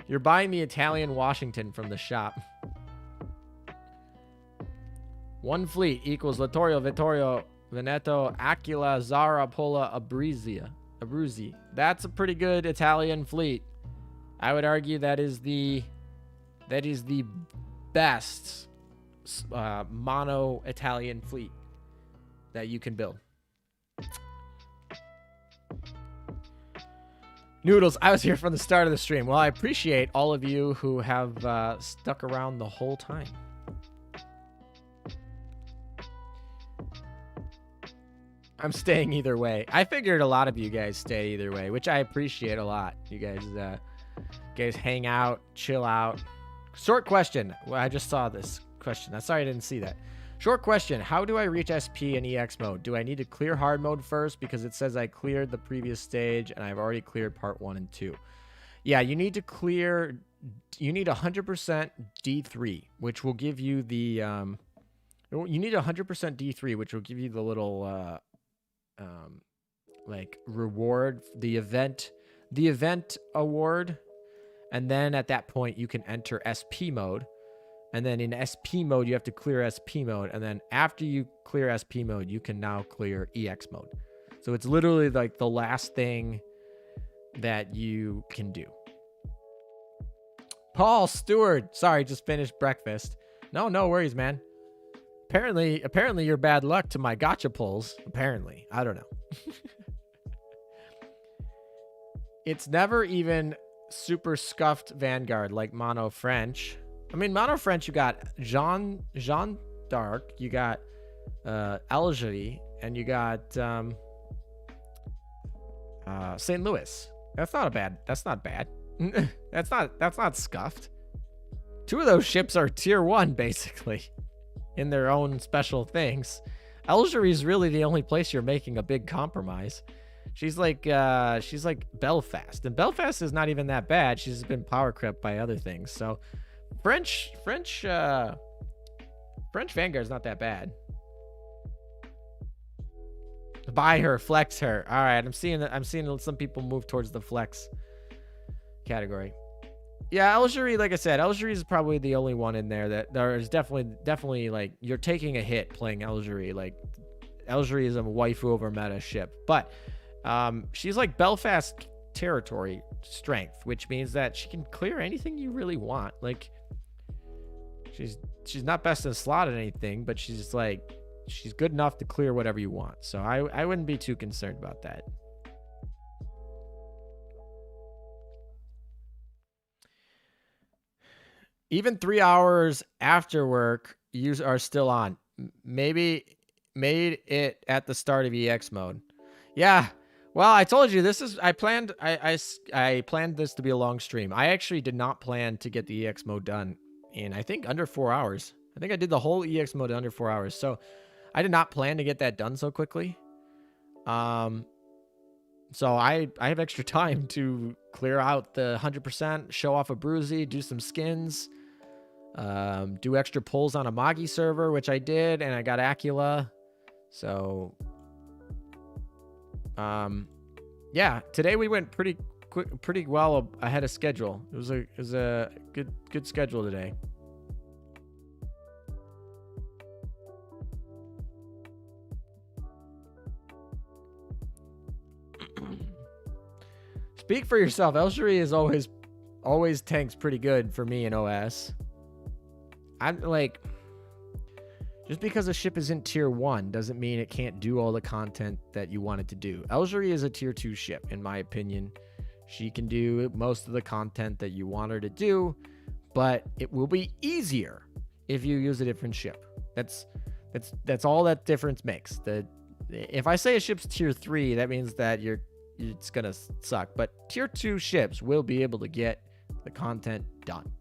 You're buying the Italian Washington from the shop. One fleet equals Vittorio Veneto, Aquila, Zara, Pola, Abruzzi. That's a pretty good Italian fleet. I would argue that is the best mono Italian fleet that you can build. Noodles, I was here from the start of the stream. Well, I appreciate all of you who have stuck around the whole time. I'm staying either way. I figured a lot of you guys stay either way, which I appreciate a lot. You guys hang out, chill out. Short question. Well, I just saw this question. I'm sorry I didn't see that. Short question. How do I reach SP in EX mode? Do I need to clear hard mode first? Because it says I cleared the previous stage and I've already cleared part 1 and 2. Yeah, you need to clear... You need 100% D3, which will give you the... you need 100% D3, which will give you the little... like, reward. The event award. And then at that point, you can enter SP mode. And then in SP mode, you have to clear SP mode. And then after you clear SP mode, you can now clear EX mode. So it's literally like the last thing that you can do. Paul Stewart. Sorry, just finished breakfast. No worries, man. Apparently you're bad luck to my gacha pulls. Apparently. I don't know. It's never even super scuffed Vanguard like Mono French. I mean, Mono French, you got Jean d'Arc, you got Algerie, and you got St. Louis. That's not bad. That's not scuffed. 2 of those ships are tier 1, basically. in their own special things. Elgerie is really the only place you're making a big compromise. She's like Belfast, and Belfast is not even that bad. She's been power crept by other things. So French Vanguard's not that bad. Buy her, flex her. All right, I'm seeing some people move towards the flex category. Yeah, Elgerie, like I said, Elgerie is probably the only one in there that there is definitely like you're taking a hit playing Elgerie. Like Elgerie is a waifu over meta ship, but she's like Belfast territory strength, which means that she can clear anything you really want. Like she's not best in slot at anything, but she's good enough to clear whatever you want. So I wouldn't be too concerned about that. Even 3 hours after work, you are still on. Maybe made it at the start of EX mode. Yeah. Well, I told you I planned this to be a long stream. I actually did not plan to get the EX mode done in, I think, under 4 hours. I think I did the whole EX mode in under 4 hours. So I did not plan to get that done so quickly. So I have extra time to clear out the 100%, show off a Bruzy, do some skins, do extra pulls on a Magi server, which I did, and I got Aquila. So, yeah, today we went pretty well ahead of schedule. It was a good schedule today. Speak for yourself. Elgerie is always tanks pretty good for me in OS. I'm like, just because a ship isn't tier 1 doesn't mean it can't do all the content that you want it to do. Elgerie is a tier 2 ship, in my opinion. She can do most of the content that you want her to do, but it will be easier if you use a different ship. That's all that difference makes. If I say a ship's tier 3, that means that it's gonna suck, but tier 2 ships will be able to get the content done,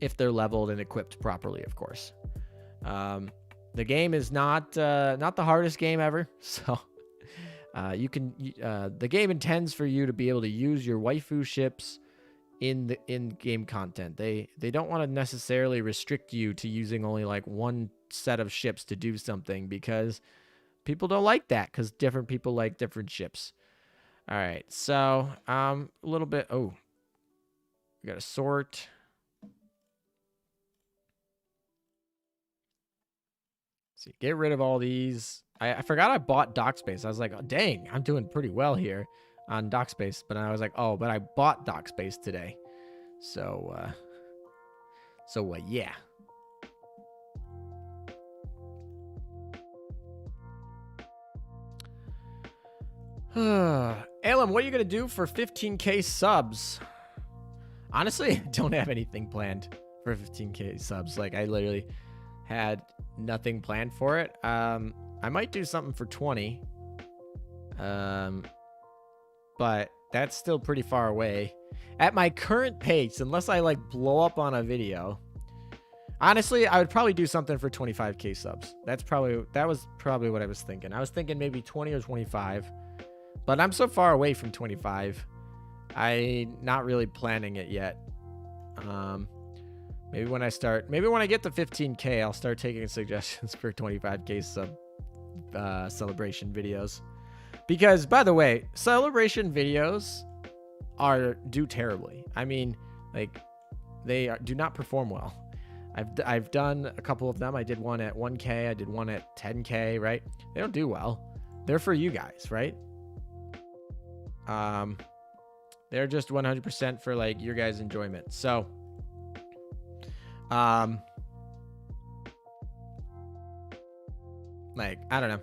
if they're leveled and equipped properly, of course. The game is not the hardest game ever, so the game intends for you to be able to use your waifu ships in the in-game content. They don't want to necessarily restrict you to using only like one set of ships to do something, because people don't like that, because different people like different ships. All right, so a little bit. Oh, we got to sort. See, get rid of all these. I forgot I bought dock space. I was like, oh, dang, I'm doing pretty well here on dock space. But I was like, oh, but I bought dock space today. So yeah. Alem, what are you going to do for 15K subs? Honestly, I don't have anything planned for 15K subs. Like, I literally had nothing planned for it. I might do something for 20. But that's still pretty far away. At my current pace, unless I, like, blow up on a video. Honestly, I would probably do something for 25K subs. That was probably what I was thinking. I was thinking maybe 20 or 25. But I'm so far away from 25. I'm not really planning it yet. Maybe when I get to 15K, I'll start taking suggestions for 25K sub celebration videos. Because, by the way, celebration videos do terribly. I mean, like, do not perform well. I've done a couple of them. I did one at 1K. I did one at 10K, right? They don't do well. They're for you guys, right? They're just 100% for, like, your guys' enjoyment. So, like, I don't know.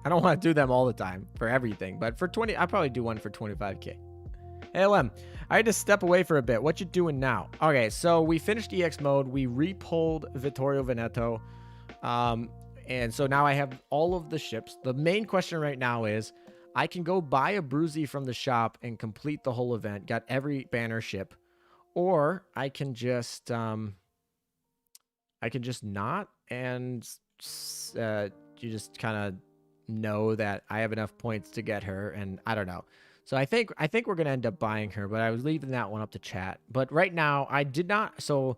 I don't want to do them all the time for everything, but for 20, I'll probably do one for 25K. ALM, I had to step away for a bit. What you doing now? Okay, so we finished EX mode. We repulled Vittorio Veneto. And so now I have all of the ships. The main question right now is, I can go buy a Bruzy from the shop and complete the whole event, got every banner ship, or I can just I can just not, and you just kind of know that I have enough points to get her, and I don't know. So I think we're gonna end up buying her, but I was leaving that one up to chat. But right now, I did not. So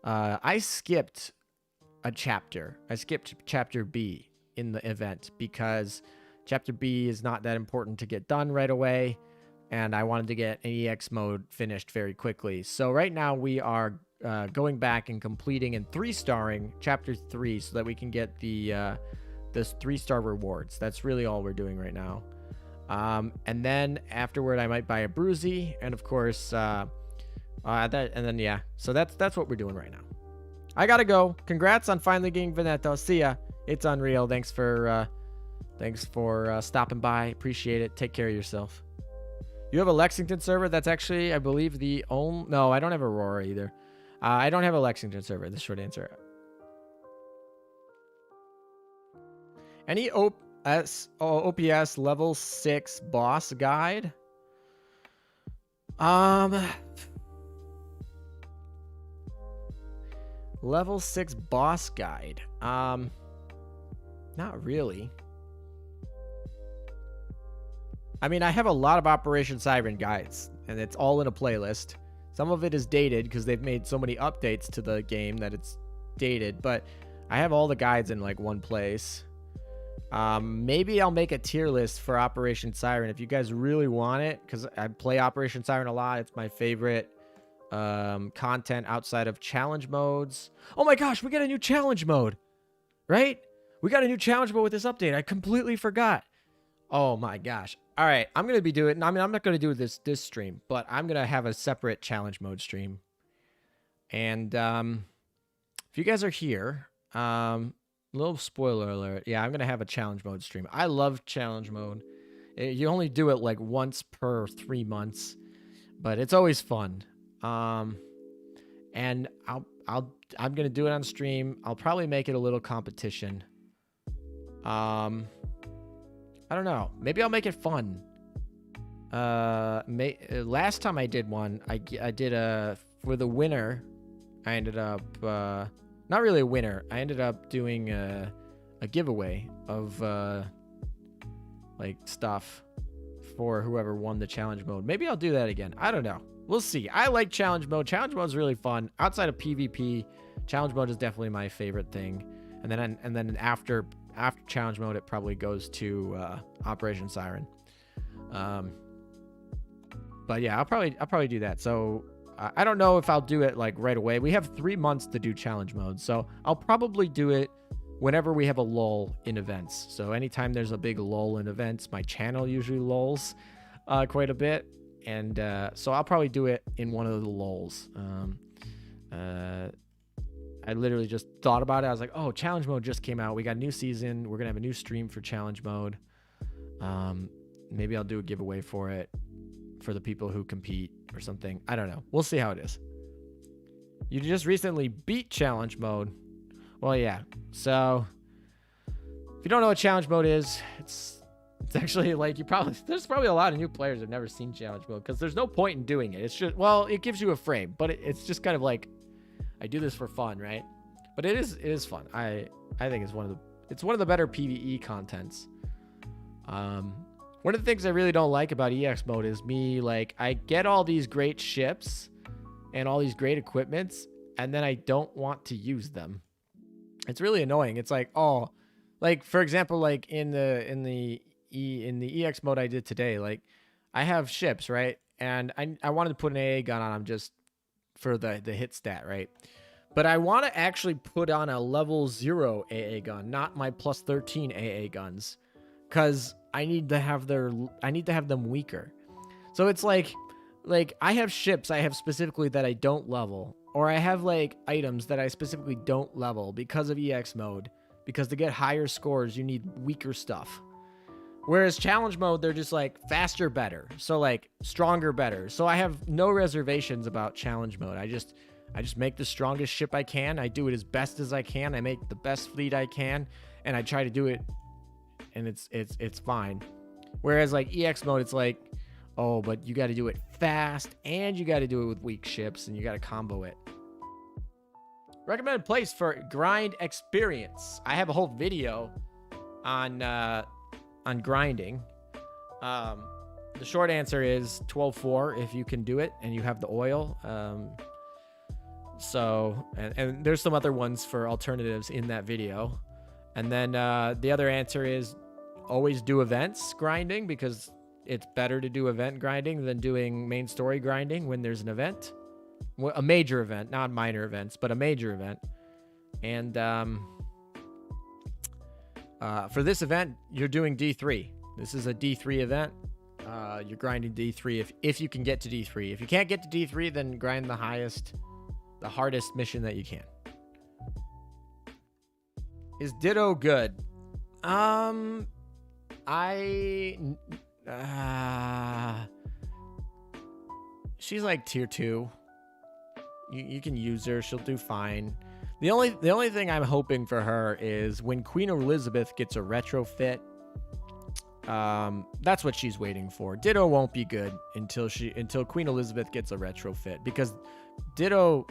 I skipped a chapter. I skipped chapter B in the event because chapter B is not that important to get done right away, and I wanted to get an EX mode finished very quickly. So right now we are going back and completing and 3-starring chapter 3 so that we can get the this 3-star rewards. That's really all we're doing right now. And then afterward, I might buy a Bruzy, and of course, yeah. So that's what we're doing right now. I gotta go. Congrats on finally getting Veneto. See ya. It's unreal. Thanks for stopping by. Appreciate it. Take care of yourself. You have a Lexington server? That's actually, I believe, the only... No, I don't have Aurora either. I don't have a Lexington server. The short answer. Any OPS level 6 boss guide? Level 6 boss guide. Not really. I mean, I have a lot of Operation Siren guides, and it's all in a playlist. Some of it is dated because they've made so many updates to the game that it's dated, but I have all the guides in like one place. Maybe I'll make a tier list for Operation Siren if you guys really want it, because I play Operation Siren a lot. It's my favorite content outside of challenge modes. Oh my gosh, we got a new challenge mode, right? We got a new challenge mode with this update. I completely forgot. Oh my gosh. All right, I'm going to be doing... I mean, I'm not going to do this stream, but I'm going to have a separate challenge mode stream. And if you guys are here, little spoiler alert. Yeah, I'm going to have a challenge mode stream. I love challenge mode. You only do it like once per 3 months, but it's always fun. And I'm going to do it on stream. I'll probably make it a little competition. I don't know. Maybe I'll make it fun. Last time I did one, I did for the winner, I ended up, not really a winner. I ended up doing a giveaway of, like stuff for whoever won the challenge mode. Maybe I'll do that again. I don't know. We'll see. I like challenge mode. Challenge mode is really fun. Outside of PvP, challenge mode is definitely my favorite thing. And then after challenge mode, it probably goes to Operation Siren. But yeah, I'll probably do that. So I don't know if I'll do it like right away. We have 3 months to do challenge mode, so I'll probably do it whenever we have a lull in events. So anytime there's a big lull in events, my channel usually lulls quite a bit, and so I'll probably do it in one of the lulls. I literally just thought about it. I was like, oh, challenge mode just came out. We got a new season. We're going to have a new stream for challenge mode. Maybe I'll do a giveaway for it for the people who compete or something. I don't know. We'll see how it is. You just recently beat challenge mode. Well, yeah. So if you don't know what challenge mode is, it's actually like there's probably a lot of new players who've never seen challenge mode because there's no point in doing it. It's just, well, it gives you a frame, but it's just kind of like, I do this for fun, right? But it is fun. I think it's one of the better PvE contents. One of the things I really don't like about EX mode is I get all these great ships and all these great equipments, and then I don't want to use them. It's really annoying. It's like, oh, like for example, like in the EX mode I did today, like I have ships, right? And I wanted to put an AA gun on them just for the hit stat, right? But I want to actually put on a level 0 AA gun, not my plus 13 AA guns, because I need to have them weaker. So it's like I have ships I have specifically that I don't level, or I have like items that I specifically don't level because of EX mode, because to get higher scores you need weaker stuff. Whereas challenge mode, they're just like faster, better. So like stronger, better. So I have no reservations about challenge mode. I just make the strongest ship I can. I do it as best as I can. I make the best fleet I can, and I try to do it, and it's fine. Whereas like EX mode, it's like, oh, but you got to do it fast, and you got to do it with weak ships, and you got to combo it. Recommended place for grind experience. I have a whole video on grinding. The short answer is 12.4 if you can do it and you have the oil. And there's some other ones for alternatives in that video. And then the other answer is always do events grinding, because it's better to do event grinding than doing main story grinding when there's an event. A major event, not minor events, but a major event. And for this event, you're doing D3. This is a D3 event. You're grinding D3 if you can get to D3. If you can't get to D3, then grind the hardest mission that you can. Is Ditto good? She's like tier 2. You can use her. She'll do fine. The only thing I'm hoping for her is when Queen Elizabeth gets a retrofit. That's what she's waiting for. Ditto won't be good until Queen Elizabeth gets a retrofit, because Ditto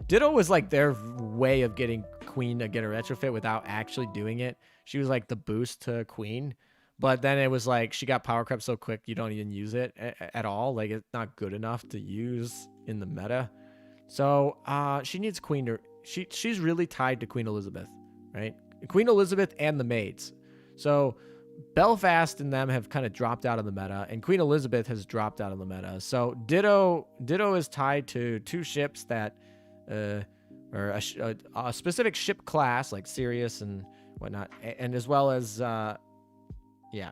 was like their way of getting Queen to get a retrofit without actually doing it. She was like the boost to Queen, but then it was like she got power crept so quick you don't even use it at all. Like, it's not good enough to use in the meta. So she needs Queen to... She's really tied to Queen Elizabeth, right? Queen Elizabeth and the maids. So Belfast and them have kind of dropped out of the meta, and Queen Elizabeth has dropped out of the meta. So Ditto is tied to 2 ships that, or a specific ship class like Sirius and whatnot, and as well as, yeah.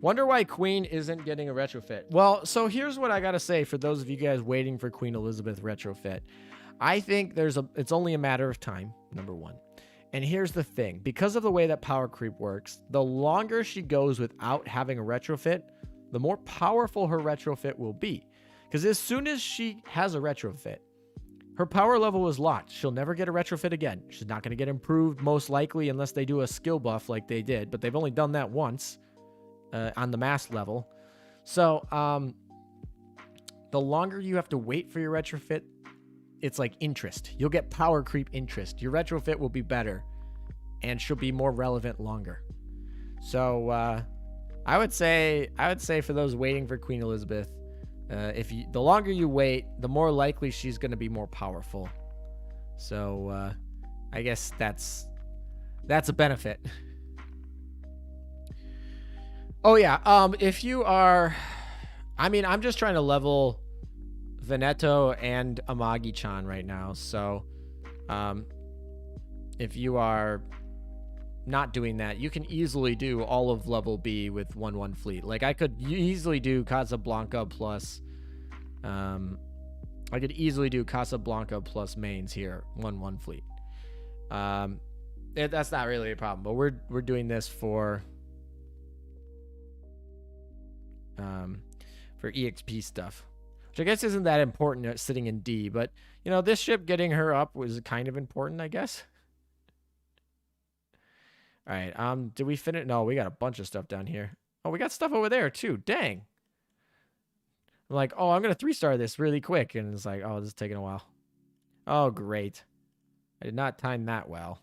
Wonder why Queen isn't getting a retrofit. Well, so here's what I gotta say for those of you guys waiting for Queen Elizabeth retrofit. I think it's only a matter of time, number 1. And here's the thing. Because of the way that power creep works, the longer she goes without having a retrofit, the more powerful her retrofit will be. Because as soon as she has a retrofit, her power level is locked. She'll never get a retrofit again. She's not going to get improved, most likely, unless they do a skill buff like they did. But they've only done that once on the mass level. So the longer you have to wait for your retrofit, it's like interest. You'll get power creep interest. Your retrofit will be better, and she'll be more relevant longer. So I would say for those waiting for Queen Elizabeth, the longer you wait, the more likely she's going to be more powerful. So I guess that's a benefit. Oh yeah, if you are, I'm just trying to level Veneto and Amagi-chan right now. So if you are not doing that, you can easily do all of level B with 1-1 fleet. Like, I could easily do Casablanca plus mains here, 1-1 fleet. That's not really a problem, but we're doing this for EXP stuff, which I guess isn't that important sitting in D, but you know, this ship getting her up was kind of important, I guess. All right, did we finish? No, we got a bunch of stuff down here. Oh, we got stuff over there too. Dang. I'm like, oh, I'm gonna 3-star this really quick, and it's like, oh, this is taking a while. Oh, great. I did not time that well.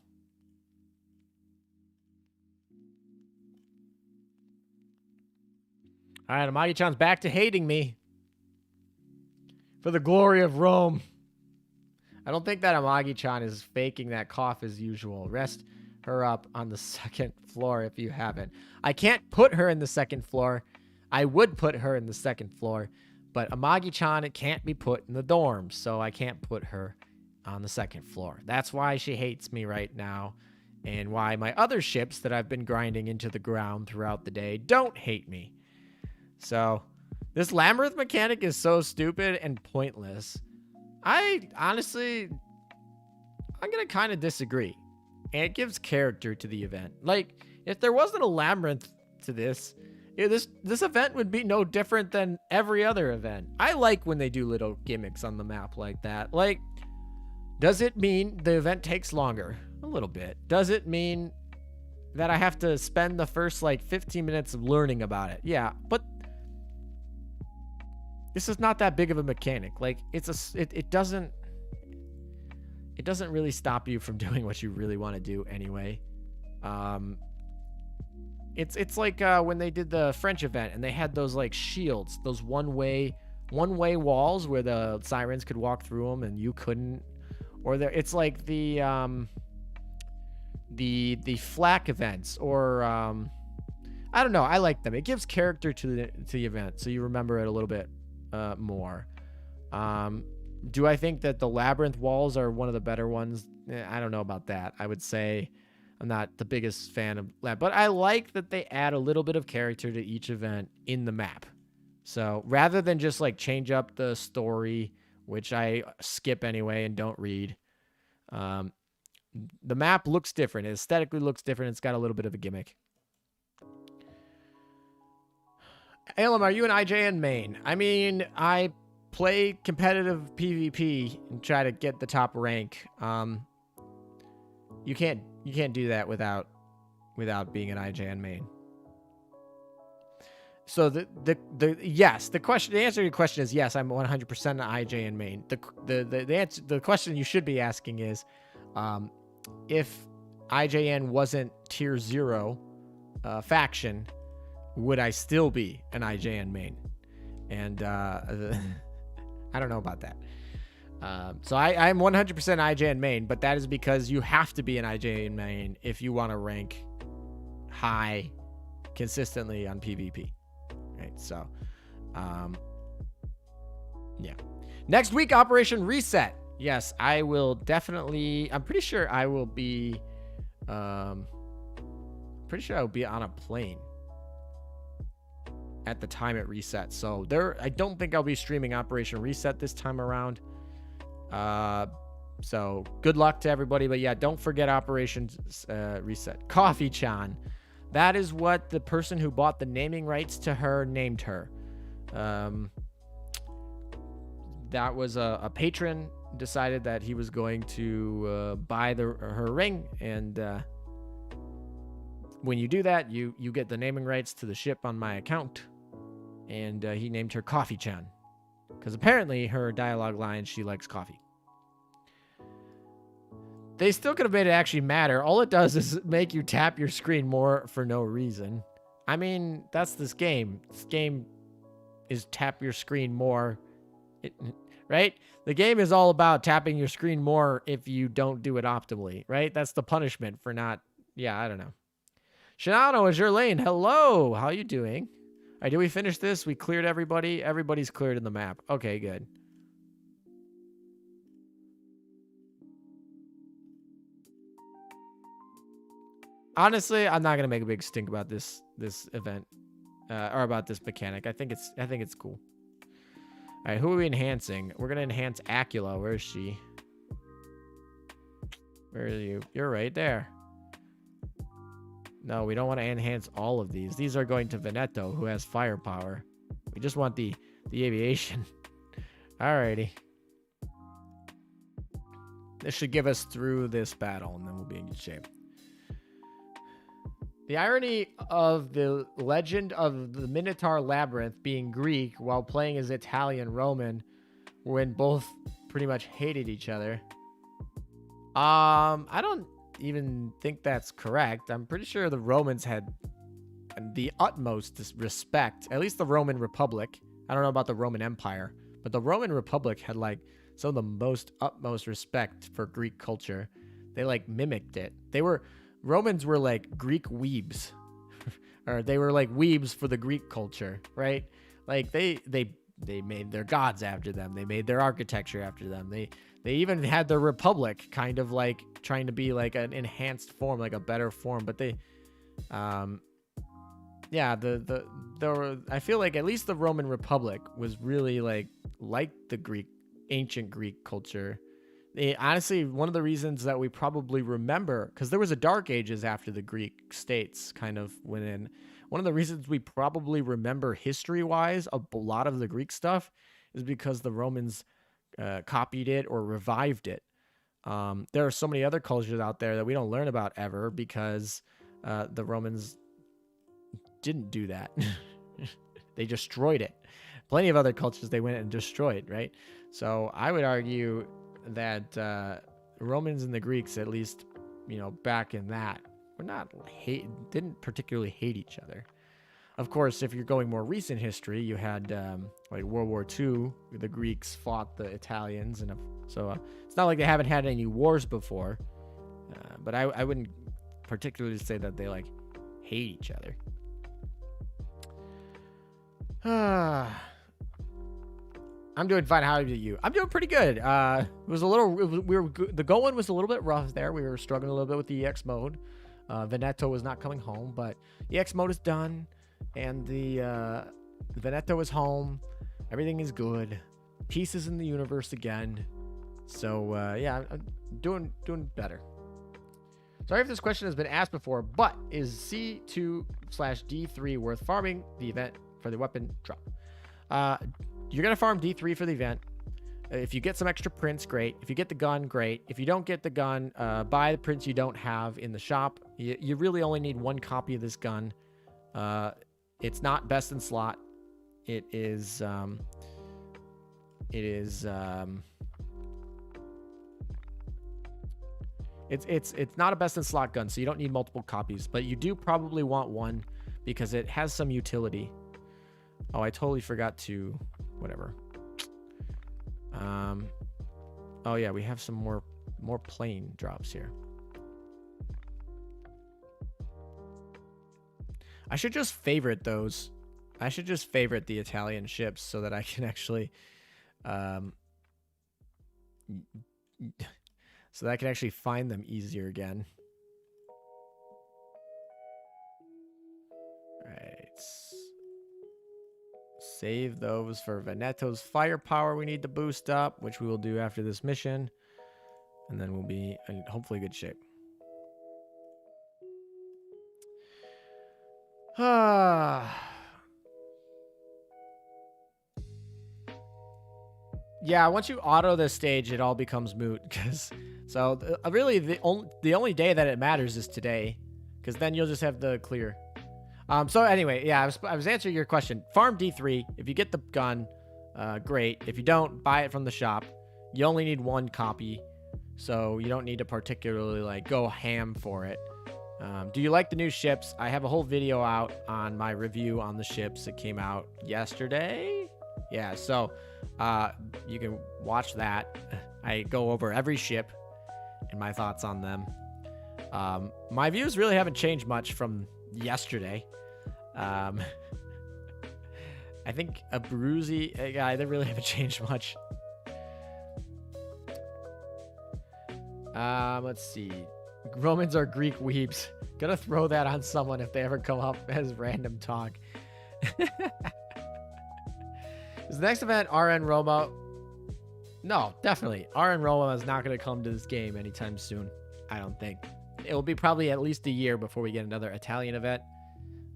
All right, Amagi-chan's back to hating me. For the glory of Rome. I don't think that Amagi-chan is faking that cough as usual. Rest her up on the 2nd floor if you haven't. I can't put her in the 2nd floor. I would put her in the 2nd floor, but Amagi-chan, it can't be put in the dorms, so I can't put her on the 2nd floor. That's why she hates me right now, and why my other ships that I've been grinding into the ground throughout the day don't hate me. So this labyrinth mechanic is so stupid and pointless. I'm going to kind of disagree. And it gives character to the event. Like, if there wasn't a labyrinth to this, this event would be no different than every other event. I like when they do little gimmicks on the map like that. Like, does it mean the event takes longer? A little bit. Does it mean that I have to spend the first, like, 15 minutes learning about it? Yeah, but this is not that big of a mechanic. Like, it doesn't... it doesn't really stop you from doing what you really want to do anyway. It's like when they did the French event and they had those like shields, those one-way walls where the sirens could walk through them and you couldn't. Or it's like the flak events, or I don't know. I like them. It gives character to the event, so you remember it a little bit more. Do I think that the labyrinth walls are one of the better ones? I don't know about that. I would say I'm not the biggest fan of that, but I like that they add a little bit of character to each event in the map. So rather than just like change up the story, which I skip anyway and don't read, the map looks different. It aesthetically looks different. It's got a little bit of a gimmick. Alem, are you an IJN main? I mean, I play competitive PvP and try to get the top rank. You can't do that without being an IJN main. So the answer to your question is yes, I'm 100% an IJN main. The question you should be asking is, if IJN wasn't tier 0 faction, would I still be an IJN main? And I don't know about that. So I'm 100% IJN main, but that is because you have to be an IJN main if you want to rank high consistently on PvP. Right, so, yeah. Next week, Operation Reset. Yes, I will definitely. I'm pretty sure I will be. Pretty sure I will be on a plane at the time it resets. So I don't think I'll be streaming Operation Reset this time around. So good luck to everybody. But yeah, don't forget Operation Reset. Coffee-chan. That is what the person who bought the naming rights to her named her. That was a patron decided that he was going to buy her ring, and when you do that, you get the naming rights to the ship on my account, and he named her Coffee-chan because apparently her dialogue line, she likes coffee. They still could have made it actually matter. All it does is make you tap your screen more for no reason. I mean, that's this game. This game is tap your screen more, right? The game is all about tapping your screen more if you don't do it optimally, right? That's the punishment for not, yeah, I don't know. Shinano is your lane. Hello, how you doing? All right, did we finish this? We cleared everybody? Everybody's cleared in the map. Okay, good. Honestly, I'm not gonna make a big stink about this event, or about this mechanic. I think it's cool. All right, who are we enhancing? We're gonna enhance Aquila. Where is she? Where are you? You're right there. No, we don't want to enhance all of these. These are going to Veneto, who has firepower. We just want the aviation. Alrighty. This should get us through this battle, and then we'll be in good shape. The irony of the legend of the Minotaur Labyrinth being Greek while playing as Italian Roman, when both pretty much hated each other. I don't even think that's correct. I'm pretty sure the Romans had the utmost respect, at least the Roman Republic. I don't know about the Roman Empire, but the Roman Republic had like some of the utmost respect for Greek culture. They like mimicked it. Romans were like Greek weebs, or they were like weebs for the Greek culture, right? Like they made their gods after them. They made their architecture after them. They even had their republic kind of like trying to be like an enhanced form, like a better form. But they, yeah, I feel like at least the Roman Republic was really like the ancient Greek culture. Honestly, one of the reasons that we probably remember, because there was a Dark Ages after the Greek states kind of went in, one of the reasons we probably remember history-wise a lot of the Greek stuff is because the Romans copied it or revived it. There are so many other cultures out there that we don't learn about ever because the Romans didn't do that. They destroyed it. Plenty of other cultures they went and destroyed, right? So I would argue that Romans and the Greeks, at least, you know, back in that, didn't particularly hate each other. Of course, if you're going more recent history, you had like World War II. The Greeks fought the Italians, and so it's not like they haven't had any wars before. But I wouldn't particularly say that they like hate each other. I'm doing fine. How are you? I'm doing pretty good. It was a little. The going was a little bit rough there. We were struggling a little bit with the EX mode. Veneto was not coming home, but EX mode is done, and the Veneto is home. Everything is good. Peace is in the universe again. So yeah, I'm doing better. Sorry if this question has been asked before, but is C2/D3 worth farming the event for the weapon drop? You're going to farm D3 for the event. If you get some extra prints, great. If you get the gun, great. If you don't get the gun, buy the prints you don't have in the shop. You really only need one copy of this gun. It's not best in slot. It's not a best in slot gun, so you don't need multiple copies, but you do probably want one because it has some utility. Oh, I totally forgot to whatever. Oh yeah, we have some more plane drops here. I should just favorite those. I should just favorite the Italian ships so that I can actually so that I can actually find them easier again. Right. Save those for Veneto's firepower we need to boost up, which we will do after this mission. And then we'll be in hopefully good shape. Yeah, once you auto this stage, it all becomes moot. Really, the only day that it matters is today, because then you'll just have the clear. So anyway, yeah, I was answering your question. Farm D3. If you get the gun, great. If you don't, buy it from the shop. You only need one copy, so you don't need to particularly like go ham for it. Do you like the new ships? I have a whole video out on my review on the ships. It came out yesterday. Yeah, so you can watch that. I go over every ship and my thoughts on them. My views really haven't changed much from yesterday. I think a Bruzy guy, they really haven't changed much. Let's see. Romans are Greek weeps. Gonna throw that on someone if they ever come up as random talk. Is the next event RN Roma? No, definitely. RN Roma is not gonna come to this game anytime soon. I don't think. It will be probably at least a year before we get another Italian event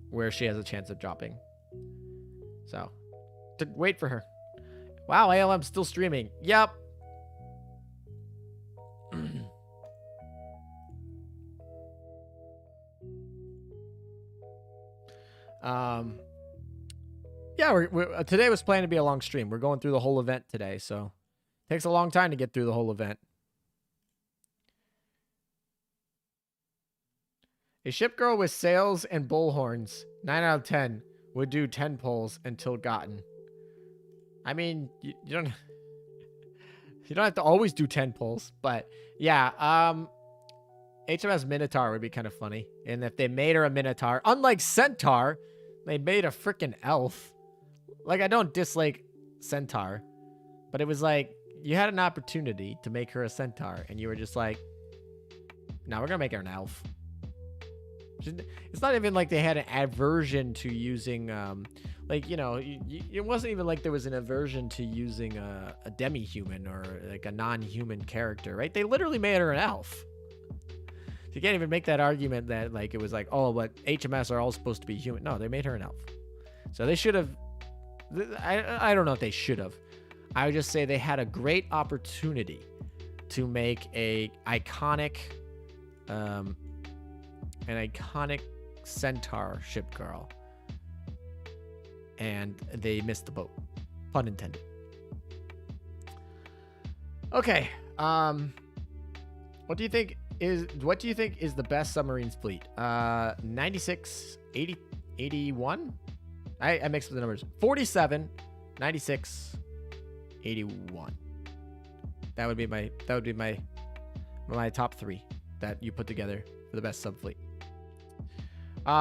where she has a chance of dropping. So, wait for her. Wow, ALM's still streaming. Yep. Yeah, today was planned to be a long stream. We're going through the whole event today, so it takes a long time to get through the whole event. A ship girl with sails and bullhorns, 9 out of 10, would do 10 pulls until gotten. I mean, you don't have to always do 10 pulls, but yeah, HMS Minotaur would be kind of funny. And if they made her a Minotaur, unlike Centaur, they made a freaking elf. Like, I don't dislike Centaur, but it was like, you had an opportunity to make her a Centaur, and you were just like, no, we're gonna make her an elf. It's not even like they had an aversion to using, like, you know, it wasn't even like there was an aversion to using a demi-human or like a non-human character, right? They literally made her an elf. You can't even make that argument that like it was like, oh, but HMS are all supposed to be human. No, they made her an elf. So they should have. I don't know if they should have. I would just say they had a great opportunity to make an iconic Centaur ship girl, and they missed the boat. Pun intended. Okay. What do you think is the best submarines fleet? 96, 80, 81? I mixed up the numbers. 47, 96, 81. That would be my top 3 that you put together for the best sub fleet.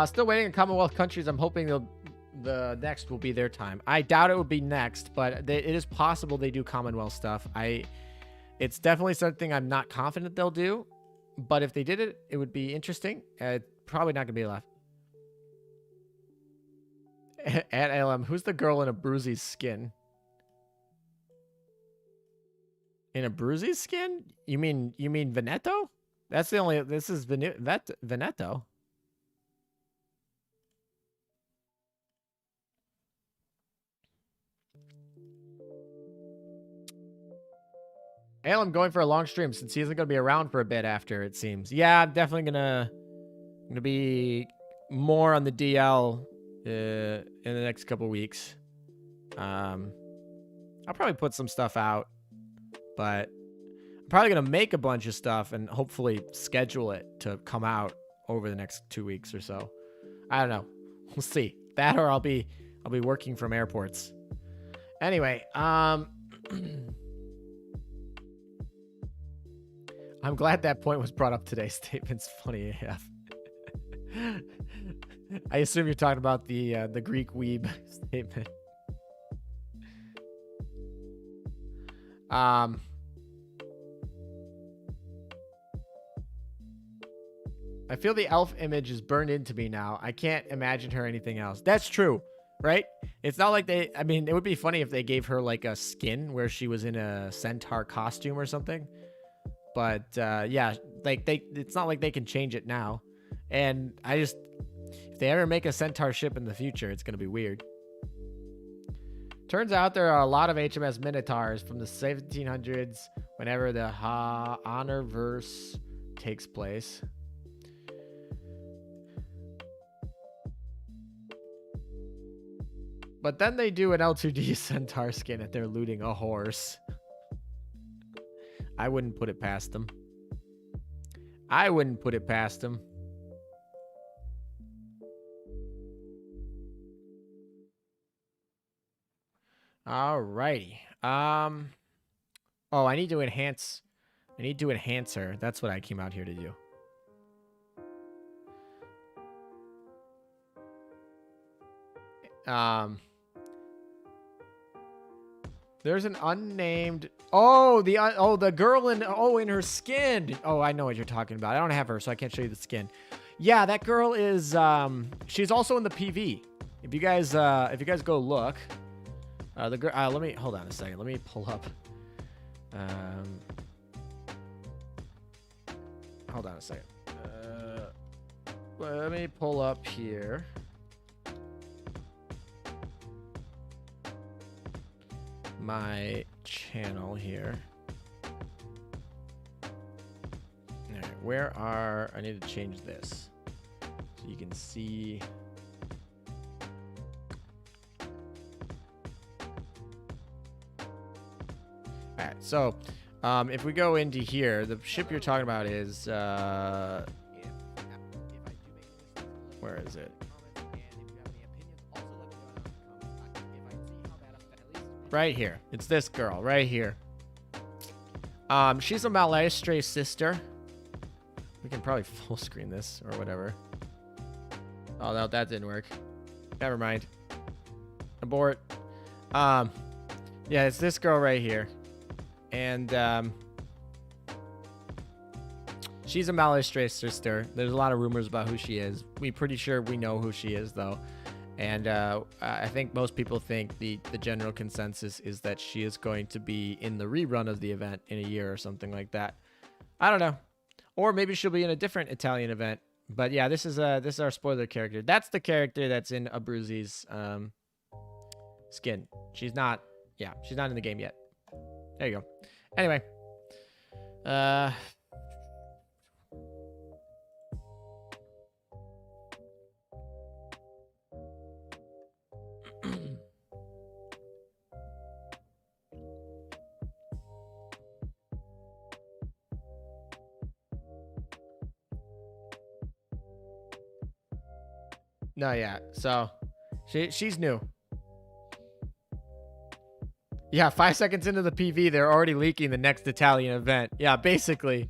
Still waiting on Commonwealth countries. I'm hoping the next will be their time. I doubt it will be next, but it is possible they do Commonwealth stuff. It's definitely something I'm not confident they'll do, but if they did it, it would be interesting. Probably not gonna be left. At LM, who's the girl in a Bruzy's skin? In a Bruzy's skin? You mean Veneto? That's the only. This is Veneto. I'm going for a long stream since he isn't going to be around for a bit after, it seems. Yeah, I'm definitely gonna be more on the DL in the next couple weeks. I'll probably put some stuff out, but I'm probably gonna make a bunch of stuff and hopefully schedule it to come out over the next 2 weeks or so. I don't know. We'll see. That or I'll be working from airports. Anyway, I'm glad that point was brought up today. Statement's funny AF. I assume you're talking about the Greek weeb statement. I feel the elf image is burned into me now. I can't imagine her anything else. That's true, right? It's not like I mean, it would be funny if they gave her like a skin where she was in a centaur costume or something. But yeah, like it's not like they can change it now. And if they ever make a centaur ship in the future, it's gonna be weird. Turns out there are a lot of HMS Minotaurs from the 1700s whenever the Honorverse takes place. But then they do an L2D centaur skin and they're looting a horse. I wouldn't put it past them. I wouldn't put it past them. Alrighty. Oh, I need to enhance her. That's what I came out here to do. There's an unnamed. Oh, the girl in her skin. Oh, I know what you're talking about. I don't have her, so I can't show you the skin. Yeah, that girl is. She's also in the PV. If you guys go look, the girl. Let me hold on a second. Let me pull up. Hold on a second. Let me pull up here. My channel here. All right, I need to change this so you can see. All right, so if we go into here, the ship you're talking about is where is it? Right here. It's this girl right here. She's a Malastre sister. We can probably full screen this or whatever. Oh no, that didn't work. Never mind. Abort. Yeah, it's this girl right here. And she's a Malastre sister. There's a lot of rumors about who she is. We're pretty sure we know who she is though. And I think most people think the general consensus is that she is going to be in the rerun of the event in a year or something like that. I don't know. Or maybe she'll be in a different Italian event. But yeah, this is our spoiler character. That's the character that's in Abruzzi's skin. She's not in the game yet. There you go. Anyway. No, yeah. So she's new. Yeah, 5 seconds into the PV, they're already leaking the next Italian event. Yeah, basically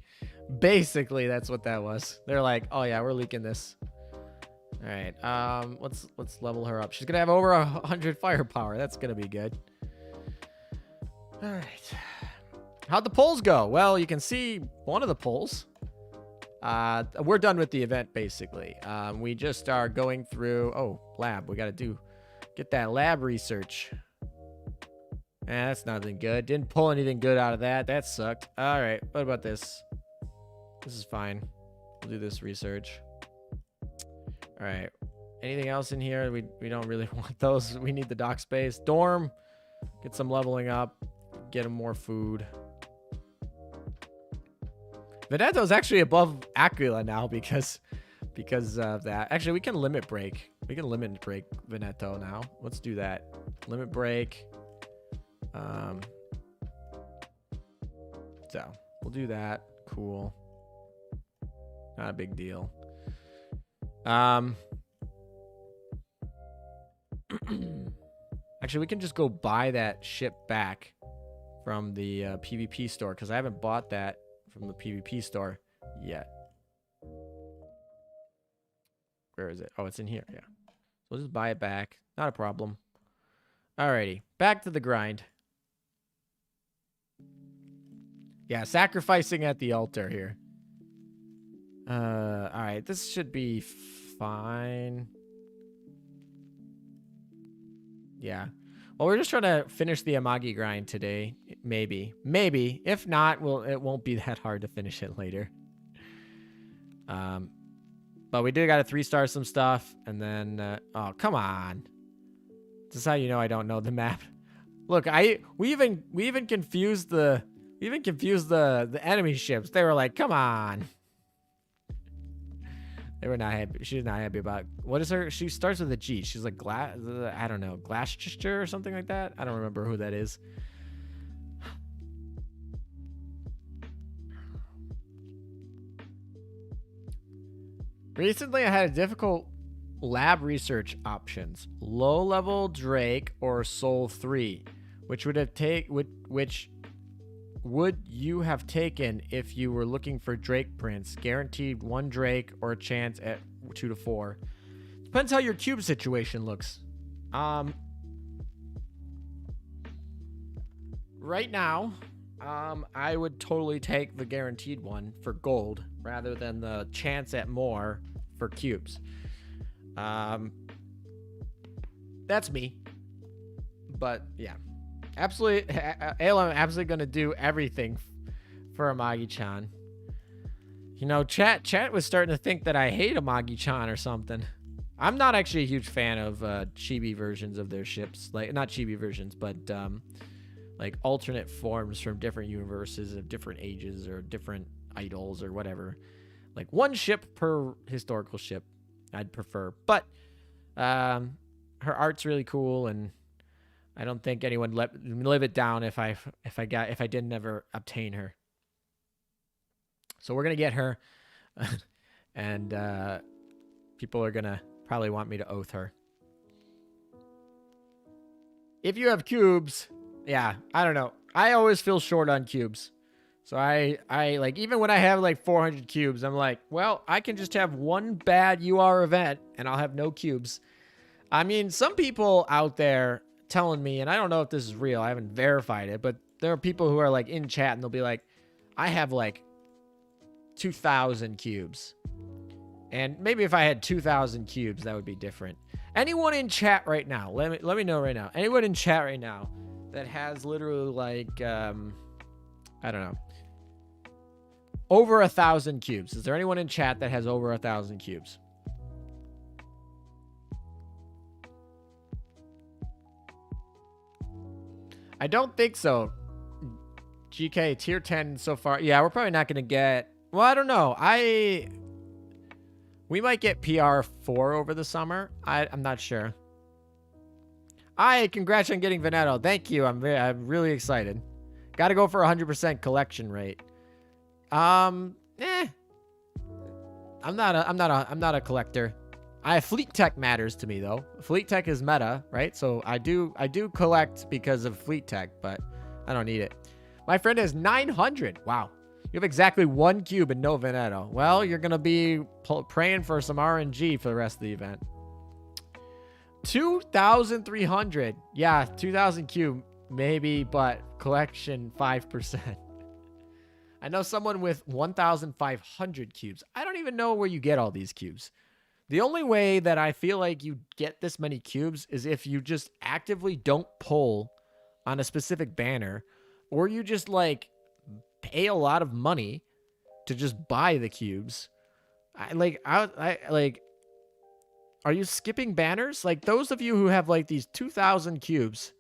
that's what that was. They're like, oh yeah, we're leaking this. All right, let's level her up. She's gonna have over 100 firepower. That's gonna be good. All right, how'd the polls go? Well, you can see one of the polls. We're done with the event basically. We just are going through. Oh, lab. We gotta get that lab research. That's nothing good. Didn't pull anything good out of that. That sucked. All right, what about this? This is fine. We'll do this research. All right. Anything else in here? We don't really want those. We need the dock space. Dorm. Get some leveling up. Get him more food. Veneto's actually above Aquila now because of that. Actually, we can limit break. We can limit break Veneto now. Let's do that. Limit break. So we'll do that. Cool. Not a big deal. Actually, we can just go buy that ship back from the PvP store because I haven't bought that from the PvP store yet. Where is it? Oh, it's in here. Yeah. So we'll just buy it back. Not a problem. Alrighty. Back to the grind. Yeah, sacrificing at the altar here. Alright. This should be fine. Yeah. Well, we're just trying to finish the Amagi grind today. Maybe. If not, well, it won't be that hard to finish it later. But we do got to 3-star some stuff. And then, oh, come on. This is how you know I don't know the map. Look, we even confused the enemy ships. They were like, come on. They were not happy. She's not happy about what is her? She starts with a G. She's like I don't know, Glascher or something like that. I don't remember who that is. Recently, I had a difficult lab research options: low level Drake or Soul 3, which would you have taken if you were looking for Drake prints? Guaranteed 1 Drake or a chance at 2 to 4. Depends how your cube situation looks. Right now, I would totally take the guaranteed one for gold rather than the chance at more for cubes. That's me. But yeah. Absolutely, Ayla, I'm absolutely gonna do everything for Amagi-chan. You know, chat was starting to think that I hate Amagi-chan or something. I'm not actually a huge fan of chibi versions of their ships, like not chibi versions, but like alternate forms from different universes of different ages or different idols or whatever. Like 1 ship per historical ship, I'd prefer. But her art's really cool, and I don't think anyone live it down if I didn't ever obtain her. So we're gonna get her, and people are gonna probably want me to oath her. If you have cubes, yeah, I don't know. I always feel short on cubes, so I like even when I have like 400 cubes, I'm like, well, I can just have 1 bad UR event and I'll have no cubes. I mean, some people out there telling me, and I don't know if this is real, I haven't verified it, but there are people who are like in chat and they'll be like, I have like 2,000 cubes, and maybe if I had 2,000 cubes that would be different. Anyone in chat right now, let me know right now, anyone in chat right now that has literally like I don't know, over 1,000 cubes? Is there anyone in chat that has over 1,000 cubes? I don't think so. GK tier 10 so far. Yeah, we're probably not going to get... Well, I don't know. We might get PR 4 over the summer. I'm not sure. Congrats on getting Veneto. Thank you. I'm really excited. Got to go for 100% collection rate. I'm not a collector. Fleet tech matters to me though. Fleet tech is meta, right? So I do collect because of fleet tech, but I don't need it. My friend has 900. Wow. You have exactly 1 cube and no Veneto. Well, you're gonna be praying for some RNG for the rest of the event. 2,300. Yeah, 2,000 cube maybe, but collection 5%. I know someone with 1,500 cubes. I don't even know where you get all these cubes. The only way that I feel like you get this many cubes is if you just actively don't pull on a specific banner, or you just like pay a lot of money to just buy the cubes. Are you skipping banners? Like those of you who have like these 2,000 cubes,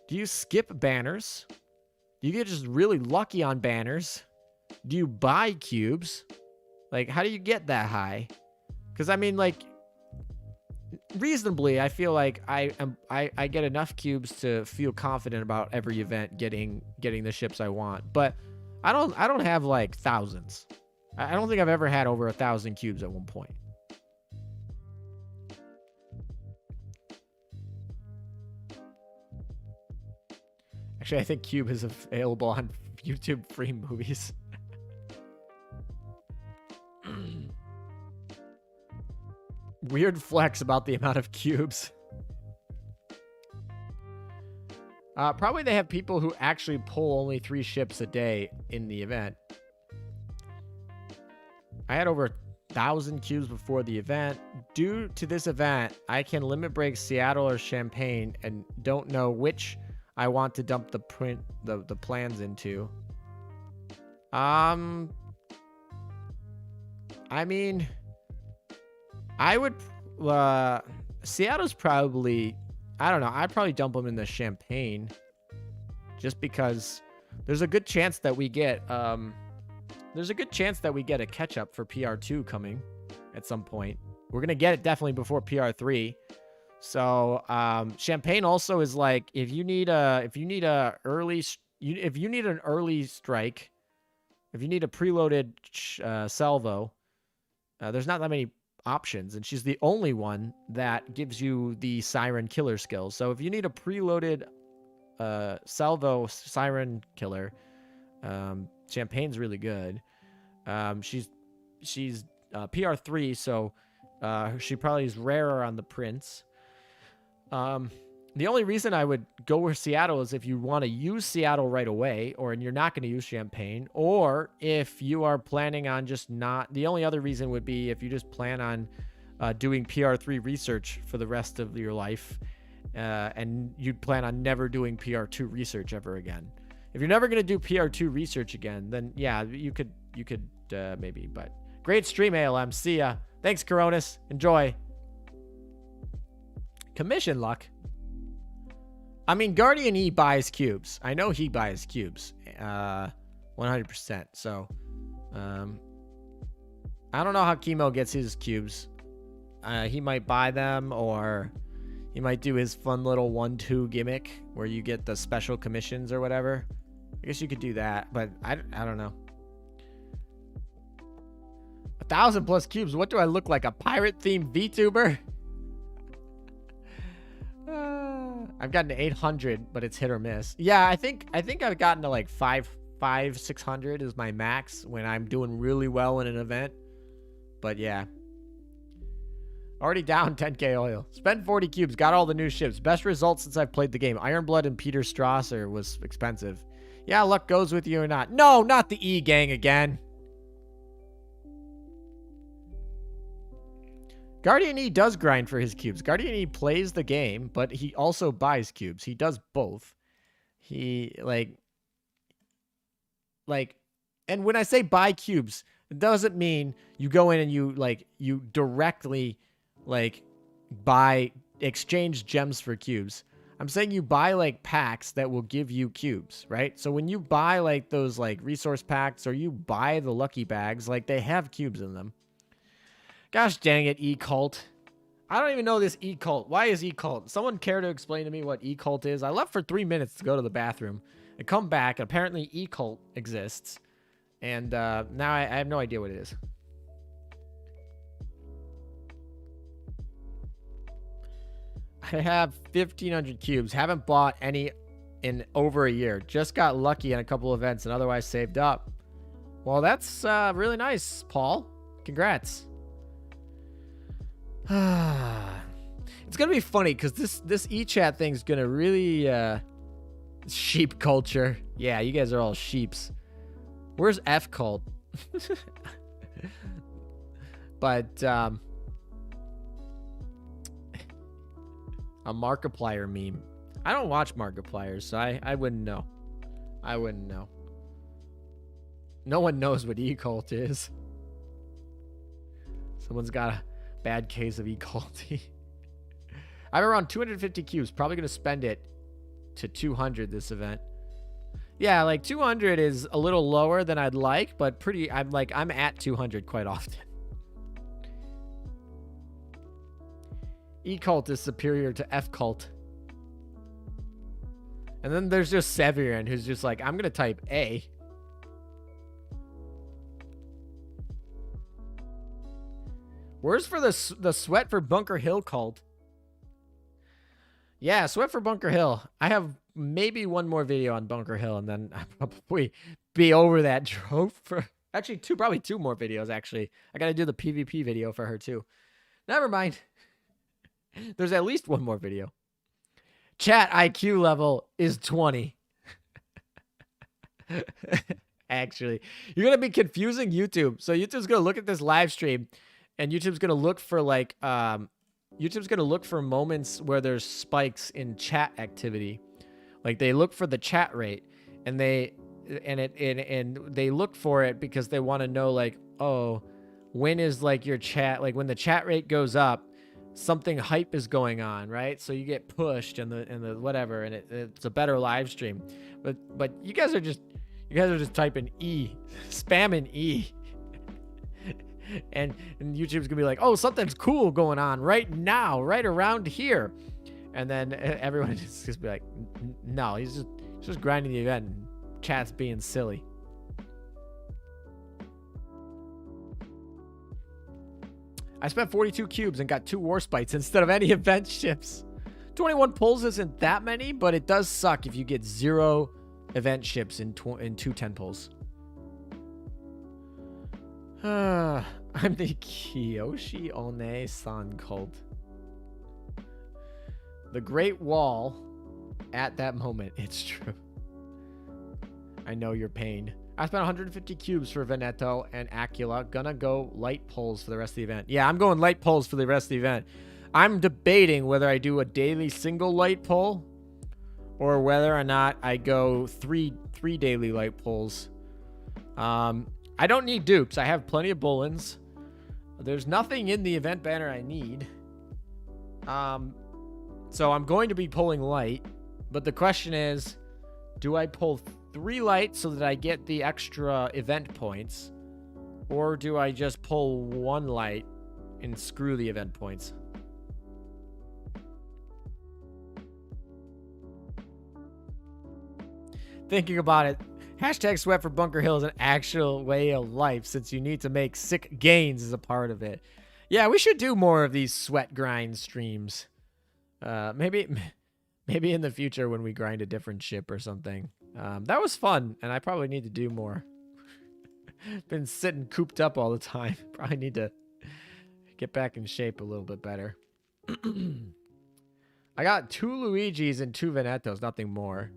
do you skip banners? Do you get just really lucky on banners? Do you buy cubes? Like, how do you get that high? Because I mean, like, reasonably, I feel like I get enough cubes to feel confident about every event getting the ships I want. But I don't have like thousands. I don't think I've ever had over 1,000 cubes at one point. Actually, I think Cube is available on YouTube free movies. Weird flex about the amount of cubes. Probably they have people who actually pull only 3 ships a day in the event. I had over 1,000 cubes before the event. Due to this event, I can limit break Seattle or Champagne and don't know which I want to dump the plans into. I mean, I would Seattle's probably, I don't know, I'd probably dump them in the Champagne just because there's a good chance that we get a catch up for PR2 coming at some point. We're going to get it definitely before PR3. So, Champagne also is like, if you need an early strike, if you need a preloaded salvo, there's not that many options, and she's the only one that gives you the Siren killer skills. So if you need a preloaded salvo Siren killer, Champagne's really good. She's PR3, so she probably is rarer on the Prince. The only reason I would go with Seattle is if you want to use Seattle right away, or you're not going to use Champagne, or if you are planning on just not. The only other reason would be if you just plan on doing PR3 research for the rest of your life, and you'd plan on never doing PR2 research ever again. If you're never going to do PR2 research again, then yeah, you could maybe. But great stream, ALM. See ya. Thanks, Coronis. Enjoy. Commission luck. I mean, Guardian E buys cubes. I know he buys cubes. 100%. So, I don't know how Chemo gets his cubes. He might buy them, or he might do his fun little 1-2 gimmick where you get the special commissions or whatever. I guess you could do that, but I don't know. 1,000+ cubes. What do I look like? A pirate-themed VTuber? I've gotten to 800, but it's hit or miss. Yeah, I think I've gotten to like 600 is my max when I'm doing really well in an event. But yeah. Already down 10k oil. Spent 40 cubes. Got all the new ships. Best results since I've played the game. Ironblood and Peter Strasser was expensive. Yeah, luck goes with you or not. No, not the E gang again. Guardian E does grind for his cubes. Guardian E plays the game, but he also buys cubes. He does both. He and when I say buy cubes, it doesn't mean you go in and you directly exchange gems for cubes. I'm saying you buy like packs that will give you cubes, right? So when you buy like those like resource packs, or you buy the lucky bags, like they have cubes in them. Gosh dang it, E-Cult. I don't even know this E-Cult. Why is E-Cult? Someone care to explain to me what E-Cult is? I left for 3 minutes to go to the bathroom and come back. And apparently E-Cult exists. And now I have no idea what it is. I have 1,500 cubes. Haven't bought any in over a year. Just got lucky in a couple events and otherwise saved up. Well, that's really nice, Paul. Congrats. It's gonna be funny because this e-chat thing's gonna really sheep culture. Yeah, you guys are all sheeps. Where's F cult? But a Markiplier meme. I don't watch Markipliers, so I wouldn't know. I wouldn't know. No one knows what e-cult is. Someone's got a bad case of e-culty. I have around 250 cubes. Probably going to spend it to 200 this event. Yeah, like 200 is a little lower than I'd like, but I'm at 200 quite often. E-cult is superior to F-cult. And then there's just Severin, who's just like, I'm going to type A. Where's for the Sweat for Bunker Hill cult? Yeah, Sweat for Bunker Hill. I have maybe one more video on Bunker Hill, and then I'll probably be over that trope for... Actually, probably two more videos, actually. I got to do the PvP video for her, too. Never mind. There's at least one more video. Chat IQ level is 20. Actually, you're going to be confusing YouTube. So YouTube's going to look at this live stream, and YouTube's going to look for like YouTube's going to look for moments where there's spikes in chat activity. Like they look for the chat rate, and they look for it because they want to know like, oh, when is like your chat, like when the chat rate goes up, something hype is going on, right? So you get pushed and the whatever, and it's a better live stream. But you guys are just typing E, spamming E. and YouTube's gonna be like, oh, something's cool going on right now, right around here. And then everyone is just be like, no, he's just grinding the event and chat's being silly. I spent 42 cubes and got 2 war spites instead of any event ships. 21 pulls isn't that many, but it does suck if you get 0 event ships in 2 10 pulls. I'm the Kiyoshi One-san cult. The Great Wall at that moment. It's true. I know your pain. I spent 150 cubes for Veneto and Aquila. Gonna go light pulls for the rest of the event. Yeah, I'm going light pulls for the rest of the event. I'm debating whether I do a daily single light pull or whether or not I go three daily light pulls. I don't need dupes. I have plenty of bullens. There's nothing in the event banner I need. So I'm going to be pulling light, but the question is, do I pull 3 lights so that I get the extra event points, or do I just pull 1 light and screw the event points? Thinking about it, hashtag sweat for Bunker Hill is an actual way of life since you need to make sick gains as a part of it. Yeah, we should do more of these sweat grind streams. Maybe in the future when we grind a different ship or something. That was fun, and I probably need to do more. Been sitting cooped up all the time. Probably need to get back in shape a little bit better. I got 2 Luigis and 2 Venetos, nothing more.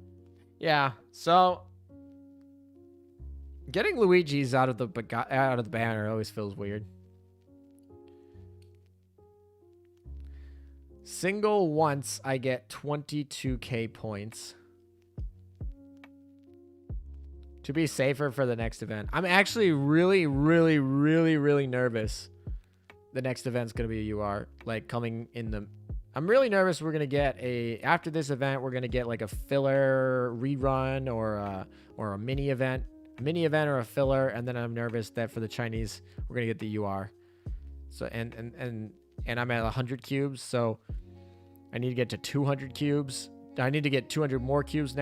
Yeah, so getting Luigi's out of the banner always feels weird. Single once, I get 22k points. To be safer for the next event. I'm actually really nervous. The next event's going to be a UR. Like, coming in the... I'm really nervous we're going to get a... After this event, we're going to get, like, a filler rerun or a mini event. A mini event or a filler. And then I'm nervous that for the Chinese, we're going to get the UR. So, and I'm at 100 cubes, so I need to get to 200 cubes. I need to get 200 more cubes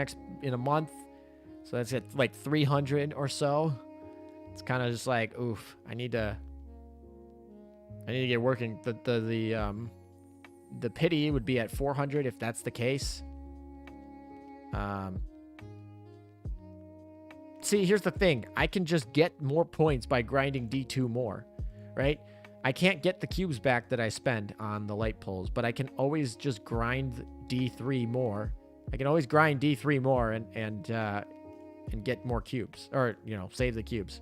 in a month. So that's at like 300 or so. It's kind of just like, oof. I need to get working. the pity would be at 400 if that's the case. See, here's the thing. I can just get more points by grinding D2 more, right? I can't get the cubes back that I spend on the light poles, but I can always just grind D3 more. I can always grind D3 more and get more cubes, or, you know, save the cubes.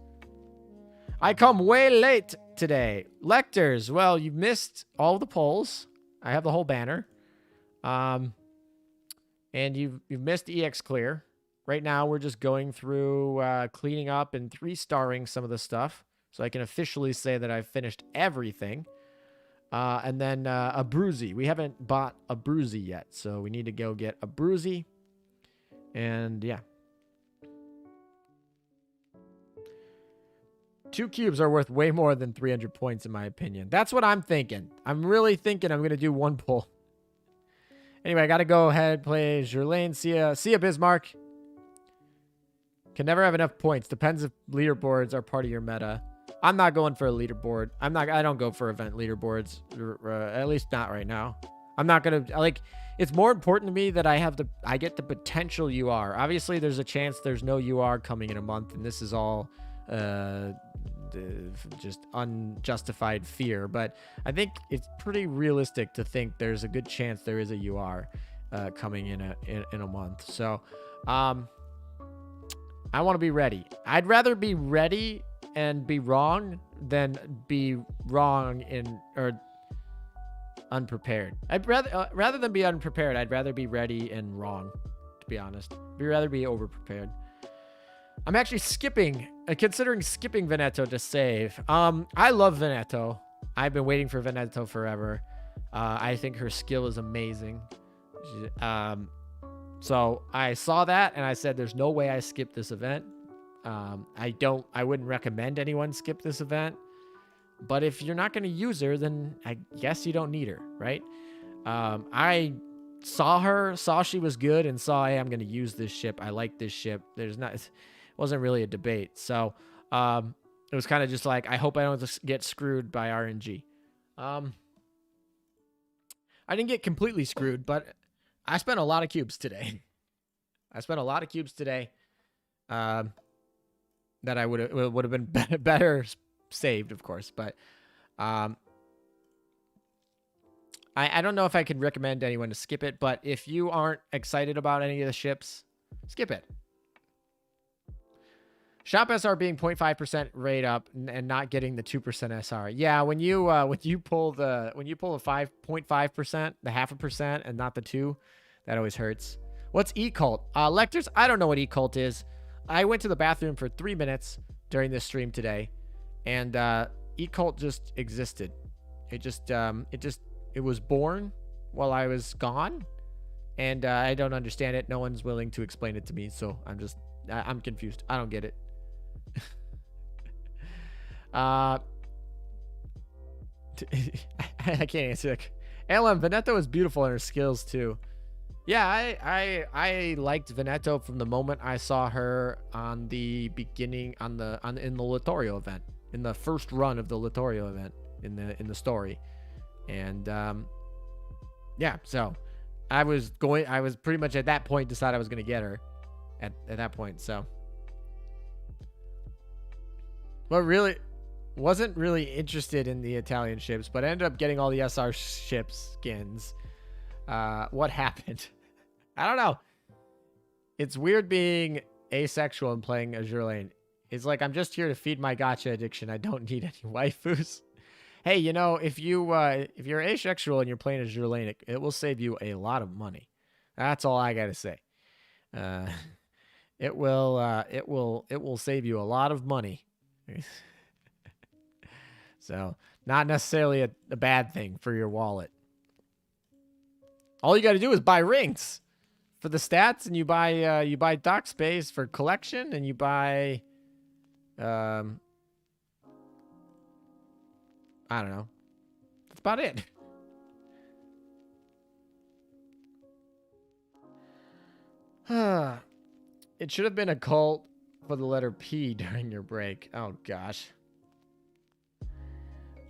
I come way late today. Lectors, well, you've missed all the polls. I have the whole banner. And you've missed EX Clear. Right now, we're just going through cleaning up and 3-starring some of the stuff. So I can officially say that I've finished everything. And then a Bruzy. We haven't bought a Bruzy yet. So we need to go get a Bruzy. And yeah. 2 cubes are worth way more than 300 points in my opinion. That's what I'm thinking. I'm really thinking I'm going to do 1 pull. Anyway, I got to go ahead, play Jurlane. See ya, Bismarck. Can never have enough points. Depends if leaderboards are part of your meta. I'm not going for a leaderboard. I don't go for event leaderboards. At least not right now. I'm not going to, like, it's more important to me that I get the potential UR. Obviously, there's a chance there's no UR coming in a month, and this is all just unjustified fear. But I think it's pretty realistic to think there's a good chance there is a UR coming in a month. So, I want to be ready. I'd rather be ready and be wrong than be wrong or unprepared. I'd rather than be unprepared, I'd rather be ready and wrong, to be honest. I'd rather be overprepared. I'm actually considering skipping Veneto to save. I love Veneto. I've been waiting for Veneto forever. I think her skill is amazing. So I saw that and I said, there's no way I skip this event. I wouldn't recommend anyone skip this event, but if you're not going to use her, then I guess you don't need her, right? I saw she was good and saw, hey, I'm going to use this ship. I like this ship. It wasn't really a debate. So, it was kind of just like, I hope I don't get screwed by RNG. I didn't get completely screwed, but I spent a lot of cubes today. That I would have been better saved, of course. But I don't know if I could recommend anyone to skip it. But if you aren't excited about any of the ships, skip it. Shop SR being 0.5% rate up and not getting the 2% SR. Yeah, when you pull the 5.5%, the 0.5%, and not the 2%, that always hurts. What's E-Cult? Lectors, I don't know what E-Cult is. I went to the bathroom for 3 minutes during this stream today, and E-Cult just existed. It was born while I was gone, and I don't understand it. No one's willing to explain it to me, so I'm confused. I don't get it. I can't answer that. LM, Veneto is beautiful in her skills too. Yeah, I liked Veneto from the moment I saw her on the beginning in the Littorio event, in the first run of the Littorio event in the story. And yeah, so I was pretty much at that point decided I was going to get her at that point. So but really wasn't really interested in the Italian ships, but ended up getting all the SR ships skins. What happened? I don't know. It's weird being asexual and playing Azur Lane. It's like, I'm just here to feed my gacha addiction. I don't need any waifus. Hey, you know, if you're asexual and you're playing Azur Lane, it will save you a lot of money. That's all I gotta say. It will save you a lot of money. So, not necessarily a bad thing for your wallet. All you got to do is buy rings for the stats, and you buy dock space for collection, and you buy I don't know. That's about it. It should have been a cult for the letter P during your break. Oh gosh.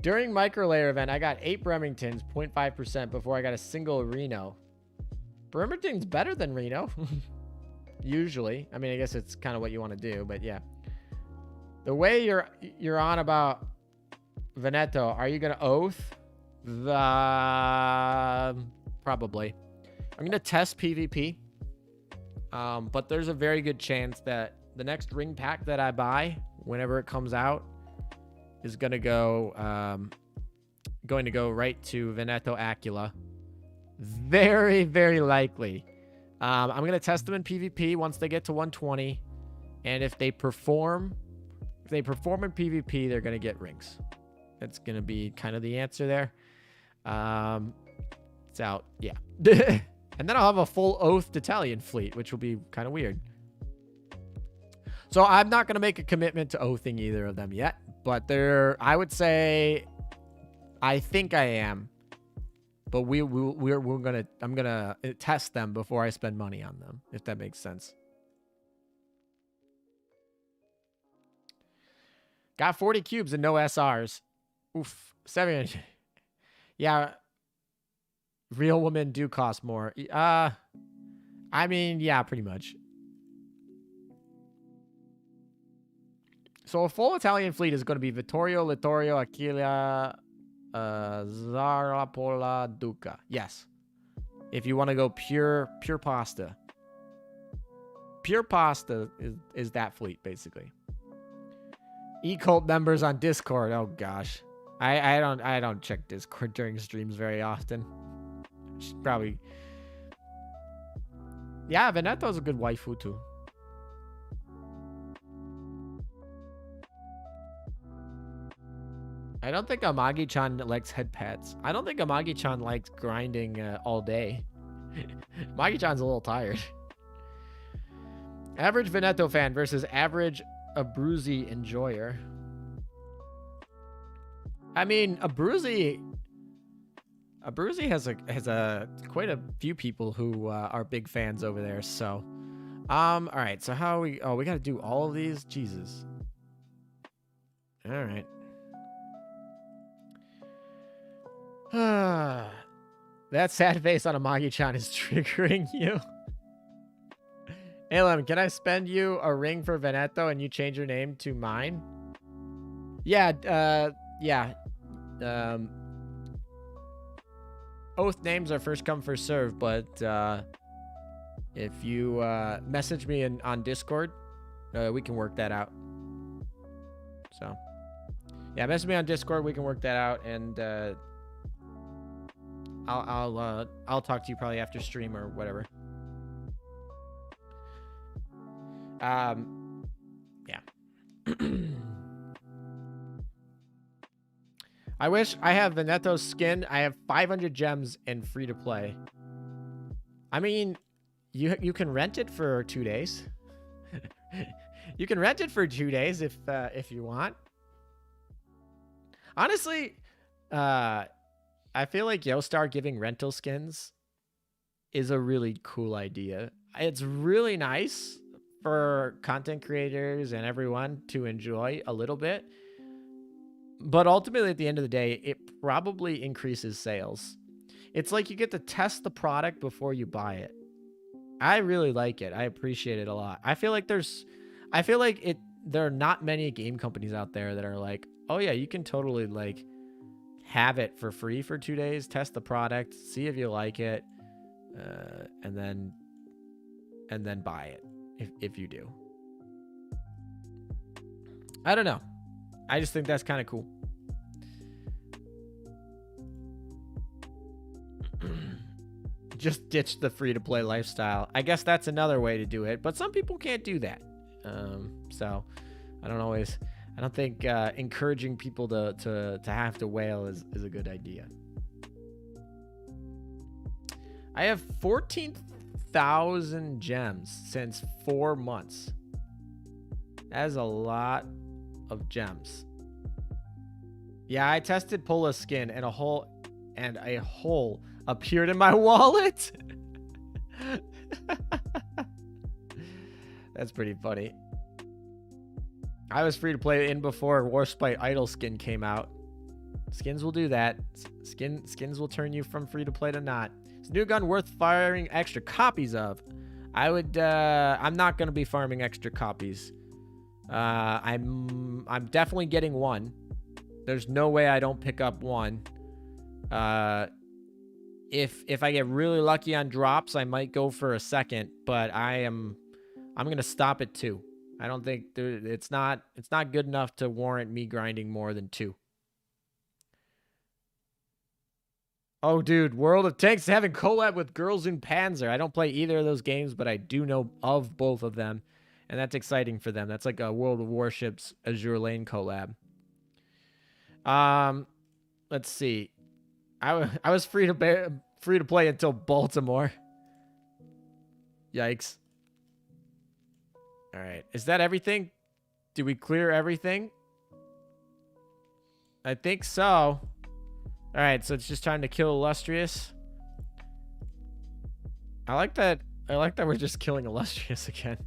During microlayer event, I got 8 Bremertons, 0.5% before I got a single Reno. Bremerton's better than Reno. Usually. I mean, I guess it's kind of what you want to do, but yeah. The way you're on about Veneto, are you going to oath? Probably. I'm going to test PvP. But there's a very good chance that the next ring pack that I buy, whenever it comes out, is going to go right to Veneto Aquila. Very, very likely. I'm going to test them in PvP once they get to 120. And if they perform in PvP, they're going to get rings. That's going to be kind of the answer there. It's out. Yeah. And then I'll have a full oath Daedalian fleet, which will be kind of weird. So I'm not going to make a commitment to oathing either of them yet. But I would say, I think I am. But I'm gonna test them before I spend money on them, if that makes sense. Got 40 cubes and no SRs. Oof. 7. Yeah. Real women do cost more. I mean, yeah, pretty much. So a full Italian fleet is going to be Vittorio, Aquila, Zarapola, Duca. Yes. If you want to go pure pasta. Pure pasta is that fleet, basically. E-cult members on Discord. Oh gosh. I don't check Discord during streams very often. Should probably. Yeah, Veneto's a good waifu too. I don't think Amagi-chan likes head pats. I don't think Amagi-chan likes grinding all day. Amagi-chan's a little tired. Average Veneto fan versus average Abruzzi enjoyer. I mean, Abruzzi has quite a few people who are big fans over there. So, all right. So how we got to do all of these. Jesus. All right. That sad face on Amagi-chan is triggering you. Alem, can I spend you a ring for Veneto and you change your name to mine? Yeah, yeah. Oath names are first come, first serve, but if you message me on Discord, we can work that out. So, yeah, message me on Discord, we can work that out, and I'll talk to you probably after stream or whatever. Yeah. I wish I have Veneto's skin. I have 500 gems and free to play. I mean, you can rent it for 2 days. You can rent it for 2 days if you want. Honestly, I feel like Yostar giving rental skins is a really cool idea. It's really nice for content creators and everyone to enjoy a little bit. But ultimately, at the end of the day, it probably increases sales. It's like you get to test the product before you buy it. I really like it. I appreciate it a lot. I feel like there are not many game companies out there that are like, oh yeah, you can totally like have it for free for 2 days, test the product, see if you like it, and then buy it if you do. I don't know. I just think that's kind of cool. Just ditch the free-to-play lifestyle. I guess that's another way to do it, but some people can't do that. So I don't think encouraging people to have to whale is a good idea. I have 14,000 gems since 4 months. That is a lot of gems. Yeah, I tested Pola's skin and a hole appeared in my wallet. That's pretty funny. I was free to play in before Warspite Idol skin came out. Skins will do that. Skins will turn you from free to play to not. Is new gun worth firing extra copies of? I would. I'm not gonna be farming extra copies. I'm definitely getting one. There's no way I don't pick up one. If I get really lucky on drops, I might go for a second, but I'm gonna stop at 2. I don't think it's not good enough to warrant me grinding more than 2. Oh, dude, World of Tanks is having collab with Girls in Panzer. I don't play either of those games, but I do know of both of them, and that's exciting for them. That's like a World of Warships Azur Lane collab. Let's see. I was free to play until Baltimore. Yikes. All right, is that everything? Did we clear everything? I think so. All right, so it's just time to kill Illustrious. I like that we're just killing Illustrious again.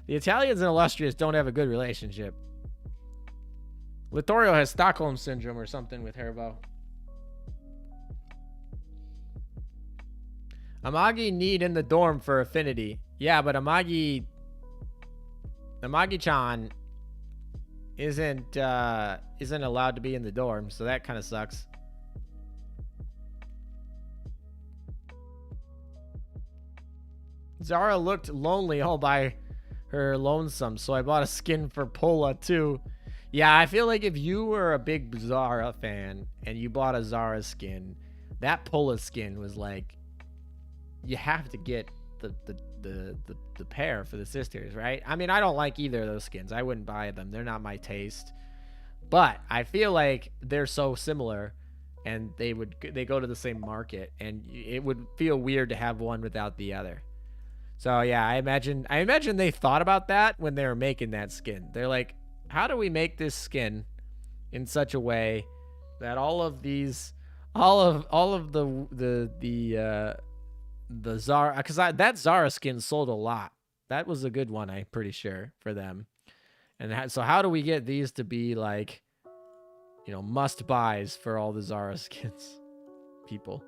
The Italians and Illustrious don't have a good relationship. Vittorio has Stockholm Syndrome or something with Herbo. Amagi need in the dorm for affinity. Yeah, but amagi-chan isn't allowed to be in the dorm, so that kind of sucks. Zara looked lonely all by her lonesome, so I bought a skin for Pola too. Yeah, I feel like if you were a big Zara fan and you bought a Zara skin, that Pola skin was like, you have to get the pair for the sisters, right? I mean, I don't like either of those skins. I wouldn't buy them. They're not my taste. But I feel like they're so similar, and they go to the same market, and it would feel weird to have one without the other. So yeah, I imagine they thought about that when they were making that skin. They're like, how do we make this skin in such a way that all of the Zara, because that Zara skin sold a lot. That was a good one, I'm pretty sure, for them. And so how do we get these to be like, you know, must buys for all the Zara skins people?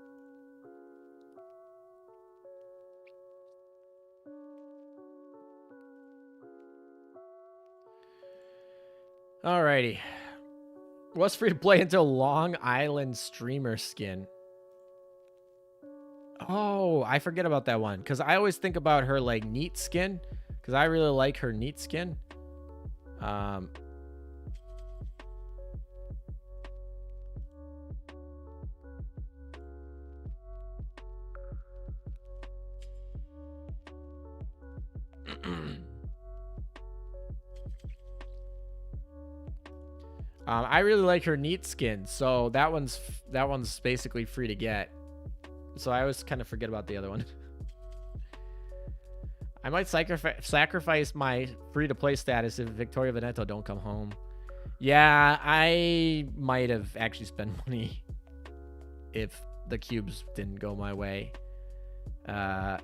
Alrighty. What's free to play until Long Island streamer skin? Oh, I forget about that one, because I always think about her like neat skin, because I really like her neat skin. I really like her neat skin, so that one's basically free to get. So I always kind of forget about the other one. I might sacrifice my free-to-play status if Vittorio Veneto don't come home. Yeah, I might have actually spent money if the cubes didn't go my way. So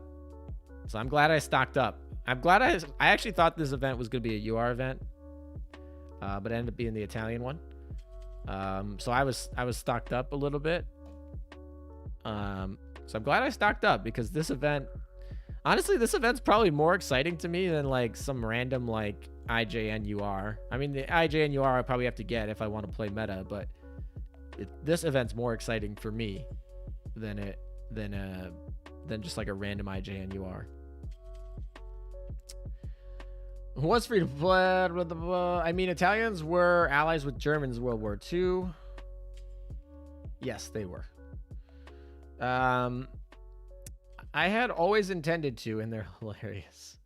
I'm glad I stocked up. I'm glad I actually thought this event was going to be a UR event, but it ended up being the Italian one. So I was stocked up a little bit. So I'm glad I stocked up, because this event, honestly, this event's probably more exciting to me than like some random like IJNUR. I mean, the IJNUR I probably have to get if I want to play meta, but this event's more exciting for me than just like a random IJNUR. What's free to play? I mean, Italians were allies with Germans in World War II. Yes, they were. I had always intended to, and they're hilarious.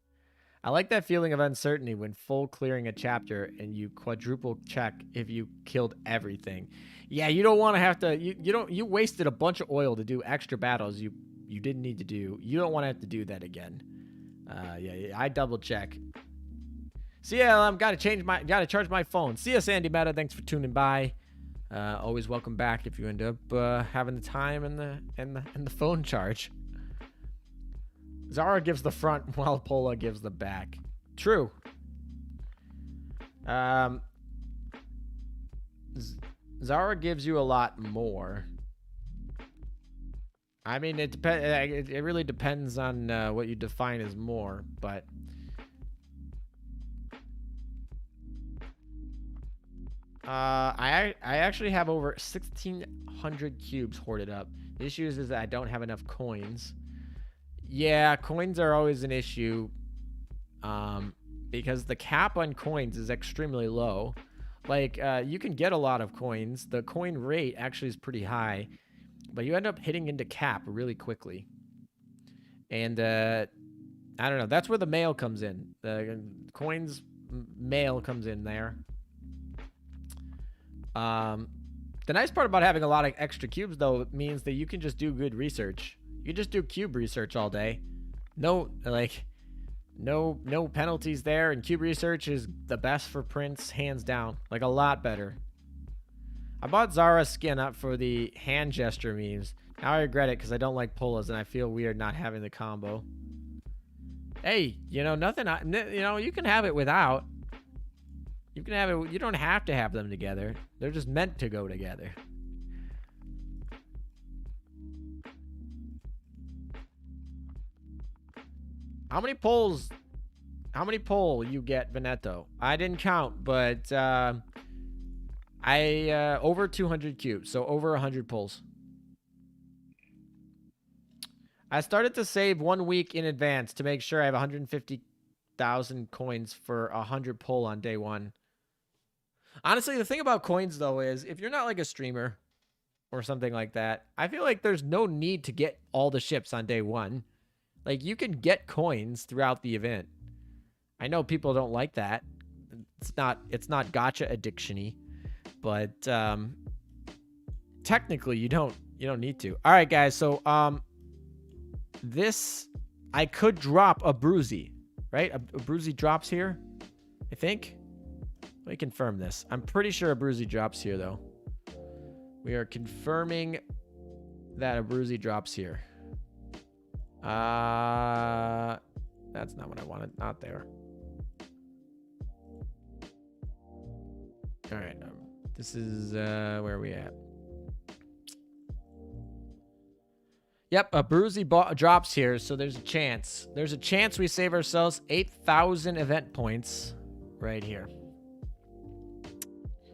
I like that feeling of uncertainty when full clearing a chapter and you quadruple check if you killed everything. Yeah, you don't want to have to. You wasted a bunch of oil to do extra battles you didn't need to do. You don't want to have to do that again. Yeah, I double check. CLM gotta charge my phone. See ya, Sandy Meta. Thanks for tuning by. Always welcome back if you end up having the time and the phone charge. Zara gives the front while Pola gives the back. True. Zara gives you a lot more. I mean, it depends. It really depends on what you define as more, but I actually have over 1,600 cubes hoarded up. The issue is that I don't have enough coins. Yeah, coins are always an issue, because the cap on coins is extremely low. Like, you can get a lot of coins. The coin rate actually is pretty high, but you end up hitting into cap really quickly. And I don't know. That's where the mail comes in. The coins mail comes in there. The nice part about having a lot of extra cubes, though, means that you can just do good research. You just do cube research all day. No penalties there, and cube research is the best for prints, hands down. Like, a lot better. I bought Zara's skin up for the hand gesture memes. Now I regret it because I don't like Polas, and I feel weird not having the combo. Hey, you know, you can have it without. You can have it. You don't have to have them together. They're just meant to go together. How many polls you get, Veneto? I didn't count, but over 200 cubes, so over 100 polls. I started to save 1 week in advance to make sure I have 150,000 coins for 100 poll on day 1. Honestly, the thing about coins, though, is if you're not like a streamer or something like that, I feel like there's no need to get all the ships on day 1. Like, you can get coins throughout the event. I know people don't like that. It's not gacha addiction-y, but technically you don't need to. All right, guys. So this, I could drop a Bruzy, right? A Bruzy drops here, I think. Let me confirm this. I'm pretty sure a Bruzy drops here, though. We are confirming that a Bruzy drops here. That's not what I wanted. Not there. All right. This is where are we at? Yep, a Bruzy drops here, so there's a chance. There's a chance we save ourselves 8,000 event points right here.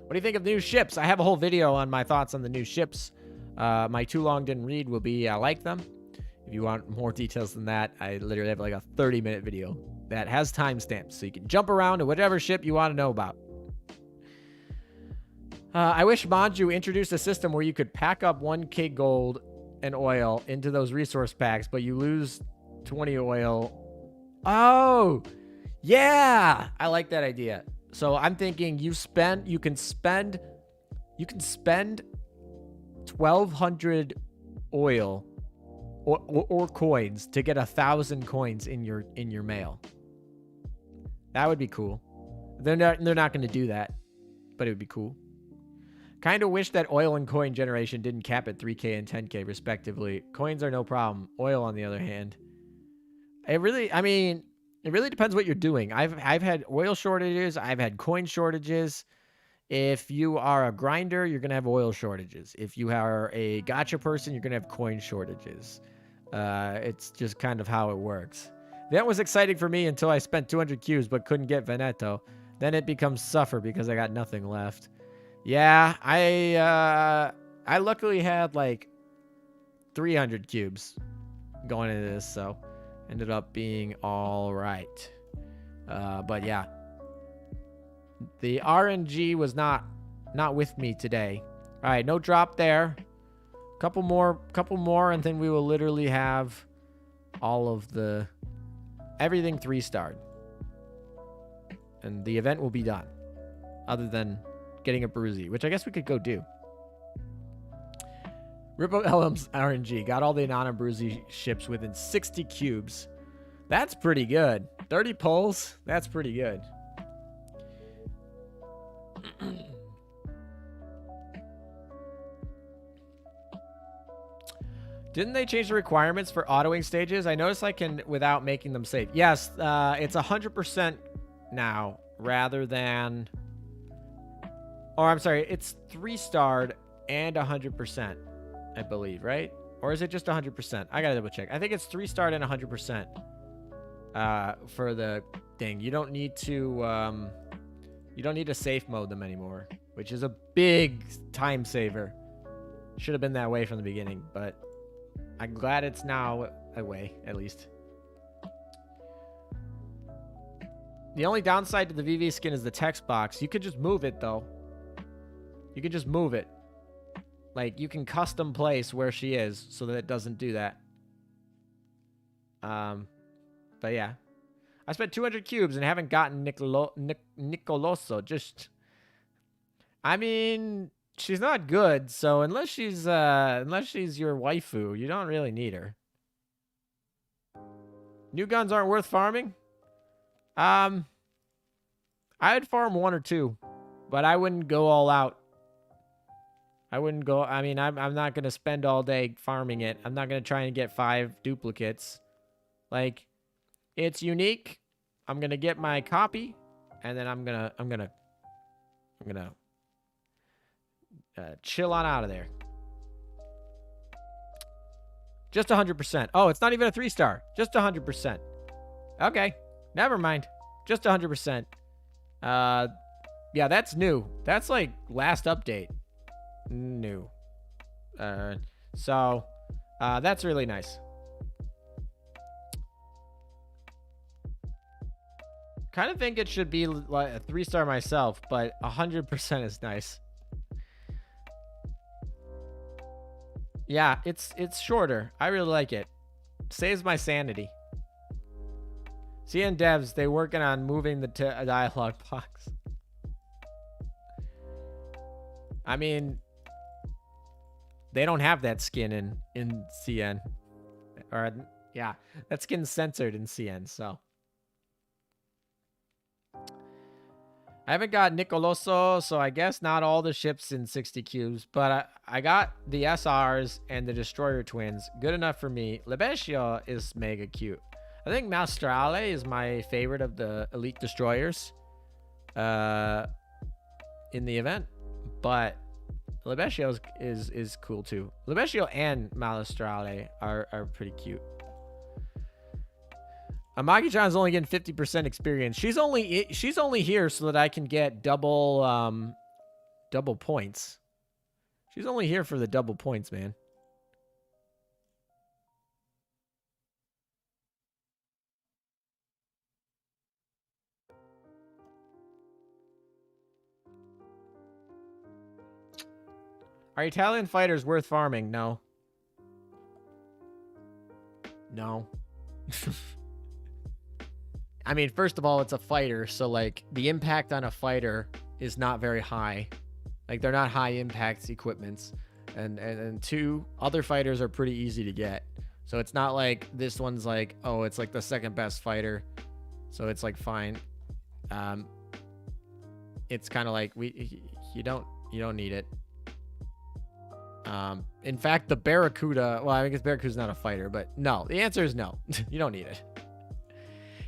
What do you think of the new ships? I have a whole video on my thoughts on the new ships. My too long didn't read will be I like them. If you want more details than that, I literally have like a 30-minute video that has timestamps, so you can jump around to whatever ship you want to know about. I wish Manju introduced a system where you could pack up 1k gold and oil into those resource packs, but you lose 20 oil. Oh, yeah, I like that idea. So I'm thinking you can spend 1,200 oil or coins to get 1,000 coins in your mail. That would be cool. They're not going to do that, but it would be cool. Kind of wish that oil and coin generation didn't cap at 3k and 10k respectively. Coins are no problem. Oil, on the other hand, it really depends what you're doing. I've had oil shortages. I've had coin shortages. If you are a grinder, you're going to have oil shortages. If you are a gacha person, you're going to have coin shortages. It's just kind of how it works. That was exciting for me until I spent 200 cubes but couldn't get Veneto. Then it becomes suffer because I got nothing left. Yeah, I luckily had like 300 cubes going into this, so ended up being all right. But yeah, the RNG was not with me today. All right, no drop there. Couple more, and then we will literally have all of everything 3-starred, and the event will be done. Other than getting a Bruzy, which I guess we could go do. Rippo Elm's RNG got all the Nana Bruzy ships within 60 cubes. That's pretty good. 30 pulls. That's pretty good. Didn't they change the requirements for autoing stages? I noticed I can without making them safe. Yes, it's 100% now rather than Or I'm sorry, it's 3-starred and 100%, I believe, right? Or is it just 100%? I gotta double check. I think it's 3-starred and 100% for the thing. You don't need to safe mode them anymore, which is a big time saver. Should have been that way from the beginning, but I'm glad it's now away, at least. The only downside to the VV skin is the text box. You could just move it, though. You can just move it. Like, you can custom place where she is so that it doesn't do that. But yeah. I spent 200 cubes and haven't gotten Nicoloso. Just... I mean, she's not good, so unless she's your waifu, you don't really need her. New guns aren't worth farming? I'd farm 1 or 2, but I wouldn't go all out. I wouldn't go... I mean, I'm not going to spend all day farming it. I'm not going to try and get 5 duplicates. Like, it's unique. I'm going to get my copy, and then I'm going to chill on out of there. Just 100%. Oh, it's not even a 3-star. Just 100%. Okay. Never mind. Just 100%. Yeah, that's new. That's like last update. New. So, that's really nice. Kind of think it should be like a 3-star myself, but 100% is nice. Yeah, it's shorter. I really like it. Saves my sanity. CN devs, they working on moving the dialogue box. I mean, they don't have that skin in CN. Or, yeah, that skin's censored in CN, so. I haven't got Nicoloso, so I guess not all the ships in 60 cubes, but I got the SRs and the Destroyer Twins. Good enough for me. Lebesio is mega cute. I think Maestrale is my favorite of the Elite Destroyers in the event, but Lebesio is cool too. Lebesio and Maestrale are pretty cute. Amagi-chan is only getting 50% experience. She's only here so that I can get double points. She's only here for the double points, man. Are Italian fighters worth farming? No. No. I mean, first of all, it's a fighter, so like the impact on a fighter is not very high. Like they're not high impact equipments. And 2 other fighters are pretty easy to get. So it's not like this one's like, oh, it's like the second best fighter. So it's like fine. It's kind of like you don't need it. In fact, the Barracuda, well, I guess Barracuda's not a fighter, but no, the answer is no. You don't need it.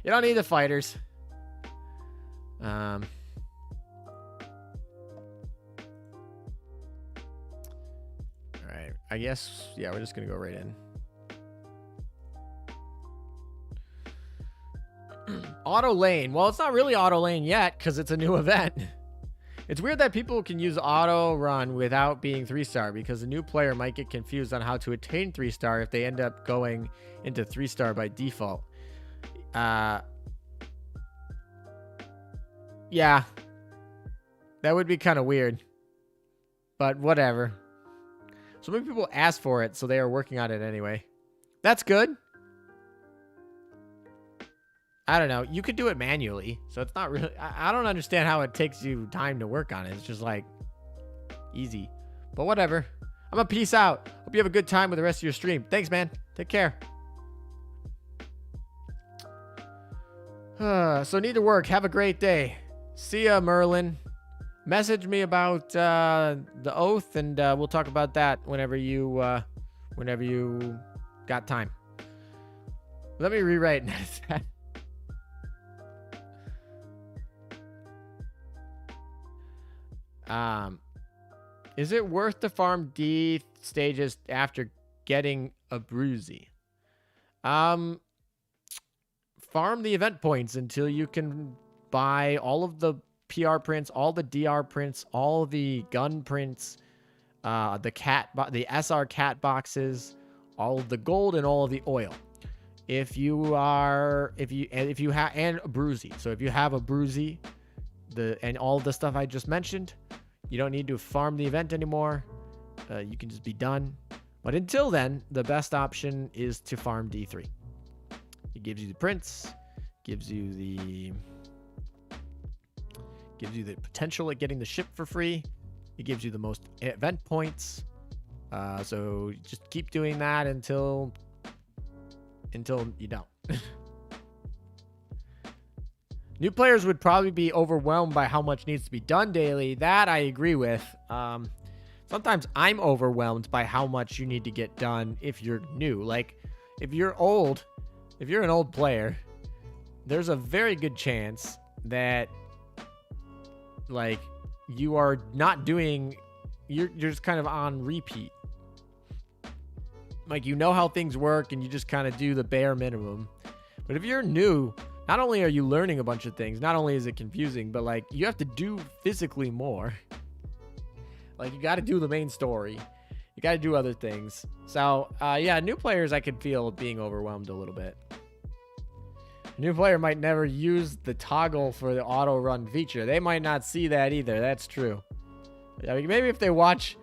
You don't need the fighters. All right, I guess, yeah, we're just gonna go right in. Auto lane. Well, it's not really auto lane yet because it's a new event. It's weird that people can use auto run without being 3-star because a new player might get confused on how to attain 3-star if they end up going into 3-star by default. Yeah, that would be kind of weird, but whatever. So many people asked for it, so they are working on it anyway. That's good. I don't know. You could do it manually, so it's not really... I don't understand how it takes you time to work on it. It's just like easy, but whatever. I'm gonna peace out. Hope you have a good time with the rest of your stream. Thanks, man. Take care. So need to work. Have a great day. See ya, Merlin. Message me about the oath, and we'll talk about that whenever you got time. Let me rewrite that. Is it worth to farm D stages after getting a bruisey? Farm the event points until you can buy all of the PR prints, all the DR prints, all the gun prints, the SR cat boxes, all of the gold and all of the oil. If you have and a bruisey. So if you have a bruisey, and all the stuff I just mentioned, you don't need to farm the event anymore. You can just be done. But until then, the best option is to farm D3. It gives you the prints, gives you the potential at getting the ship for free. It gives you the most event points. So just keep doing that until you don't. New players would probably be overwhelmed by how much needs to be done daily. That I agree with. Sometimes I'm overwhelmed by how much you need to get done if you're new. Like, if you're an old player, there's a very good chance that, like, you are not doing, you're just kind of on repeat. Like, you know how things work and you just kind of do the bare minimum. But if you're new, not only are you learning a bunch of things, not only is it confusing, but, like, you have to do physically more. Like, you got to do the main story. You got to do other things. So, yeah, new players, I could feel being overwhelmed a little bit. A new player might never use the toggle for the auto run feature. They might not see that either. That's true. I mean, maybe if they watch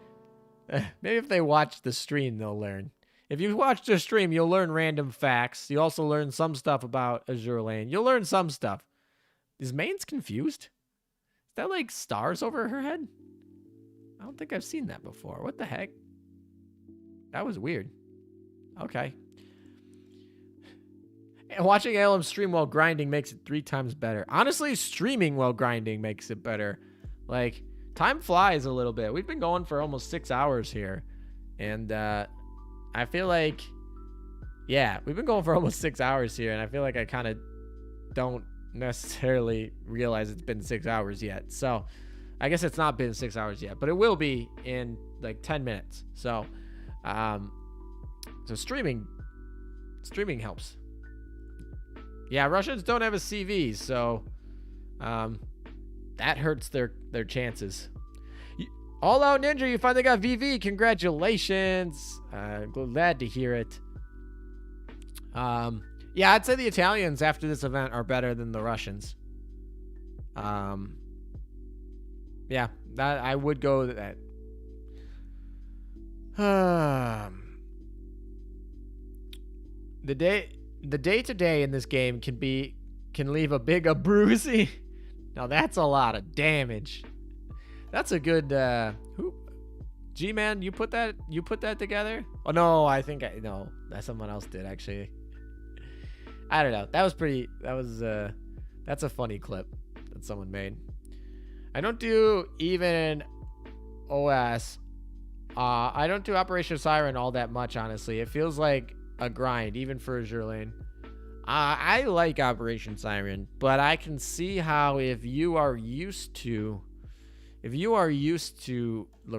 the stream, they'll learn. If you watch the stream, you'll learn random facts. You also learn some stuff about Azur Lane. You'll learn some stuff. Is Main's confused? Is that like stars over her head? I don't think I've seen that before. What the heck? That was weird. Okay. And watching ALM stream while grinding makes it 3 times better. Honestly, streaming while grinding makes it better. Like, time flies a little bit. We've been going for almost 6 hours here. And I feel like, yeah, we've been going for almost 6 hours here. And I feel like I kind of don't necessarily realize it's been 6 hours yet. So I guess it's not been 6 hours yet, but it will be in like 10 minutes. So, streaming helps. Yeah, Russians don't have a CV, so that hurts their chances. All Out Ninja, you finally got VV. Congratulations. Glad to hear it. Yeah, I'd say the Italians after this event are better than the Russians. Yeah, that I would go with that. The day-to-day in this game can leave a big bruisey. Now that's a lot of damage. That's a good GMAN, you put that together? Oh no, I think no, that someone else did actually. I don't know. That's a funny clip that someone made. I don't do even OS. I don't do Operation Siren all that much, honestly. It feels like a grind, even for Azur Lane. I like Operation Siren, but I can see how if you are used to the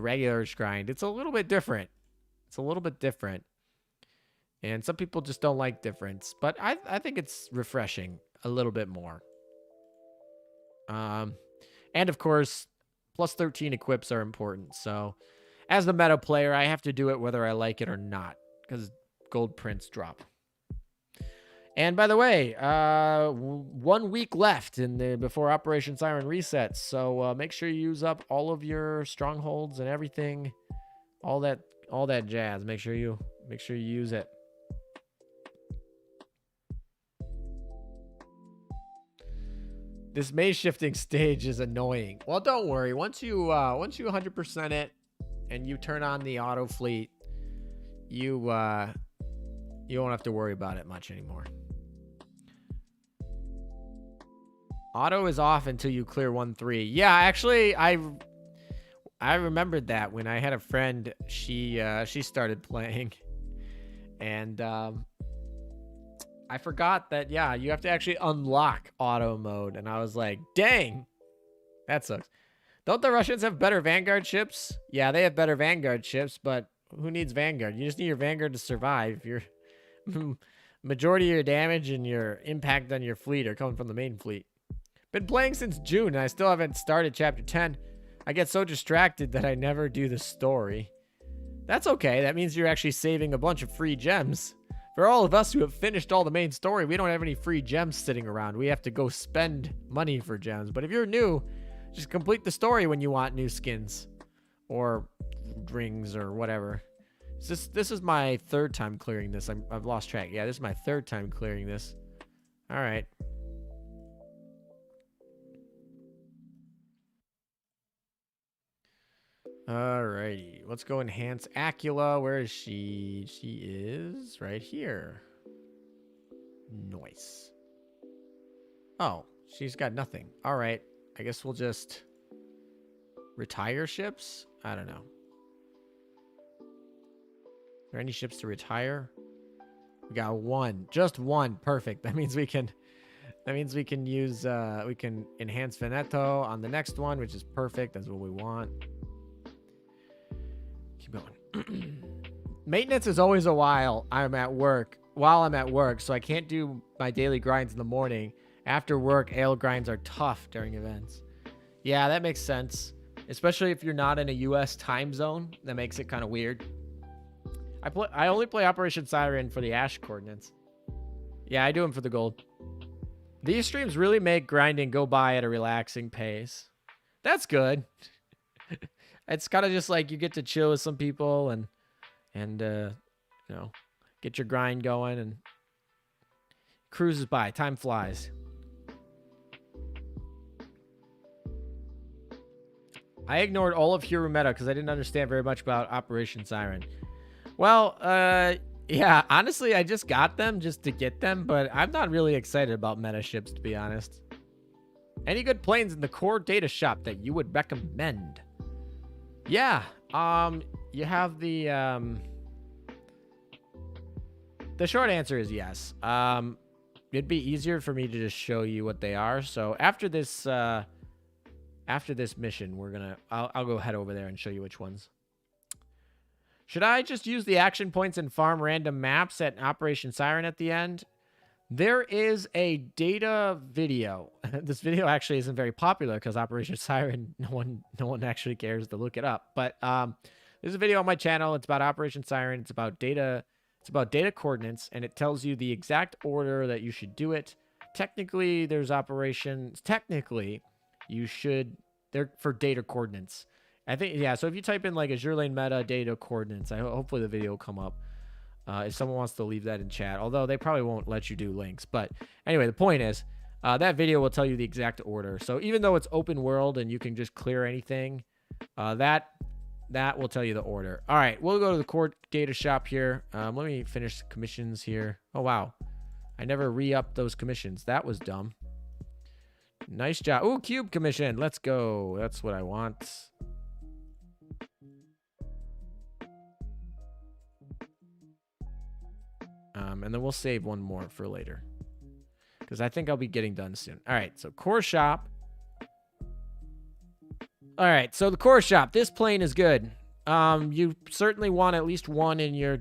regular grind, it's a little bit different. And some people just don't like difference, but I think it's refreshing a little bit more. And of course, plus 13 equips are important. So as the meta player, I have to do it whether I like it or not, because gold prints drop. And by the way, 1 week left before Operation Siren resets. So make sure you use up all of your strongholds and everything, all that jazz. Make sure you use it. This maze shifting stage is annoying. Well, don't worry. Once you 100% it and you turn on the auto fleet, you won't have to worry about it much anymore. Auto is off until you clear 1-3. Yeah, actually, I remembered that when I had a friend. She started playing, and I forgot that. Yeah, you have to actually unlock auto mode, and I was like, "Dang, that sucks." Don't the Russians have better Vanguard ships? Yeah, they have better Vanguard ships, but who needs Vanguard? You just need your Vanguard to survive. Your majority of your damage and your impact on your fleet are coming from the main fleet. Been playing since June, and I still haven't started Chapter 10. I get so distracted that I never do the story. That's okay. That means you're actually saving a bunch of free gems. For all of us who have finished all the main story, we don't have any free gems sitting around. We have to go spend money for gems. But if you're new, just complete the story when you want new skins or rings or whatever. This is my third time clearing this. I've lost track. Yeah, this is my third time clearing this. All right. Alrighty. Let's go enhance Aquila. Where is she? She is right here. Nice. Oh, she's got nothing. All right. I guess we'll just retire ships? I don't know. Are there any ships to retire? We got one. Just one. Perfect. That means we can use we can enhance Veneto on the next one, which is perfect. That's what we want. Keep going. Maintenance is always while I'm at work, so I can't do my daily grinds in the morning. After work, AL grinds are tough during events. Yeah, that makes sense. Especially if you're not in a US time zone. That makes it kind of weird. I only play Operation Siren for the Ash coordinates. Yeah, I do them for the gold. These streams really make grinding go by at a relaxing pace. That's good. It's kind of just like you get to chill with some people and you know, get your grind going and cruises by. Time flies. I ignored all of Hero Meta because I didn't understand very much about Operation Siren. Well, yeah, honestly, I just got them just to get them, but I'm not really excited about meta ships, to be honest. Any good planes in the core data shop that you would recommend? Yeah, you have the short answer is yes. It'd be easier for me to just show you what they are. So after this mission, I'll go head over there and show you which ones. Should I just use the action points and farm random maps at Operation Siren at the end? There is a data video. This video actually isn't very popular because Operation Siren, no one actually cares to look it up. But there's a video on my channel. It's about Operation Siren. It's about data coordinates, and it tells you the exact order that you should do it. Technically, there's operations. Technically, they're for data coordinates. I think, yeah, so if you type in like Azur Lane meta data coordinates, hopefully the video will come up. If someone wants to leave that in chat, although they probably won't let you do links. But anyway, the point is, that video will tell you the exact order. So even though it's open world and you can just clear anything, that will tell you the order. All right, we'll go to the core data shop here. Let me finish commissions here. Oh, wow. I never re-upped those commissions. That was dumb. Nice job. Ooh, cube commission. Let's go. That's what I want. And then we'll save one more for later, because I think I'll be getting done soon. All right, so core shop. All right, so the core shop. This plane is good. You certainly want at least one in your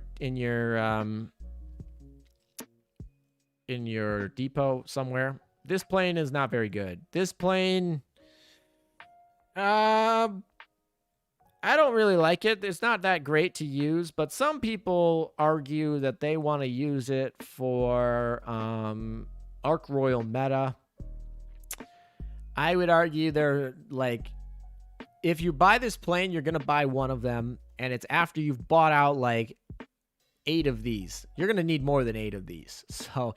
depot somewhere. This plane is not very good. This plane, I don't really like it. It's not that great to use, but some people argue that they want to use it for Arc Royal meta. I would argue they're like, if you buy this plane, you're going to buy one of them, and it's after you've bought out like 8 of these. You're going to need more than 8 of these. So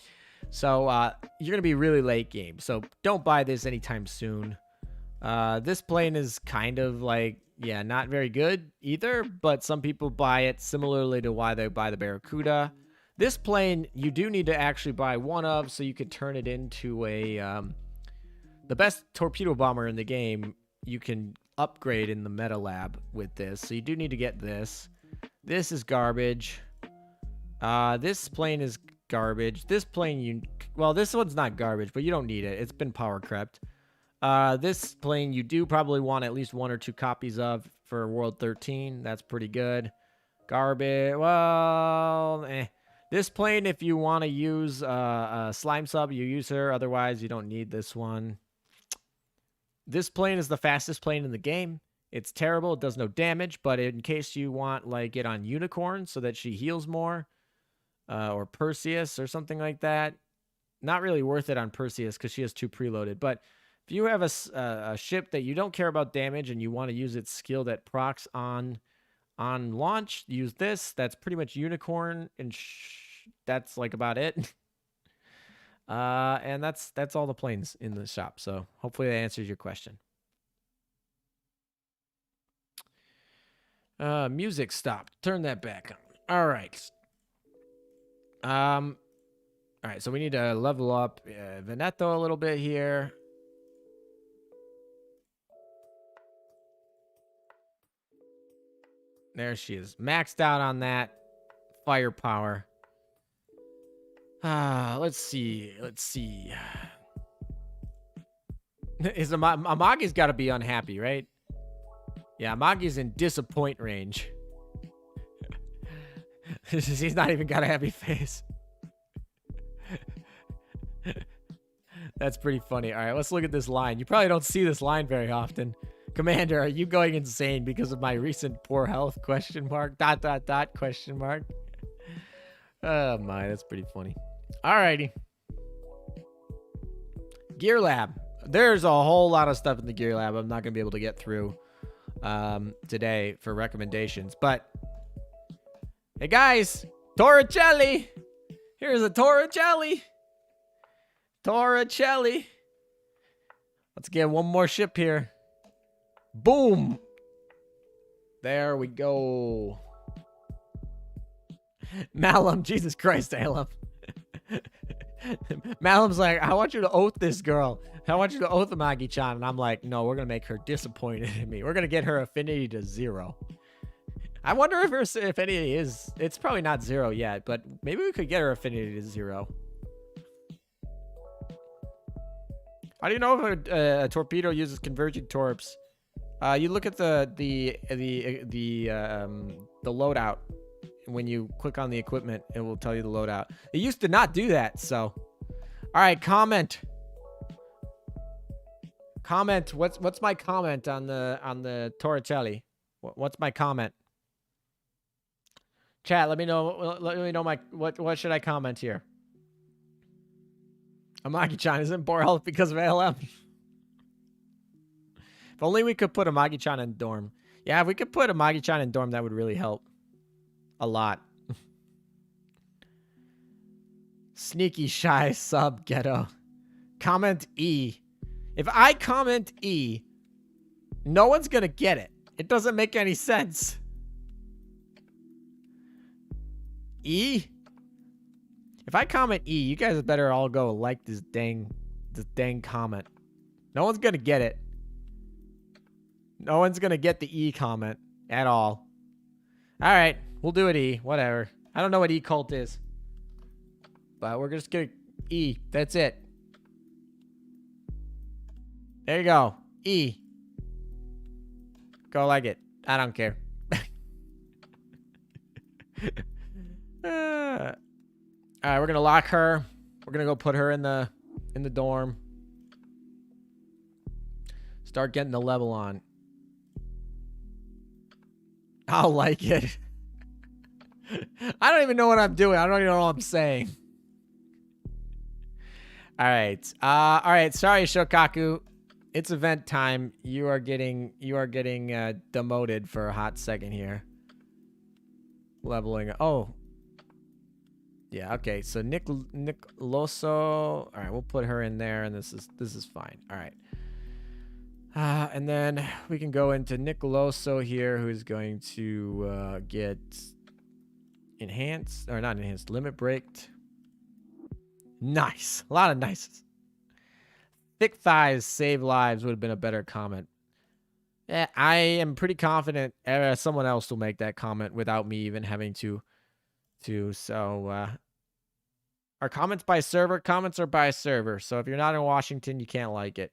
you're going to be really late game. So don't buy this anytime soon. This plane is kind of like, yeah, not very good either, but some people buy it similarly to why they buy the Barracuda. This plane, you do need to actually buy one of, so you could turn it into the best torpedo bomber in the game. You can upgrade in the meta lab with this, so you do need to get this. This is garbage. This plane is garbage. This plane, well, this one's not garbage, but you don't need it. It's been power crept. This plane you do probably want at least 1 or 2 copies of for World 13. That's pretty good. Garbage. Well, This plane, if you want to use a slime sub, you use her. Otherwise, you don't need this one. This plane is the fastest plane in the game. It's terrible. It does no damage, but in case you want like it on Unicorn so that she heals more, or Perseus or something like that, not really worth it on Perseus because she has 2 preloaded. But if you have a ship that you don't care about damage and you want to use its skill that procs on launch, use this. That's pretty much Unicorn, and that's like about it. And that's all the planes in the shop. So hopefully that answers your question. Music stopped. Turn that back on. All right. All right. So we need to level up Veneto a little bit here. There she is. Maxed out on that firepower. Let's see. Is Amagi's got to be unhappy, right? Yeah, Amagi's in disappoint range. He's not even got a happy face. That's pretty funny. All right, let's look at this line. You probably don't see this line very often. Commander, are you going insane because of my recent poor health? Question mark. ... Question mark. Oh my, that's pretty funny. Alrighty. Gear Lab. There's a whole lot of stuff in the Gear Lab I'm not going to be able to get through today for recommendations. But, hey guys, Torricelli. Here's a Torricelli. Torricelli. Let's get one more ship here. Boom. There we go. Malum, Jesus Christ, Alum. Malum's like, I want you to oath this girl. I want you to oath amagi-chan. And I'm like, no, we're going to make her disappointed in me. We're going to get her affinity to 0. I wonder if her affinity is... It's probably not 0 yet, but maybe we could get her affinity to 0. How do you know if a torpedo uses converging torps? You look at the loadout. When you click on the equipment, it will tell you the loadout. It used to not do that, so. All right, comment. Comment. What's my comment on the Torricelli? What's my comment? Chat, let me know. Let me know what should I comment here? Amagi-chan isn't poor health because of ALM. If only we could put Amagi-chan in dorm. Yeah, if we could put Amagi-chan in dorm, that would really help. A lot. Sneaky shy sub ghetto. Comment E. If I comment E, no one's gonna get it. It doesn't make any sense. E? If I comment E, you guys better all go like this dang comment. No one's gonna get it. No one's gonna get the E comment at all. All right. We'll do it E. Whatever. I don't know what E cult is. But we're just going to E. That's it. There you go. E. Go like it. I don't care. All right, we're going to lock her. We're going to go put her in the dorm. Start getting the level on. I'll like it. I don't even know what I'm doing. I don't even know what I'm saying. All right. Sorry, Shokaku. It's event time. You are getting demoted for a hot second here. Leveling. Oh. Yeah. Okay. So Nick Loso. All right. We'll put her in there, and this is fine. All right. And then we can go into Nicoloso here, who's going to get enhanced, or not enhanced, limit breaked. Nice. A lot of nices. Thick thighs save lives would have been a better comment. Yeah, I am pretty confident someone else will make that comment without me even having to. So, are comments by server? Comments are by server. So if you're not in Washington, you can't like it.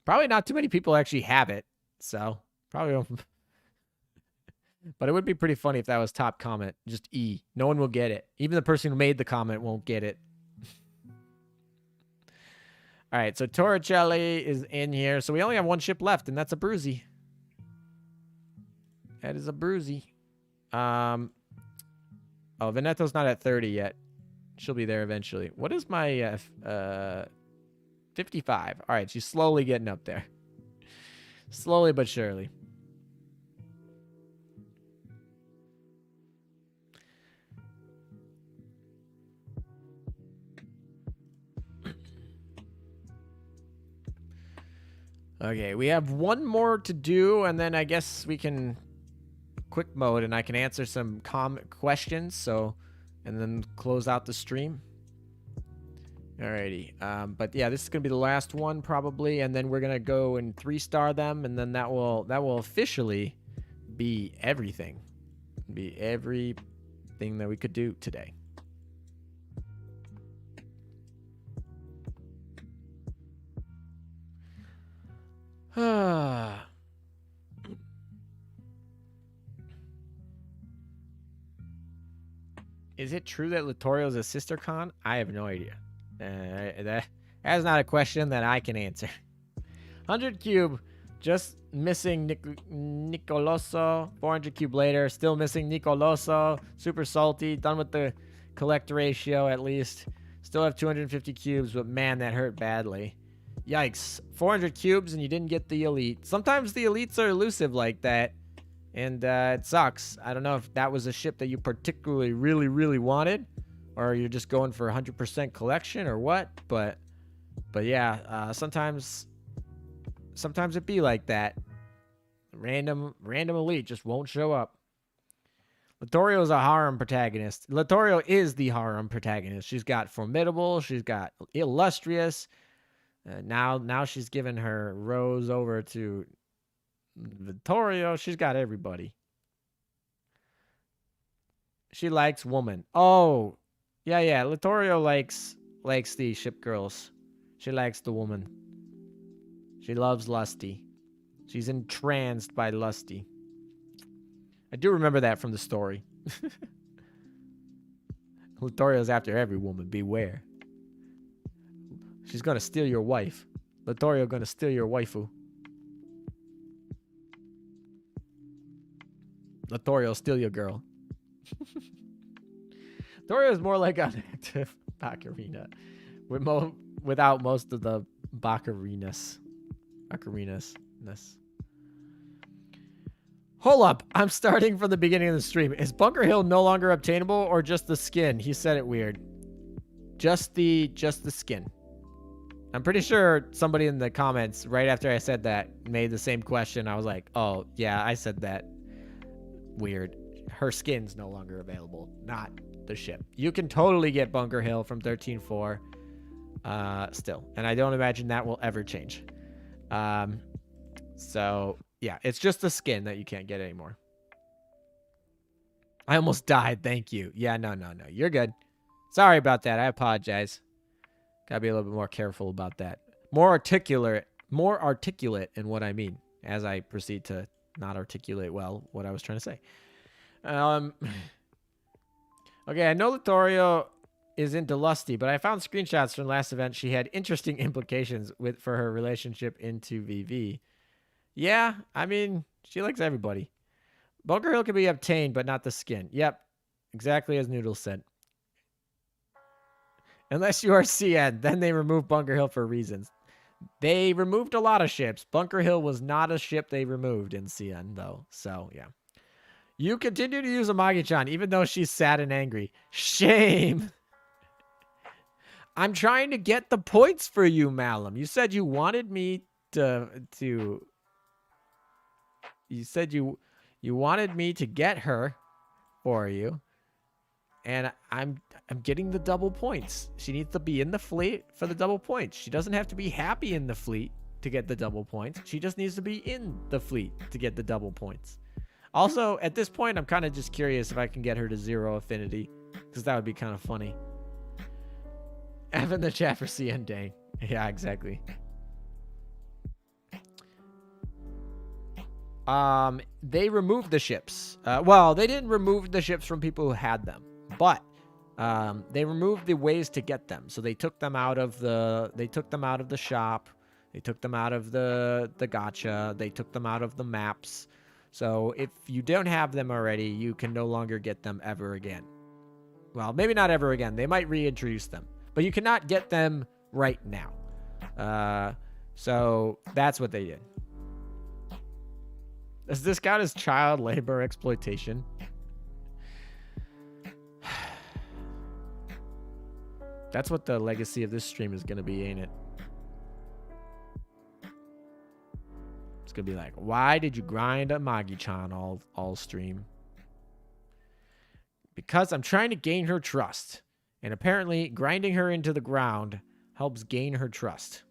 Probably not too many people actually have it, so probably don't. But it would be pretty funny if that was top comment. Just E. No one will get it. Even the person who made the comment won't get it. All right, so Torricelli is in here. So we only have one ship left, and that's a Bruzy. That is a Bruzy. Oh, Veneto's not at 30 yet. She'll be there eventually. What is my 55? All right, she's slowly getting up there. Slowly but surely. Okay, we have one more to do, and then I guess we can quick mode, and I can answer some questions, so, and then close out the stream. Alrighty, but yeah, this is gonna be the last one probably, and then we're gonna go and 3-star them, and then that will officially be everything, be everything that we could do today. Is it true that Littorio's a sister con? I have no idea. That's not a question that I can answer. 100 cube, just missing Nicoloso. 400 cube later, still missing Nicoloso. Super salty, done with the collect ratio at least. Still have 250 cubes, but man, that hurt badly. Yikes. 400 cubes and you didn't get the elite. Sometimes the elites are elusive like that, and it sucks. I don't know if that was a ship that you particularly really wanted, or you're just going for 100% collection or what, but yeah, sometimes it be like that. Random elite just won't show up. Littorio is a harem protagonist. Littorio is the harem protagonist. She's got formidable, she's got illustrious. Now she's given her rose over to Vittorio. She's got everybody. She likes woman. Oh, yeah. Littorio likes the ship girls. She likes the woman. She loves Lusty. She's entranced by Lusty. I do remember that from the story. Littorio's after every woman. Beware. She's gonna steal your wife. Littorio gonna steal your waifu. Littorio steal your girl. Littorio is more like an active Baccarina, without most of the Baccarinas. Hold up, I'm starting from the beginning of the stream. Is Bunker Hill no longer obtainable, or just the skin? He said it weird. Just the skin. I'm pretty sure somebody in the comments right after I said that made the same question. I was like, oh, yeah, I said that. Weird. Her skin's no longer available, not the ship. You can totally get Bunker Hill from 13.4 still, and I don't imagine that will ever change. So, yeah, it's just the skin that you can't get anymore. I almost died. Thank you. Yeah, no. You're good. Sorry about that. I apologize. Gotta be a little bit more careful about that. More articulate in what I mean as I proceed to not articulate well what I was trying to say. Okay, I know Littorio is into Lusty, but I found screenshots from last event. She had interesting implications for her relationship into VV. Yeah, I mean, she likes everybody. Bunker Hill can be obtained, but not the skin. Yep, exactly as Noodles said. Unless you are CN, then they remove Bunker Hill for reasons. They removed a lot of ships. Bunker Hill was not a ship they removed in CN, though. So, yeah. You continue to use Amagi-chan, even though she's sad and angry. Shame! I'm trying to get the points for you, Malum. You said you wanted me to you said you wanted me to get her for you. And I'm getting the double points. She needs to be in the fleet for the double points. She doesn't have to be happy in the fleet to get the double points. She just needs to be in the fleet to get the double points. Also, at this point, I'm kind of just curious if I can get her to 0 affinity, because that would be kind of funny. F in the chat for CN Dang. Yeah, exactly. They removed the ships. Well, they didn't remove the ships from people who had them, but they removed the ways to get them. So they took them out of the shop. They took them out of the gacha. They took them out of the maps. So if you don't have them already, you can no longer get them ever again. Well, maybe not ever again. They might reintroduce them, but you cannot get them right now. So that's what they did. Does this count as child labor exploitation? That's what the legacy of this stream is going to be, ain't it? It's going to be like, why did you grind amagi-chan all stream? Because I'm trying to gain her trust. And apparently, grinding her into the ground helps gain her trust.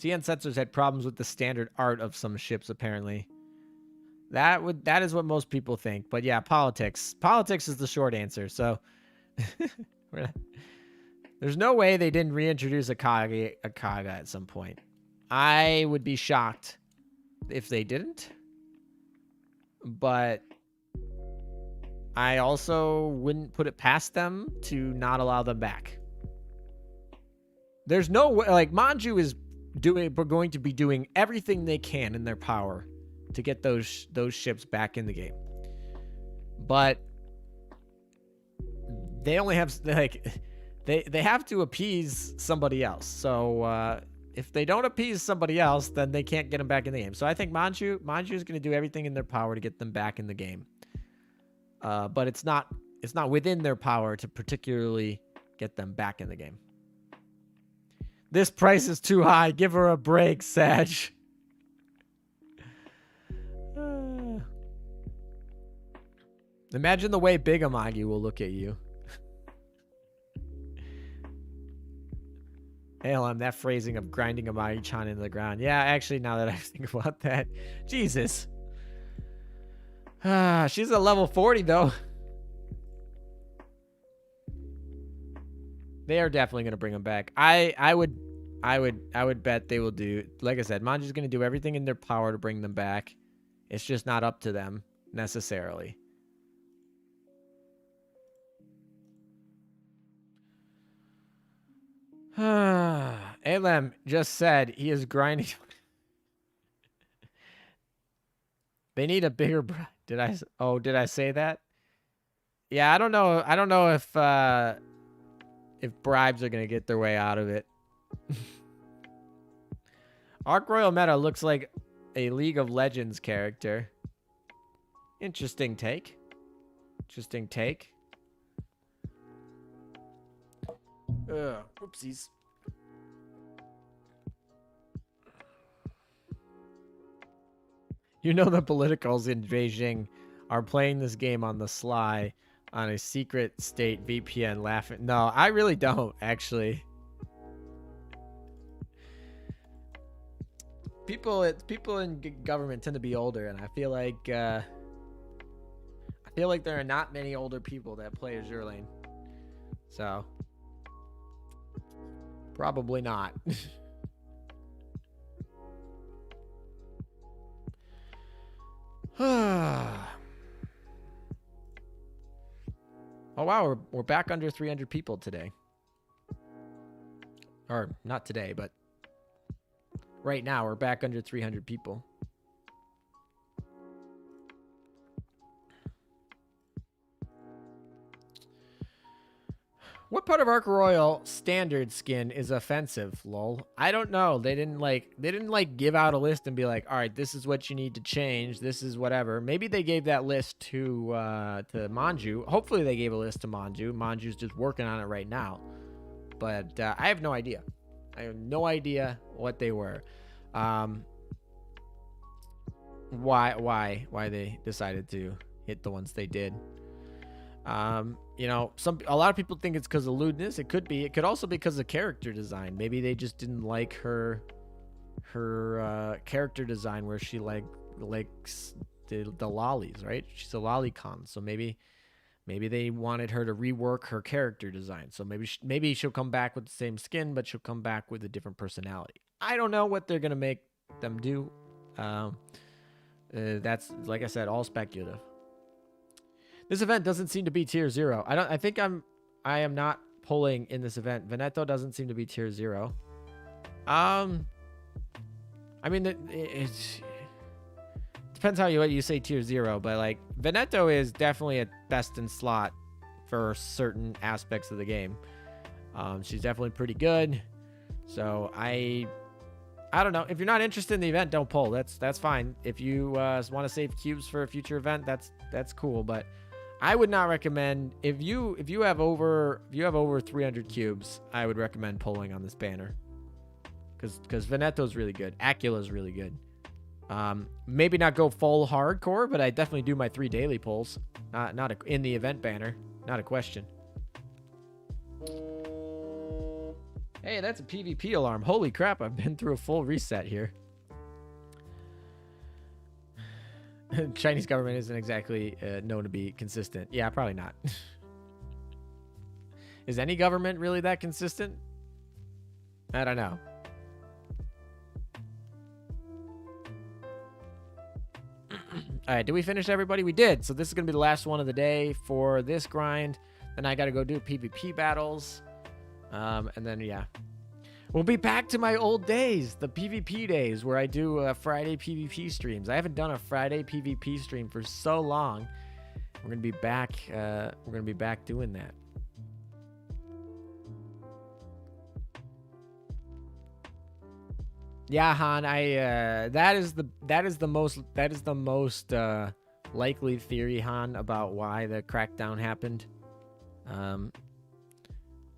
CN Sensors had problems with the standard art of some ships, apparently. That is what most people think. But yeah, politics. Politics is the short answer. So there's no way they didn't reintroduce Akaga at some point. I would be shocked if they didn't. But I also wouldn't put it past them to not allow them back. There's no way, like, Manju is going to be doing everything they can in their power to get those ships back in the game. But they only have, like, they have to appease somebody else. So if they don't appease somebody else, then they can't get them back in the game. So I think Manju is going to do everything in their power to get them back in the game. But it's not within their power to particularly get them back in the game. This price is too high. Give her a break, Sag. Imagine the way Big Amagi will look at you. ALM, that phrasing of grinding amagi-chan into the ground. Yeah, actually, now that I think about that. Jesus. She's at level 40, though. They are definitely going to bring them back. I would bet they will do. Like I said, Manju's going to do everything in their power to bring them back. It's just not up to them necessarily. Alem just said he is grinding. They need a bigger. Did I say that? Yeah, I don't know. I don't know if bribes are gonna get their way out of it. Arc Royal Meta looks like a League of Legends character. Interesting take. Interesting take. Oopsies. You know the politicals in Beijing are playing this game on the sly on a secret state VPN laughing. No, I really don't, actually. People in government tend to be older, and I feel like there are not many older people that play Azur Lane. So probably not. Oh wow, we're back under 300 people today. Or not today, but right now we're back under 300 people. What part of Arc Royal standard skin is offensive, lol? I don't know. They didn't give out a list and be like, all right, this is what you need to change. This is whatever. Maybe they gave that list to Manju. Hopefully they gave a list to Manju. Manju's just working on it right now. But I have no idea. I have no idea what they were. Why they decided to hit the ones they did. You know, a lot of people think it's because of lewdness. It could be. It could also be because of character design. Maybe they just didn't like her character design where she likes the lollies, right? She's a lolicon, so maybe Maybe they wanted her to rework her character design. So maybe she'll come back with the same skin, but she'll come back with a different personality. I don't know what they're going to make them do. That's, like I said, all speculative. This event doesn't seem to be tier 0. I am not pulling in this event. Veneto doesn't seem to be tier 0. I mean, it depends how you say tier 0, but like Veneto is definitely a best in slot for certain aspects of the game. She's definitely pretty good. So I don't know. If you're not interested in the event, don't pull. That's fine. If you want to save cubes for a future event, that's cool. But I would not recommend, if you have over 300 cubes, I would recommend pulling on this banner. Because Veneto's really good. Aquila's really good. Maybe not go full hardcore, but I definitely do my 3 daily pulls. In the event banner. Not a question. Hey, that's a PvP alarm. Holy crap, I've been through a full reset here. Chinese government isn't exactly known to be consistent. Yeah, probably not. Is any government really that consistent? I don't know. All right, did we finish everybody? We did. So this is going to be the last one of the day for this grind. Then I got to go do PvP battles. And then, yeah. We'll be back to my old days, the PvP days, where I do Friday PvP streams. I haven't done a Friday PvP stream for so long. We're going to be back. We're going to be back doing that. Yeah, Han, that is the most likely theory, Han, about why the crackdown happened.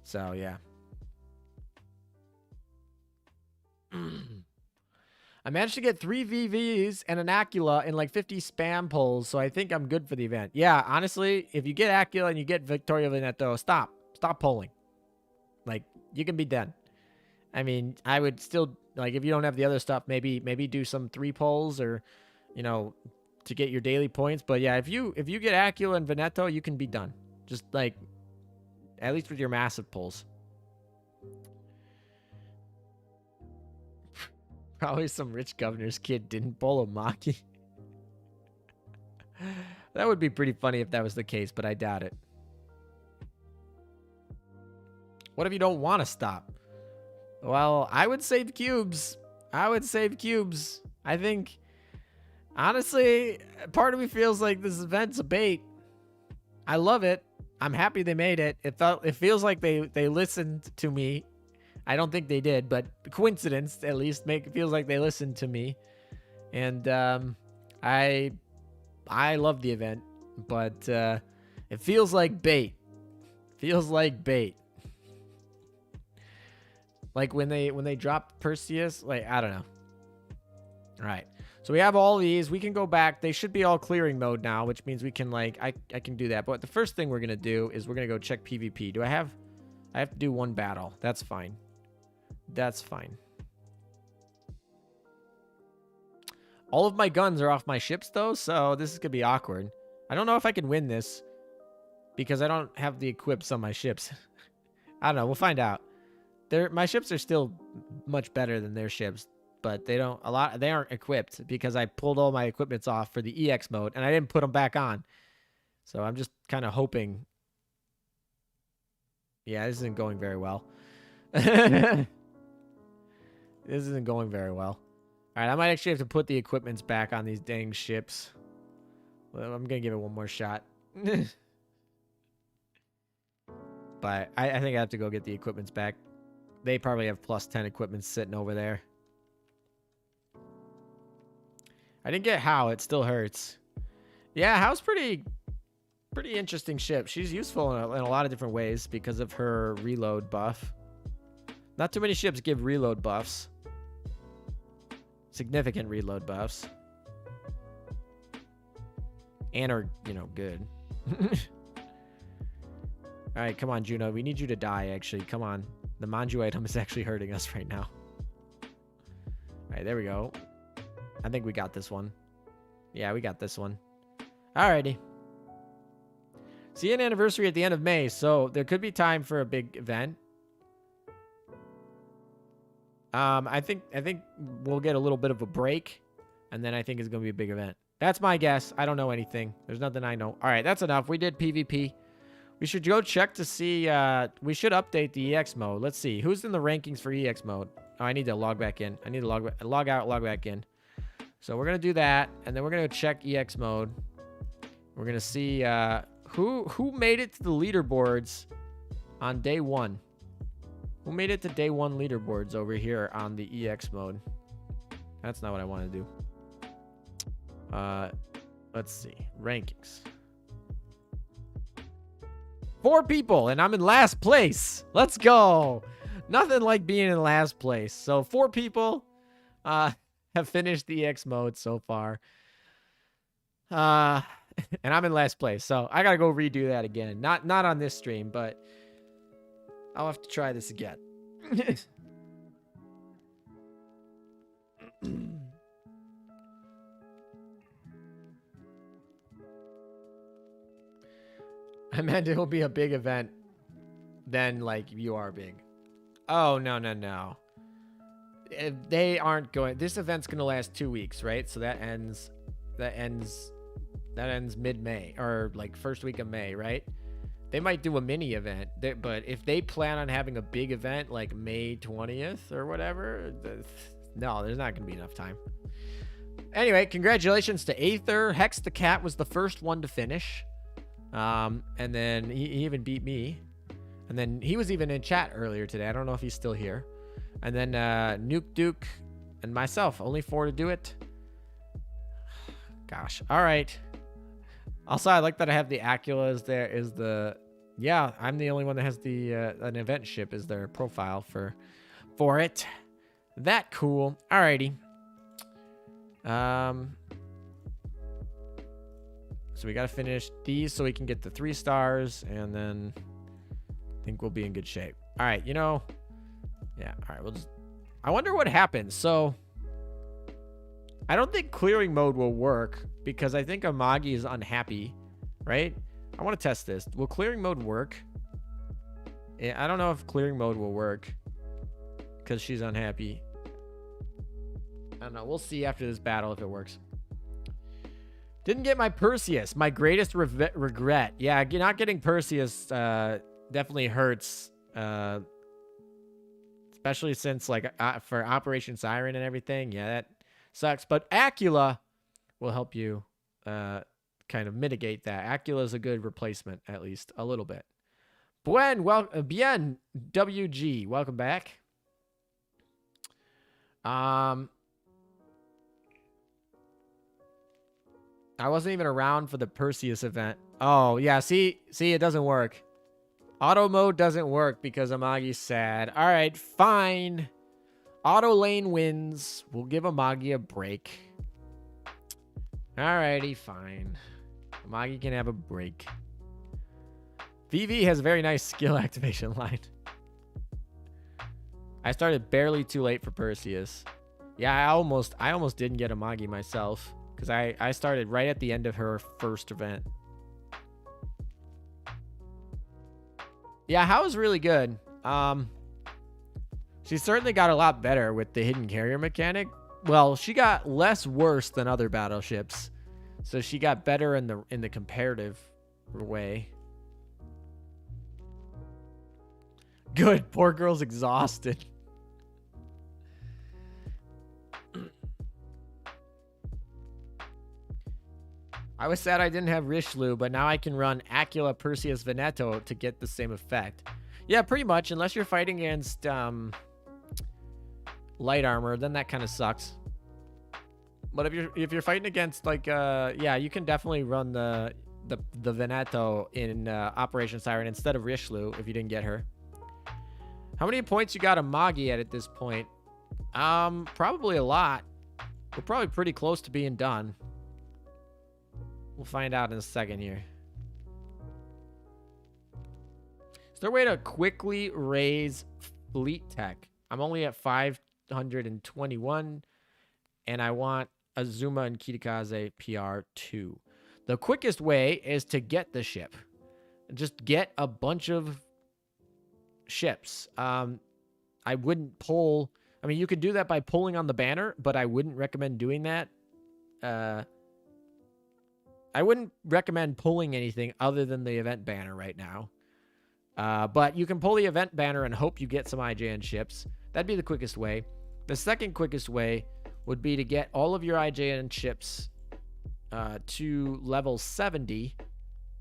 So yeah. I managed to get 3 VVs and an Aquila and like 50 spam pulls, so I think I'm good for the event. Yeah, honestly, if you get Aquila and you get Vittorio Veneto, stop pulling. Like, you can be done. I mean, I would still, like, if you don't have the other stuff, maybe do some 3 pulls or, you know, to get your daily points. But yeah, if you get Aquila and Veneto, you can be done. Just like, at least with your massive pulls. Probably some rich governor's kid didn't pull a Maki. That would be pretty funny if that was the case, but I doubt it. What if you don't want to stop? Well, I would save cubes. I think, honestly, part of me feels like this event's a bait. I love it. I'm happy they made it. It feels like they listened to me. I don't think they did, but coincidence at least feels like they listened to me. And I love the event, but it feels like bait. Like when they dropped Perseus, like, I don't know. All right. So we have all these. We can go back. They should be all clearing mode now, which means we can, like, I can do that. But the first thing we're going to do is we're going to go check PvP. I have to do 1 battle. That's fine. All of my guns are off my ships, though, so this is going to be awkward. I don't know if I can win this because I don't have the equips on my ships. I don't know. We'll find out. My ships are still much better than their ships, but they aren't equipped because I pulled all my equipments off for the EX mode and I didn't put them back on. So I'm just kind of hoping. Yeah, this isn't going very well. This isn't going very well. All right, I might actually have to put the equipments back on these dang ships. Well, I'm going to give it one more shot. But I think I have to go get the equipments back. They probably have +10 equipment sitting over there. I didn't get How. It still hurts. Yeah, How's pretty interesting ship. She's useful in a lot of different ways because of her reload buff. Not too many ships give reload buffs. Significant reload buffs. And are, you know, good. All right, come on, Juno. We need you to die, actually. Come on. The Manju item is actually hurting us right now. All right, there we go. I think we got this one. Yeah, we got this one. Alrighty. See an anniversary at the end of May, so there could be time for a big event. I think we'll get a little bit of a break, and then I think it's gonna be a big event. That's my guess. I don't know anything. There's nothing I know. All right, that's enough. We did PvP. We should go check to see. We should update the EX mode. Let's see who's in the rankings for EX mode. Oh, I need to log back in. I need to log out, log back in. So we're gonna do that, and then we're gonna check EX mode. We're gonna see who made it to the leaderboards on day 1. Who made it to day 1 leaderboards over here on the EX mode? That's not what I want to do. Let's see. Rankings. 4 people, and I'm in last place. Let's go. Nothing like being in last place. So 4 people have finished the EX mode so far. And I'm in last place. So I got to go redo that again. Not on this stream, but I'll have to try this again. I meant it will be a big event. Then, like, you are big. Oh, no. If they aren't going... This event's going to last 2 weeks, right? So that ends mid-May. Or, like, first week of May, right? They might do a mini event. But if they plan on having a big event, like May 20th or whatever... No, there's not going to be enough time. Anyway, congratulations to Aether. Hex the Cat was the first one to finish. And then he even beat me. And then he was even in chat earlier today. I don't know if he's still here. And then Nuke Duke and myself. Only 4 to do it. Gosh. All right. Also, I like that I have the Aquila as there is the... Yeah, I'm the only one that has the an event ship as their profile for it. That cool. Alrighty. So we got to finish these so we can get the 3 stars, and then I think we'll be in good shape. All right, you know, yeah, all right, we'll just, I wonder what happens. So I don't think clearing mode will work because I think Amagi is unhappy, right? I want to test this. Will clearing mode work? I don't know if clearing mode will work because she's unhappy. I don't know. We'll see after this battle if it works. Didn't get my Perseus. My greatest regret. Yeah, not getting Perseus definitely hurts. Especially since, like, for Operation Siren and everything. Yeah, that sucks. But Aquila will help you kind of mitigate that. Aquila is a good replacement, at least a little bit. Bien, WG. Welcome back. I wasn't even around for the Perseus event. Oh, yeah. See, it doesn't work. Auto mode doesn't work because Amagi's sad. All right, fine. Auto lane wins. We'll give Amagi a break. Alrighty, fine. Amagi can have a break. VV has a very nice skill activation line. I started barely too late for Perseus. Yeah, I almost didn't get Amagi myself. Because I started right at the end of her first event. Yeah, How is really good. She certainly got a lot better with the hidden carrier mechanic. Well, she got less worse than other battleships. So she got better in the comparative way. Good. Poor girl's exhausted. I was sad I didn't have Richelieu, but now I can run Aquila, Perseus, Veneto to get the same effect. Yeah, pretty much. Unless you're fighting against light armor, then that kind of sucks. But if you're fighting against, like, yeah, you can definitely run the Veneto in Operation Siren instead of Richelieu if you didn't get her. How many points you got Amagi at this point? Probably a lot. We're probably pretty close to being done. We'll find out in a second here. Is there a way to quickly raise fleet tech? I'm only at 521, and I want Azuma and Kitakaze PR2. The quickest way is to get the ship. Just get a bunch of ships. I wouldn't pull. I mean, you could do that by pulling on the banner, but I wouldn't recommend doing that. I wouldn't recommend pulling anything other than the event banner right now. But you can pull the event banner and hope you get some IJN ships. That'd be the quickest way. The second quickest way would be to get all of your IJN ships to level 70,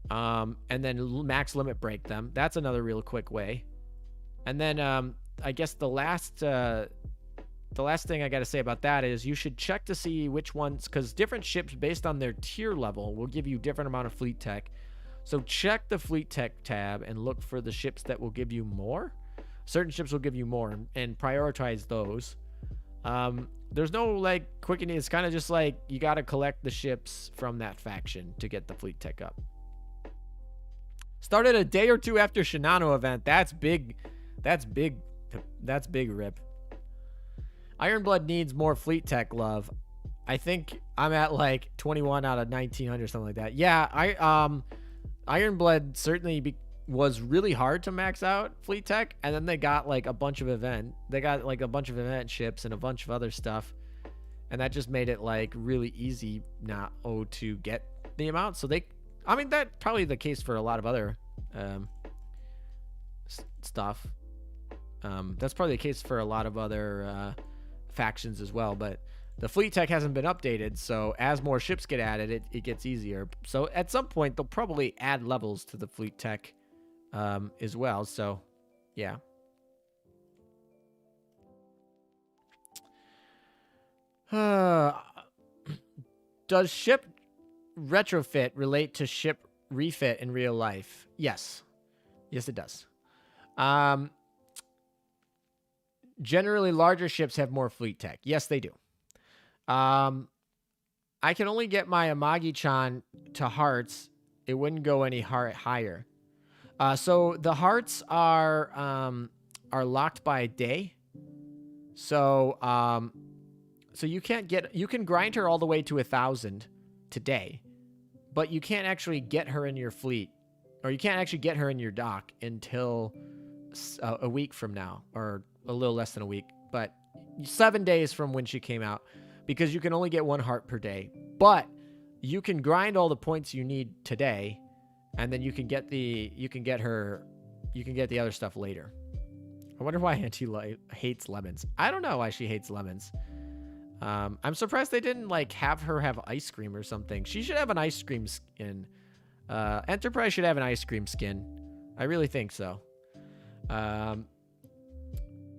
and then max limit break them. That's another real quick way. And then I guess the last thing I got to say about that is you should check to see which ones, because different ships based on their tier level will give you different amount of fleet tech. So check the fleet tech tab and look for the ships that will give you more. Certain ships will give you more, and prioritize those. There's no like quickening. It's kind of just like you got to collect the ships from that faction to get the fleet tech up. Started a day or two after Shinano event. That's big. That's big. That's big rip. Ironblood needs more fleet tech love. I think I'm at like 21 out of 1900, something like that. Yeah, Ironblood certainly was really hard to max out fleet tech, and then they got like a bunch of event. They got like a bunch of event ships and a bunch of other stuff, and that just made it like really easy now to get the amount. So I mean, that's probably the case for a lot of other stuff. That's probably the case for a lot of other factions as well, but the fleet tech hasn't been updated, so as more ships get added, it gets easier. So at some point they'll probably add levels to the fleet tech as well. So yeah. Does ship retrofit relate to ship refit in real life? Yes it does. Generally, larger ships have more fleet tech. Yes, they do. I can only get my amagi-chan to hearts. It wouldn't go any higher. So the hearts are locked by a day. So you can grind her all the way to 1,000 today, but you can't actually get her in your fleet, or you can't actually get her in your dock until a week from now, or a little less than a week, but 7 days from when she came out, because you can only get 1 heart per day. But you can grind all the points you need today, and then you can get the other stuff later. I wonder why Auntie hates lemons. I don't know why she hates lemons. I'm surprised they didn't like have her have ice cream or something. She should have an ice cream skin. Enterprise should have an ice cream skin. I really think so.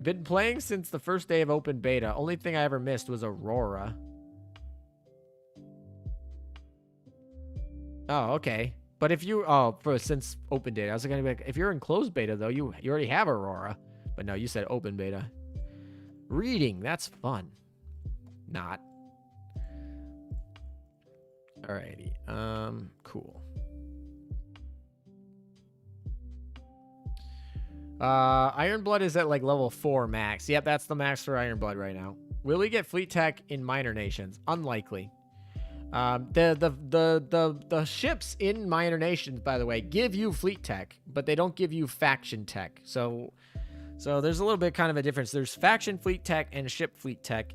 Been playing since the first day of open beta. Only thing I ever missed was Aurora. Oh, okay. But if you since open beta, I was gonna be like, if you're in closed beta though, you already have Aurora. But no, you said open beta. Reading, that's fun. Not. Alrighty. Cool. Ironblood is at like level 4 max. Yep, that's the max for Ironblood right now. Will we get fleet tech in minor nations? Unlikely. The ships in minor nations, by the way, give you fleet tech, but they don't give you faction tech. So there's a little bit kind of a difference. There's faction fleet tech and ship fleet tech.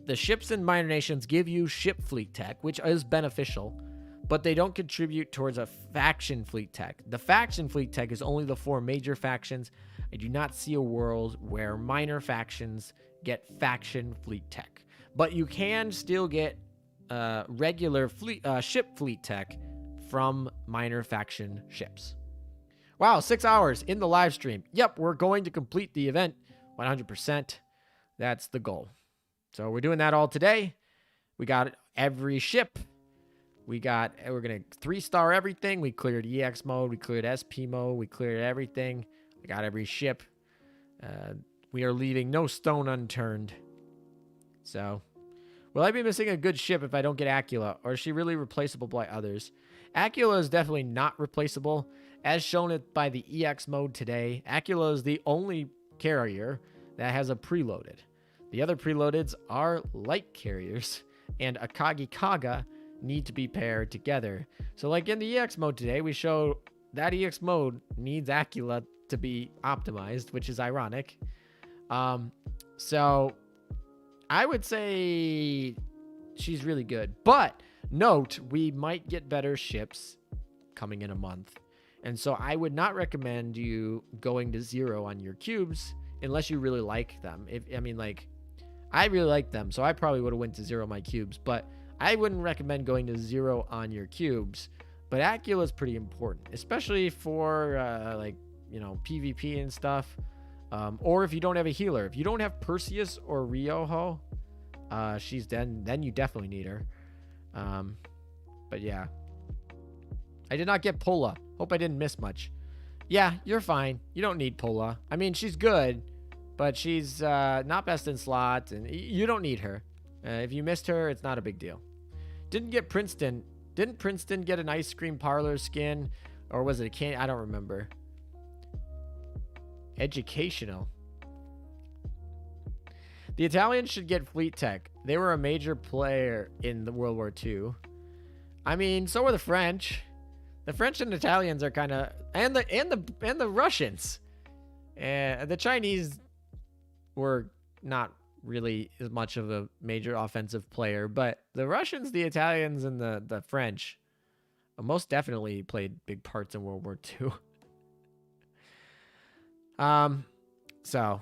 The ships in minor nations give you ship fleet tech, which is beneficial, but they don't contribute towards a faction fleet tech. The faction fleet tech is only the 4 major factions. I do not see a world where minor factions get faction fleet tech, but you can still get regular ship fleet tech from minor faction ships. Wow, 6 hours in the live stream. Yep, we're going to complete the event 100%. That's the goal. So we're doing that all today. We got every ship. We're going to 3-star everything. We cleared EX mode. We cleared SP mode. We cleared everything. We got every ship. We are leaving no stone unturned. So, will I be missing a good ship if I don't get Aquila? Or is she really replaceable by others? Aquila is definitely not replaceable. As shown by the EX mode today, Aquila is the only carrier that has a preloaded. The other preloadeds are light carriers, and Akagi Kaga need to be paired together. So like in the EX mode today, we show that EX mode needs Aquila to be optimized, which is ironic. So I would say she's really good. But note, we might get better ships coming in a month. And so I would not recommend you going to 0 on your cubes unless you really like them. I really like them, so I probably would have went to 0 on my cubes. But I wouldn't recommend going to 0 on your cubes. But Aquila is pretty important, especially for PvP and stuff. Or if you don't have a healer. If you don't have Perseus or Ryoho, she's then you definitely need her. But yeah. I did not get Pola. Hope I didn't miss much. Yeah, you're fine. You don't need Pola. I mean, she's good, but she's not best in slots, and you don't need her. If you missed her, it's not a big deal. Didn't get Princeton. Didn't Princeton get an ice cream parlor skin? Or was it a can? I don't remember. Educational. The Italians should get Fleet Tech. They were a major player in the World War II. I mean, so were the French. The French and Italians are kind of, and the Russians. The Chinese were not really as much of a major offensive player, but the Russians, the Italians, and the French most definitely played big parts in World War II. So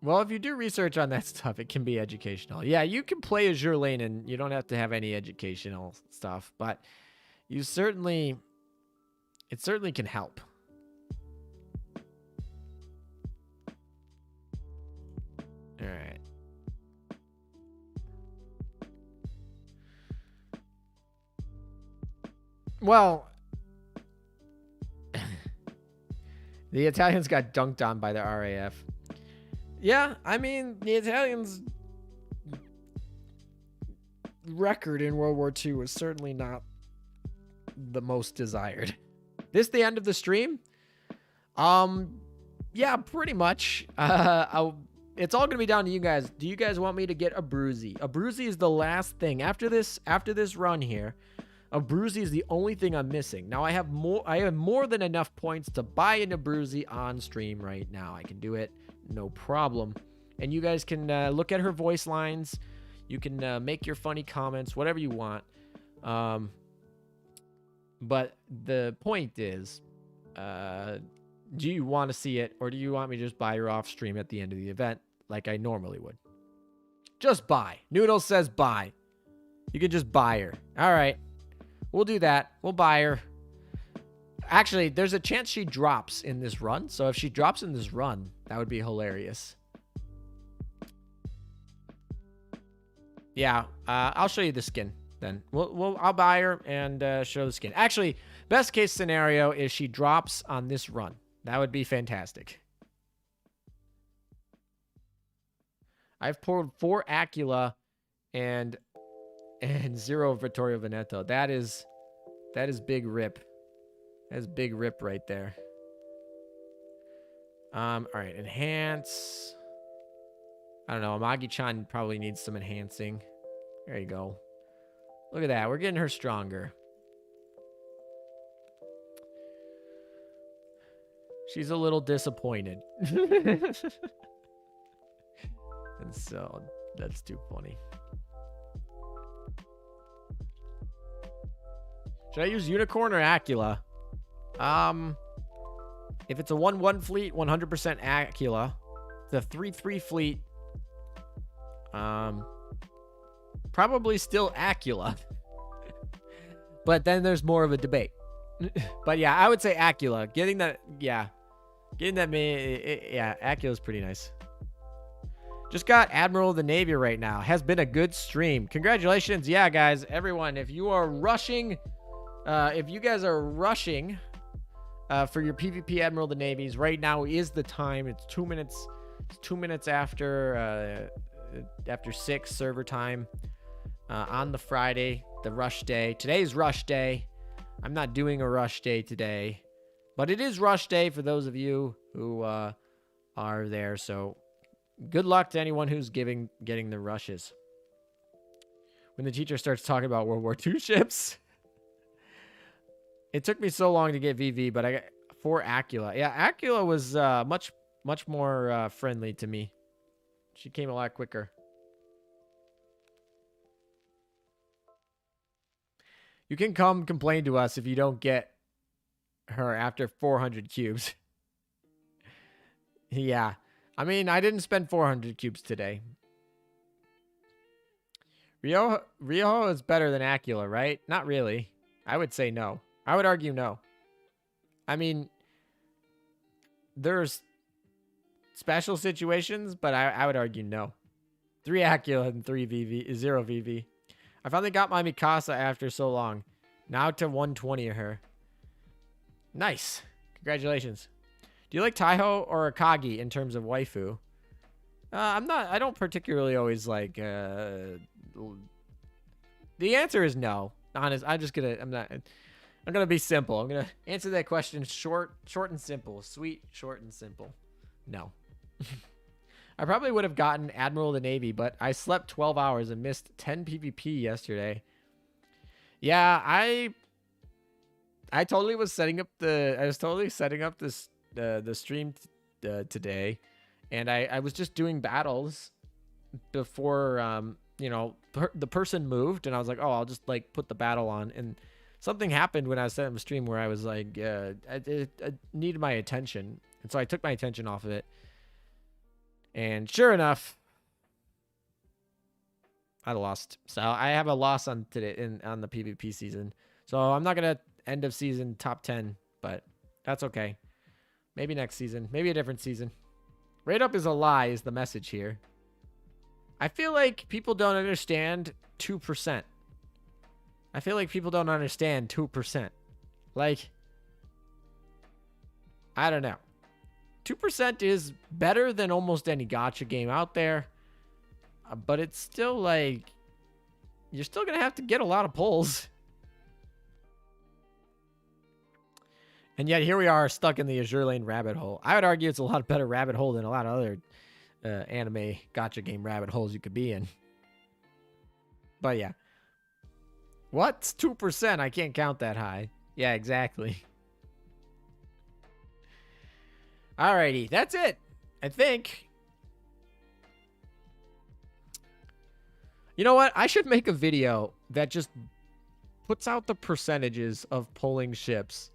well, if you do research on that stuff, it can be educational. Yeah, you can play Azur lane and you don't have to have any educational stuff, but it certainly can help. All right. Well, the Italians got dunked on by the RAF. Yeah, I mean, the Italians' record in World War II was certainly not the most desired. This the end of the stream? Yeah, pretty much. It's all gonna be down to you guys. Do you guys want me to get a Bruzy? A Bruzy is the last thing after this run here. A Bruzy is the only thing I'm missing. Now I have more than enough points to buy an Bruzy on stream right now. I can do it, no problem. And you guys can look at her voice lines. You can make your funny comments, whatever you want. But the point is, do you want to see it, or do you want me to just buy her off stream at the end of the event like I normally would? Just buy. Noodles says buy. You can just buy her. All right. We'll do that. We'll buy her. Actually, there's a chance she drops in this run. So if she drops in this run, that would be hilarious. Yeah, I'll show you the skin then. I'll buy her and show the skin. Actually, best case scenario is she drops on this run. That would be fantastic. I've pulled 4 Aquila and 0 Vittorio Veneto. That is big rip. That's big rip right there. All right, enhance. I don't know. Amagi-chan probably needs some enhancing. There you go. Look at that. We're getting her stronger. She's a little disappointed. And so that's too funny. Should I use Unicorn or Aquila? If it's a 1-1 fleet, 100% Aquila. The 3-3 fleet, probably still Aquila. But then there's more of a debate. But yeah, I would say Aquila. Yeah, Aquila's pretty nice. Just got Admiral of the Navy right now. Has been a good stream. Congratulations. Yeah, guys, everyone, if you are rushing, if you guys are rushing for your PvP Admiral of the Navies, right now is the time. It's 2 minutes. It's 2 minutes after 6 server time on the Friday, the rush day. Today's rush day. I'm not doing a rush day today, but it is rush day for those of you who are there. So Good luck to anyone who's getting the rushes. When the teacher starts talking about World War II ships. It took me so long to get VV, but I got for Aquila. Yeah, Aquila was much more friendly to me. She came a lot quicker. You can come complain to us if you don't get her after 400 cubes. Yeah. I mean, I didn't spend 400 cubes today. Ryoho is better than Aquila, right? Not really. I would say no. I would argue no. I mean, there's special situations, but I would argue no. 3 Aquila and 0 VV. I finally got my Mikasa after so long. Now to 120 of her. Nice. Congratulations. Do you like Taiho or Akagi in terms of waifu? I don't particularly always like, the answer is no. Honest, I'm gonna be simple. I'm gonna answer that question short and simple. Sweet, short and simple. No. I probably would have gotten Admiral of the Navy, but I slept 12 hours and missed 10 PvP yesterday. Yeah, I totally was setting up this the stream today, and I was just doing battles before you know, the person moved, and I was like, oh, I'll just like put the battle on, and something happened when I was setting up a stream where I was like, I needed my attention, and so I took my attention off of it. And sure enough, I lost. So I have a loss on today on the PvP season. So I'm not gonna end of season top 10, but that's okay. Maybe next season, maybe a different season. Rate up is a lie is the message here. I feel like people don't understand 2%. I feel like people don't understand 2%. Like, I don't know. 2% is better than almost any gacha game out there. But it's still like, you're still going to have to get a lot of pulls. And yet here we are stuck in the Azur Lane rabbit hole. I would argue it's a lot better rabbit hole than a lot of other anime gacha game rabbit holes you could be in. But yeah. What's 2%? I can't count that high. Yeah, exactly. Alrighty, that's it. I think. You know what? I should make a video that just puts out the percentages of pulling ships.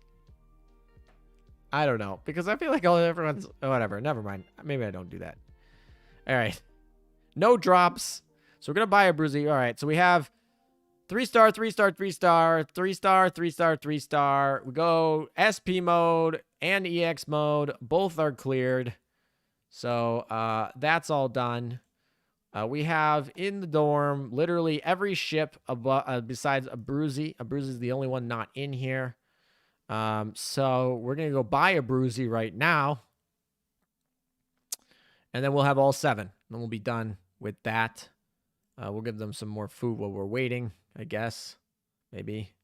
I don't know, because I feel like everyone's whatever. Never mind. Maybe I don't do that. All right. No drops. So we're gonna buy a Bruzy. All right. So we have 3-star, 3-star, 3-star, 3-star, 3-star, 3-star. We go SP mode and EX mode. Both are cleared. So that's all done. We have in the dorm literally every ship besides a Bruzy. A Bruzy is the only one not in here. So we're going to go buy a Bruzy right now. And then we'll have all 7. Then we'll be done with that. We'll give them some more food while we're waiting, I guess. Maybe.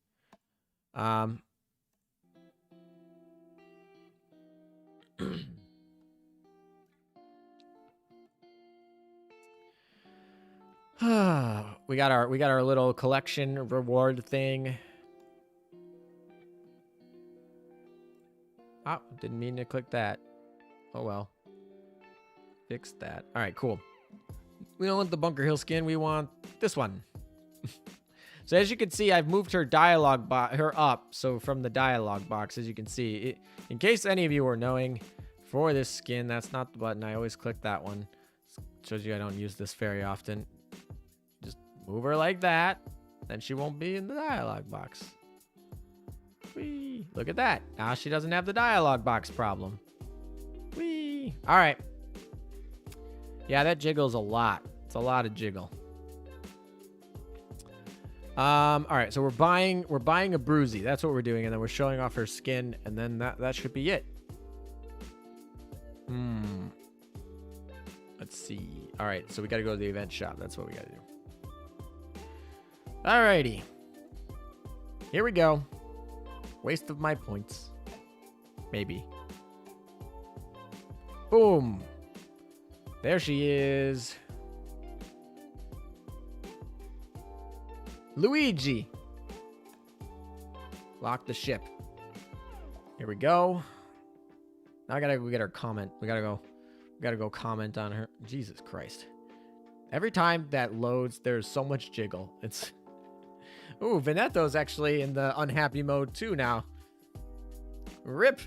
we got our little collection reward thing. Oh, didn't mean to click that. Oh well. Fix that. All right, cool. We don't want the Bunker Hill skin. We want this one. So as you can see, I've moved her dialogue her up. So from the dialogue box, as you can see, in case any of you are knowing, for this skin, that's not the button. I always click that one. Shows you I don't use this very often. Just move her like that. Then she won't be in the dialogue box. Whee! Look at that. Now she doesn't have the dialogue box problem. Whee! All right. Yeah, that jiggles a lot. It's a lot of jiggle. All right, so we're buying a Bruzy. That's what we're doing, and then we're showing off her skin, and then that should be it. Let's see. All right, so we got to go to the event shop. That's what we got to do. All righty. Here we go. Waste of my points. Maybe. Boom. There she is. Luigi. Lock the ship. Here we go. Now I gotta go get her comment. We gotta go comment on her. Jesus Christ. Every time that loads, there's so much jiggle. It's... Ooh, Veneto's actually in the unhappy mode too now. Rip.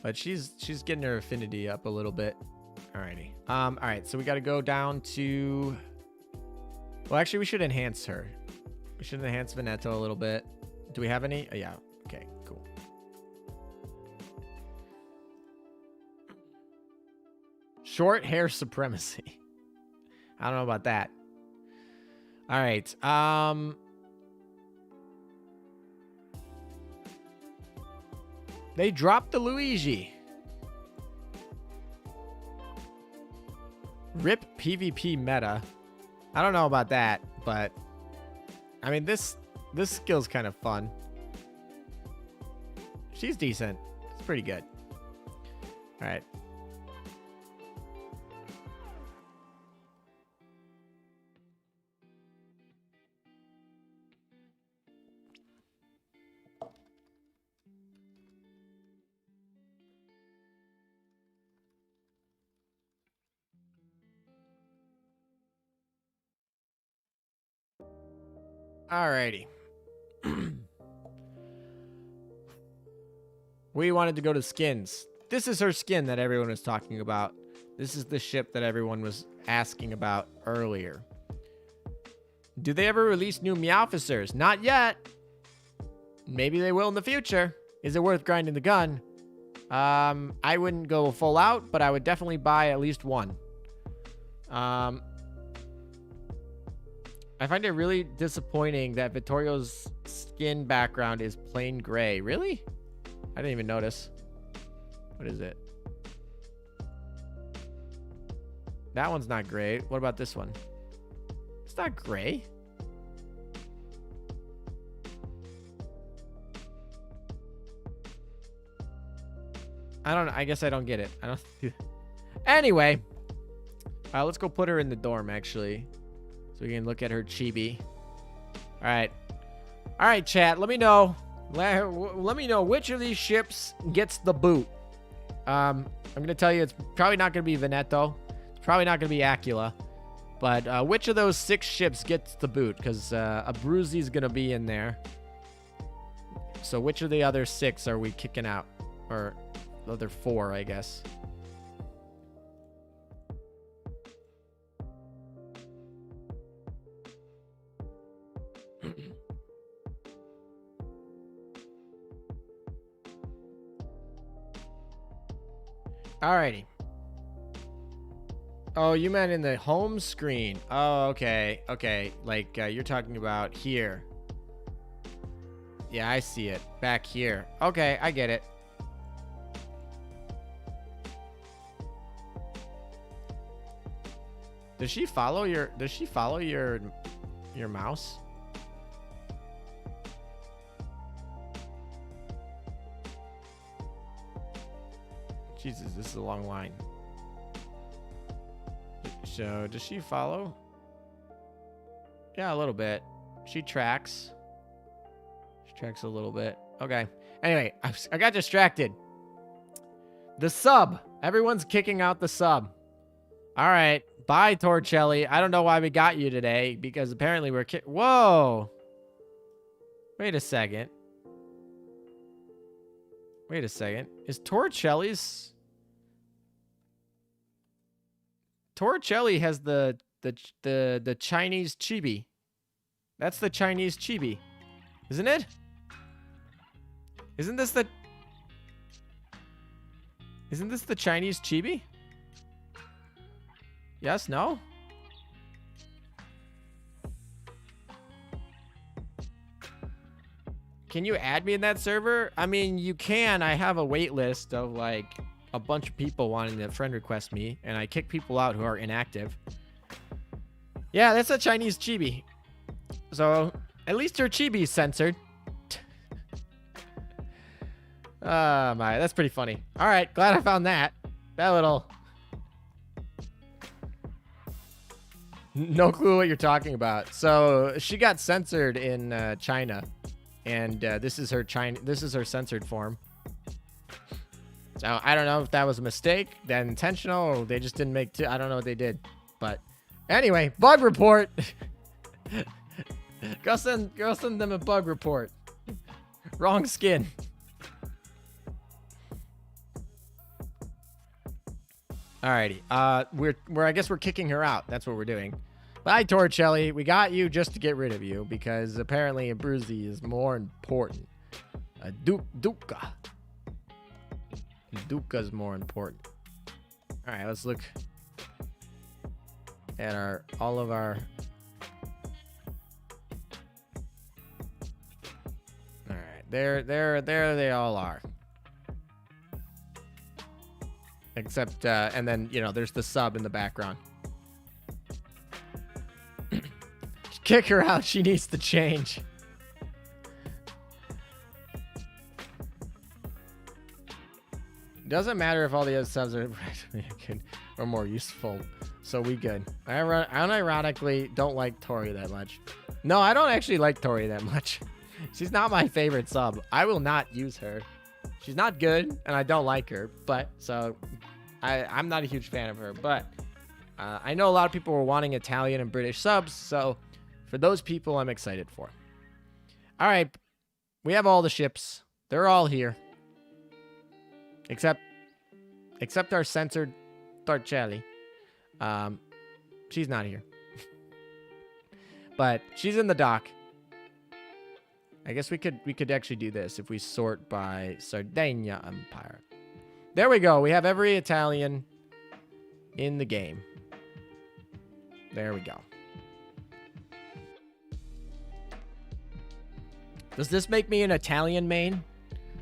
But she's getting her affinity up a little bit. Alrighty. Alright, so we gotta go down to... Well, actually, we should enhance her. We should enhance Veneto a little bit. Do we have any? Oh, yeah. Okay, cool. Short hair supremacy. I don't know about that. All right. They dropped the Luigi. Rip PvP meta. I don't know about that, but I mean this skill's kind of fun. She's decent. It's pretty good. All right. Alrighty. We wanted to go to skins. This is her skin that everyone was talking about. This is the ship that everyone was asking about earlier. Do they ever release new Meowficers? Not yet. Maybe they will in the future. Is it worth grinding the gun? I wouldn't go full out, but I would definitely buy at least one. I find it really disappointing that Vittorio's skin background is plain gray. Really? I didn't even notice. What is it? That one's not gray. What about this one? It's not gray. I don't know. I guess I don't get it. I don't. Anyway. Let's go put her in the dorm, actually. So we can look at her chibi. All right. All right, chat. Let me know. Let me know which of these ships gets the boot. I'm going to tell you it's probably not going to be Veneto. It's probably not going to be Aquila. But which of those 6 ships gets the boot? Because Abruzzi's going to be in there. So which of the other 6 are we kicking out? Or the other 4, I guess. Alrighty. Oh, you meant in the home screen. Oh, okay. Okay. Like, you're talking about here. Yeah, I see it. Back here. Okay, I get it. Does she follow your mouse? Jesus, this is a long line. So, does she follow? Yeah, a little bit. She tracks. She tracks a little bit. Okay. Anyway, I got distracted. The sub. Everyone's kicking out the sub. All right. Bye, Torcelli. I don't know why we got you today, because apparently we're Whoa. Wait a second. Wait a second. Is Torcelli's... Torcelli has the Chinese chibi. That's the Chinese chibi. Isn't it? Isn't this the Chinese chibi? Yes, no? Can you add me in that server? I mean, you can. I have a wait list of like a bunch of people wanting to friend request me, and I kick people out who are inactive. Yeah, that's a Chinese chibi. So at least her chibi is censored. My, that's pretty funny. All right, glad I found that. That little... No clue what you're talking about. So she got censored in China, and this is her censored form. So I don't know if that was a mistake, that intentional, or they just didn't make. I don't know what they did, but anyway, bug report. go send them a bug report. Wrong skin. Alrighty. I guess we're kicking her out. That's what we're doing. Bye, Torricelli. We got you just to get rid of you because apparently a Bruzy is more important. A Duca. Duca's more important. Alright, let's look at all of our. Alright, there they all are. Except, and then, you know, there's the sub in the background. Kick her out. She needs to change. Doesn't matter if all the other subs are good or more useful. So we good. I unironically don't like Tori that much. No, I don't actually like Tori that much. She's not my favorite sub. I will not use her. She's not good, and I don't like her, but so I'm not a huge fan of her. But I know a lot of people were wanting Italian and British subs, so for those people, I'm excited for. All right, we have all the ships. They're all here, except our censored Torricelli. She's not here, but she's in the dock. I guess we could actually do this if we sort by Sardinia Empire. There we go. We have every Italian in the game. There we go. Does this make me an Italian main?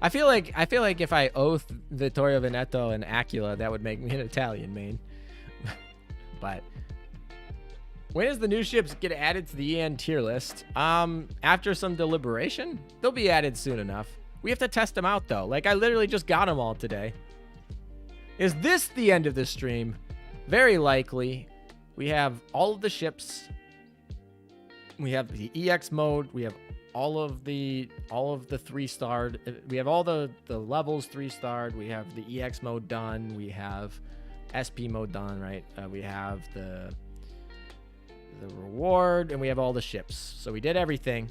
I feel like if I oath Vittorio Veneto and Aquila, that would make me an Italian main. But when does the new ships get added to the EN tier list? After some deliberation? They'll be added soon enough. We have to test them out, though. Like, I literally just got them all today. Is this the end of the stream? Very likely. We have all of the ships. We have the EX mode. We have all of the 3-starred. We have all the levels 3-starred. We have the EX mode done. We have SP mode done, right? We have the reward, and we have all the ships. So we did everything.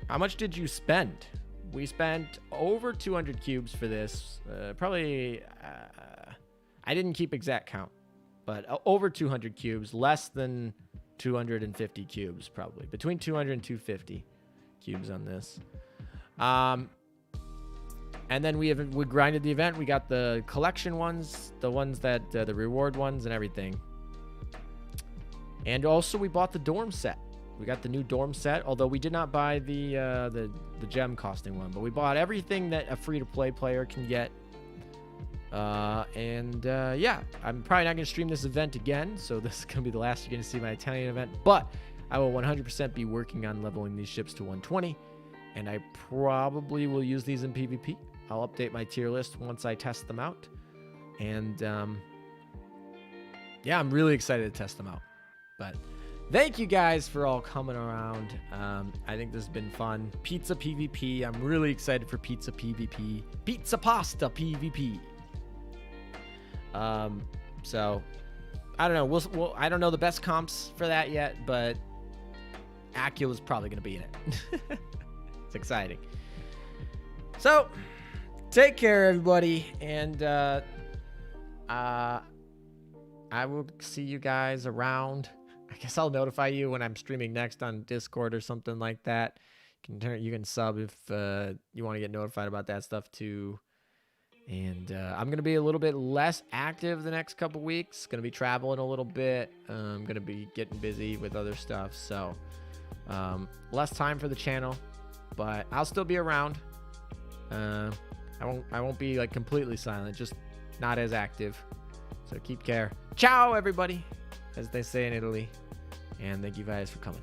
How much did you spend? We spent over 200 cubes for this. Probably, I didn't keep exact count, but over 200 cubes, less than 250 cubes, probably. Between 200 and 250 cubes on this. And then we grinded the event. We got the collection ones, the ones that, the reward ones and everything. And also we bought the dorm set. We got the new dorm set, although we did not buy the gem costing one, but we bought everything that a free-to-play player can get. Yeah, I'm probably not going to stream this event again, so this is going to be the last you're going to see my Italian event, but I will 100% be working on leveling these ships to 120, and I probably will use these in PvP. I'll update my tier list once I test them out, and yeah, I'm really excited to test them out. But thank you guys for all coming around. I think this has been fun. Pizza PvP. I'm really excited for Pizza PvP. Pizza Pasta PvP. So I don't know. I don't know the best comps for that yet, but Aquila's probably going to be in it. It's exciting. So take care, everybody. And I will see you guys around. I guess I'll notify you when I'm streaming next on Discord or something like that. You can sub if you want to get notified about that stuff too. And I'm going to be a little bit less active the next couple weeks. Going to be traveling a little bit. I'm going to be getting busy with other stuff. So less time for the channel, but I'll still be around. I won't be like completely silent, just not as active. So keep care. Ciao, everybody, as they say in Italy. And thank you guys for coming.